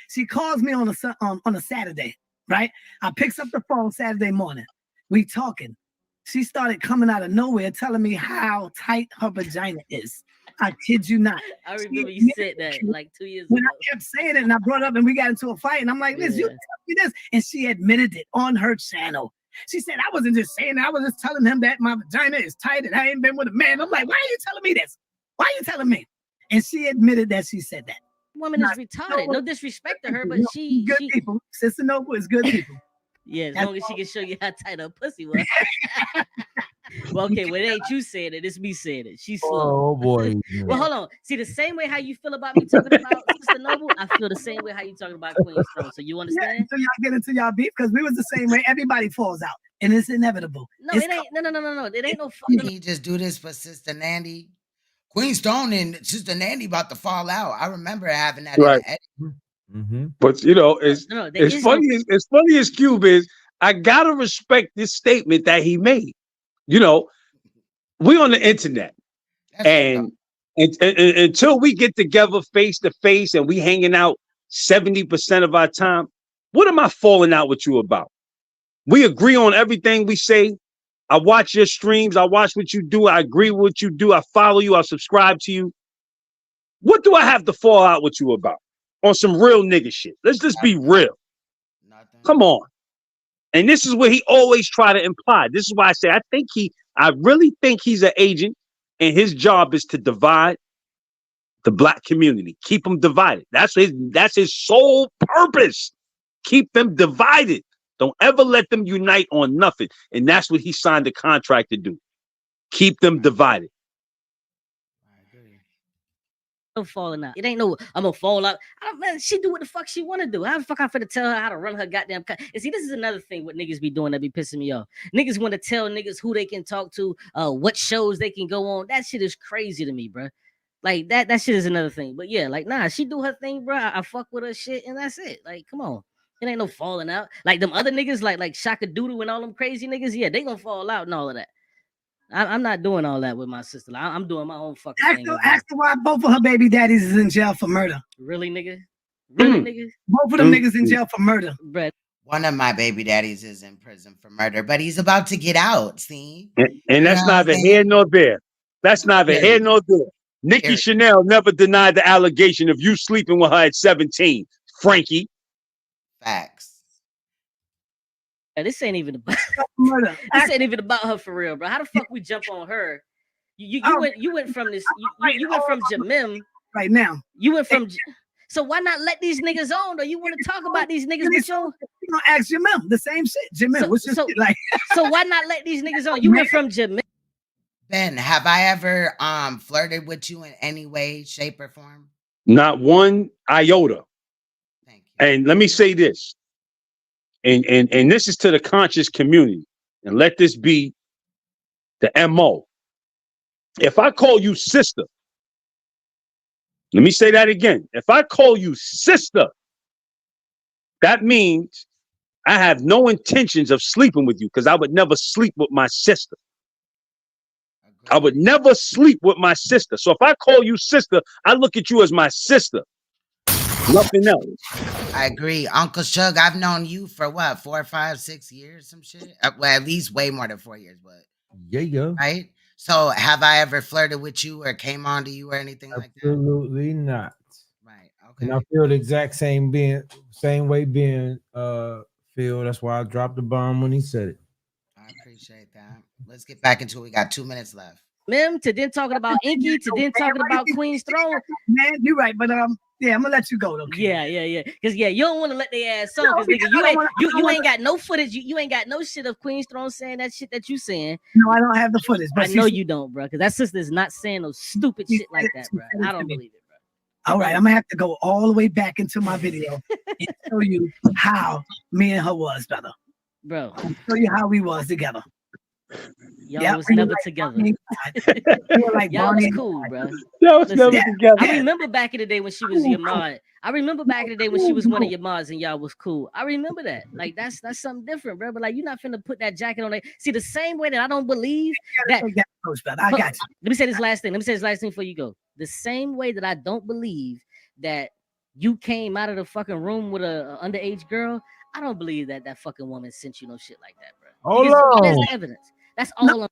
She calls me on a Saturday, right? I picks up the phone Saturday morning. We talking. She started coming out of nowhere telling me how tight her vagina is. I kid you not. I remember you said that like 2 years ago. When I kept saying it and I brought it up and we got into a fight and I'm like, Liz, you tell me this. And she admitted it on her channel. She said, I wasn't just saying that. I was just telling him that my vagina is tight and I ain't been with a man. I'm like, why are you telling me this? Why are you telling me? And she admitted that she said that. Woman is retarded. No disrespect to her, but she good people. Sister Noble is good people. Yeah, as long as she can show you how tight her pussy was. Well, okay, well, it ain't you saying it, it's me saying it. She's slow. Oh boy. Well, hold on. See, the same way how you feel about me talking about Sister Noble, I feel the same way how you talking about Queen's Throne. So you understand? Yeah, so y'all get into y'all beef because we was the same way. Everybody falls out, and it's inevitable. No, it ain't. No. It ain't no. He just do this for Sister Nandy. Queen Stone and Sister Nandy about to fall out. I remember having that. Right. Mm-hmm. But you know, it's funny as Cube is. I gotta respect this statement that he made. You know, we on the internet, and until we get together face to face and we hanging out 70% of our time, what am I falling out with you about? We agree on everything we say. I watch your streams. I watch what you do. I agree with what you do. I follow you. I subscribe to you. What do I have to fall out with you about? On some real nigga shit. Let's just be real. Come on. And this is what he always try to imply. This is why I say I really think he's an agent, and his job is to divide the black community, keep them divided. That's his sole purpose. Keep them divided. Don't ever let them unite on nothing. And that's what he signed the contract to do. Keep them divided. Falling out. It ain't no I'm gonna fall out. She do what the fuck she want to do. How the fuck I'm finna tell her how to run her goddamn and see, this is another thing what niggas be doing that be pissing me off. Niggas want to tell niggas who they can talk to, what shows they can go on. That shit is crazy to me, bro. Like that shit is another thing. But yeah, like nah, she do her thing, bro. I fuck with her shit and that's it. Like come on. It ain't no falling out. Like them other niggas like Shaka Doodoo and all them crazy niggas, yeah, they gonna fall out and all of that. I'm not doing all that with my sister. I'm doing my own fucking thing. Ask her why both of her baby daddies is in jail for murder. Really, nigga? Really, nigga? Both of them niggas in jail for murder. Brett. One of my baby daddies is in prison for murder, but he's about to get out, see? And that's neither here nor there. That's neither here nor there. Nikki Chanel never denied the allegation of you sleeping with her at 17, Frankie. Facts. This ain't even about her for real, bro. How the fuck we jump on her? You went from this. You went from Jamim right now. You went from. So why not let these niggas on? Or you want to talk about these niggas? You gonna ask Jamim the same shit. Jamim, what's your shit like? So why not let these niggas on? You went from Jamim. Ben, have I ever flirted with you in any way, shape, or form? Not one iota. Thank you. And let me say this. And this is to the conscious community, and let this be the MO. If I call you sister, let me say that again. If I call you sister, that means I have no intentions of sleeping with you, because I would never sleep with my sister. I would never sleep with my sister. So if I call you sister, I look at you as my sister. Nothing else. I agree. Uncle Shug, I've known you for what, 4, 5, 6 years, some shit? Well, at least way more than 4 years, but Yeah. right? So have I ever flirted with you or came on to you or anything like that? Absolutely not. Right. And I feel the exact same way being feel. That's why I dropped the bomb when he said it. I appreciate that. Let's get back into it. We got 2 minutes left. Mem, to then talking about Inky, to then talking about Queen's Throne. Man, you're right, but yeah, I'm gonna let you go though. Yeah. Cause you don't want to let their ass on, cause nigga, you ain't got no footage. You ain't got no shit of Queen's Throne saying that shit that you saying. No, I don't have the footage. But I know you don't, bro. Cause that sister's not saying no stupid shit like that, bro. I don't believe it, bro. All right, I'm gonna have to go all the way back into my video and show you how me and her was, brother. Bro, I'll show you how we was together. Y'all was never together. Y'all was cool, bro. Y'all was never together. I remember back in the day when she was your mod. I remember back in the day when she was one of your mods and y'all was cool. I remember that. Like that's something different, bro. But like you're not finna put that jacket on. See, the same way that I don't believe that. I got you. Let me say this last thing. Before you go. The same way that I don't believe that you came out of the fucking room with a underage girl. I don't believe that fucking woman sent you no shit like that, bro. Hold There's on. evidence. That's all.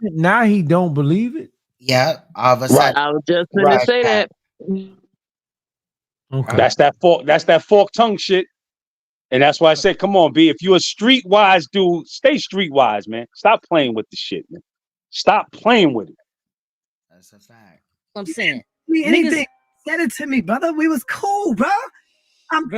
Now he don't believe it. Yeah, all of a sudden. I was just gonna say that. Okay. That's that fork tongue shit. And that's why I said, come on, B. If you're a streetwise dude, stay streetwise, man. Stop playing with the shit, man. Stop playing with it. That's a fact. I'm saying. Anything said it to me, brother. We was cool, bro. I'm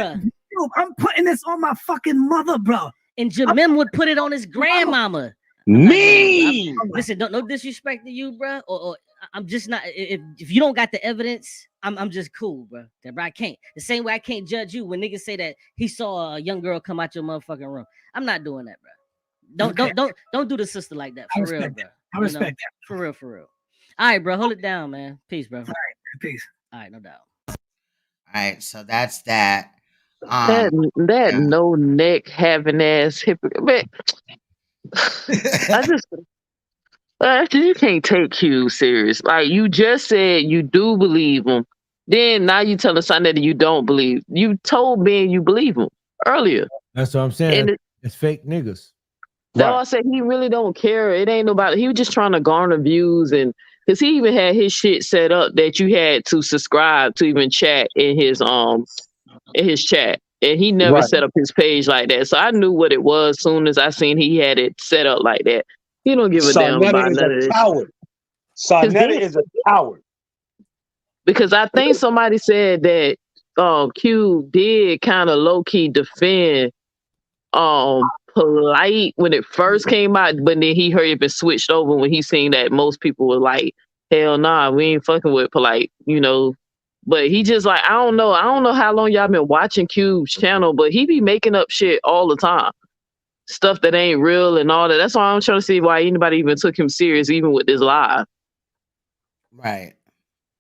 putting this on my fucking mother, bro. And Jamim would put it on his grandmama. Me. Listen, no disrespect to you, bro. Or I'm just not. If you don't got the evidence, I'm just cool, bro. I can't. The same way I can't judge you when niggas say that he saw a young girl come out your motherfucking room. I'm not doing that, bro. Don't do the sister like that, for real, bro. I respect that. For real. All right, bro. Hold it down, man. Peace, bro. All right, peace. All right, no doubt. All right, so that's that. That no neck having ass hypocrite. You can't take Q serious. Like you just said, you do believe him. Then now you telling something that you don't believe. You told Ben you believe him earlier. That's what I'm saying. And it's fake niggas. That's why I said he really don't care. It ain't nobody. He was just trying to garner views, and because he even had his shit set up that you had to subscribe to even chat in his chat. And he never set up his page like that. So I knew what it was as soon as I seen he had it set up like that. He don't give a damn about none of this. Saneter is a coward. Because I think somebody said that Q did kind of low-key defend Polite when it first came out, but then he hurried up and switched over when he seen that most people were like, hell nah, we ain't fucking with Polite, you know. But he just like, I don't know how long y'all been watching QUBE'S channel, but he be making up shit all the time. Stuff that ain't real and all that. That's why I'm trying to see why anybody even took him serious, even with this live. Right.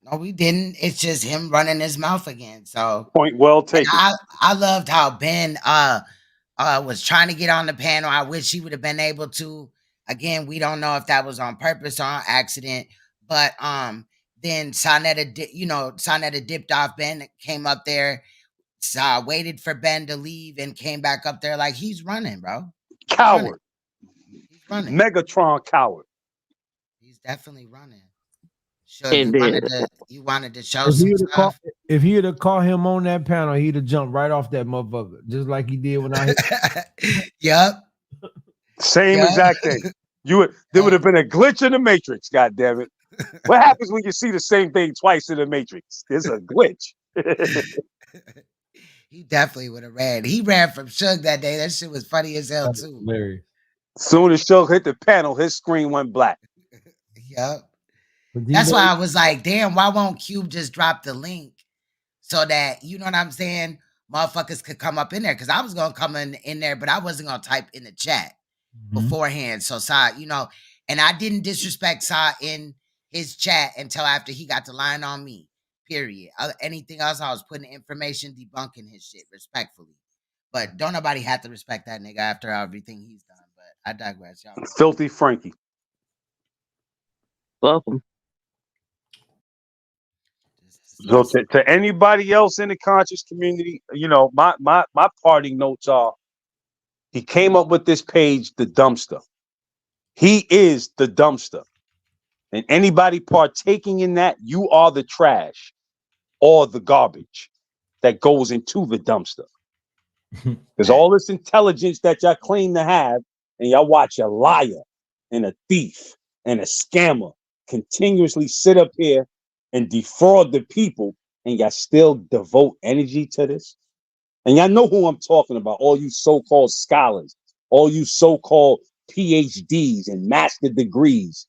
No, we didn't. It's just him running his mouth again. So point well taken. I loved how Ben was trying to get on the panel. I wish he would have been able to. Again, we don't know if that was on purpose or on accident, but then Saneter dipped off. Ben came up there, waited for Ben to leave, and came back up there like he's running, bro. Coward. He's running. Megatron coward. He's definitely running. Sure, you wanted to show some stuff. If he would have caught him on that panel, he'd have jumped right off that motherfucker, just like he did when I hit. Yep. Same exact thing. There would have been a glitch in the Matrix, God damn it. What happens when you see the same thing twice in the Matrix? There's a glitch. He definitely would have ran. He ran from Suge that day. That shit was funny as hell too. Larry. Soon as Suge hit the panel, his screen went black. Yep. That's why I was like, damn, why won't QUBE just drop the link so that, you know what I'm saying, motherfuckers could come up in there? Because I was going to come in there, but I wasn't going to type in the chat beforehand. So, Sa, and I didn't disrespect Sa in his chat until after he got the line on me, period. Anything else, I was putting information, debunking his shit respectfully. But don't nobody have to respect that nigga after everything he's done. But I digress, y'all. Filthy Frankie. Welcome. So to anybody else in the conscious community, you know, my parting notes are: he came up with this page, the dumpster. He is the dumpster, and anybody partaking in that, you are the trash or the garbage that goes into the dumpster. Because all this intelligence that y'all claim to have, and y'all watch a liar and a thief and a scammer continuously sit up here and defraud the people, and y'all still devote energy to this. And y'all know who I'm talking about, all you so-called scholars, all you so-called PhDs and master degrees,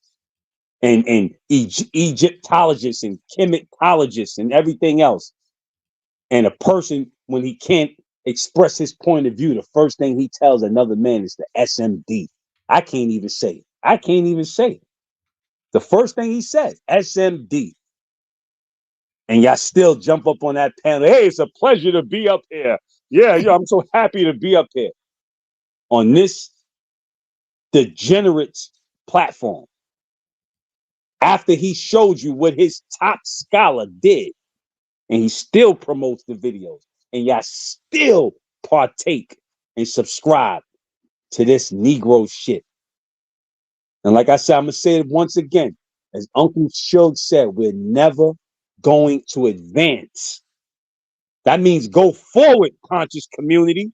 and Egyptologists and chematologists and everything else. And a person, when he can't express his point of view, the first thing he tells another man is the SMD. I can't even say it. I can't even say it. The first thing he said, SMD. And y'all still jump up on that panel. Hey, it's a pleasure to be up here. Yeah, I'm so happy to be up here on this degenerate platform. After he showed you what his top scholar did, and he still promotes the videos, and y'all still partake and subscribe to this Negro shit. And like I said, I'm gonna say it once again, as Uncle Shug said, we're never going to advance. That means go forward, conscious community.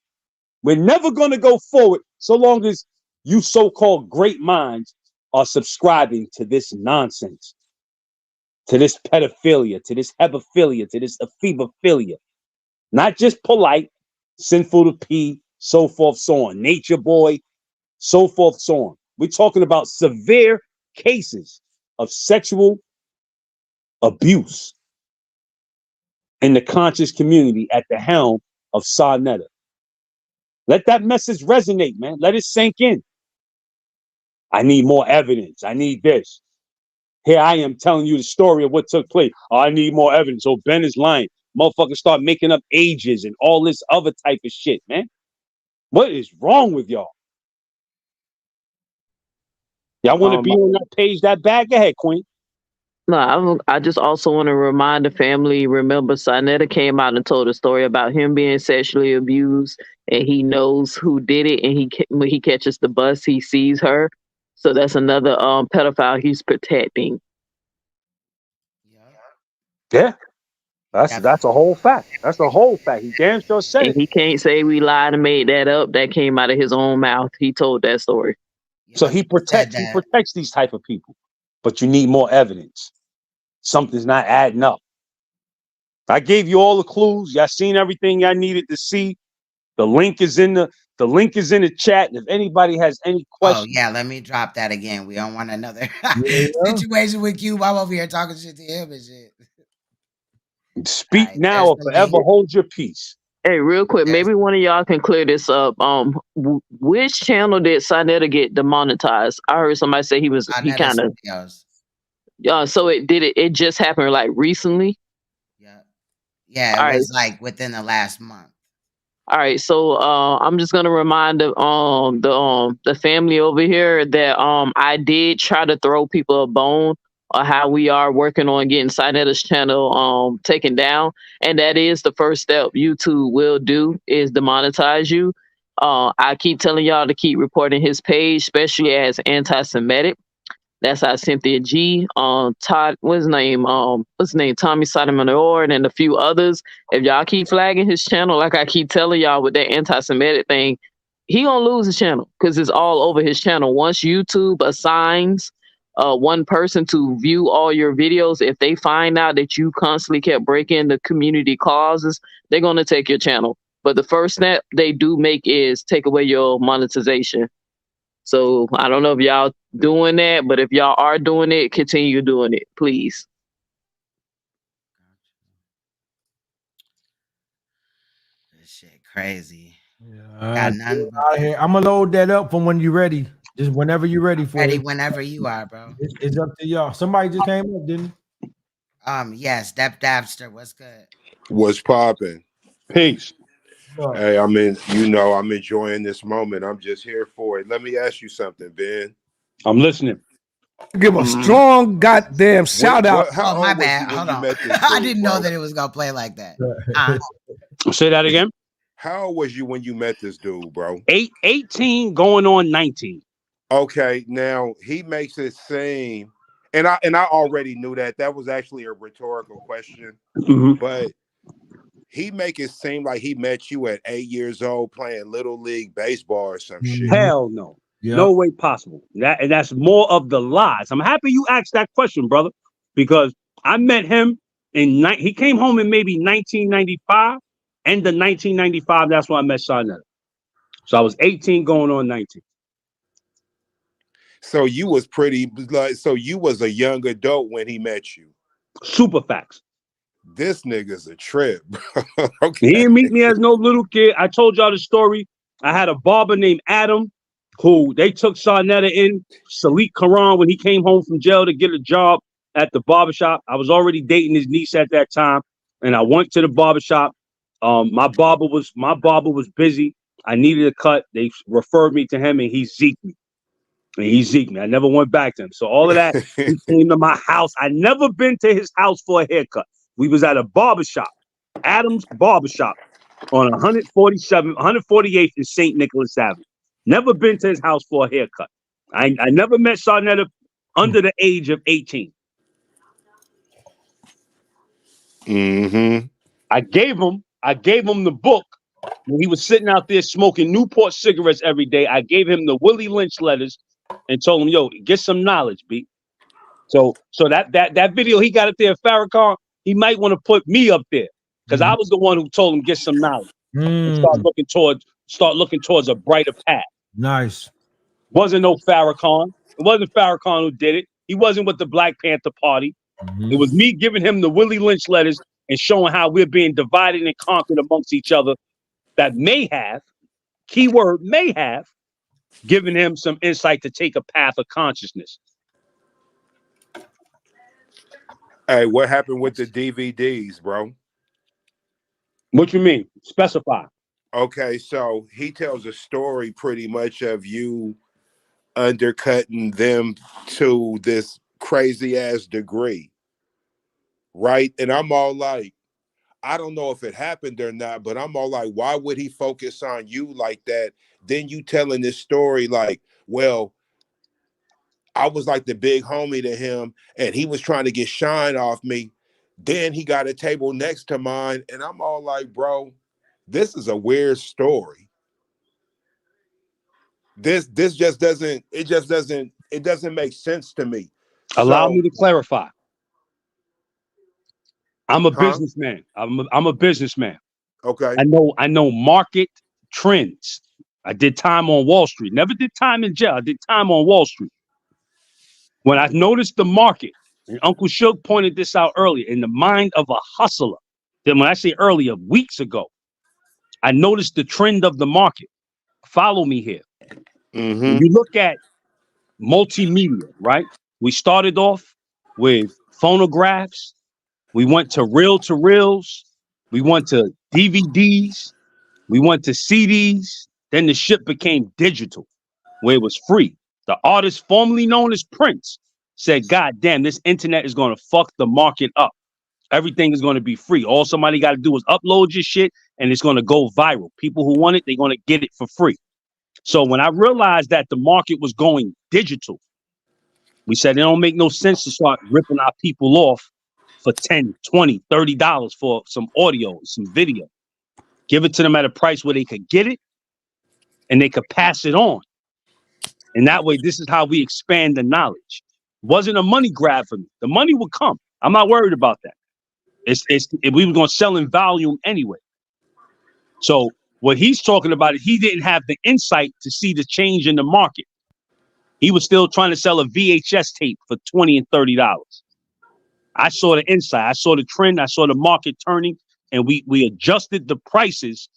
We're never gonna go forward so long as you so-called great minds are subscribing to this nonsense, to this pedophilia, to this hebephilia, to this ephebophilia. Not just polite, sinful to pee, so forth, so on. Nature boy, so forth, so on. We're talking about severe cases of sexual abuse in the conscious community at the helm of Saneter. Let that message resonate, man. Let it sink in. I need more evidence. I need this. Here I am telling you the story of what took place. Oh, I need more evidence. Oh, Ben is lying. Motherfuckers start making up ages and all this other type of shit, man. What is wrong with y'all? Y'all want to be on that page, that bag? Go ahead, Queen. No, I just also want to remind the family, remember Saneter came out and told a story about him being sexually abused, and he knows who did it, and when he catches the bus, he sees her. So that's another pedophile he's protecting. Yeah. That's a whole fact. That's a whole fact. He damn sure said And it. he can't say we lied and made that up. That came out of his own mouth. He told that story. So he protects these type of people. But you need more evidence. Something's not adding up. I gave you all the clues. Y'all seen everything y'all needed to see. The link is in the chat. If anybody has any questions. Oh yeah, let me drop that again. We don't want another situation with Cube. I'm over here talking shit to him and shit. Speak now or forever hold your peace. Hey, real quick, maybe one of y'all can clear this up. Which channel did Saneter get demonetized? I heard somebody say he kind of. So it just happened like recently? Yeah, it was like within the last month. All right, so I'm just gonna remind the family over here that I did try to throw people a bone on how we are working on getting Saneter's channel taken down, and that is the first step YouTube will do is demonetize you. I keep telling y'all to keep reporting his page, especially as anti-Semitic. That's how Cynthia G, Todd, what's his name, Tommy Sotomayor, and a few others. If y'all keep flagging his channel, like I keep telling y'all with that anti-Semitic thing, he gonna lose his channel because it's all over his channel. Once YouTube assigns one person to view all your videos, if they find out that you constantly kept breaking the community clauses, they're gonna take your channel. But the first step they do make is take away your monetization. So I don't know if y'all doing that, but if y'all are doing it, continue doing it, please. This shit crazy. I'm gonna load that up from when you're ready. Just whenever you're ready for Ready it. whenever you are, bro. It's up to y'all. Somebody just came up, didn't? Yes, Dabster, what's good? What's popping? Peace. Hey, I'm enjoying this moment. I'm just here for it. Let me ask you something, Ben. I'm listening. Give a strong goddamn shout out. Oh, my bad. Hold on. I didn't know that it was gonna play like that. Say that again. How old was you when you met this dude, bro? 18 going on 19. Okay, now he makes it seem, and I already knew that. That was actually a rhetorical question, but he make it seem like he met you at 8 years old playing little league baseball or some shit. Hell no. No way possible. That's more of the lies. I'm happy you asked that question, brother, because I met him he came home in maybe 1995. End of 1995, that's when I met Saneter. So I was 18 going on 19. So you was so you was a young adult when he met you. Super facts. This nigga's a trip, bro. Okay. He didn't meet me as no little kid. I told y'all the story. I had a barber named Adam who they took Saneter in, Salik Karan, when he came home from jail to get a job at the barbershop. I was already dating his niece at that time, and I went to the barbershop. My barber was busy. I needed a cut. They referred me to him, and he zeked me. I never went back to him. So all of that, he came to my house. I never been to his house for a haircut. We was at a barbershop, Adam's Barbershop, on 148th and St. Nicholas Avenue. Never been to his house for a haircut. I never met Saneter under the age of 18. I gave him the book when he was sitting out there smoking Newport cigarettes every day. I gave him the Willie Lynch letters and told him, yo, get some knowledge, B. So that video he got up there at Farrakhan, he might want to put me up there because I was the one who told him get some knowledge and start looking towards a brighter path. Nice. Wasn't no Farrakhan. It wasn't Farrakhan who did it. He wasn't with the Black Panther Party. It was me giving him the Willie Lynch letters and showing how we're being divided and conquered amongst each other. That may have, keyword may have, given him some insight to take a path of consciousness. Hey, what happened with the DVDs, bro? What you mean? Specify. Okay, so he tells a story pretty much of you undercutting them to this crazy ass degree, right? And I'm all like, I don't know if it happened or not, but I'm all like, why would he focus on you like that? Then you telling this story like, well, I was like the big homie to him and he was trying to get shine off me. Then he got a table next to mine and I'm all like, bro, this is a weird story. This just doesn't make sense to me. Allow me to clarify. I'm a businessman. I'm a businessman. Okay. I know market trends. I did time on Wall Street. Never did time in jail. I did time on Wall Street. When I noticed the market, and Uncle Shook pointed this out earlier, in the mind of a hustler, then when I say earlier, weeks ago, I noticed the trend of the market. Follow me here. When you look at multimedia, right? We started off with phonographs. We went to reel-to-reels. We went to DVDs. We went to CDs. Then the shit became digital, where it was free. The artist formerly known as Prince said, God damn, this internet is going to fuck the market up. Everything is going to be free. All somebody got to do is upload your shit and it's going to go viral. People who want it, they're going to get it for free. So when I realized that the market was going digital, we said it don't make no sense to start ripping our people off for $10, $20, $30 for some audio, some video. Give it to them at a price where they could get it and they could pass it on. And that way, this is how we expand the knowledge. It wasn't a money grab for me. The money would come. I'm not worried about that. We were going to sell in volume anyway. So what he's talking about is he didn't have the insight to see the change in the market. He was still trying to sell a VHS tape for $20 and $30. I saw the insight. I saw the trend. I saw the market turning, and we adjusted the prices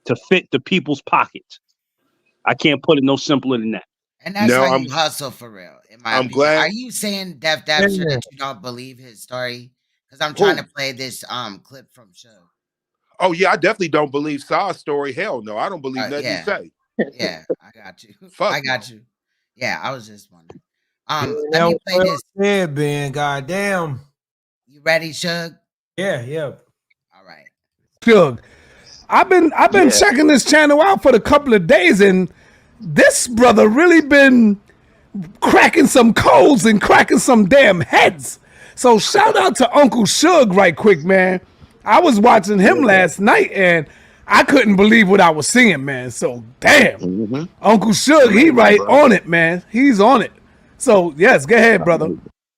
to fit the people's pockets. I can't put it no simpler than that. And that's how you hustle for real. I'm glad. Are you saying Def that you don't believe his story? Because I'm trying to play this clip from show. Oh yeah, I definitely don't believe Saw's story. Hell no, I don't believe nothing you say. Yeah, I got you. I got you. Yeah, I was just wondering. Let me play this. Yeah, Ben. Goddamn. You ready, Shug? Yeah. All right. Shug, I've been checking this channel out for a couple of days, and this brother really been cracking some codes and cracking some damn heads. So shout out to Uncle Shug right quick, man. I was watching him last night, and I couldn't believe what I was seeing, man. So damn, Uncle Shug, he right on it, man. He's on it. So yes, go ahead, brother.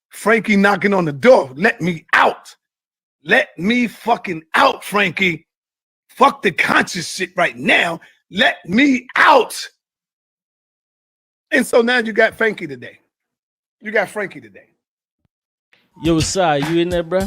Frankie knocking on the door. Let me out. Let me fucking out, Frankie. Fuck the conscious shit right now. Let me out. And so now you got Frankie today. You got Frankie today. Yo, Sai, you in there, bro?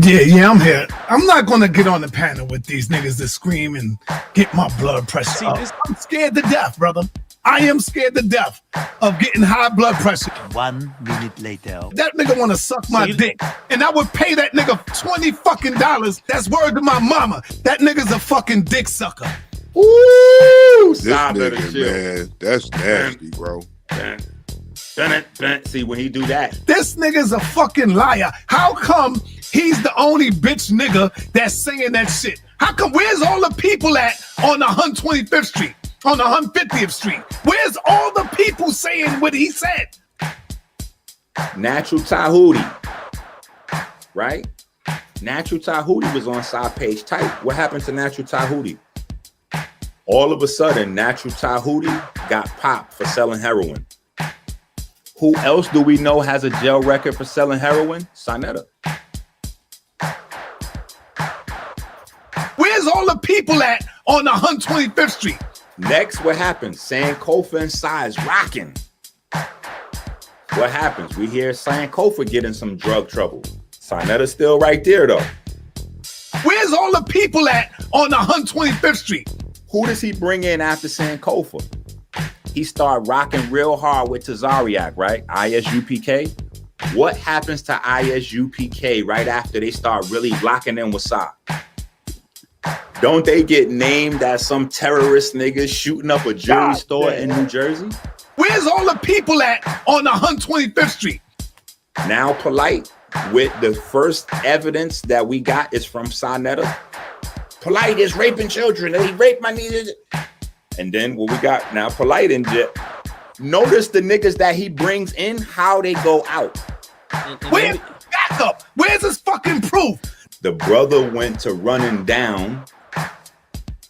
Yeah, I'm here. I'm not gonna get on the panel with these niggas that scream and get my blood pressure up. I'm scared to death, brother. I am scared to death of getting high blood pressure. 1 minute later. That nigga wanna suck my dick, and I would pay that nigga $20 fucking. That's word to my mama. That nigga's a fucking dick sucker. Ooh, this nigga, man, that's nasty, bro. See, when he do that, this nigga's a fucking liar. How come he's the only bitch nigga that's saying that shit? How come? Where's all the people at on 125th Street, on 150th Street? Where's all the people saying what he said? Natural Tahuti, right? Natural Tahuti was on side page type. What happened to Natural Tahuti? All of a sudden, Natural Tahuti got popped for selling heroin. Who else do we know has a jail record for selling heroin? Saneter. Where's all the people at on 125th Street? Next, what happens? Sankofa and Sai is rocking. What happens? We hear Sankofa getting some drug trouble. Saneter's still right there, though. Where's all the people at on 125th Street? Who does he bring in after Sankofa? He started rocking real hard with Tazariak, right? ISUPK. What happens to ISUPK right after they start really locking in with Sa? Don't they get named as some terrorist niggas shooting up a jewelry store in New Jersey? Where's all the people at on 125th Street? Now Polite, with the first evidence that we got is from Saneter. Polite is raping children and he raped my niece. And then what we got now, Polite in jail. Notice the niggas that he brings in, how they go out. Where's backup? Where's his fucking proof? The brother went to running down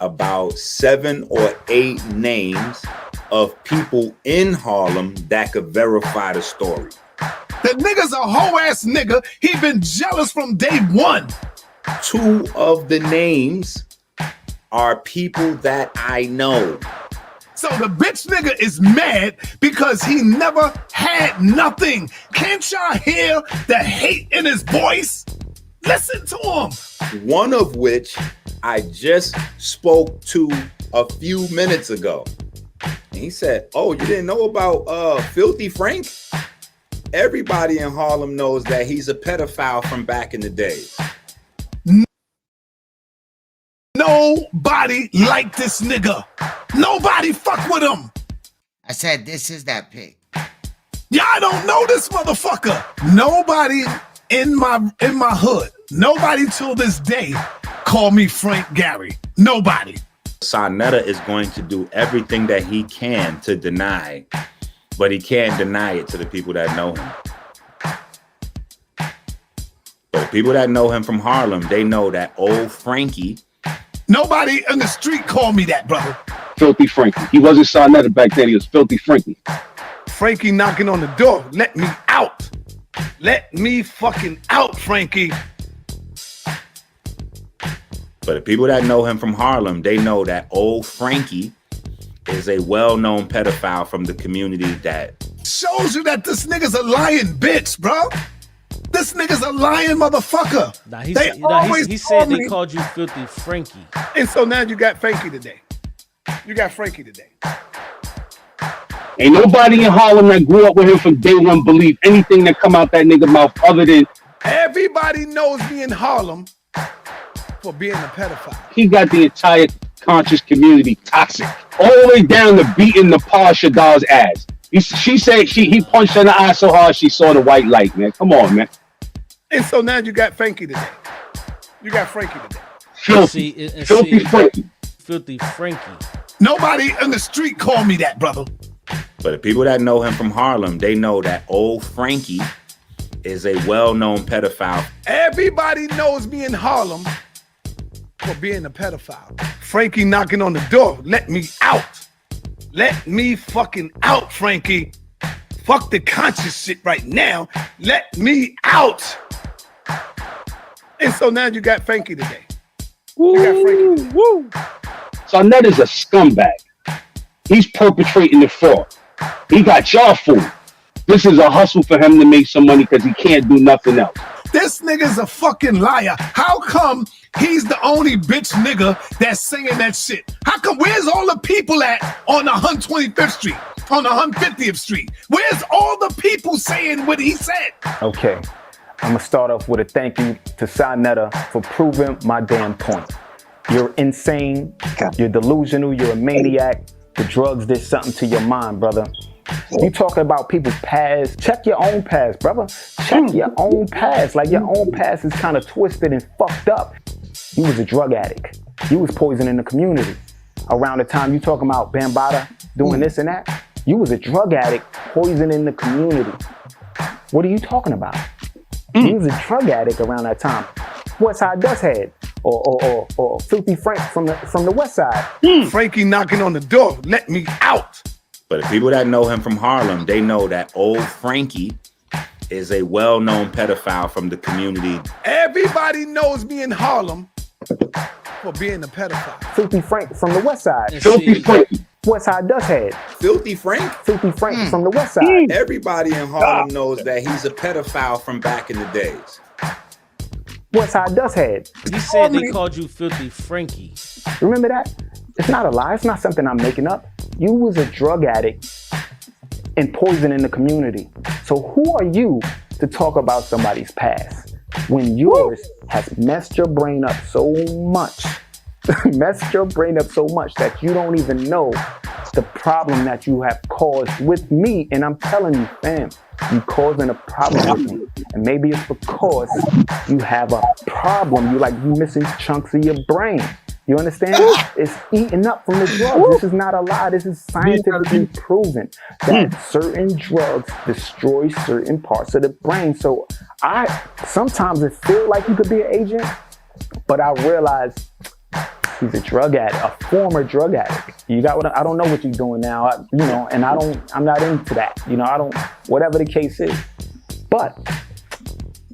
about 7 or 8 names of people in Harlem that could verify the story. The nigga's a hoe ass nigga. He been jealous from day one. 2 of the names are people that I know. So the bitch nigga is mad because he never had nothing. Can't y'all hear the hate in his voice? Listen to him. One of which I just spoke to a few minutes ago. And he said, oh, you didn't know about Filthy Frank? Everybody in Harlem knows that he's a pedophile from back in the days. Nobody like this nigga. Nobody fuck with him. I said, this is that pig. Y'all don't know this motherfucker. Nobody in my hood, nobody till this day call me Frank Gary. Nobody. Saneter is going to do everything that he can to deny, but he can't deny it to the people that know him. But the people that know him from Harlem, they know that old Frankie. Nobody in the street call me that, brother. Filthy Frankie. He wasn't Saneter back then. He was Filthy Frankie. Frankie knocking on the door. Let me out. Let me fucking out, Frankie. But the people that know him from Harlem, they know that old Frankie is a well-known pedophile from the community that shows you that this nigga's a lying bitch, bro. This nigga's a lying motherfucker. He said they called you Filthy Frankie. And so now you got Frankie today. You got Frankie today. Ain't nobody in Harlem that grew up with him from day one believe anything that come out that nigga mouth other than everybody knows me in Harlem for being a pedophile. He got the entire conscious community toxic. All the way down to beating the Paul Shaddar's ass. She said he punched her in the eye so hard she saw the white light, man. Come on, man. And so now you got Frankie today. You got Frankie today. Filthy. Filthy Frankie. Filthy Frankie. Nobody in the street called me that, brother. But the people that know him from Harlem, they know that old Frankie is a well-known pedophile. Everybody knows me in Harlem for being a pedophile. Frankie knocking on the door. Let me out. Let me fucking out, Frankie. Fuck the conscious shit right now. Let me out. And so now you got Frankie today. You got Frankie today. Woo. Saneter is a scumbag. He's perpetrating the fraud. He got y'all fooled. This is a hustle for him to make some money because he can't do nothing else. This nigga's a fucking liar. How come he's the only bitch nigga that's singing that shit? How come, where's all the people at on 125th Street, on 150th Street? Where's all the people saying what he said? Okay, I'm gonna start off with a thank you to Saneter for proving my damn point. You're insane, you're delusional, you're a maniac. The drugs did something to your mind, brother. You talking about people's past, check your own past, brother. Check your own past. Like your own past is kind of twisted and fucked up. You was a drug addict. You was poisoning the community. Around the time you talking about Bambaataa doing this and that, you was a drug addict poisoning the community. What are you talking about? You was a drug addict around that time. Westside Dust Head or Filthy Frank from the West Side. Frankie knocking on the door. Let me out. But the people that know him from Harlem, they know that old Frankie is a well-known pedophile from the community. Everybody knows me in Harlem for being a pedophile. Filthy Frank from the West Side. Filthy Frank. Westside Dust Head. Filthy Frank? Filthy Frank from the West Side. Everybody in Harlem knows that he's a pedophile from back in the days. Westside Dust Head. He said they called you Filthy Frankie. Remember that? It's not a lie. It's not something I'm making up. You was a drug addict and poisoning the community. So who are you to talk about somebody's past when yours has messed your brain up so much, messed your brain up so much that you don't even know the problem that you have caused with me? And I'm telling you, fam, you causing a problem with me. And maybe it's because you have a problem. You missing chunks of your brain. You understand? It's eating up from the drugs. This is not a lie. This is scientifically proven that certain drugs destroy certain parts of the brain. So sometimes it feels like you could be an agent, but I realize he's a drug addict, a former drug addict. You got what I don't know what you're doing now, and I'm not into that. Whatever the case is. But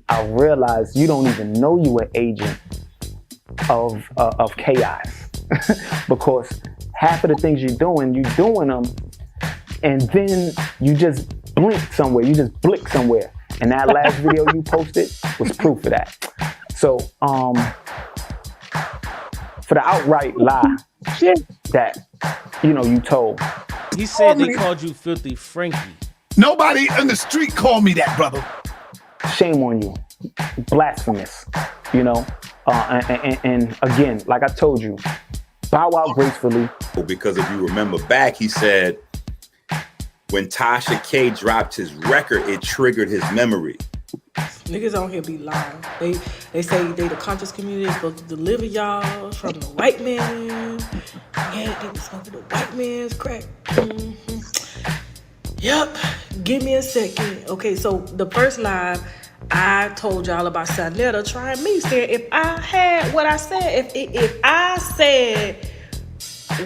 I realize you don't even know you an agent of chaos because half of the things you're doing them and then you just blink somewhere, and that last video you posted was proof of that. So for the outright lie that you told, he said they called you Filthy Frankie. Nobody in the street called me that, brother. Shame on you. Blasphemous, and again, like I told you, bow out gracefully. Because if you remember back, he said when Tasha K dropped his record, it triggered his memory. Niggas on here be lying. They say they the conscious community is supposed to deliver y'all from the white man. Yeah, they be smoking the white man's crack. Yep. Give me a second. Okay, so the first live, I told y'all about Saneter trying me, saying if I had what I said, if I said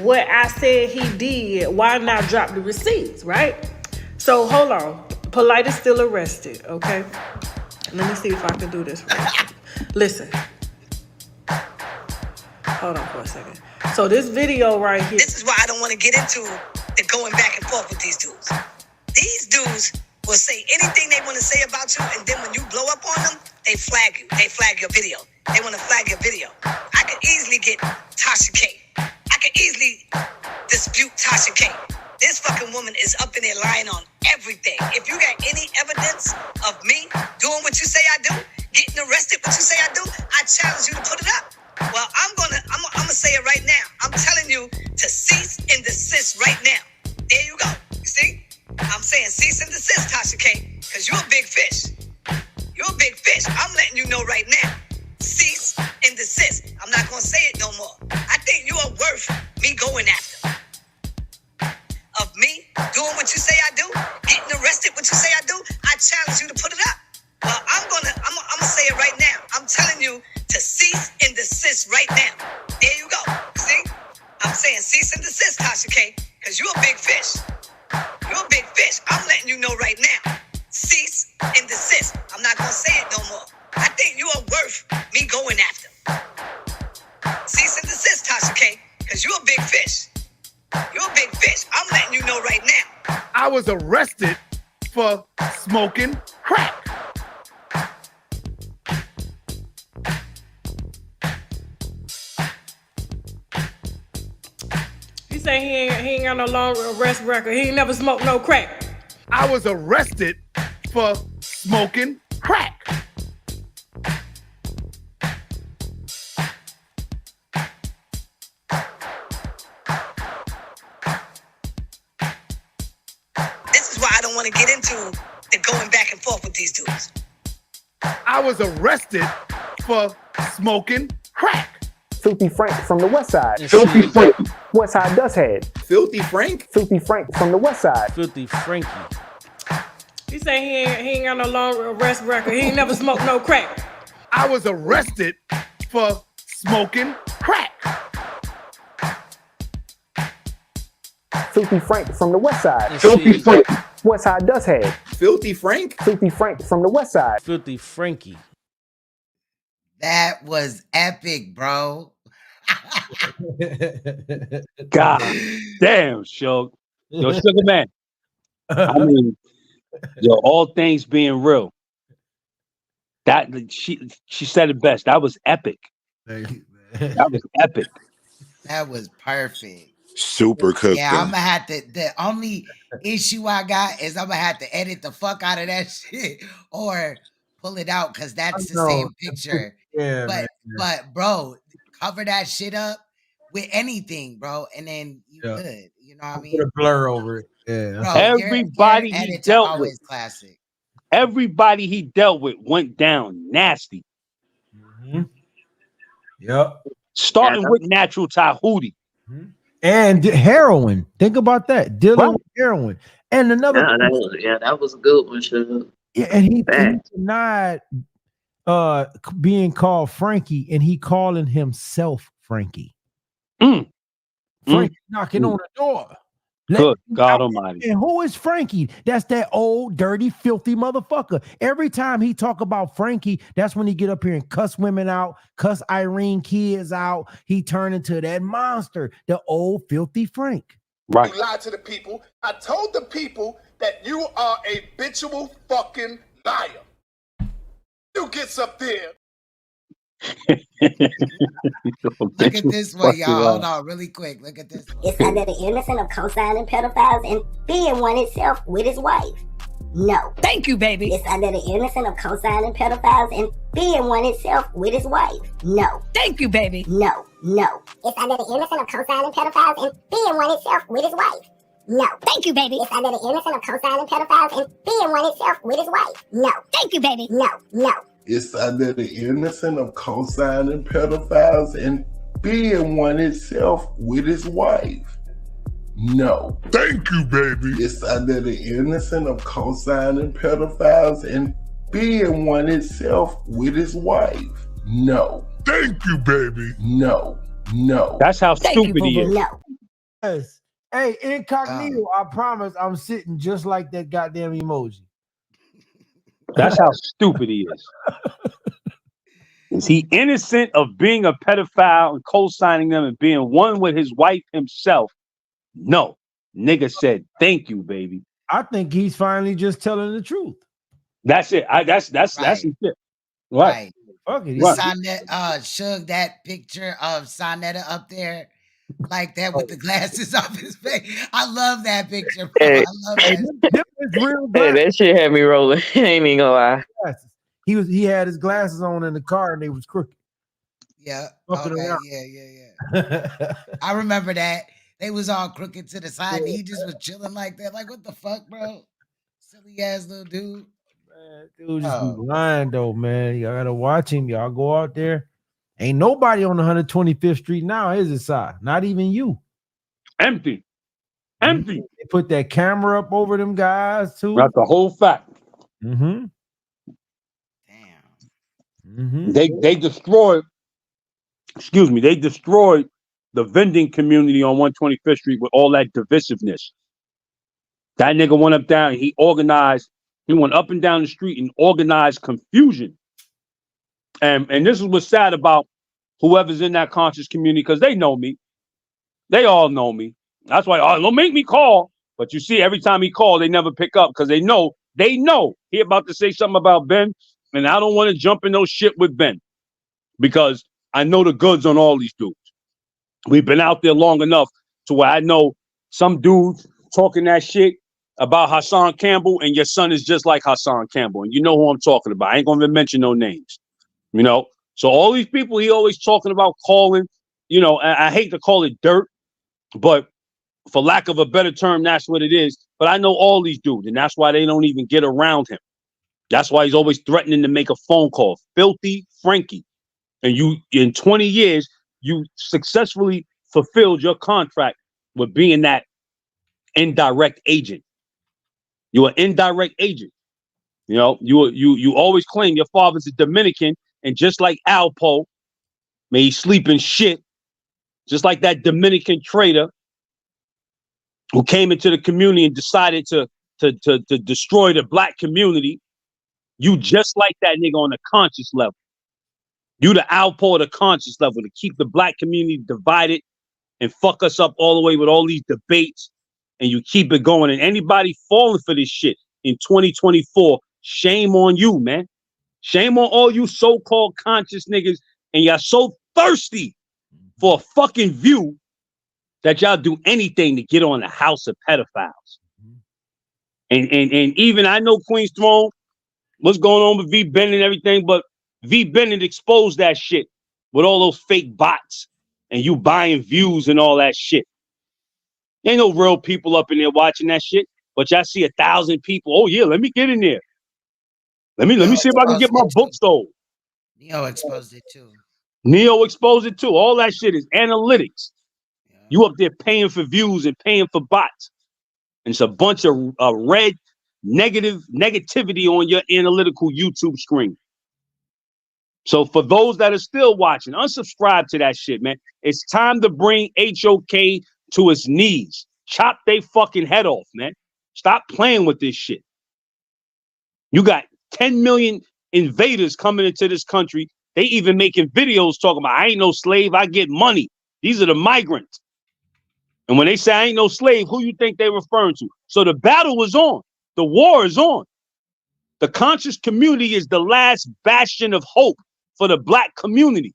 what I said he did, why not drop the receipts, right? So hold on. Polite is still arrested, okay? Let me see if I can do this right. Listen. Hold on for a second. So this video right here. This is why I don't want to get into the going back and forth with these dudes. These dudes will say anything they want to say about you, and then when you blow up on them, they flag you. They flag your video. They want to flag your video. I could easily get Tasha K. I could easily dispute Tasha K. This fucking woman is up in there lying on everything. If you got any evidence of me doing what you say I do, getting arrested what you say I do, I challenge you to put it up. Well, I'm gonna say it right now. I'm telling you to cease and desist right now. There you go. You see? I'm desist, Tasha K, because you're a big fish. You're a big fish. I'm letting you know right now. Cease and desist. I'm not going to say it no more. I think you are worth me going after. Of me doing what you say I do, getting arrested what you say I do, I challenge you to put it up. Well, I'm gonna say it right now. I'm telling you to cease and desist right now. There you go. See? I'm saying cease and desist, Tasha K, because you're a big fish. You're a big fish. I'm letting you know right now. Cease and desist. I'm not gonna say it no more. I think you are worth me going after. Cease and desist, Tasha K, because you're a big fish. You're a big fish. I'm letting you know right now. I was arrested for smoking crack. He say he ain't got no long arrest record. He ain't never smoked no crack. I was arrested for smoking crack. This is why I don't want to get into the going back and forth with these dudes. I was arrested for smoking crack. Filthy Frank from the West Side. Filthy Frank. West Side Dust Head. Filthy Frank? Filthy Frank from the West Side. Filthy Frankie. He say he ain't got no long arrest record. He ain't never smoked no crack. I was arrested for smoking crack. Filthy Frank from the West Side. Filthy Frank. West Side Dust Head. Filthy Frank? Filthy Frank from the West Side. Filthy Frankie. That was epic, bro. God damn, Shug. Yo, Sugar Man. I mean, yo, all things being real. That she said it best. That was epic. That was epic. That was perfect. Super cooked. Yeah, I'm gonna have to. The only issue I got is I'm gonna have to edit the fuck out of that shit or pull it out because that's the same picture. Yeah, but bro, cover that shit up with anything, bro, and then you good. You know what I mean? Put a blur over it. Yeah. Bro, Everybody your he edits dealt are always with, classic. everybody he dealt with went down nasty. Yep. Starting with Natural Tahuti. And heroin. Think about that. Dealing with heroin. And another that was a good one, Sugar. yeah, and he denied being called Frankie, and he calling himself Frankie. Frankie knocking on the door. Good God Almighty. And who is Frankie? That's that old, dirty, filthy motherfucker. Every time he talk about Frankie, that's when he get up here and cuss women out, cuss Irene kids out. He turn into that monster, the old filthy Frank. Right. You lied to the people. I told the people that you are a habitual fucking liar. You gets up there. Look at this one, y'all. Hold on, really quick. Look at this one. It's under the innocent of co-signing pedophiles and being one itself with his wife. No. Thank you, baby. It's under the innocent of co-signing pedophiles and being one itself with his wife. No. Thank you, baby. No. It's under the innocent of co-signing pedophiles and being one itself with his wife. No. Thank you, baby. It's under the innocent of co-signing pedophiles and being one itself with his wife. No. Thank you, baby. No. It's under the innocent of co-signing pedophiles and being one itself with his wife. No. Thank you, baby. It's under the innocent of co-signing pedophiles and being one itself with his wife. No. Thank you, baby. No. That's how stupid he is. No. Yes. Hey, incognito, I promise I'm sitting just like that goddamn emoji. That's how stupid he is. Is he innocent of being a pedophile and co-signing them and being one with his wife himself? No. Nigga said, thank you, baby. I think he's finally just telling the truth. That's it. That's it. Right. Fuck it. Saneter, Shug, that picture of Saneter up there, like that with the glasses off his face. I love that picture, bro. Hey. I love that. Hey, that shit had me rolling. Ain't even gonna lie. He had his glasses on in the car and they was crooked. Yeah. Fucking Okay. around. Yeah. I remember that. They was all crooked to the side and he just was chilling like that. Like, what the fuck, bro? Silly ass little dude. Dude just be lying though, man. Y'all gotta watch him. Y'all go out there. Ain't nobody on 125th Street now, is it, Si? Not even you. Empty. Empty. They put that camera up over them guys too. That's the whole fact. Mm-hmm. They destroyed, excuse me, they destroyed the vending community on 125th Street with all that divisiveness. That nigga went up down, he organized, he went up and down the street and organized confusion. And this is what's sad about whoever's in that conscious community, because they know me. They all know me. That's why, oh, don't make me call. But you see, every time he called, they never pick up because they know he about to say something about Ben, and I don't want to jump in no shit with Ben because I know the goods on all these dudes. We've been out there long enough to where I know some dudes talking that shit about Hassan Campbell, and your son is just like Hassan Campbell, and you know who I'm talking about. I ain't gonna mention no names, you know. So all these people he always talking about calling, you know, I hate to call it dirt, but for lack of a better term, that's what it is. But I know all these dudes, and that's why they don't even get around him. That's why he's always threatening to make a phone call. Filthy Frankie. And you, in 20 years, you successfully fulfilled your contract with being that indirect agent. You're an indirect agent. You know, you always claim your father's a Dominican, and just like Alpo, may he sleep in shit, just like that Dominican trader who came into the community and decided to destroy the black community. You just like that nigga on the conscious level. You the Alpo of the conscious level to keep the black community divided and fuck us up all the way with all these debates, and you keep it going. And anybody falling for this shit in 2024, shame on you, man. Shame on all you so-called conscious niggas, and y'all so thirsty for a fucking view that y'all do anything to get on the house of pedophiles. And even I know Queen's Throne, what's going on with V Bennett and everything, but V Bennett exposed that shit with all those fake bots and you buying views and all that shit. Ain't no real people up in there watching that shit, but y'all see 1,000 people. Oh yeah, let me get in there. Let me see if I can get my book sold. Neo exposed it too. Neo exposed it too. All that shit is analytics. You up there paying for views and paying for bots. And it's a bunch of red negativity on your analytical YouTube screen. So for those that are still watching, unsubscribe to that shit, man. It's time to bring HOK to his knees. Chop they fucking head off, man. Stop playing with this shit. You got 10 million invaders coming into this country. They even making videos talking about, I ain't no slave, I get money. These are the migrants. And when they say I ain't no slave, who you think they're referring to? So the battle is on. The war is on. The conscious community is the last bastion of hope for the black community.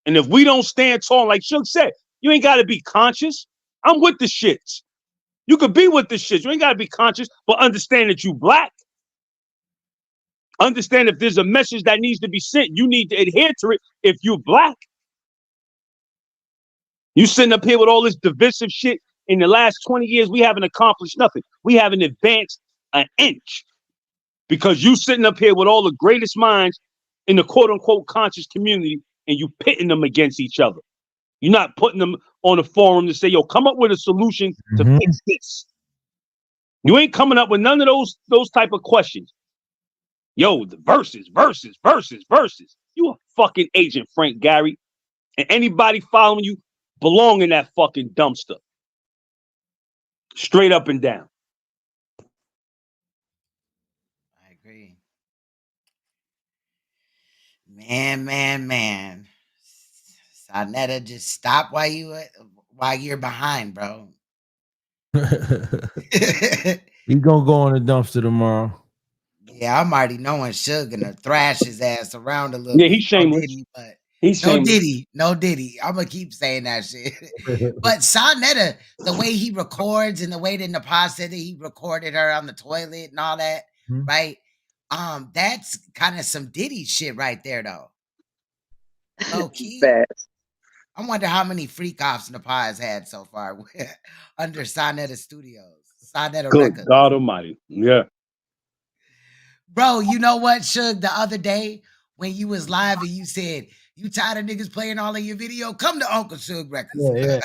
And if we don't stand tall, like Shook said, you ain't got to be conscious. I'm with the shits. You could be with the shits. You ain't got to be conscious, but understand that you black. Understand if there's a message that needs to be sent, you need to adhere to it if you're black. You sitting up here with all this divisive shit. In the last 20 years, we haven't accomplished nothing. We haven't advanced an inch because you sitting up here with all the greatest minds in the quote unquote conscious community and you pitting them against each other. You're not putting them on a forum to say, yo, come up with a solution to fix this. You ain't coming up with none of those type of questions. Yo, the verses. You a fucking agent, Frank Gary. And anybody following you belong in that fucking dumpster. Straight up and down. I agree. Man. Saneter, just stop while you're behind, bro. He gonna go on the dumpster tomorrow. Yeah, I'm already knowing Suge gonna thrash his ass around a little Yeah, bit. he's shameless. No Diddy, but He's no shameless. Diddy. I'm gonna keep saying that shit. But Saneter, the way he records and the way that Napaz said that he recorded her on the toilet and all that, right? That's kind of some Diddy shit right there, though. Low key. I wonder how many freak offs Napaz had so far under Saneter Studios, Saneter Good Records. God Almighty. Yeah. Bro, you know what, Suge? The other day when you was live and you said, you tired of niggas playing all of your video? Come to Uncle Suge Records. Yeah.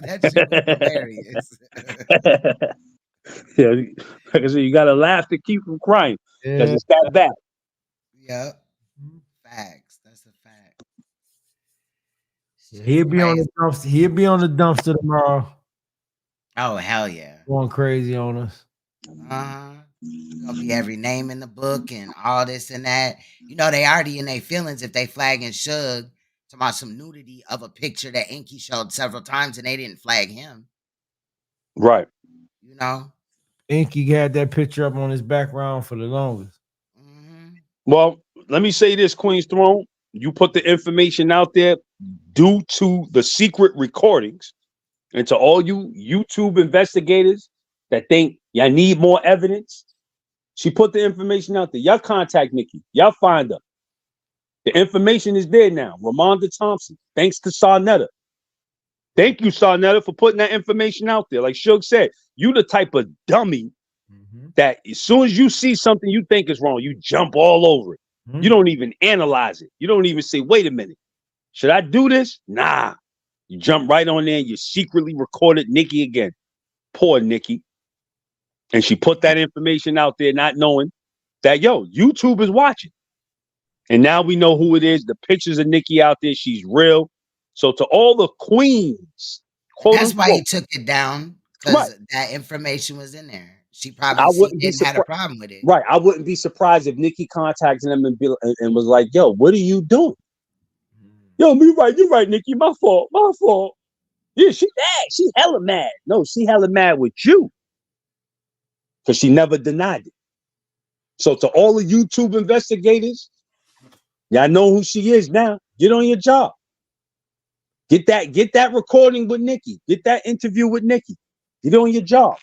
That shit was hilarious. Yeah, like I said, you gotta laugh to keep from crying because it's that bad. Yep. Facts. That's a fact. He'll be on the dumpster. He'll be on the dumpster tomorrow. Oh, hell yeah. Going crazy on us. Gonna be every name in the book and all this and that. You know, they already in their feelings if they flagging Suge talking about some nudity of a picture that Inky showed several times and they didn't flag him. Right. You know? Inky had that picture up on his background for the longest. Well, let me say this, Queen's Throne. You put the information out there due to the secret recordings, and to all you YouTube investigators that think y'all need more evidence, she put the information out there. Y'all contact Nikki. Y'all find her. The information is there now. Ramonda Thompson, thanks to Saneter. Thank you, Saneter, for putting that information out there. Like Suge said, you the type of dummy that as soon as you see something you think is wrong, you jump all over it. You don't even analyze it. You don't even say, wait a minute, should I do this? Nah. You jump right on there and you secretly recorded Nikki again. Poor Nikki. And she put that information out there not knowing that, yo, YouTube is watching. And now we know who it is. The pictures of Nikki out there, she's real. So to all the queens, that's why he took it down, because that information was in there. She probably didn't have a problem with it. Right. I wouldn't be surprised if Nikki contacted him and was like, yo, what are you doing? Yo, you're right, Nikki. My fault. Yeah, she mad. She hella mad. No, she hella mad with you. Because she never denied it. So to all the YouTube investigators, y'all know who she is now. Get on your job. Get that recording with Nikki. Get that interview with Nikki. Get on your job.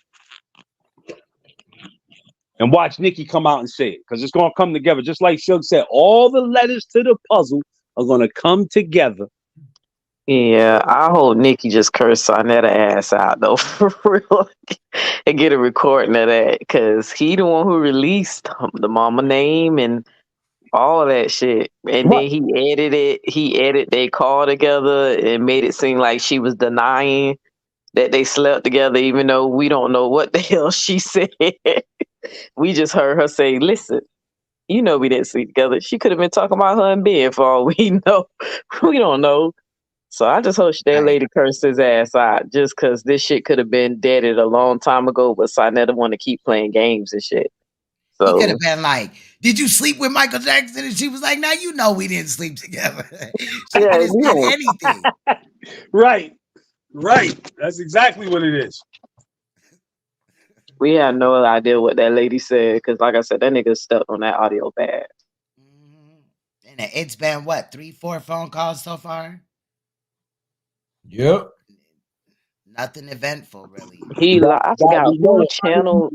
And watch Nikki come out and say it. Because it's going to come together. Just like Suge said, all the letters to the puzzle are going to come together. Yeah, I hope Nikki just cursed Saneter ass out though, for real, and get a recording of that, because he the one who released the mama name and all that shit, and then he edited their call together and made it seem like she was denying that they slept together, even though we don't know what the hell she said. We just heard her say, listen, you know we didn't sleep together. She could have been talking about her in bed for all we know. We don't know. So I just hope that lady cursed his ass out, just because this shit could have been deaded a long time ago, but Saneter want to keep playing games and shit. So he could have been like, did you sleep with Michael Jackson? And she was like, now you know we didn't sleep together. She could have said anything. Right. That's exactly what it is. We had no idea what that lady said, because like I said, that nigga stuck on that audio bad. And it's been what, 3-4 phone calls so far? Yep. Nothing eventful, really. I forgot who channel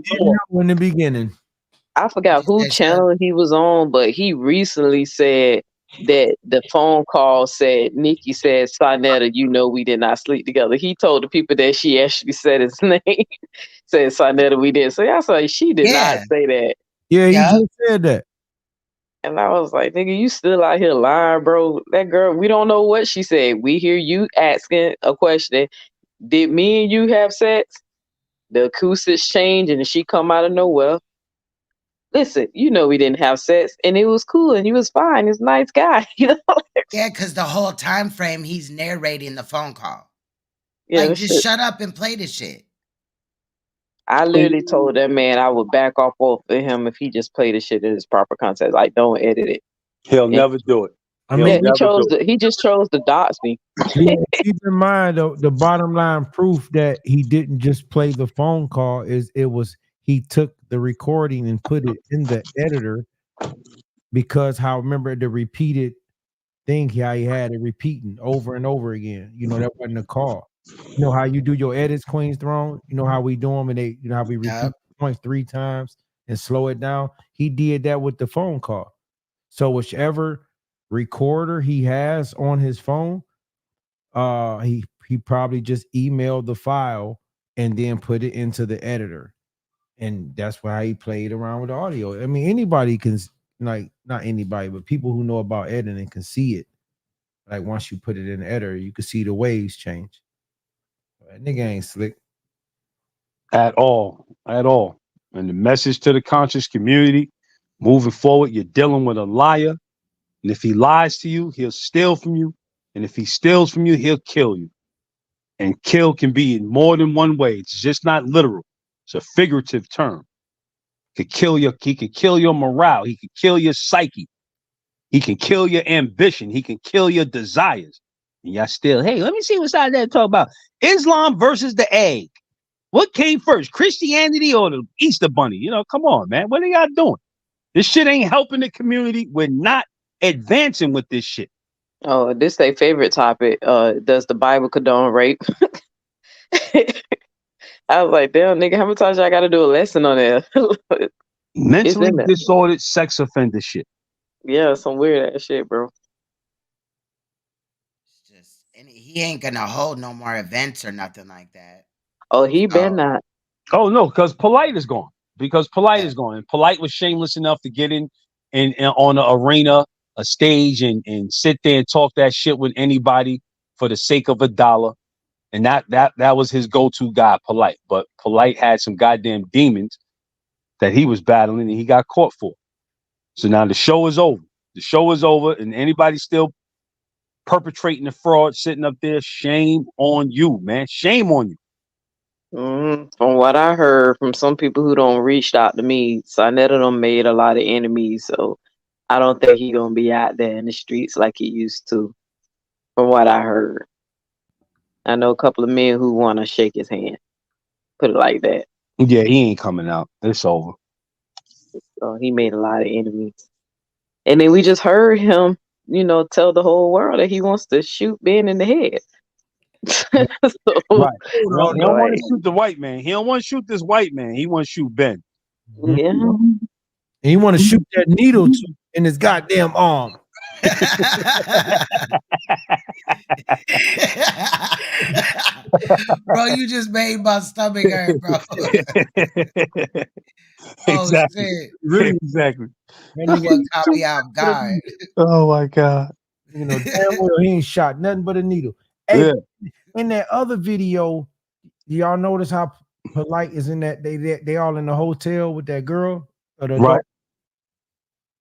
in the beginning. I forgot who channel he was on, but he recently said that the phone call said, Nikki said, Saneter, you know we did not sleep together. He told the people that she actually said his name. Said, Saneter, we did. So I was like, she did not say that. Yeah, he just said that. And I was like, nigga, you still out here lying, bro. That girl, we don't know what she said. We hear you asking a question. Did me and you have sex? The acoustics change and she come out of nowhere. Listen, you know we didn't have sex and it was cool and he was fine. He's a nice guy, you know? Yeah, because the whole time frame he's narrating the phone call. Yeah, like, just shut up and play the shit. I literally told that man I would back off of him if he just played the shit in his proper context. Like, don't edit it. He'll never do it. He just chose to dox me. Yeah, keep in mind though, the bottom line proof that he didn't just play the phone call is he took the recording and put it in the editor, because remember the repeated thing, how he had it repeating over and over again. You know, that wasn't a call. You know how you do your edits, Queen's Throne? You know how we do them, and you know how we repeat points 3 times and slow it down? He did that with the phone call. So whichever recorder he has on his phone, he probably just emailed the file and then put it into the editor. And that's why he played around with the audio. I mean, anybody can, like, not anybody, but people who know about editing can see it. Like, once you put it in the editor, you can see the waves change. That nigga ain't slick. At all. At all. And the message to the conscious community, moving forward, you're dealing with a liar. And if he lies to you, he'll steal from you. And if he steals from you, he'll kill you. And kill can be in more than one way. It's just not literal. It's a figurative term. He could kill your morale. He could kill your psyche. He can kill your ambition. He can kill your desires. And y'all still, hey, let me see what's out there to talk about. Islam versus the egg. What came first, Christianity or the Easter Bunny? You know, come on, man. What are y'all doing? This shit ain't helping the community. We're not advancing with this shit. Oh, this their favorite topic. Does the Bible condone rape? I was like, damn, nigga, how many times I got to do a lesson on that? Mentally disordered sex offender shit. Yeah, some weird ass shit, bro. And he ain't gonna hold no more events or nothing like that. Oh, he better not. Oh no, because Polite is gone. Is gone. And Polite was shameless enough to get in on an arena, a stage, and sit there and talk that shit with anybody for the sake of $1. And that was his go-to guy, Polite. But Polite had some goddamn demons that he was battling, and he got caught for. So now the show is over. The show is over, and anybody still perpetrating the fraud, sitting up there, shame on you, man. Shame on you. From what I heard from some people who don't reached out to me, Saneter done made a lot of enemies, so I don't think he gonna be out there in the streets like he used to. From what I heard, I know a couple of men who want to shake his hand. Put it like that. Yeah, he ain't coming out. It's over. So he made a lot of enemies, and then we just heard him, tell the whole world that he wants to shoot Ben in the head. Right. He don't want to shoot the white man. He don't want to shoot this white man. He want to shoot Ben. Yeah. And he want to shoot that needle in his goddamn arm. Bro, you just made my stomach hurt, bro. Exactly. Shit. Really, exactly. That one caught me off guard. Oh my God. Damn well he ain't shot nothing but a needle. Hey, in that other video, y'all notice how Polite is in that? They all in the hotel with that girl, or the right?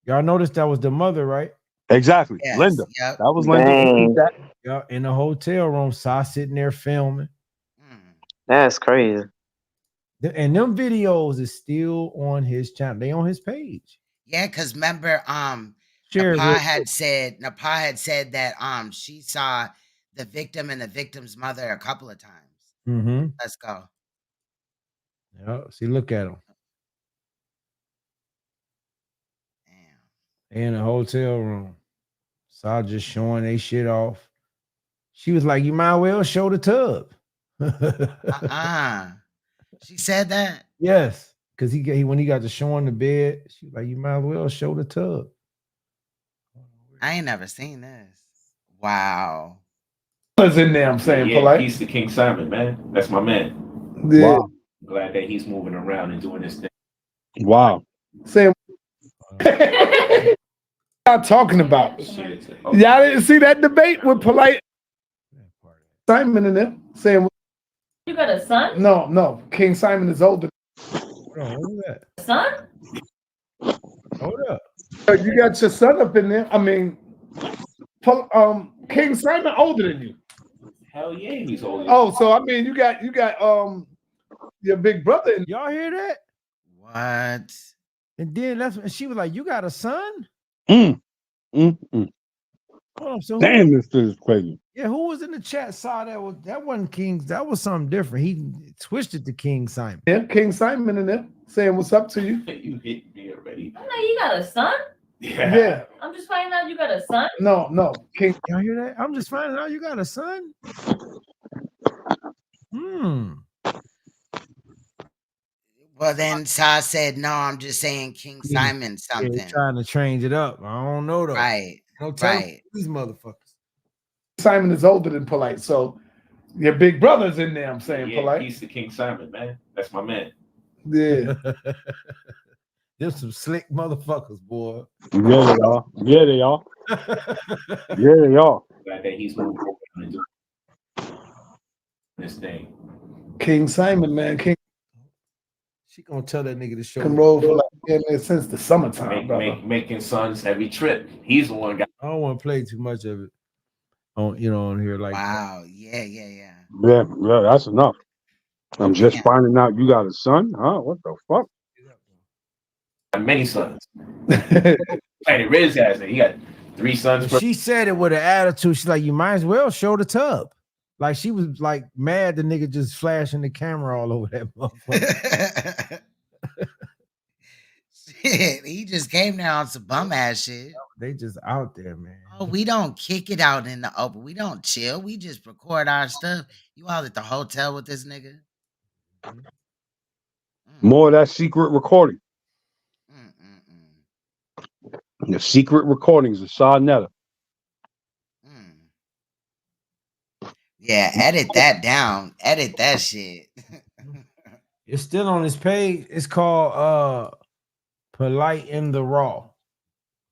Y'all noticed that was the mother, right? Exactly. Yes, Linda. Yep. That was Linda. Yeah, in the hotel room, Sa sitting there filming. That's crazy. Mm-hmm. And them videos is still on his channel. They on his page. Yeah, because remember, Napa had said that she saw the victim and the victim's mother a couple of times. Let's go. Yeah, see, look at them. Damn. In a hotel room. Saw just showing they shit off. She was like, you might well show the tub. She said that? Yes. Because when he got to showing the bed, she was like, you might well show the tub. I ain't never seen this. Wow. What's in there? I'm saying, Polite. He's the King Simon, man. That's my man. Yeah. Wow. I'm glad that he's moving around and doing this thing. Wow. Saying y'all talking about? Y'all didn't see that debate with Polite Simon in there saying you got a son? No. King Simon is older. Hold on, what is that? Son? Hold up. You got your son up in there. I mean, King Simon older than you. Hell yeah, he's older. Oh, so I mean, you got your big brother. Y'all hear that? What? And then that's when she was like, "You got a son?" Oh, so damn, this is crazy. Yeah, who was in the chat saw that wasn't King. That was something different. He switched it to King Simon. Yeah, King Simon in there saying, "What's up to you?" You hit me already. I know you got a son. Yeah. I'm just finding out you got a son. No. King, y'all hear that? I'm just finding out you got a son. Well, then Sa said, no, I'm just saying King Simon something. Yeah, trying to change it up. I don't know though. Right. Don't tell these motherfuckers. Simon is older than Polite, so your big brother's in there. I'm saying, Yeah, Polite. he's the King Simon, man. That's my man. Yeah. Them some slick motherfuckers, boy. Yeah, they are. Yeah, they are. Yeah, they are. Glad that he's moving over and doing this thing. King Simon, man. King She gonna tell that nigga to show can up. roll for like since the summertime, brother. Making Son's every trip. He's the one got. I don't want to play too much of it on on here like wow. Yeah, yeah, yeah. Yeah, yeah, that's enough. I'm just finding out you got a son? Huh? What the fuck? Many sons. Planet Riz has it. He got 3 sons. She said it with an attitude. She's like, you might as well show the tub. Like she was like mad the nigga just flashing the camera all over that motherfucker. Shit, he just came down on some bum ass shit. They just out there, man. Oh, we don't kick it out in the open. We don't chill. We just record our stuff. You all at the hotel with this nigga? More of that secret recording. The secret recordings of Saneter. Yeah, edit that down. Edit that shit. It's still on his page. It's called Polite in the Raw.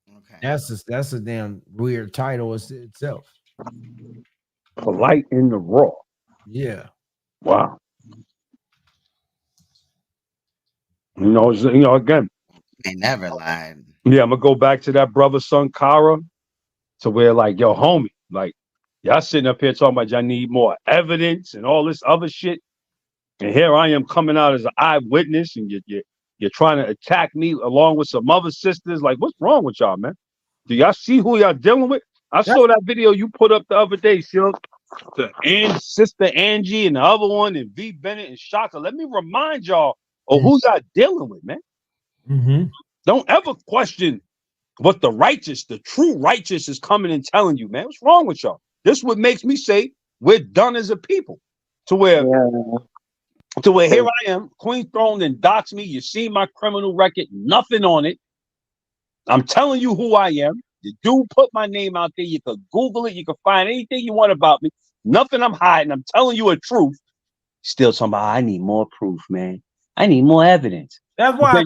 Okay. That's a damn weird title itself. Polite in the Raw. Yeah. Wow. You know, again. They never lied. Yeah, I'm gonna go back to that brother son Kara, to where like, yo, homie, like y'all sitting up here talking about y'all need more evidence and all this other shit, and here I am coming out as an eyewitness, and you're trying to attack me along with some other sisters. Like, what's wrong with y'all, man? Do y'all see who y'all dealing with? I saw that video you put up the other day, Silk. The sister Angie and the other one, and V Bennett and Shaka. Let me remind y'all of who y'all dealing with, man. Mm-hmm. Don't ever question what the true righteous is coming and telling you, man. What's wrong with y'all? This is what makes me say we're done as a people. To where here I am, Queen Throne and dox me. You see my criminal record, nothing on it. I'm telling you who I am. The dude put my name out there. You can Google it. You can find anything you want about me. Nothing I'm hiding. I'm telling you a truth. Still talking about, I need more proof, man. I need more evidence. That's why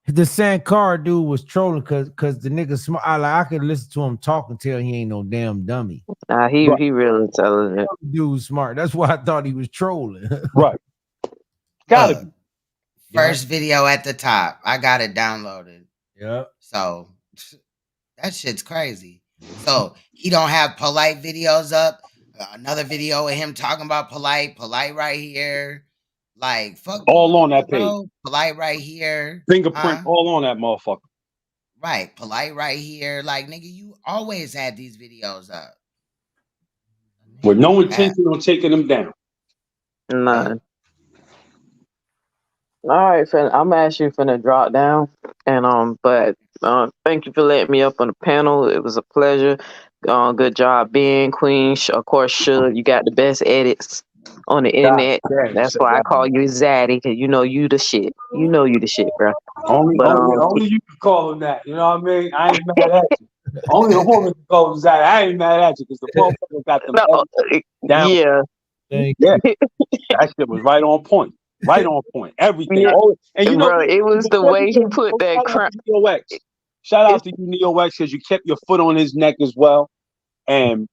the Sankara dude was trolling because the nigga smart. I could listen to him talk and tell he ain't no damn dummy. Nah, he really intelligent. Dude smart. That's why I thought he was trolling. Right. Gotta be. First video at the top. I got it downloaded. Yeah. So that shit's crazy. So he don't have Polite videos up. Another video of him talking about Polite right here. Like, fuck. All on that page. Polite right here. Fingerprint all on that motherfucker. Right. Polite right here. Like, nigga, you always had these videos up. With no intention on taking them down. None. All right, I'm actually finna drop down. And but thank you for letting me up on the panel. It was a pleasure. Good job being Queen. Of course, you got the best edits on the internet. That's why I call you Zaddy, because you know you the shit. You know you the shit, bro. Only you can call him that. You know what I mean? I ain't mad at you. Only a woman can call him Zaddy. I ain't mad at you because the motherfucker got them down. Yeah. That shit was right on point. Right on point. Everything. Yeah. And you know, bro, it was the way he put that crap. Shout out to you, Neo X, because you kept your foot on his neck as well. And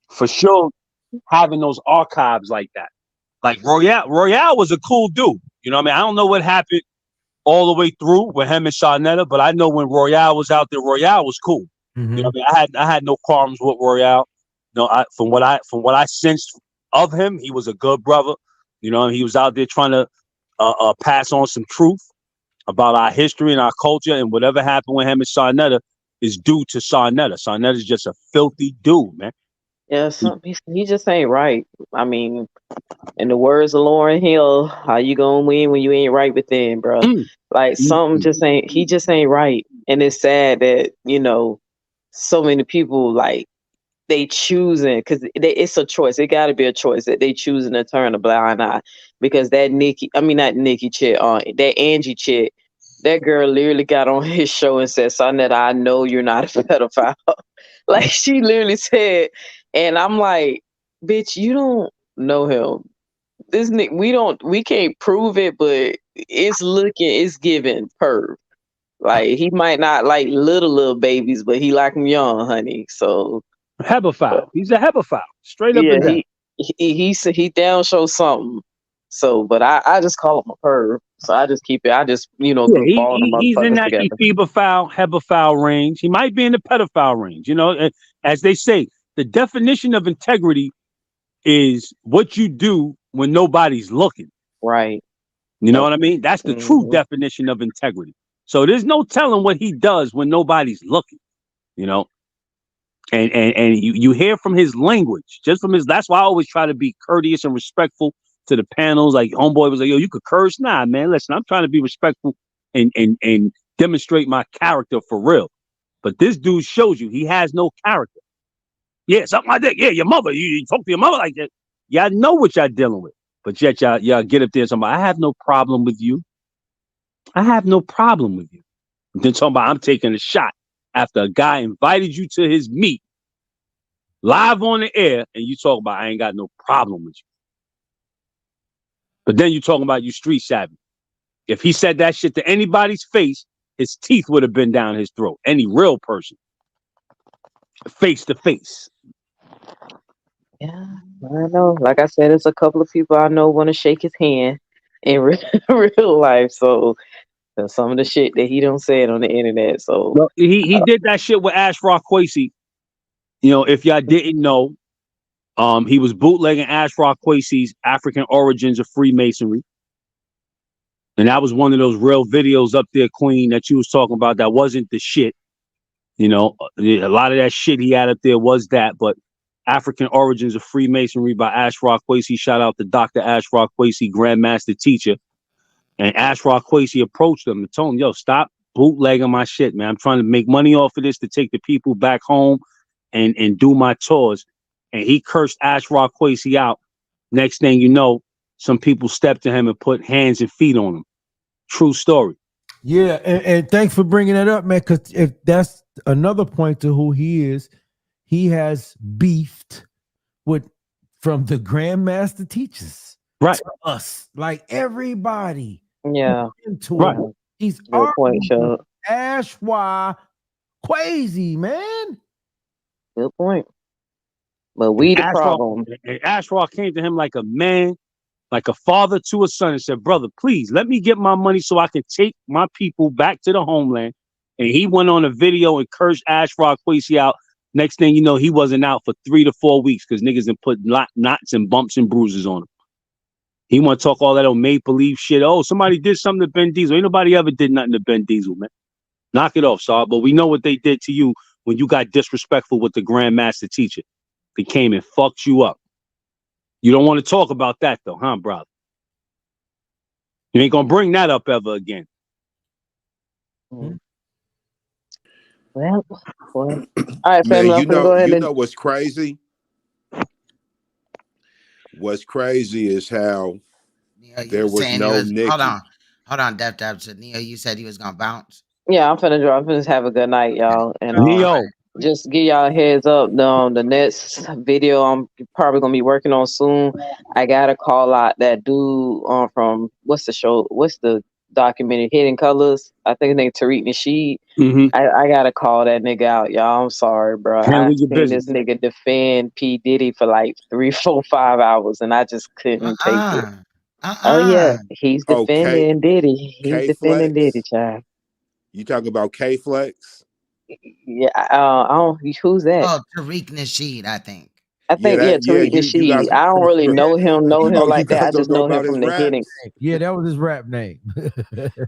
for sure, having those archives like that. Like Royale was a cool dude. You know what I mean? I don't know what happened all the way through with him and Saneter, but I know when Royale was out there, Royale was cool. Mm-hmm. You know what I mean? I had no problems with Royale. You know, from what I sensed of him, he was a good brother. You know, he was out there trying to pass on some truth about our history and our culture, and whatever happened with him and Saneter is due to Saneter. Saneter is just a filthy dude, man. Yeah, he just ain't right. I mean, in the words of Lauryn Hill, how you gonna win when you ain't right within, bro? Like something he just ain't right. And it's sad that, you know, so many people like they choosing, because it's a choice. It got to be a choice that they choosing to turn a blind eye, because that not Nikki chick, that Angie chick, that girl literally got on his show and said, Saneter, I know you're not a pedophile. Like she literally said, and I'm like, bitch, you don't know him. This we can't prove it, but it's giving perv. Like he might not like little babies, but he like them young, honey. So Hebephile. He's a hebephile. Straight up yeah, and down. he down show something. So, but I just call him a perv. So I just keep it. I just Yeah, group all the he's in motherfuckers that together. ephebophile, hebephile range. He might be in the pedophile range. You know, as they say, the definition of integrity is what you do when nobody's looking. Right. You know what I mean? That's the true definition of integrity. So there's no telling what he does when nobody's looking. You know, and you hear from his language, just from his. That's why I always try to be courteous and respectful to the panels. Like homeboy was like, yo, you could curse? Nah, man, listen, I'm trying to be respectful and demonstrate my character for real. But this dude shows you he has no character. Yeah, something like that. Yeah, your mother, you talk to your mother like that. Yeah, I know what y'all dealing with. But yet y'all get up there and somebody, I have no problem with you. I have no problem with you. And then talking about I'm taking a shot after a guy invited you to his meet live on the air, and you talk about I ain't got no problem with you. But then you talking about you street savvy. If he said that shit to anybody's face, his teeth would have been down his throat. Any real person. Face to face. Yeah, I know. Like I said, there's a couple of people I know want to shake his hand in real life. So some of the shit that he don't say it on the internet. So well, he did that shit with Ashraf Kwesi. You know, if y'all didn't know, he was bootlegging Ashraf Kwesi's African Origins of Freemasonry. And that was one of those real videos up there, Queen, that you was talking about. That wasn't the shit. You know, a lot of that shit he had up there was that, but African Origins of Freemasonry by Ashraf Kwesi. Shout out to Dr. Ashraf Kwesi, Grandmaster Teacher. And Ashraf Kwesi approached him and told him, yo, stop bootlegging my shit, man. I'm trying to make money off of this to take the people back home and do my tours. And he cursed Ashraf Kwesi out. Next thing you know, some people stepped to him and put hands and feet on him. True story. Yeah, and thanks for bringing that up, man, because if that's another point to who he is, he has beefed with from the Grandmaster Teachers to us, like everybody. Yeah, right. He's arguing Ashraf Kwesi, man. Good point. But we the problem. Ashraf came to him like a man, like a father to a son, and said, brother, please let me get my money so I can take my people back to the homeland. And he went on a video and cursed Ashraf Kwesi out. Next thing you know, he wasn't out for 3 to 4 weeks because niggas had put knots and bumps and bruises on him. He want to talk all that old make-believe shit. Oh, somebody did something to Ben Diesel. Ain't nobody ever did nothing to Ben Diesel, man. Knock it off, Saul. But we know what they did to you when you got disrespectful with the Grandmaster Teacher. They came and fucked you up. You don't want to talk about that, though, huh, brother? You ain't going to bring that up ever again. Well, all right, man, family, you know what's crazy? What's crazy is how there was no Nicki. Hold on, Def. So Neo, you said he was gonna bounce. Yeah, I'm finna drop. I'm finna have a good night, y'all. And Neo, just give y'all a heads up. The next video I'm probably gonna be working on soon. I gotta call out that dude from what's the show? What's the documentary? Hidden Colors. I think his name Tariq Nasheed. I gotta call that nigga out, y'all. I'm sorry, bro. I seen this nigga defend P. Diddy for like 3, 4, 5 hours, and I just couldn't take it. Oh yeah, he's defending Diddy. He's defending Diddy, child. You talking about K-Flex? Yeah, I don't. Who's that? Oh, Tariq Nasheed, I think. Tariq Nasheed. I don't really know him like that. I just know him from the Hidden. Yeah, that was his rap name.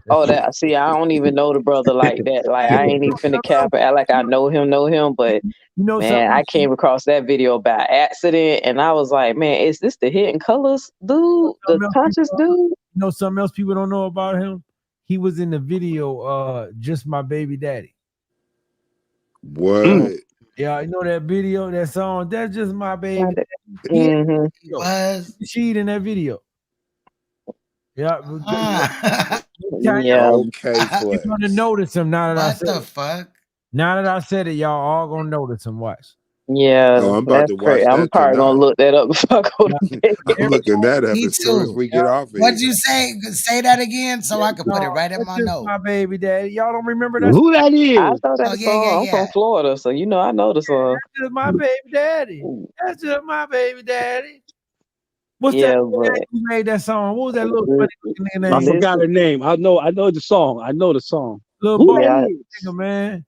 Oh, that. See, I don't even know the brother like that. Like, I ain't even finna cap it. Act like I know him. But man, I came across that video by accident, and I was like, man, is this the Hidden Colors dude, the conscious dude? You know something else people don't know about him? He was in the video, Just My Baby Daddy. What? Yeah, you know that video, that song, That's Just My Baby. He was Sheed in that video. Yeah. Yeah. Okay, you're gonna notice him now that I said What the fuck? Now that I said it, y'all all gonna notice him. Watch. Yeah, Oh, I'm about that's to watch crazy. I'm that probably gonna tonight. look that up before I go to bed. I'm looking that up Me as soon as too. we get off of What'd here. you say? Say that again so I can put it right in That's my just note. my baby daddy. Y'all don't remember that? Who that I is? know Oh that yeah, song. I'm from Florida, so you know I know the song. That's just my baby daddy. That's just my baby daddy. What's Yeah, that but nigga who made that song? What was that little funny looking nigga I name? forgot the name. I know the song. I know the song. Little Who bald that yeah, is? nigga, man.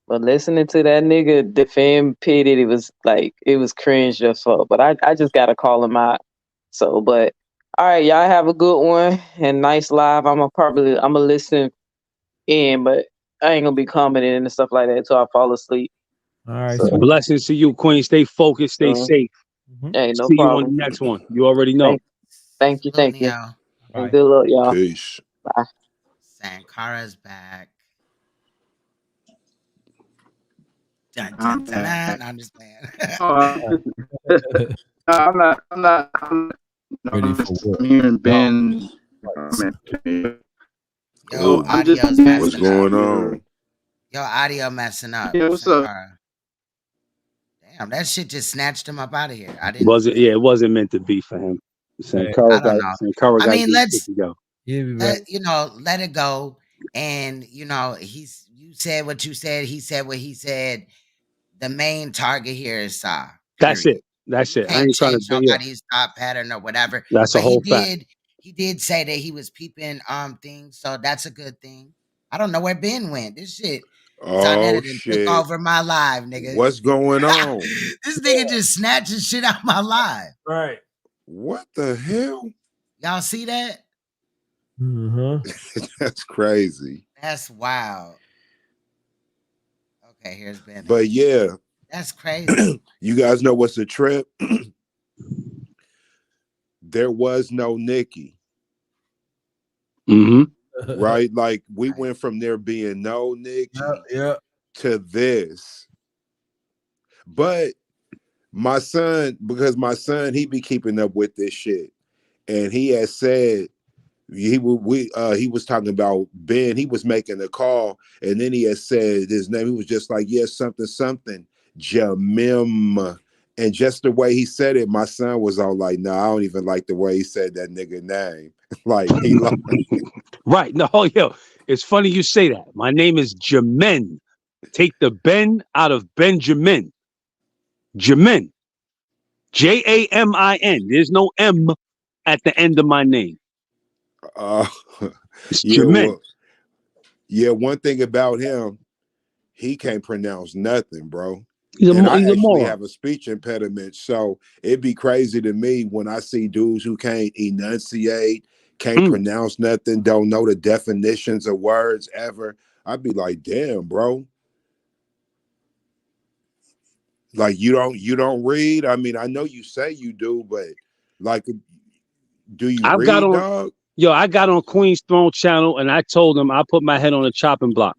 but listening to that nigga defend P Diddy was like it was cringe just fuck. But I just gotta call him out. So, but all right, y'all have a good one and nice live. I'm gonna listen in, but I ain't gonna be commenting and stuff like that until I fall asleep. All right, So, sweet. Blessings to you, Queen. Stay focused. Stay safe. hey, no See you on the problem. next one. You already know. Thank you. Salute, y'all. And good luck, y'all. Peace. Bye. Sankara's back. Dun, I'm dun, dun, back. dun. I'm just playing. I'm not. Ready for what? I'm hearing Ben. Yo, I'm just audio's What's messing up. going on? Yo, audio messing up. Yeah, what's up? Sankara. Damn, that shit just snatched him up out of here. I didn't Wasn't even. it wasn't meant to be for him. Hey, I don't know. Sankara I got mean, to let's go. He'll be back. let it go. And you said what you said. He said what he said. The main target here is Sa. That's Period. it. That's it. I Can't ain't trying to change be. Yeah, nobody's thought pattern or whatever. that's a But whole fact. he did say that he was peeping things, so that's a good thing. I don't know where Ben went. This shit, Oh Saneter done took shit. over my live, nigga. What's going on? This nigga just snatching shit out my live. Right. What the hell? Y'all see that? That's crazy. That's wild. Okay, here's Ben. But yeah, That's crazy. you guys know what's a trip? There was no Nicki. Right? Like we went from there being no Nicki to this. But my son, because my son, he be keeping up with this shit. And he has said he was talking about Ben, he was making a call, and then he had said his name. He was just like, yes, something, Jamim. And just the way he said it, my son was all like, no, I don't even like the way he said that nigga name. Like he like Right. No, yo, it's funny you say that. My name is Jamin. Take the Ben out of Benjamin. Jamin. Jamin. There's no M at the end of my name. It's yeah, Jamin. well, yeah, one thing about him, he can't pronounce nothing, bro. He's And I a actually moron. have a speech impediment, so it'd be crazy to me when I see dudes who can't enunciate, can't pronounce nothing, don't know the definitions of words ever. I'd be like, damn, bro. Like you don't read. I mean, I know you say you do, but like, do you I read, dog? got on Queen's Throne channel and I told him I put my head on a chopping block.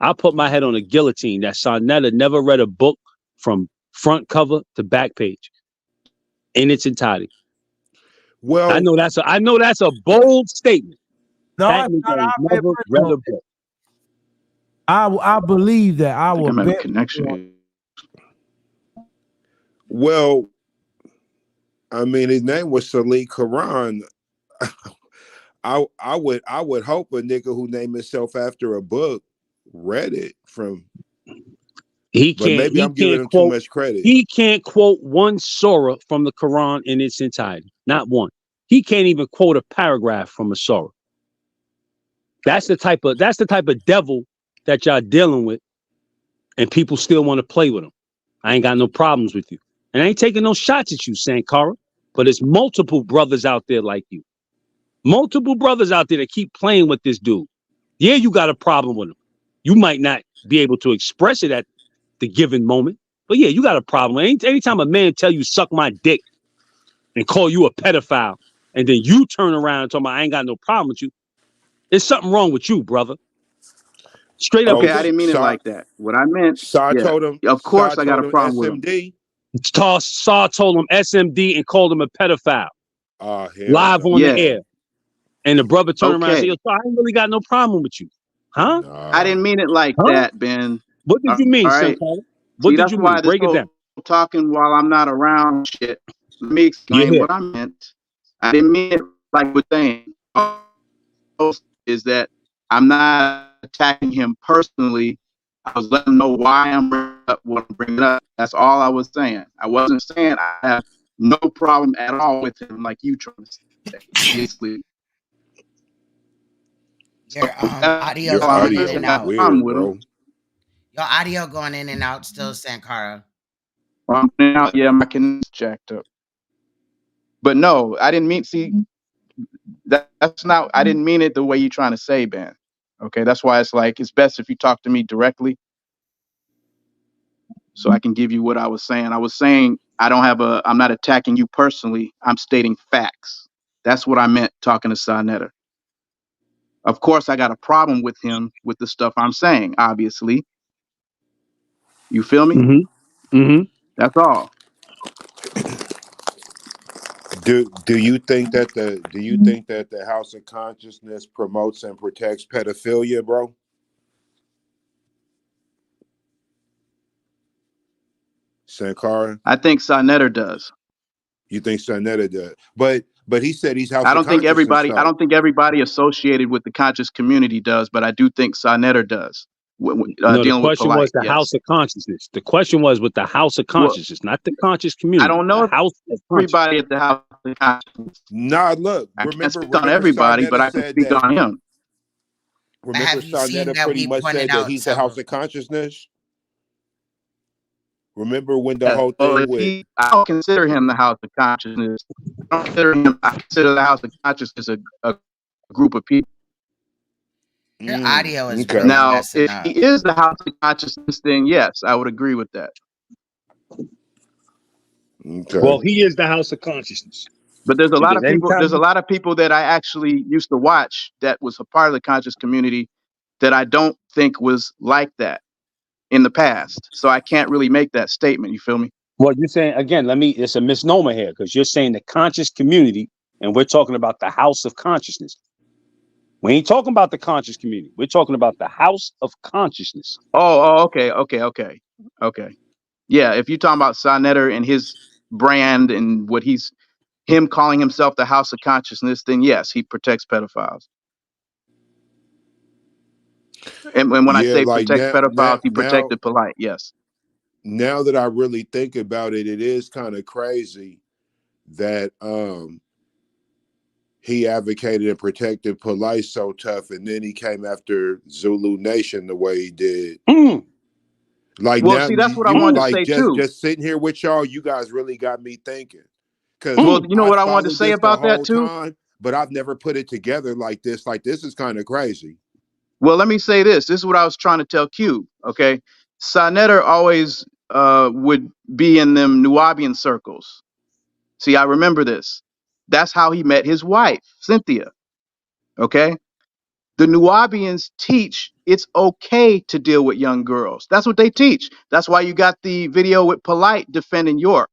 I put my head on a guillotine. That Saneter never read a book from front cover to back page in its entirety. Well, I know that's a bold statement. No, That it's not. nigga I never read a book. I believe that. I will bet. Connection. Well, I mean, his name was Salih Quran. I would hope a nigga who named himself after a book read it from. He But can't. maybe He I'm giving can't him quote. too much credit. He can't quote one surah from the Quran in its entirety. Not one. He can't even quote a paragraph from a surah. That's the type of devil that y'all dealing with, and people still want to play with him. I ain't got no problems with you, and I ain't taking no shots at you, Sankara. But it's multiple brothers out there like you. Multiple brothers out there that keep playing with this dude. Yeah, you got a problem with him. You might not be able to express it at the given moment, but yeah, you got a problem. Anytime a man tell you suck my dick and call you a pedophile, and then you turn around and talk about I ain't got no problem with you, there's something wrong with you, brother. Straight up. Okay, I didn't mean it like that. What I meant, told him. of course, I got a problem with him. SMD. Saw told him SMD and called him a pedophile. Live No. on the air. And the brother turned around and said, Okay. yo, so I ain't really got no problem with you. Huh? I didn't mean it like that, Ben. What did you mean, all right. Sankara? What did you mean? Break it down. Talking while I'm not around shit. Let me explain what I meant. I didn't mean it like we're saying. Is that I'm not attacking him personally. I was letting him know why I'm bringing up what I'm bringing up. That's all I was saying. I wasn't saying I have no problem at all with him like you trying to say. Basically. Your audio going in and out. Mm-hmm. Your audio going in and out still, Sankara. Yeah, my connection's jacked up. But no, I didn't mean. See, that's not. I didn't mean it the way you're trying to say, Ben. Okay, that's why it's like it's best if you talk to me directly, so I can give you what I was saying. I was saying I'm not attacking you personally. I'm stating facts. That's what I meant talking to Saneter. Of course, I got a problem with him with the stuff I'm saying. Obviously, you feel me? Mm-hmm. Mm-hmm. That's all. Do you think that the House of Consciousness promotes and protects pedophilia, bro? Sankara? I think Saneter does. You think Saneter does? But he said he's House I of don't think Consciousness. everybody. I don't think everybody associated with the conscious community does, but I do think Saneter does. No, the Dealing with question polite, was the yes. House of Consciousness. The question was with the House of Consciousness, not the conscious community. I don't know the if House of everybody at the House of Consciousness. Nah, look. I can't speak on everybody, but I can speak on him. Remember, have you seen Saneter that pretty we much pointed said that out he's the several- House of Consciousness. Remember when the whole Well, thing if with I don't consider him the House of Consciousness. I consider the House of Consciousness a group of people. Your audio is okay. really Now, messing if up. he is the House of Consciousness, then yes, I would agree with that. Okay. Well, he is the House of Consciousness. But there's a lot of Because people. anytime There's a lot of people that I actually used to watch that was a part of the conscious community that I don't think was like that in the past. So I can't really make that statement. You feel me? Well, you're saying again, it's a misnomer here because you're saying the conscious community, and we're talking about the House of Consciousness. We ain't talking about the conscious community. We're talking about the House of Consciousness. Okay. Yeah, if you're talking about Saneter and his brand and what him calling himself the House of Consciousness, then yes, he protects pedophiles. And when I say like protects pedophiles, he now, protected polite. Yes. now that I really think about it, it is kind of crazy that he advocated and protected Polite so tough, and then he came after Zulu Nation the way he did. Like Well, now, see, that's what I wanted to say too. just sitting here with y'all, you guys really got me thinking. Because well, you know what I wanted to say about that too. But I've never put it together like this. Like this is kind of crazy. Well, let me say this. This is what I was trying to tell Q. Okay, Saneter always would be in them Nubian circles. See, I remember this. That's how he met his wife, Cynthia. Okay, the Nubians teach it's okay to deal with young girls. That's what they teach. That's why you got the video with Polite defending York,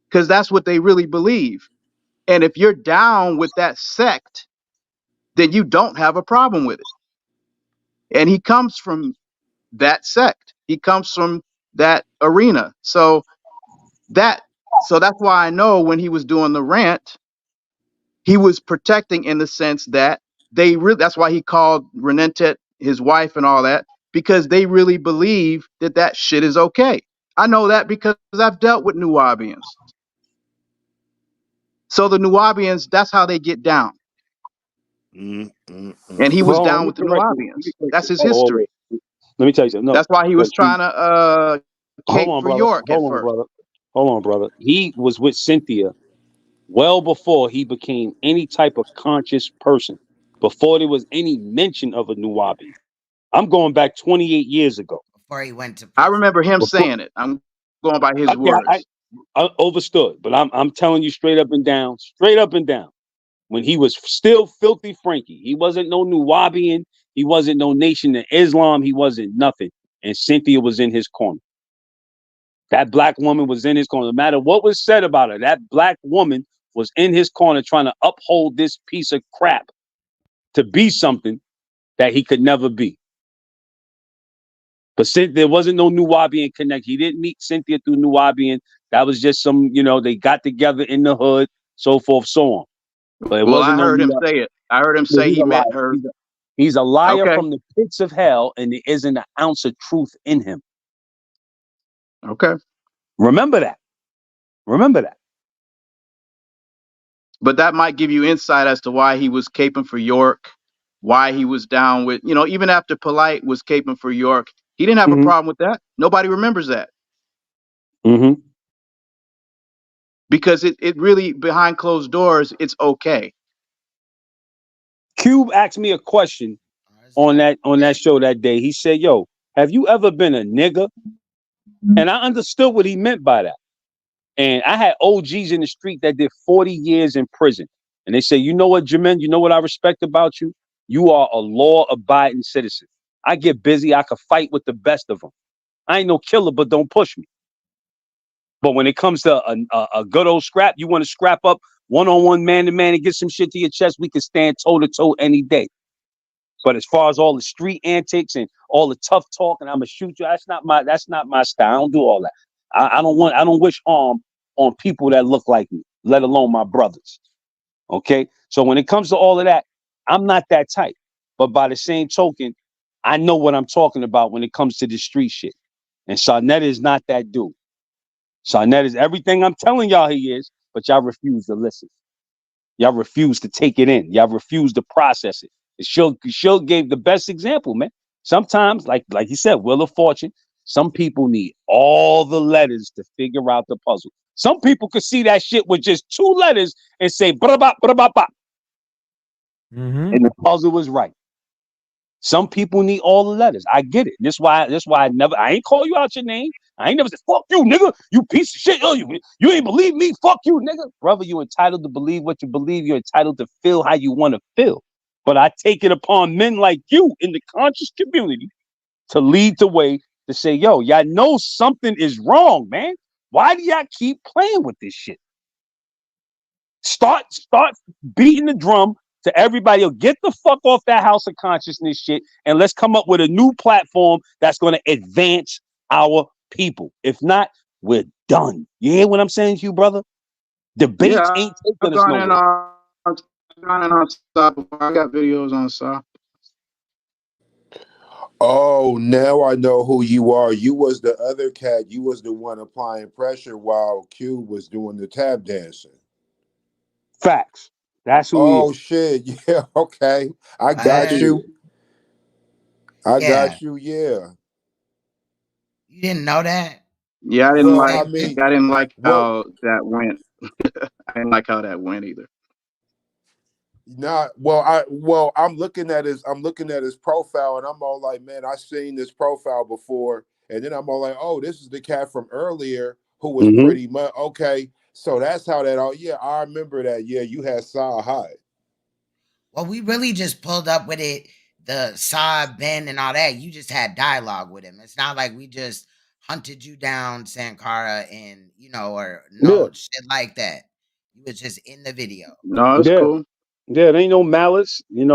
because that's what they really believe. And if you're down with that sect, then you don't have a problem with it. And he comes from that sect. He comes from that arena. So that's why I know when he was doing the rant, he was protecting in the sense that that's why he called Renetet his wife and all that, because they really believe that shit is okay. I know that because I've dealt with Nubians. So the Nubians, that's how they get down. And he was down with the Nubians. That's his history. Let me tell you something. No, that's why he was trying to cape for York at first. Hold on, brother. He was with Cynthia well before he became any type of conscious person, before there was any mention of a Nubian. I'm going back 28 years ago. Before he went to prison. I remember him saying it. I'm going by his words. I understood, but I'm telling you straight up and down. When he was still filthy Frankie, he wasn't no Nubian, he wasn't no Nation of Islam, he wasn't nothing. And Cynthia was in his corner. That black woman was in his corner. No matter what was said about her, that black woman was in his corner trying to uphold this piece of crap to be something that he could never be. But there wasn't no Nubian connect. He didn't meet Cynthia through Nubian. That was just some, they got together in the hood, so forth, so on. But it Well, I wasn't no heard him Nubian. say it. I heard him Yeah, say he's he a met liar. her. He's a liar Okay. from the pits of hell, and there isn't an ounce of truth in him. Okay. Remember that. Remember that. But that might give you insight as to why he was caping for York, why he was down with, even after Polite was caping for York, he didn't have a problem with that. Nobody remembers that. Mm-hmm. Because it really, behind closed doors, it's okay. Cube asked me a question on that show that day. He said, "Yo, have you ever been a nigga?" And I understood what he meant by that. And I had OGs in the street that did 40 years in prison. And they say, "You know what, Jermaine, you know what I respect about you? You are a law-abiding citizen. I get busy. I could fight with the best of them. I ain't no killer, but don't push me. But when it comes to a good old scrap, you want to scrap up one-on-one, man-to-man, and get some shit to your chest, we can stand toe-to-toe any day. But as far as all the street antics and all the tough talk, and I'm gonna shoot you, that's not my style. I don't do all that. I don't wish harm on people that look like me, let alone my brothers. Okay? So when it comes to all of that, I'm not that type. But by the same token, I know what I'm talking about when it comes to the street shit. And Saneter is not that dude. Saneter is everything I'm telling y'all he is, but y'all refuse to listen. Y'all refuse to take it in. Y'all refuse to process it. She'll gave the best example, man. Sometimes, like you said, Wheel of Fortune, some people need all the letters to figure out the puzzle. Some people could see that shit with just 2 letters and say, "Ba-da-bop, ba-da-bop-bop." And the puzzle was right. Some people need all the letters. I get it. That's why I ain't call you out your name. I ain't never said, "Fuck you, nigga. You piece of shit. Oh, you ain't believe me. Fuck you, nigga." Brother, you entitled to believe what you believe. You're entitled to feel how you want to feel. But I take it upon men like you in the conscious community to lead the way to say, "Yo, y'all know something is wrong, man. Why do y'all keep playing with this shit? Start beating the drum to everybody. Yo, get the fuck off that house of consciousness shit, and let's come up with a new platform that's going to advance our people. If not, we're done." You hear what I'm saying to you, brother? Debates ain't taking us nowhere. I got videos on SAR. Oh, now I know who you are. You was the other cat. You was the one applying pressure while Cube was doing the tap dancing. Facts. That's who he is. Oh shit. Yeah, okay. I got you. I got you, yeah. You didn't know that? Yeah, I Well, didn't like how that went. I didn't like how that went either. I'm looking at his profile and I'm all like, man, I seen this profile before. And then I'm all like, oh, this is the cat from earlier who was pretty much okay. So that's how that all I remember that. Yeah, you had Saw High. Well, we really just pulled up with it, the Saab, Ben, and all that. You just had dialogue with him. It's not like we just hunted you down, Sankara, and or shit like that. You was just in the video. No, it's cool. Yeah, there ain't no malice, In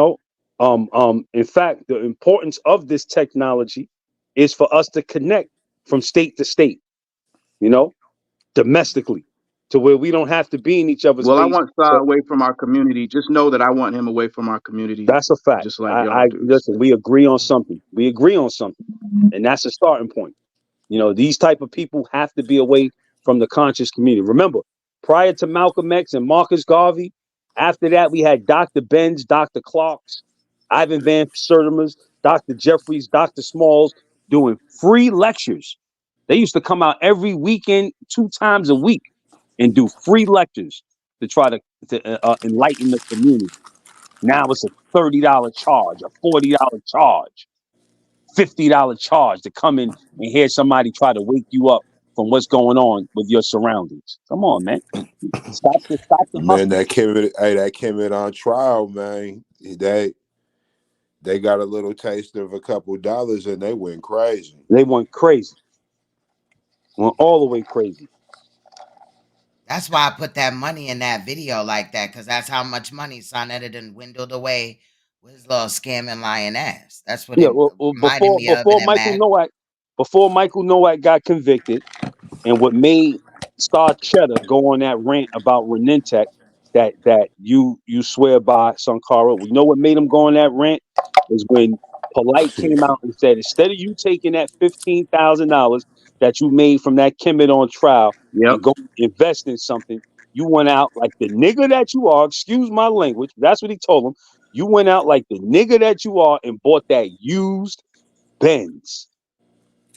fact, the importance of this technology is for us to connect from state to state, domestically, to where we don't have to be in each other's Well, I face. want Saw away from our community. Just know that I want him away from our community. That's a fact. Just like y'all do. Listen, we agree on something. And that's a starting point. These type of people have to be away from the conscious community. Remember, prior to Malcolm X and Marcus Garvey, after that we had Dr. Benz, Dr. Clarks, Ivan Van Sertima's, Dr. Jeffries, Dr. Smalls doing free lectures. They used to come out every weekend, 2 times a week, and do free lectures to try to enlighten the community. Now it's a $30 charge, a $40 charge, $50 charge to come in and hear somebody try to wake you up from what's going on with your surroundings. Come on, man. Stop the Man, that came in on trial, man. They got a little taste of a couple dollars and they went crazy. They went crazy. Went all the way crazy. That's why I put that money in that video like that, because that's how much money Saneter done dwindled away with his little scamming lying ass. That's what it reminded me of. Before Michael Nowak, before Michael Nowak got convicted, and what made Star Cheddar go on that rant about Renintech that you swear by, Sankara. We know what made him go on that rant is when Polite came out and said, instead of you taking that $15,000 that you made from that Kemet on trial and go invest in something, you went out like the nigga that you are. Excuse my language. That's what he told him. You went out like the nigga that you are and bought that used Benz.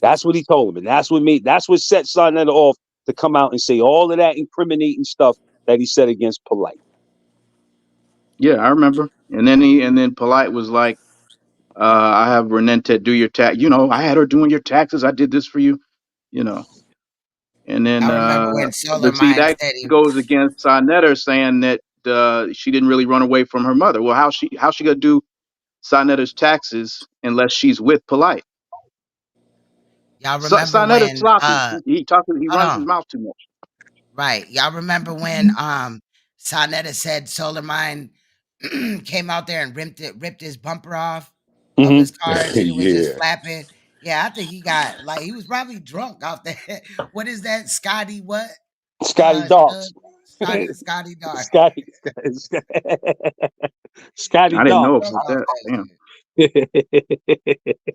That's what he told him, and that's what set Saneter off to come out and say all of that incriminating stuff that he said against Polite. Yeah, I remember. And then Polite was like, I have Renente do your tax. You know, I had her doing your taxes. I did this for you. You know. And then, I remember when Solar but see, Mind that said he goes against Saneter saying that she didn't really run away from her mother. Well, how's she gonna do Saneter's taxes unless she's with Polite? y'all remember Saneter's when sloppy. He hold runs his on. mouth too much. Right. Y'all remember when Saneter said Solar Mind came out there and ripped his bumper off of his car and shit was just Yeah. flapping. Yeah, I think he got like he was probably drunk off there. What is that? Scotty what? Scotty Darks. Scotty Dark. Scotty I didn't know Darks. about that. Damn.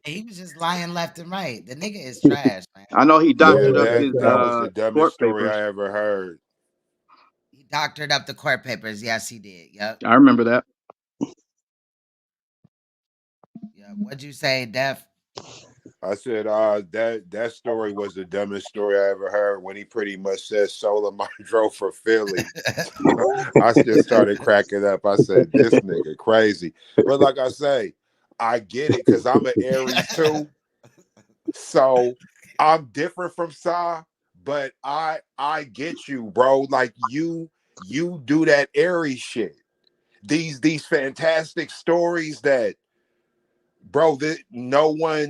He was just lying left and right. The nigga is trash, man. I know he Yeah, doctored up his that was the dumbest court story papers. I ever heard. He doctored up the court papers. Yes, he did. Yep. I remember that. Yep. What'd you say, Def? I said, that story was the dumbest story I ever heard when he pretty much said Solar Mind drove for Philly. I just started cracking up. I said, this nigga crazy. But like I say, I get it because I'm an Aries too. So I'm different from Sa, but I get you, bro. Like you do that Aries shit. These fantastic stories that, bro, that no one.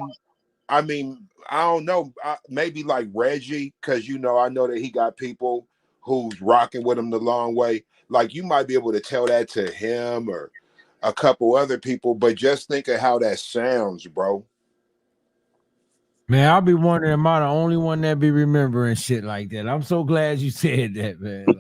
I mean, I don't know. Maybe like Reggie, because I know that he got people who's rocking with him the long way. Like you might be able to tell that to him or a couple other people, but just think of how that sounds, bro. Man, I'll be wondering, am I the only one that be remembering shit like that? I'm so glad you said that, man.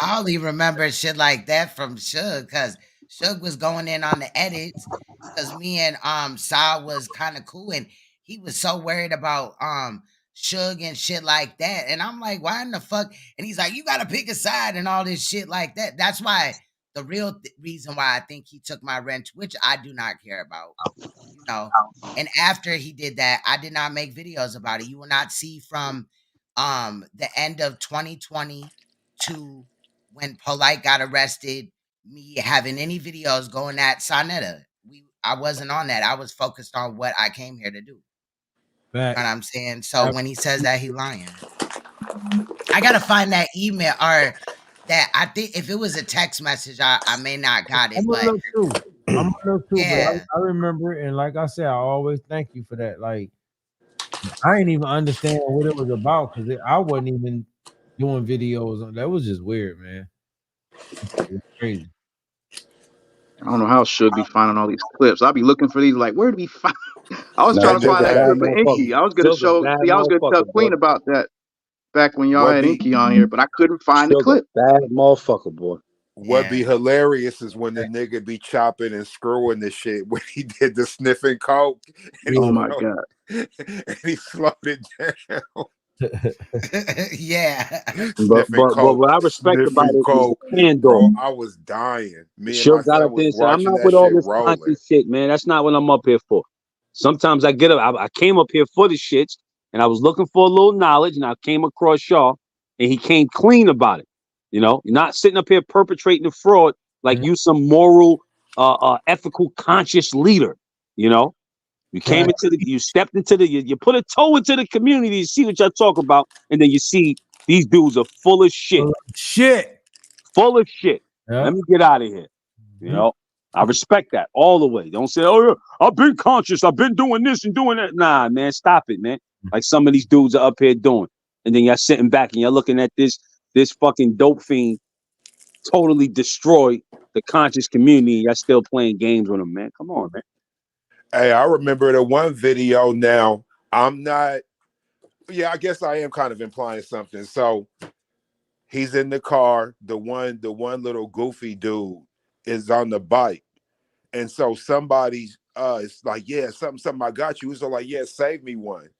I only remember shit like that from Suge because Suge was going in on the edits because me and Sa was kind of cool and he was so worried about Suge and shit like that. And I'm like, why in the fuck? And he's like, you gotta pick a side and all this shit like that. That's why the real reason why I think he took my wrench, which I do not care about. And after he did that, I did not make videos about it. You will not see from the end of 2020 to when Polite got arrested me having any videos going at Saneter. I wasn't on that. I was focused on what I came here to do. You know what I'm saying? So when he says that, he lying. I gotta find that email or that. I think if it was a text message, I may not got it. I'm But gonna look too. yeah. But I remember it, and like I said, I always thank you for that. Like, I didn't even understand what it was about because I wasn't even doing videos. That was just weird, man. It's crazy. I don't know how Suge be finding all these clips. I'll be looking for these, like, where do we find? I was Nah, trying to Suge find a that bad clip of motherfucker. Inky. I was gonna Suge a bad I was gonna tell motherfucker, boy. Queen about that back when y'all What had be Inky on here, but I couldn't find the Suge a clip. bad motherfucker, boy. What be hilarious is when the nigga be chopping and screwing the shit when he did the sniffing coke and Oh my god. and he slowed it down. Yeah. But Sniffing coke, what I respect about sniffing it is the coke. candor. Bro, I was dying. Me and my Suge got son up there was and said, I'm watching not that with all shit this rolling. conscious shit, man. That's not what I'm up here for. Sometimes I get up. I came up here for the shits, and I was looking for a little knowledge, and I came across Shaw, and he came clean about it. You're not sitting up here perpetrating the fraud like you some moral, ethical, conscious leader. You came you stepped into you put a toe into the community to see what y'all talk about, and then you see these dudes are full of shit. Full of shit. Yeah. Let me get out of here. I respect that all the way. Don't say, oh, yeah, I've been conscious. I've been doing this and doing that. Nah, man, stop it, man. Like some of these dudes are up here doing. And then y'all sitting back and y'all looking at this fucking dope fiend totally destroy the conscious community. Y'all still playing games with him, man. Come on, man. Hey, I remember the one video now I'm not. Yeah, I guess I am kind of implying something. So he's in the car. The one little goofy dude is on the bike, and so somebody's it's like, yeah, something. I got you. He's all like, yeah, save me one.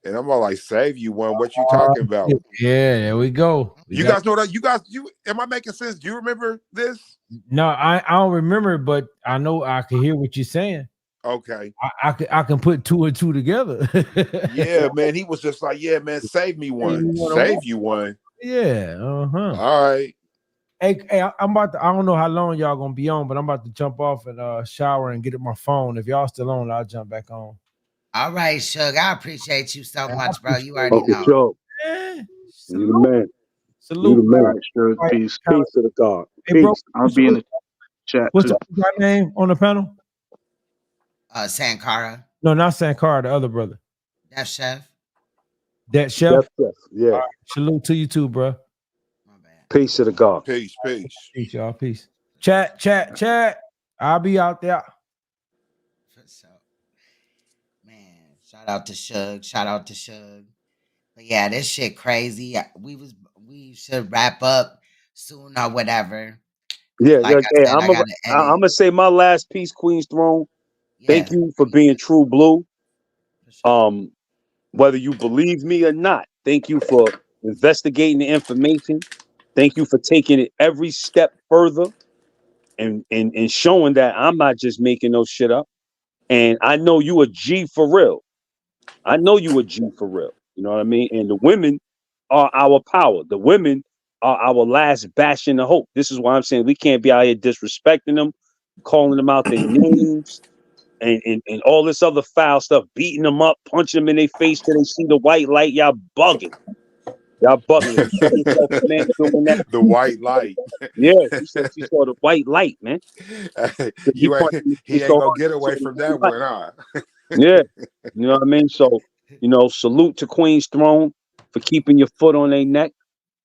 And I'm all like, save you one? What you talking about? Yeah, there we go. You guys know that? You am I making sense? Do you remember this? No, I don't remember, but I know I can hear what you're saying. Okay. I can put two and two together. Yeah, man. He was just like, yeah, man, save me one. Save you one. Yeah. All right. Hey, I'm about to. I don't know how long y'all gonna be on, but I'm about to jump off and shower and get at my phone. If y'all still on, I'll jump back on. All right, Suge. I appreciate you so much, bro. You already Uncle know. Joe, you the man. You the man. Sure, peace. Peace to the God. Hey, bro, Peace. I'll be in the chat What's too. your name on the panel? Sankara. No, not Sankara, the other brother. Def Chef. That chef. Def Chef, yeah. All right, salute to you too, bro. Peace to the God. Peace. Peace, y'all. Peace. Chat. I'll be out there. Shout out to Suge. But yeah, this shit crazy. We should wrap up soon or whatever. Yeah, Like I said, I'm I gotta edit. gonna say my last piece, Queen's Throne. Thank Yeah. you for being true blue. Whether you believe me or not, thank you for investigating the information. Thank you for taking it every step further and showing that I'm not just making no shit up. And I know you a G for real. I know you a G for real. You know what I mean? And the women are our power. The women are our last bastion of hope. This is why I'm saying we can't be out here disrespecting them, calling them out their names, and all this other foul stuff, beating them up, punching them in their face till they see the white light. Y'all bugging. Y'all bugging. If you see yourself, man, doing that. The white light. Yeah, she said she saw the white light, man. He ain't gonna get away from that one, huh? Yeah, you know what I mean? So, salute to Queen's Throne for keeping your foot on their neck,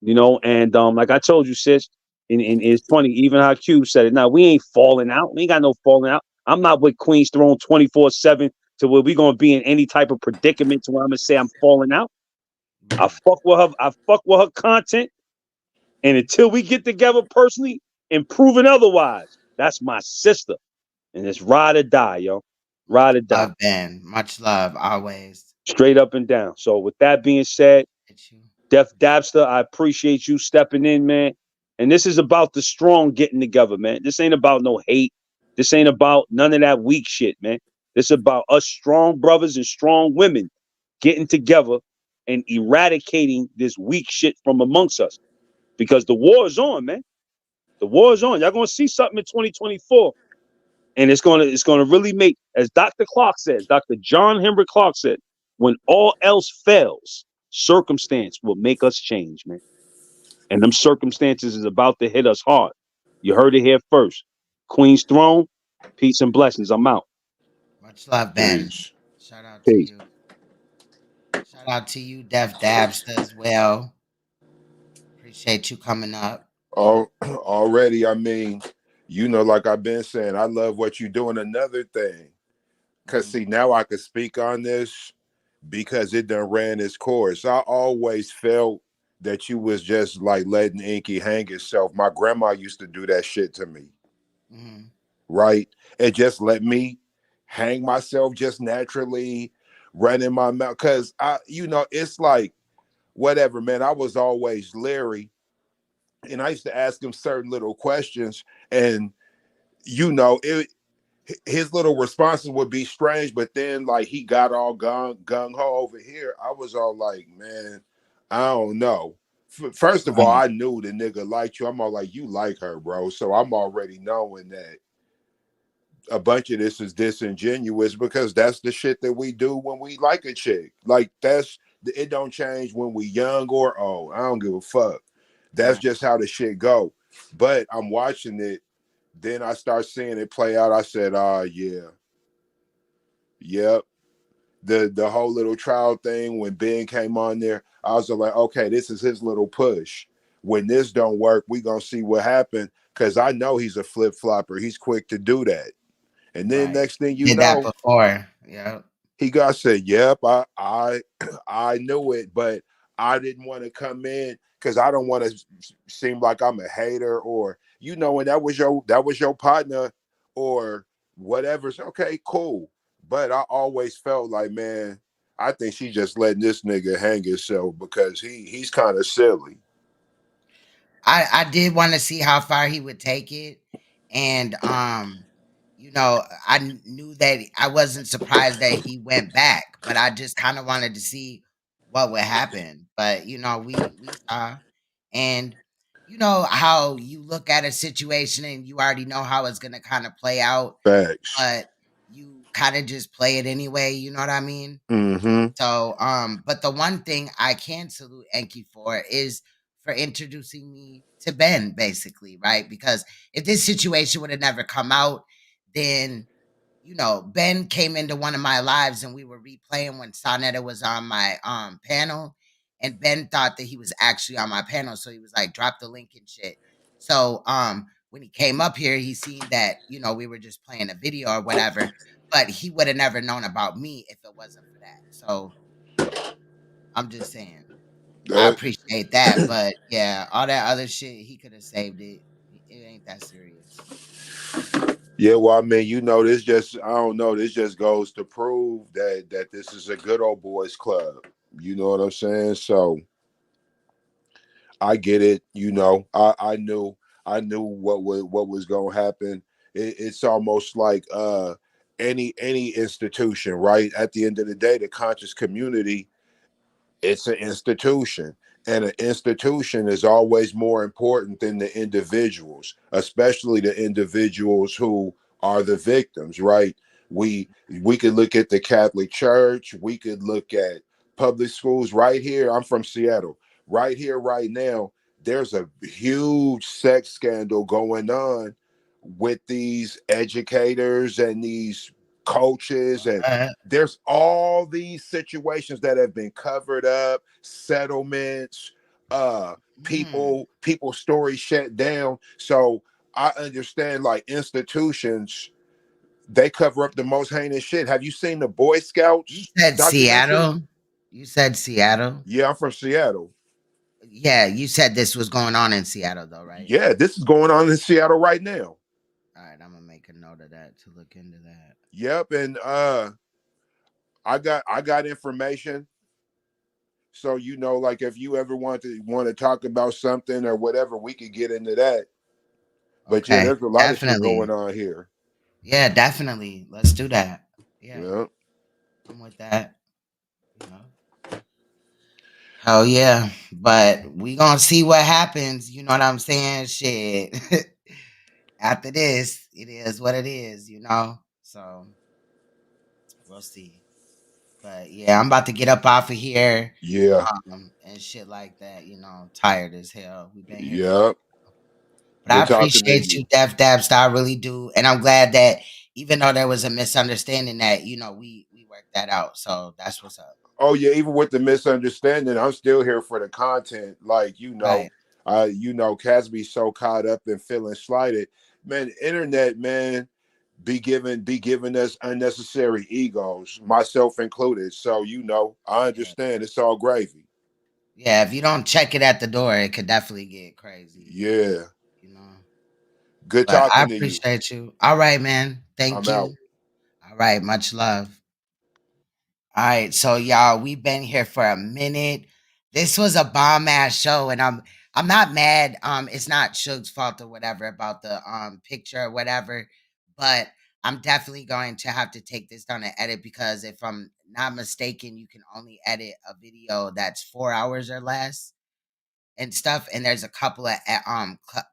and like I told you, sis, and it's funny, even how Q said it. Now, we ain't falling out. We ain't got no falling out. I'm not with Queen's Throne 24/7 to where we gonna be in any type of predicament to where I'm gonna say I'm falling out. I fuck with her content. And until we get together personally and proven otherwise, that's my sister. And it's ride or die, yo. Ride or die. Love, Ben. Much love, always. Straight up and down. So with that being said, Def Dabster, I appreciate you stepping in, man. And this is about the strong getting together, man. This ain't about no hate. This ain't about none of that weak shit, man. This is about us strong brothers and strong women getting together and eradicating this weak shit from amongst us. Because the war is on, man. The war is on. Y'all gonna see something in 2024. And it's gonna really make, as Dr. John Henry Clark said, when all else fails, circumstance will make us change, man. And them circumstances is about to hit us hard. You heard it here first. Queen's Throne, peace and blessings. I'm out. Much love, Ben. Peace. Shout out to you. Shout out to you, Def Dabster, as well. Appreciate you coming up. Already, I mean, like I've been saying, I love what you're doing. Another thing, because see, now I could speak on this because it done ran its course. I always felt that you was just like letting Inky hang itself. My grandma used to do that shit to me. Right? And just let me hang myself just naturally, running my mouth. Because it's like, whatever, man. I was always leery. And I used to ask him certain little questions, and his little responses would be strange, but then like he got all gung ho over here. I was all like, man, I don't know. First of all, I knew the nigga liked you. I'm all like, you like her, bro. So I'm already knowing that a bunch of this is disingenuous because that's the shit that we do when we like a chick. Like it don't change when we young or old. I don't give a fuck. That's just how the shit go. But I'm watching it. Then I start seeing it play out. I said, yeah. Yep. The whole little trial thing, when Ben came on there, I was like, okay, this is his little push. When this don't work, we gonna see what happened. Because I know he's a flip-flopper. He's quick to do that. And then next thing you did know, that before. Yeah. He got said, "Yep, I knew it, but I didn't want to come in because I don't want to seem like I'm a hater or and that was your partner or whatever. So, okay, cool. But I always felt like, man, I think she just letting this nigga hang himself because he's kind of silly. I did want to see how far he would take it, and I knew that I wasn't surprised that he went back, but I just kind of wanted to see what would happen. But we saw, and how you look at a situation and you already know how it's gonna kind of play out, Facts. but you kind of just play it anyway. You know what I mean? Mm-hmm. So, but the one thing I can salute Enki for is for introducing me to Ben, basically, right? Because if this situation would have never come out, then Ben came into one of my lives and we were replaying when Saneter was on my panel, and Ben thought that he was actually on my panel, so he was like, drop the link and shit. So when he came up here, he seen that we were just playing a video or whatever, but he would have never known about me if it wasn't for that. So I'm just saying, I appreciate that, but yeah, all that other shit, he could have saved it. It ain't that serious. Yeah, well, I mean, this I don't know, this just goes to prove that this is a good old boys club. You know what I'm saying? So I get it. I knew what was gonna happen. It's almost like any institution, right? At the end of the day, the conscious community, it's an institution, and an institution is always more important than the individuals, especially the individuals who are the victims, right? We could look at the Catholic Church, we could look at public schools. Right here, I'm from Seattle. Right here, right now, there's a huge sex scandal going on with these educators and these coaches, and there's all these situations that have been covered up, settlements, people stories shut down. So I understand, like, institutions, they cover up the most heinous shit. Have you seen the Boy Scouts You said documentary? Seattle? You said Seattle? Yeah, I'm from Seattle. Yeah, you said this was going on in Seattle though, right? Yeah, this is going on in Seattle right now. All right, I'm gonna make a note of that to look into that. Yep, and I got information. So like, if you ever want to talk about something or whatever, we could get into that. But yeah, Okay, there's a lot of shit definitely. going on here. Yeah, definitely. Let's do that. Yeah, I'm with that. Hell yeah. But we gonna see what happens. You know what I'm saying? Shit. After this, it is what it is, So we'll see. But yeah, I'm about to get up off of here. Yeah. And shit like that, tired as hell. We've been here for a Yep. But I Good talking to appreciate you. you, Def Dabster. I really do. And I'm glad that even though there was a misunderstanding that, we worked that out. So that's what's up. Oh yeah, even with the misunderstanding, I'm still here for the content. Like, Right. Casby's so caught up in feeling slighted. Man, internet, man, be giving us unnecessary egos, myself included. So, I understand. It's all gravy. Yeah, if you don't check it at the door, it could definitely get crazy. Yeah. Good But I talking to you. appreciate you. All right, man. Thank I'm you. out. All right, much love. All right, so y'all, we've been here for a minute. This was a bomb ass show, and I'm not mad. It's not Suge's fault or whatever about the picture or whatever, but I'm definitely going to have to take this down and edit, because if I'm not mistaken, you can only edit a video that's 4 hours or less and stuff, and there's a couple of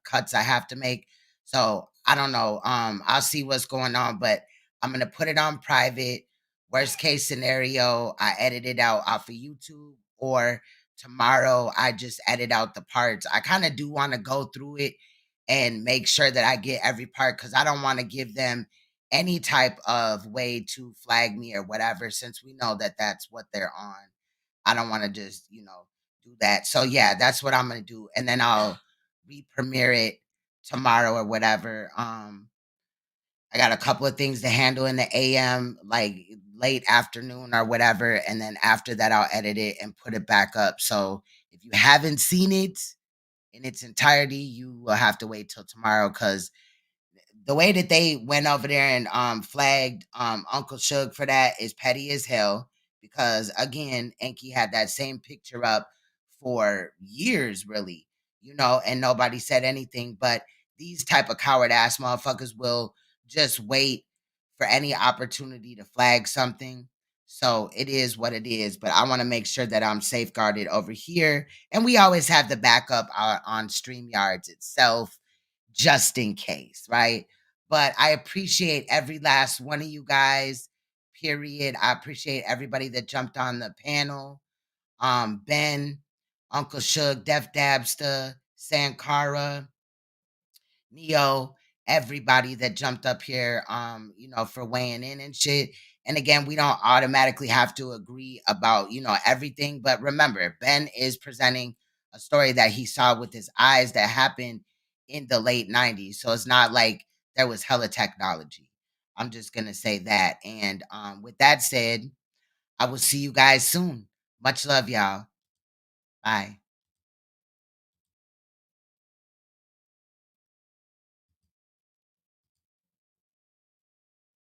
cuts I have to make. So I don't know. I'll see what's going on, but I'm gonna put it on private. Worst case scenario, I edit it out off of YouTube, or tomorrow I just edit out the parts. I kind of do want to go through it and make sure that I get every part, because I don't want to give them any type of way to flag me or whatever, since we know that that's what they're on. I don't want to just, do that. So yeah, that's what I'm gonna do, and then I'll re-premiere it tomorrow or whatever. I got a couple of things to handle in the AM, like late afternoon or whatever, and then after that I'll edit it and put it back up. So if you haven't seen it in its entirety, you will have to wait till tomorrow, because the way that they went over there and flagged Uncle Suge for that is petty as hell. Because again, Enki had that same picture up for years, really, and nobody said anything. But these type of coward ass motherfuckers will just wait for any opportunity to flag something. So it is what it is. But I want to make sure that I'm safeguarded over here, and we always have the backup on StreamYards itself, just in case, right? But I appreciate every last one of you guys, period. I appreciate everybody that jumped on the panel. Ben, Uncle Suge, Def Dabster, Sankara, Neo, everybody that jumped up here, for weighing in and shit. And again, we don't automatically have to agree about, everything. But remember, Ben is presenting a story that he saw with his eyes that happened in the late 90s. So it's not like there was hella technology. I'm just going to say that. And with that said, I will see you guys soon. Much love, y'all. Bye.